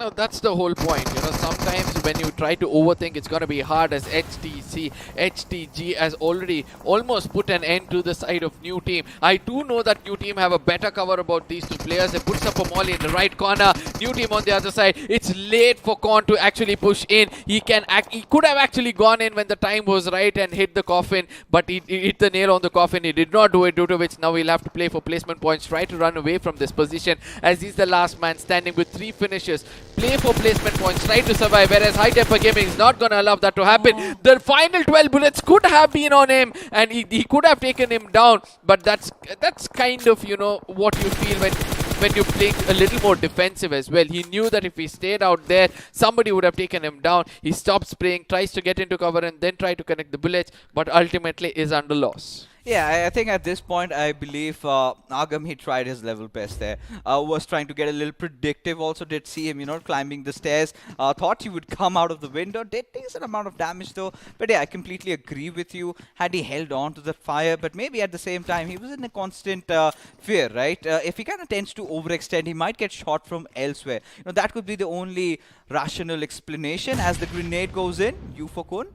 No, that's the whole point. You know, sometimes when you try to overthink, it's going to be hard, as HTG has already almost put an end to the side of New Team. I do know that New Team have a better cover about these two players. They puts up a molly in the right corner. New Team on the other side. It's late for Korn to actually push in. He could have actually gone in when the time was right and hit the coffin, but he hit the nail on the coffin. He did not do it, due to which now he'll have to play for placement points, try to run away from this position, as he's the last man standing with 3 finishes. Play for placement points, try to survive, whereas High Temper Gaming is not going to allow that to happen. The final 12 bullets could have been on him, and he could have taken him down, but that's kind of, you know, what you feel when you play a little more defensive as well. He knew that if he stayed out there, somebody would have taken him down. He stops spraying, tries to get into cover, and then try to connect the bullets, but ultimately is under loss. Yeah, I think at this point, I believe Agam, he tried his level best there. Was trying to get a little predictive. Also did see him, you know, climbing the stairs. Thought he would come out of the window. Did decent amount of damage though. But yeah, I completely agree with you. Had he held on to the fire, but maybe at the same time, he was in a constant fear, right? If he kind of tends to overextend, he might get shot from elsewhere. You know, that could be the only rational explanation. As the grenade goes in, Yufokun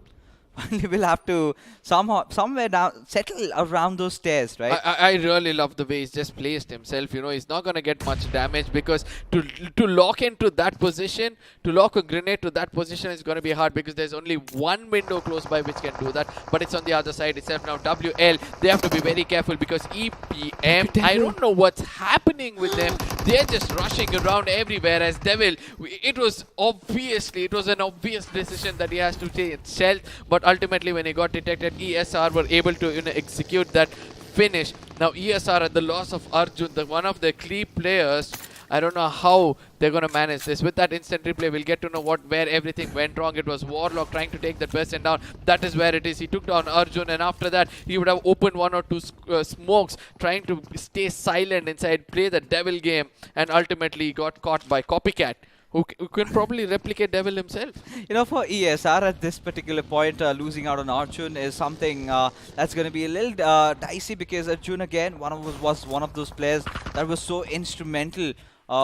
will have to somewhere down, settle around those stairs, right? I really love the way he's just placed himself. You know, he's not going to get much damage, because to lock into that position, to lock a grenade to that position is going to be hard, because there's only one window close by which can do that, but it's on the other side itself. Now WL, they have to be very careful, because EPM, I don't know what's happening with them. They're just rushing around everywhere. As Devil, it was an obvious decision that he has to take stealth, but ultimately when he got detected, ESR were able to, you know, execute that finish. Now ESR, at the loss of Arjun, one of the key players, I don't know how they're going to manage this. With that instant replay, we'll get to know where everything went wrong. It was Warlock trying to take that person down. That is where it is. He took down Arjun, and after that, he would have opened 1 or 2 smokes, trying to stay silent inside, play the devil game, and ultimately got caught by Copycat. who can probably replicate Devil himself. You know, for ESR at this particular point, losing out on Arjun is something that's going to be a little dicey, because Arjun again was one of those players that was so instrumental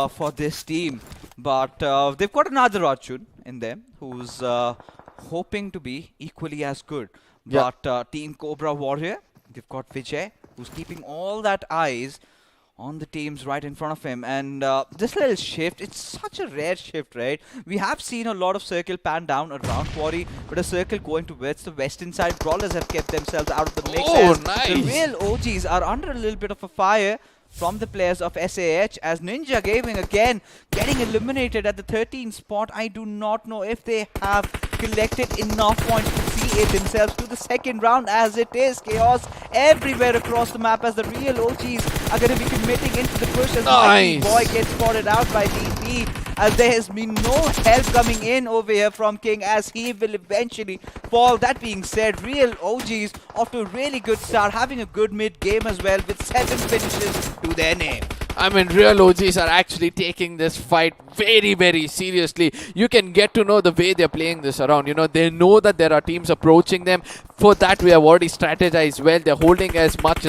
for this team. But they've got another Arjun in them who's hoping to be equally as good. Yeah. But Team Cobra Warrior, they've got Vijay, who's keeping all that eyes on the teams right in front of him. And this little shift, it's such a rare shift, right? We have seen a lot of circle pan down around Quarry, but a circle going towards the western side. Brawlers have kept themselves out of the mix. Oh, as nice. The real OGs are under a little bit of a fire from the players of SAH, as Ninja Gaming again getting eliminated at the 13th spot. I do not know if they have collected enough points to see it themselves to the second round, as it is chaos everywhere across the map, as the real OGs are going to be committing into the push, as Nice. Boy gets spotted out by DP, as there has been no help coming in over here from King, as he will eventually fall. That being said, real OGs off to a really good start, having a good mid game as well, with 7 finishes to their name. I mean, real OGs are actually taking this fight very, very seriously. You can get to know the way they're playing this around. You know, they know that there are teams approaching them. For that, we have already strategized well. They're holding as much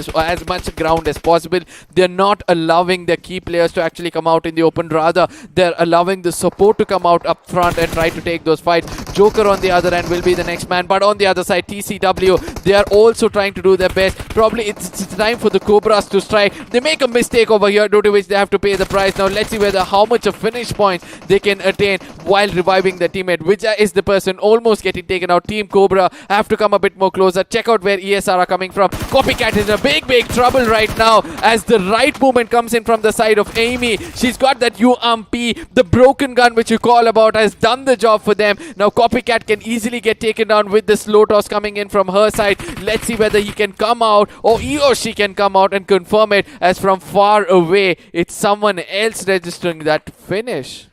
ground as possible. They're not allowing their key players to actually come out in the open. Rather, they're allowing the support to come out up front and try to take those fights. Joker on the other end will be the next man. But on the other side, TCW, they are also trying to do their best. Probably it's time for the Cobras to strike. They make a mistake over here, due to which they have to pay the price. Now let's see how much of finish points they can attain while reviving their teammate. Vijay is the person almost getting taken out. Team Cobra have to come a bit more closer. Check out where ESR are coming from. Copycat is in a big trouble right now, as the right movement comes in from the side of Amy. She's got that UMP, the broken gun which you call about, has done the job for them. Now Copycat can easily get taken down with the slow toss coming in from her side. Let's see whether he can come out, or he or she can come out and confirm it, as from far away it's someone else registering that finish.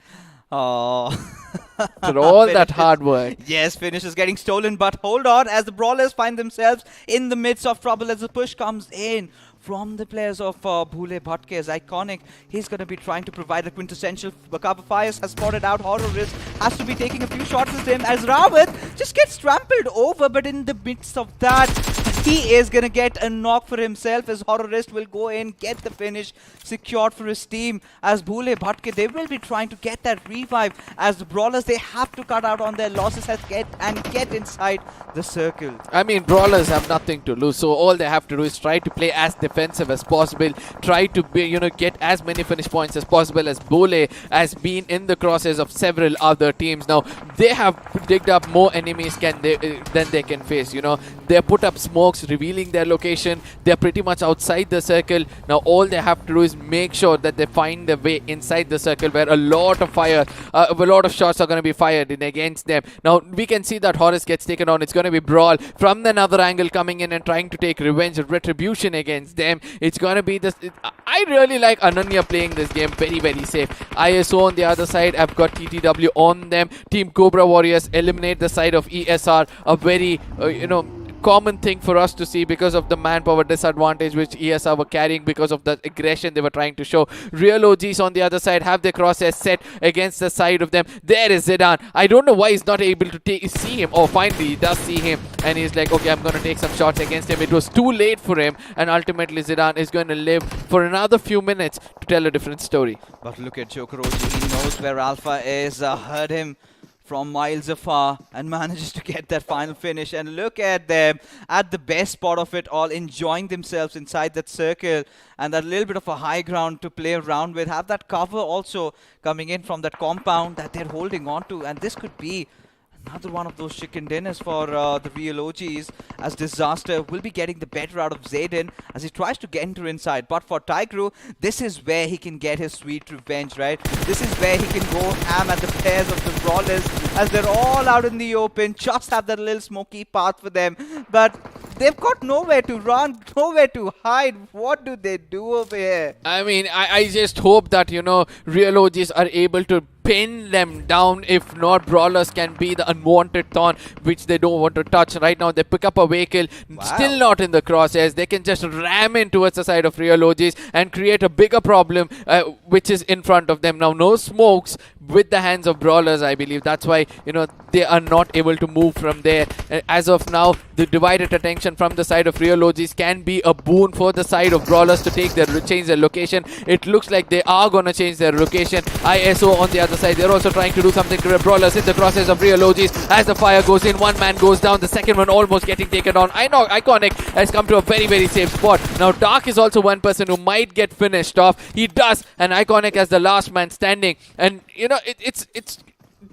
Oh. For all that hard work. Yes, finish is getting stolen, but hold on, as the Brawlers find themselves in the midst of trouble, as the push comes in from the players of Bhule Bhatke is iconic. He's going to be trying to provide the quintessential cover. Fires has spotted out Horrorist, has to be taking a few shots at him, as Rawat just gets trampled over, but in the midst of that, he is going to get a knock for himself, as Horrorist will go in, get the finish secured for his team, as Bhule Bhatke, they will be trying to get that revive, as the Brawlers, they have to cut out on their losses and get inside the circle. I mean, Brawlers have nothing to lose, so all they have to do is try to play as defensive as possible, try to be, get as many finish points as possible, as Bole has been in the crosshairs of several other teams. Now they have digged up more enemies than they can face. They put up smokes revealing their location. They're pretty much outside the circle. Now all they have to do is make sure that they find their way inside the circle, where a lot of shots are going to be fired in against them. Now we can see that Horus gets taken on. It's going to be Brawl from another angle coming in and trying to take revenge, retribution against them. It's going to be this. I really like Ananya playing this game very, very safe. ISO on the other side, I've got TTW on them. Team Cobra Warriors eliminate the side of ESR. A very, common thing for us to see, because of the manpower disadvantage which ESR were carrying because of the aggression they were trying to show. Real OGs on the other side have their crosshairs set against the side of them. There is Zidane. I don't know why he's not able to see him. Oh, finally he does see him, and he's like, okay, I'm going to take some shots against him. It was too late for him, and ultimately Zidane is going to live for another few minutes to tell a different story. But look at Joker OG. He knows where Alpha is. Heard him from miles afar and manages to get that final finish. And look at them at the best spot of it all, enjoying themselves inside that circle, and that little bit of a high ground to play around with. Have that cover also coming in from that compound that they're holding on to, and this could be another one of those chicken dinners for the real OGs, as Disaster will be getting the better out of Zayden as he tries to enter inside. But for Tigru, this is where he can get his sweet revenge, right? This is where he can go ham at the players of the Brawlers, as they're all out in the open, just have that little smoky path for them. But they've got nowhere to run, nowhere to hide. What do they do over here? I mean, I just hope that, real OGs are able to pin them down. If not, Brawlers can be the unwanted thorn which they don't want to touch. Right now they pick up a vehicle, still not in the crosshairs. They can just ram in towards the side of real OGs and create a bigger problem which is in front of them. Now no smokes, with the hands of Brawlers, I believe. That's why, they are not able to move from there. As of now, the divided attention from the side of Real OGs can be a boon for the side of Brawlers to change their location. It looks like they are going to change their location. ISO on the other side, they're also trying to do something to the Brawlers in the process of Real OGs. As the fire goes in, one man goes down, the second one almost getting taken down. I know Iconic has come to a very, very safe spot. Now Dark is also one person who might get finished off. He does, and Iconic as the last man standing. And it's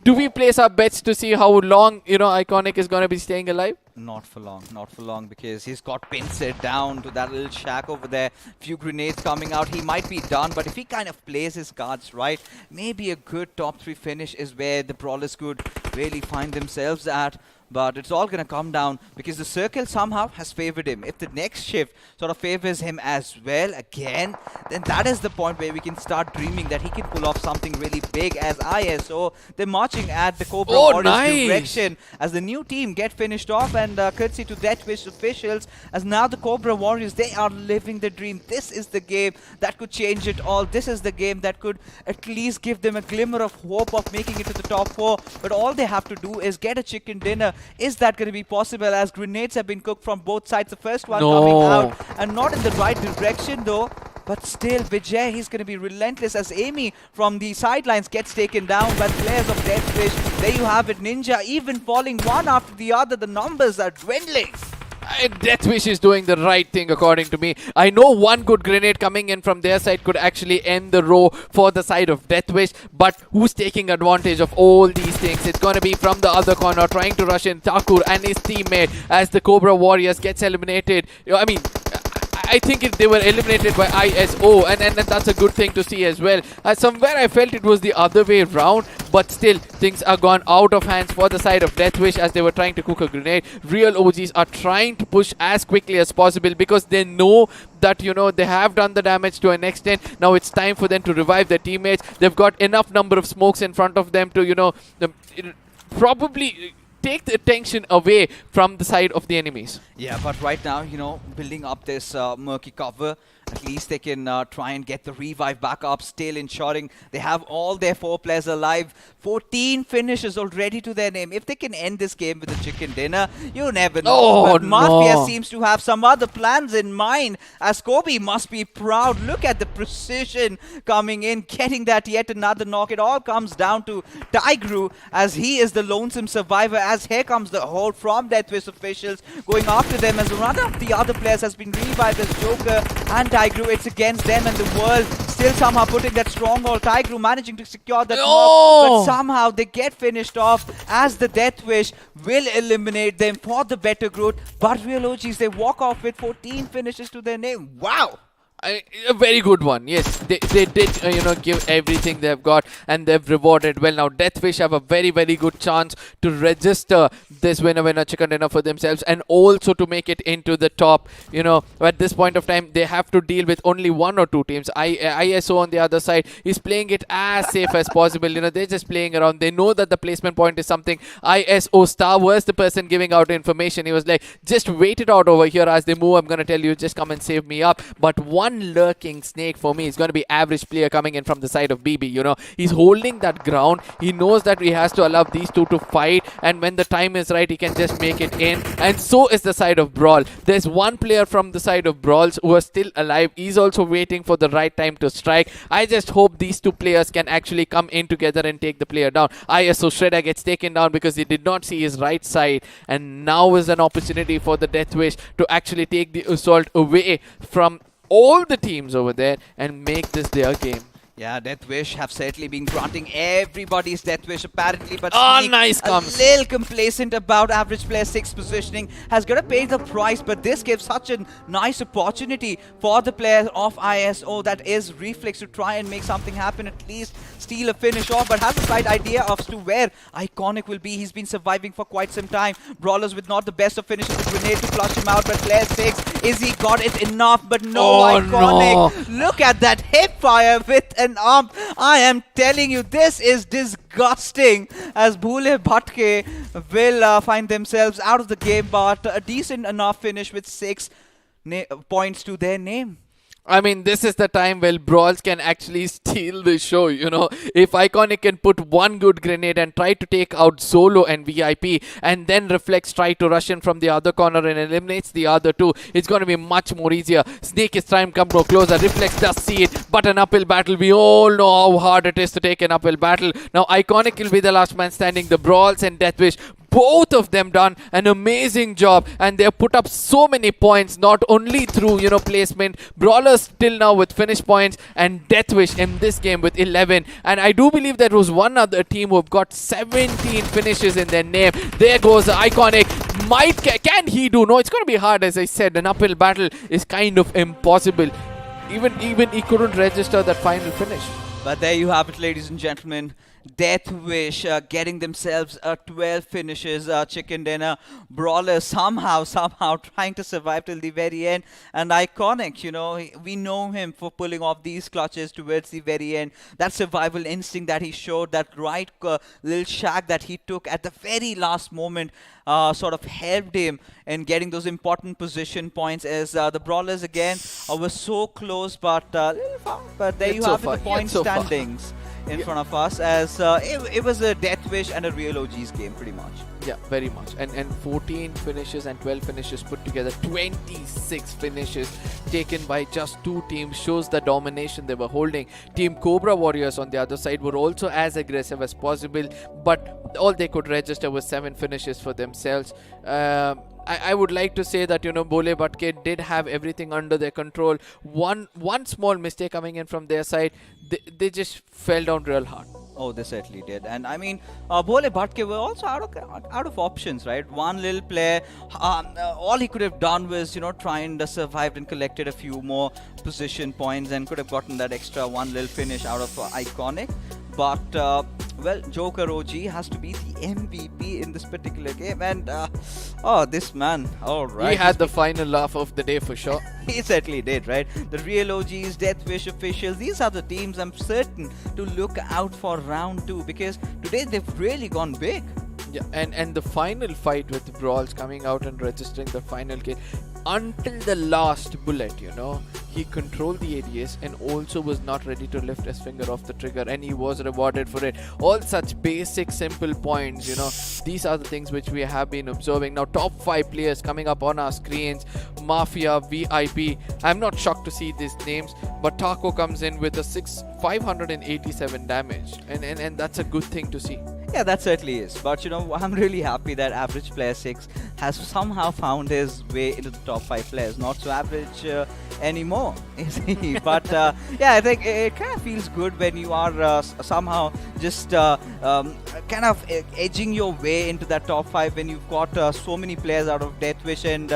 do we place our bets to see how long Iconic is going to be staying alive? Not for long, because he's got pincered down to that little shack over there. Few grenades coming out, he might be done, but if he kind of plays his cards right, maybe a good top 3 finish is where the Brawlers could really find themselves at. But it's all going to come down because the circle somehow has favored him. If the next shift sort of favors him as well again, then that is the point where we can start dreaming that he can pull off something really big. As ISO, they're marching at the Cobra Warriors direction as the new team get finished off, and courtesy to Deathwish officials, as now the Cobra Warriors, they are living the dream. This is the game that could change it all. This is the game that could at least give them a glimmer of hope of making it to the top 4. But all they have to do is get a chicken dinner. Is that going to be possible, as grenades have been cooked from both sides? The first one coming out and not in the right direction though. But still, Vijay, he's going to be relentless as Amy from the sidelines gets taken down by players of Deathwish. There you have it, Ninja even falling one after the other. The numbers are dwindling. Deathwish is doing the right thing according to me. I know one good grenade coming in from their side could actually end the row for the side of Deathwish, but who's taking advantage of all these things? It's going to be from the other corner, trying to rush in Thakur and his teammate as the Cobra Warriors gets eliminated. I think they were eliminated by ISO, and that's a good thing to see as well. Somewhere I felt it was the other way around, but still things are gone out of hands for the side of Deathwish as they were trying to cook a grenade. Real OGs are trying to push as quickly as possible because they know that they have done the damage to an extent. Now it's time for them to revive their teammates. They've got enough number of smokes in front of them to probably take the attention away from the side of the enemies. Yeah, but right now, building up this murky cover, at least they can try and get the revive back up, still ensuring they have all their 4 players alive. 14 finishes already to their name. If they can end this game with a chicken dinner, you never know. But Mafia seems to have some other plans in mind, as Kobe must be proud. Look at the precision coming in, getting that yet another knock. It all comes down to Tigru, as he is the lonesome survivor, as here comes the hold from Deathwish officials, going after them as one of the other players has been revived as Joker and Tigru. It's against them and the world, still somehow putting that stronghold. Tigru managing to secure that knock, but somehow they get finished off as the Deathwish will eliminate them for the better growth. But Real OGs, they walk off with 14 finishes to their name. Wow! A very good one. Yes, they did give everything they've got, and they've rewarded well. Now Deathwish have a very, very good chance to register this winner chicken dinner for themselves, and also to make it into the top. At this point of time, they have to deal with only 1 or 2 teams. ISO on the other side is playing it as safe as possible. They're just playing around. They know that the placement point is something. ISO Star was the person giving out information. He was like, just wait it out over here as they move. I'm gonna tell you, just come and save me up. But one lurking snake for me is going to be average player coming in from the side of BB. He's holding that ground. He knows that he has to allow these 2 to fight, and when the time is right, he can just make it in. And so is the side of Brawl. There's one player from the side of Brawls who are still alive. He's also waiting for the right time to strike. I just hope these 2 players can actually come in together and take the player down. ISO Shredder gets taken down because he did not see his right side, and now is an opportunity for the Deathwish to actually take the assault away from all the teams over there and make this their game. Yeah, Deathwish have certainly been granting everybody's Deathwish apparently, but nice comes. A little complacent about average player 6 positioning, has got to pay the price, but this gives such a nice opportunity for the players of ISO, that is Reflex, to try and make something happen, at least steal a finish off, but has a slight idea of to where Iconic will be. He's been surviving for quite some time. Brawlers with not the best of finishes, a grenade to flush him out, but player 6, is he got it enough? But no, Iconic. No. Look at that hip fire with an arm. I am telling you, this is disgusting, as Bhule Bhatke will find themselves out of the game, but a decent enough finish with 6 points to their name. I mean, this is the time where Brawls can actually steal the show, you know. If Iconic can put one good grenade and try to take out Solo and VIP, and then Reflex try to rush in from the other corner and eliminates the other two, it's going to be much more easier. Snake is trying to come no closer. Reflex does see it, but an uphill battle. We all know how hard it is to take an uphill battle. Now, Iconic will be the last man standing. The Brawls and Deathwish, both of them done an amazing job, and they have put up so many points, not only through, you know, placement. Brawlers still now with finish points, and Deathwish in this game with 11. And I do believe there was one other team who have got 17 finishes in their name. There goes Iconic. Can he do? No, it's going to be hard. As I said, an uphill battle is kind of impossible. Even he couldn't register that final finish. But there you have it, ladies and gentlemen. Deathwish getting themselves 12 finishes, chicken dinner. Brawler somehow trying to survive till the very end. And Iconic, you know, we know him for pulling off these clutches towards the very end. That survival instinct that he showed, that right little shag that he took at the very last moment sort of helped him in getting those important position points, as the Brawlers again were so close, but little far. But there you have it, the point standings in front of us, as it was a Deathwish and a real OG's game pretty much. Yeah, very much. And 14 finishes and 12 finishes put together, 26 finishes taken by just two teams, shows the domination they were holding. Team Cobra Warriors on the other side were also as aggressive as possible, but all they could register was 7 finishes for themselves. I would like to say that, you know, Bole Bhatke did have everything under their control. One small mistake coming in from their side, they just fell down real hard. Oh, they certainly did. And I mean, Bole Bhatke were also out of options, right? One little player, all he could have done was, you know, try and survived and collected a few more position points and could have gotten that extra one little finish out of Iconic. But, well, Joker OG has to be the MVP in this particular game. And, oh, this man, all right. He had the final laugh of the day for sure. He certainly did, right? The real OGs, Deathwish officials, these are the teams I'm certain to look out for round 2, because today they've really gone big. Yeah, and the final fight with Brawls coming out and registering the final kill. Until the last bullet, you know, he controlled the ADS and also was not ready to lift his finger off the trigger, and he was rewarded for it. All such basic, simple points, you know, these are the things which we have been observing. Now, top 5 players coming up on our screens. Mafia, VIP. I'm not shocked to see these names, but Taco comes in with a 587 damage, and that's a good thing to see. Yeah, that certainly is. But, you know, I'm really happy that Average Player 6 has somehow found his way into the top 5 players. Not so average anymore, is he? But, yeah, I think it kind of feels good when you are somehow just kind of edging your way into that top 5 when you've got so many players out of Deathwish and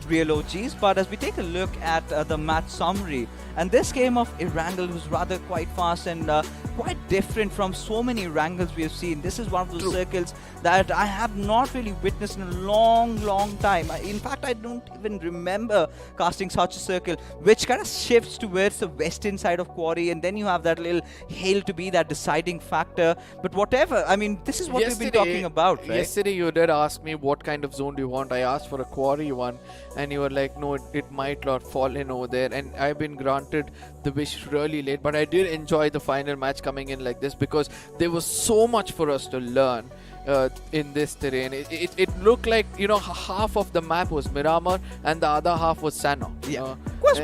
real OGs. But as we take a look at the match summary, and this game of Erangel was rather quite fast and quite different from so many Erangels we have seen. This is one of those circles that I have not really witnessed in a long time. In fact, I don't even remember casting such a circle, which kind of shifts towards the western side of Quarry, and then you have that little hill to be that deciding factor. But whatever, I mean, this is what we've been talking about, right? Yesterday you did ask me what kind of zone do you want. I asked for a Quarry one, and you were like, no, it might not fall in over there. And I've been granted the wish really late, but I did enjoy the final match coming in like this, because there was so much for us to learn in this terrain. It looked like, you know, half of the map was Miramar and the other half was Sanhok. Yeah,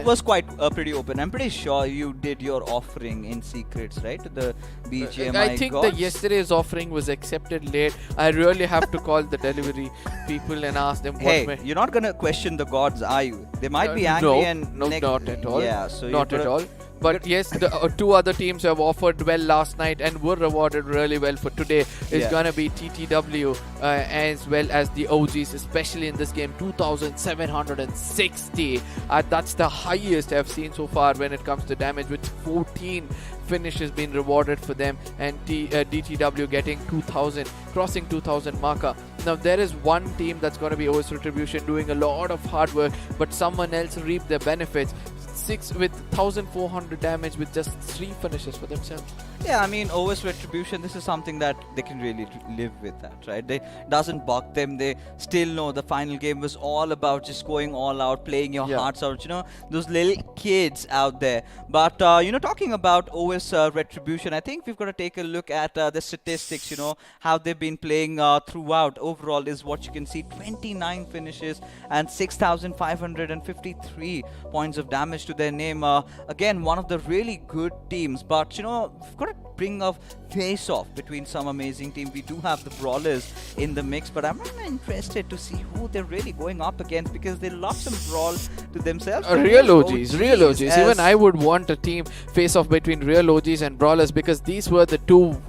was quite pretty open. I'm pretty sure you did your offering in secrets, right, to the BGMI I think gods. that yesterday's offering was accepted late. I really have to call the delivery people and ask them what you're not gonna question the gods, are you? They might be angry and not at all. Yeah, so not at all. But yes, the 2 other teams who have offered well last night and were rewarded really well for today is going to be TTW as well as the OGs, especially in this game. 2,760. That's the highest I've seen so far when it comes to damage, with 14 finishes being rewarded for them, and DTW getting 2,000, crossing 2,000 marker. Now, there is one team that's going to be OS Retribution doing a lot of hard work, but someone else reaped their benefits. 1400 damage with just 3 finishes for themselves. Yeah, I mean, OS Retribution, this is something that they can really live with that, right? They doesn't bug them. They still know the final game was all about just going all out, playing your hearts out, you know, those little kids out there. But, you know, talking about OS Retribution, I think we've got to take a look at the statistics, you know, how they've been playing throughout. Overall is what you can see, 29 finishes and 6,553 points of damage to their name. Again, one of the really good teams, but, you know, we've got to bring a face-off between some amazing team. We do have the Brawlers in the mix, but I'm not interested to see who they're really going up against because they love some brawl to themselves. Real OGs. Even I would want a team face-off between real OGs and Brawlers because these were the two,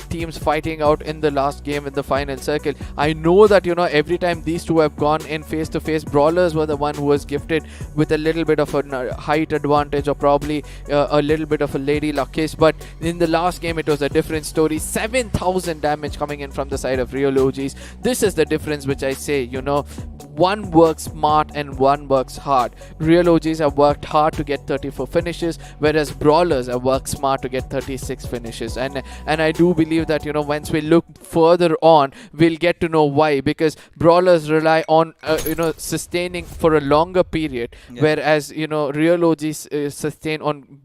teams fighting out in the last game in the final circle. I know that, you know, every time these two have gone in face-to-face, Brawlers were the one who was gifted with a little bit of a height advantage or probably a little bit of a lady luck case, but in the last game it was a different story. 7,000 damage coming in from the side of real OGs. This is the difference which I say, you know, one works smart and one works hard. Real OGs have worked hard to get 34 finishes, whereas Brawlers have worked smart to get 36 finishes. And I do believe that, you know, once we look further on, we'll get to know why, because Brawlers rely on sustaining for a longer period, whereas, you know, real OGs sustain on,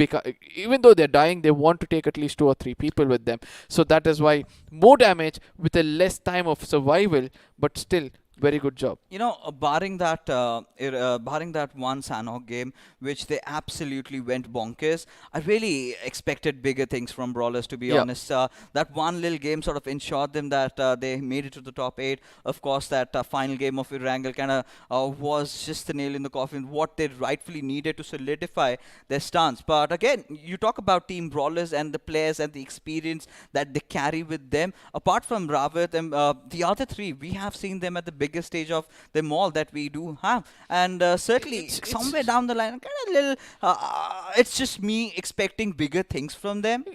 even though they're dying, they want to take at least 2 or 3 people with them. So that is why more damage with a less time of survival, but still very good job. You know, barring that one Sanhok game, which they absolutely went bonkers, I really expected bigger things from Brawlers, to be honest. That one little game sort of ensured them that they made it to the top 8. Of course, that final game of Erangel kind of was just the nail in the coffin, what they rightfully needed to solidify their stance. But again, you talk about Team Brawlers and the players and the experience that they carry with them. Apart from Rawat and the other 3, we have seen them at the biggest stage of them all that we do have, and certainly somewhere down the line, kind of little. It's just me expecting bigger things from them.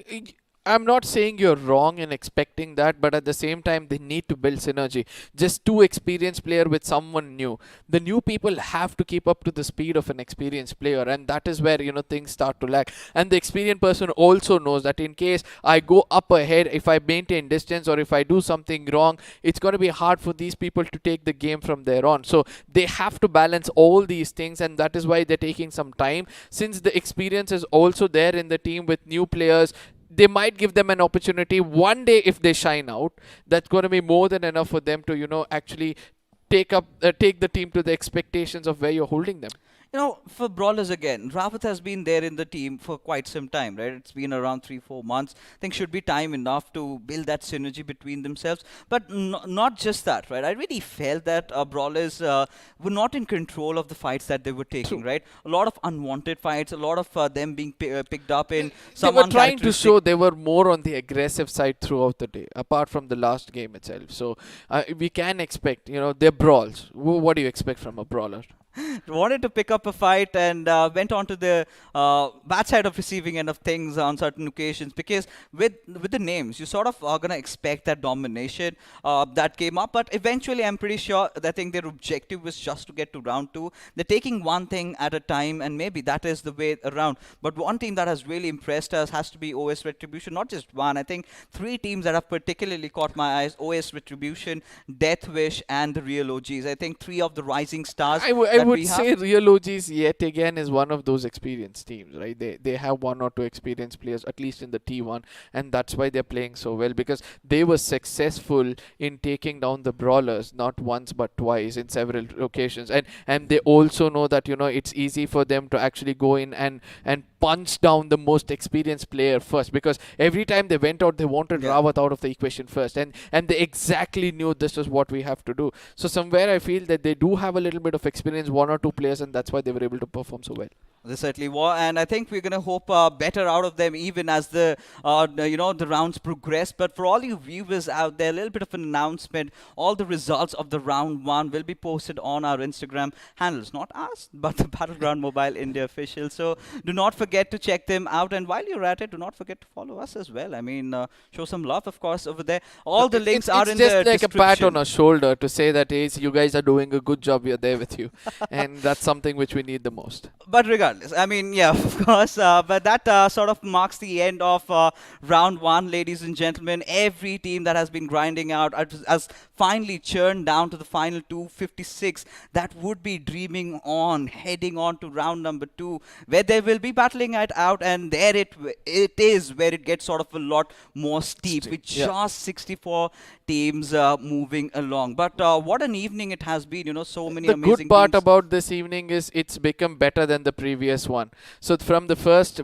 I'm not saying you're wrong in expecting that, but at the same time, they need to build synergy. Just 2 experienced player with someone new. The new people have to keep up to the speed of an experienced player, and that is where, you know, things start to lag. And the experienced person also knows that in case I go up ahead, if I maintain distance or if I do something wrong, it's going to be hard for these people to take the game from there on. So they have to balance all these things, and that is why they're taking some time. Since the experience is also there in the team with new players, they might give them an opportunity. One day, if they shine out, that's going to be more than enough for them to, you know, actually take the team to the expectations of where you're holding them. You know, for Brawlers again, Rawat has been there in the team for quite some time, right? It's been around 3-4 months. I think should be time enough to build that synergy between themselves. But not just that, right? I really felt that Brawlers were not in control of the fights that they were taking, right? A lot of unwanted fights, a lot of them being picked up in some They were trying to show they were more on the aggressive side throughout the day, apart from the last game itself. So we can expect, you know, their brawls. What do you expect from a brawler? Wanted to pick up a fight and went on to the bad side of receiving end of things on certain occasions, because with the names, you sort of are going to expect that domination that came up. But eventually, I'm pretty sure that I think their objective was just to get to round 2. They're taking one thing at a time, and maybe that is the way around. But one team that has really impressed us has to be OS Retribution. Not just one. I think 3 teams that have particularly caught my eyes: OS Retribution, Death Wish, and the Real OGs. I think 3 of the rising stars. I would say Real OGs yet again is one of those experienced teams, right? They have 1 or 2 experienced players, at least in the T1, and that's why they're playing so well, because they were successful in taking down the Brawlers not once but twice in several occasions, and they also know that, you know, it's easy for them to actually go in and punch down the most experienced player first, because every time they went out, they wanted Rawat out of the equation first, and they exactly knew this is what we have to do. So somewhere I feel that they do have a little bit of experience, 1 or 2 players, and that's why they were able to perform so well. They certainly were, and I think we're going to hope better out of them even as the the rounds progress. But for all you viewers out there, a little bit of an announcement: all the results of the round 1 will be posted on our Instagram handles, not us, but the Battleground Mobile India official. So do not forget to check them out, and while you're at it, do not forget to follow us as well. I mean, show some love, of course, over there. All the links are in the description. It's just like a pat on description. our shoulder to say that, hey, you guys are doing a good job. We are there with you, and that's something which we need the most. But regardless, I mean, yeah, of course. But that sort of marks the end of round 1, ladies and gentlemen. Every team that has been grinding out has finally churned down to the final 256 that would be dreaming on, heading on to round number 2, where they will be battling it out, and there it is where it gets sort of a lot more steep, with just 64 teams moving along. But what an evening it has been, so many amazing The good part teams. about this evening is it's become better than the previous one. So from the first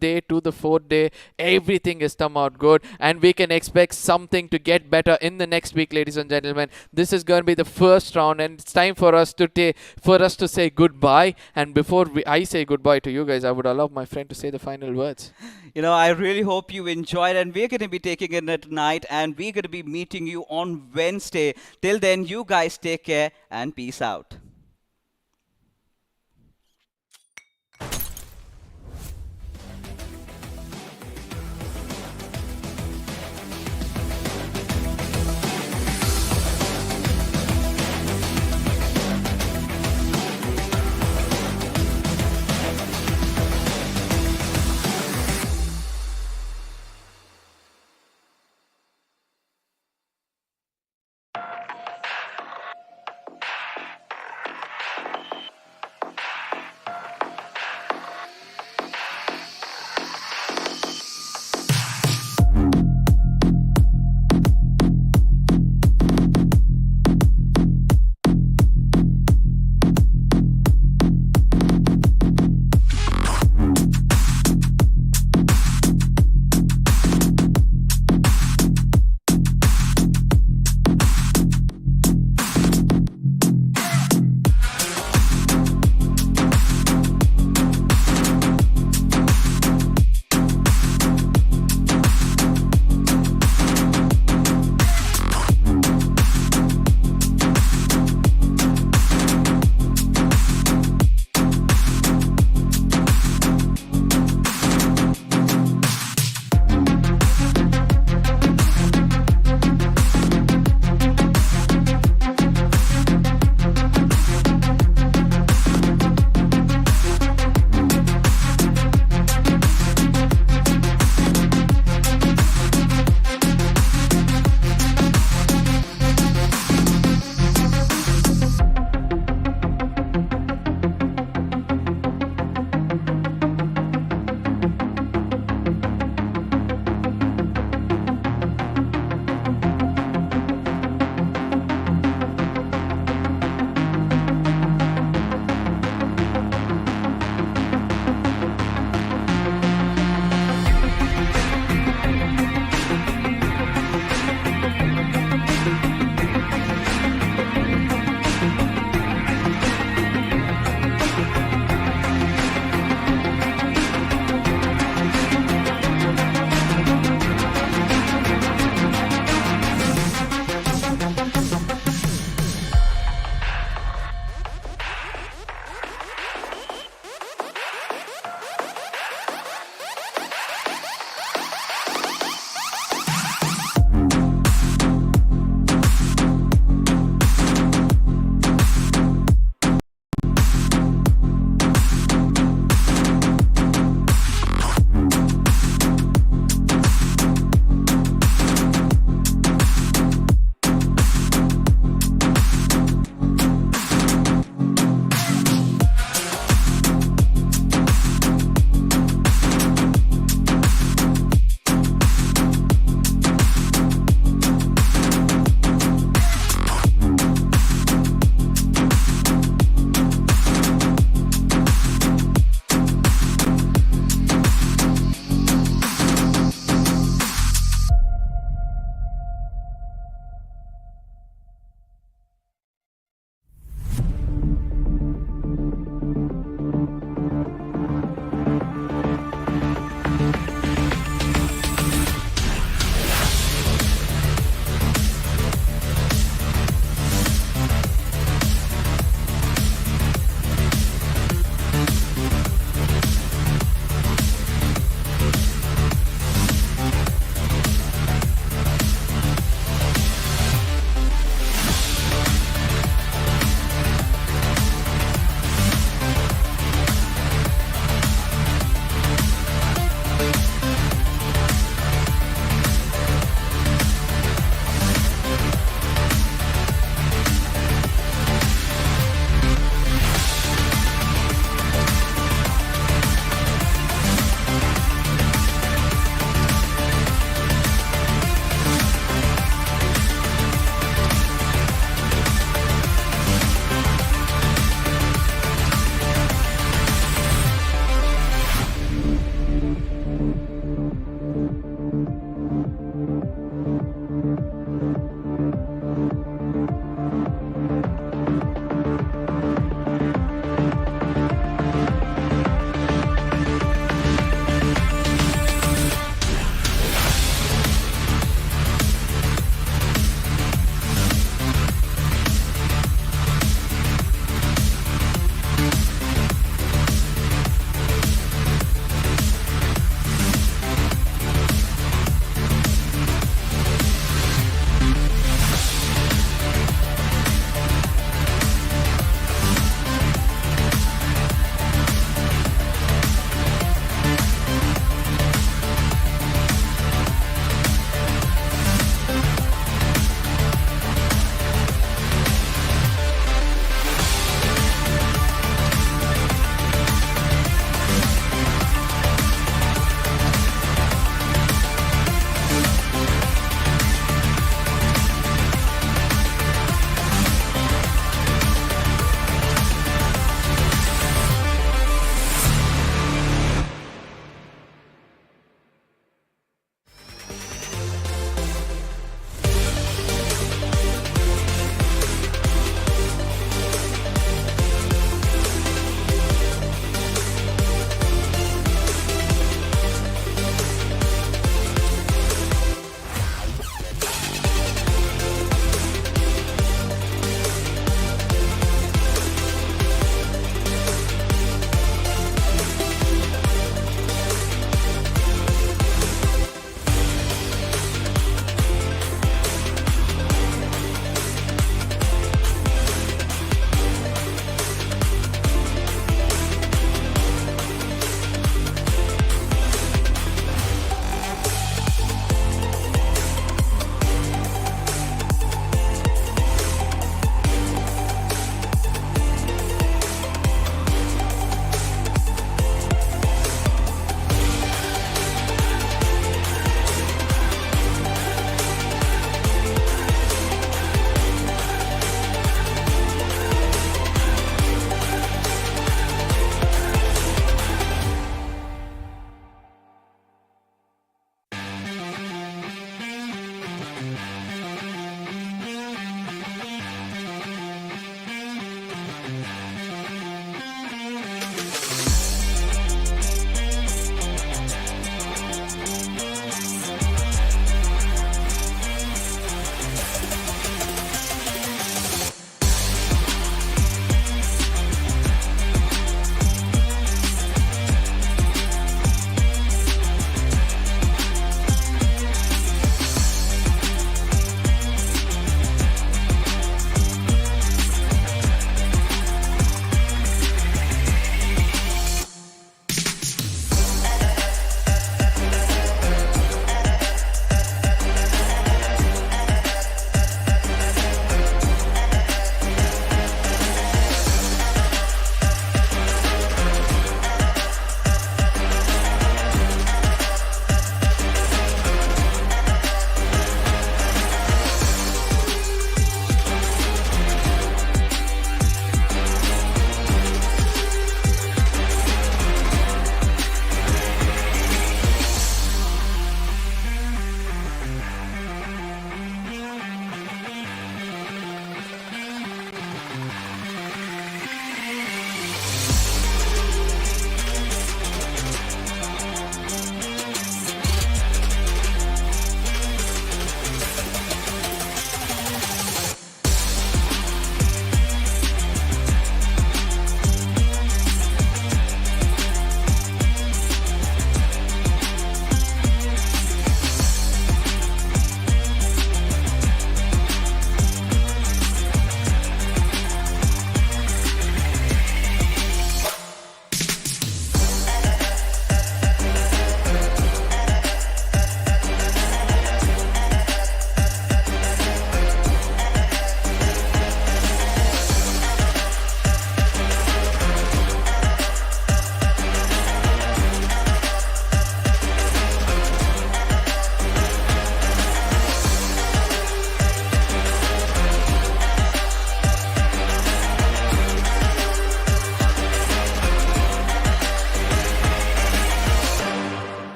day to the 4th day, everything has come out good, and we can expect something to get better in the next week, ladies and gentlemen. This is going to be the first round, and it's time for us to say goodbye. And before I say goodbye to you guys, I would allow my friend to say the final words. I really hope you enjoyed, and we're going to be taking it tonight, and we're going to be meeting you on Wednesday. Till then, you guys take care and peace out.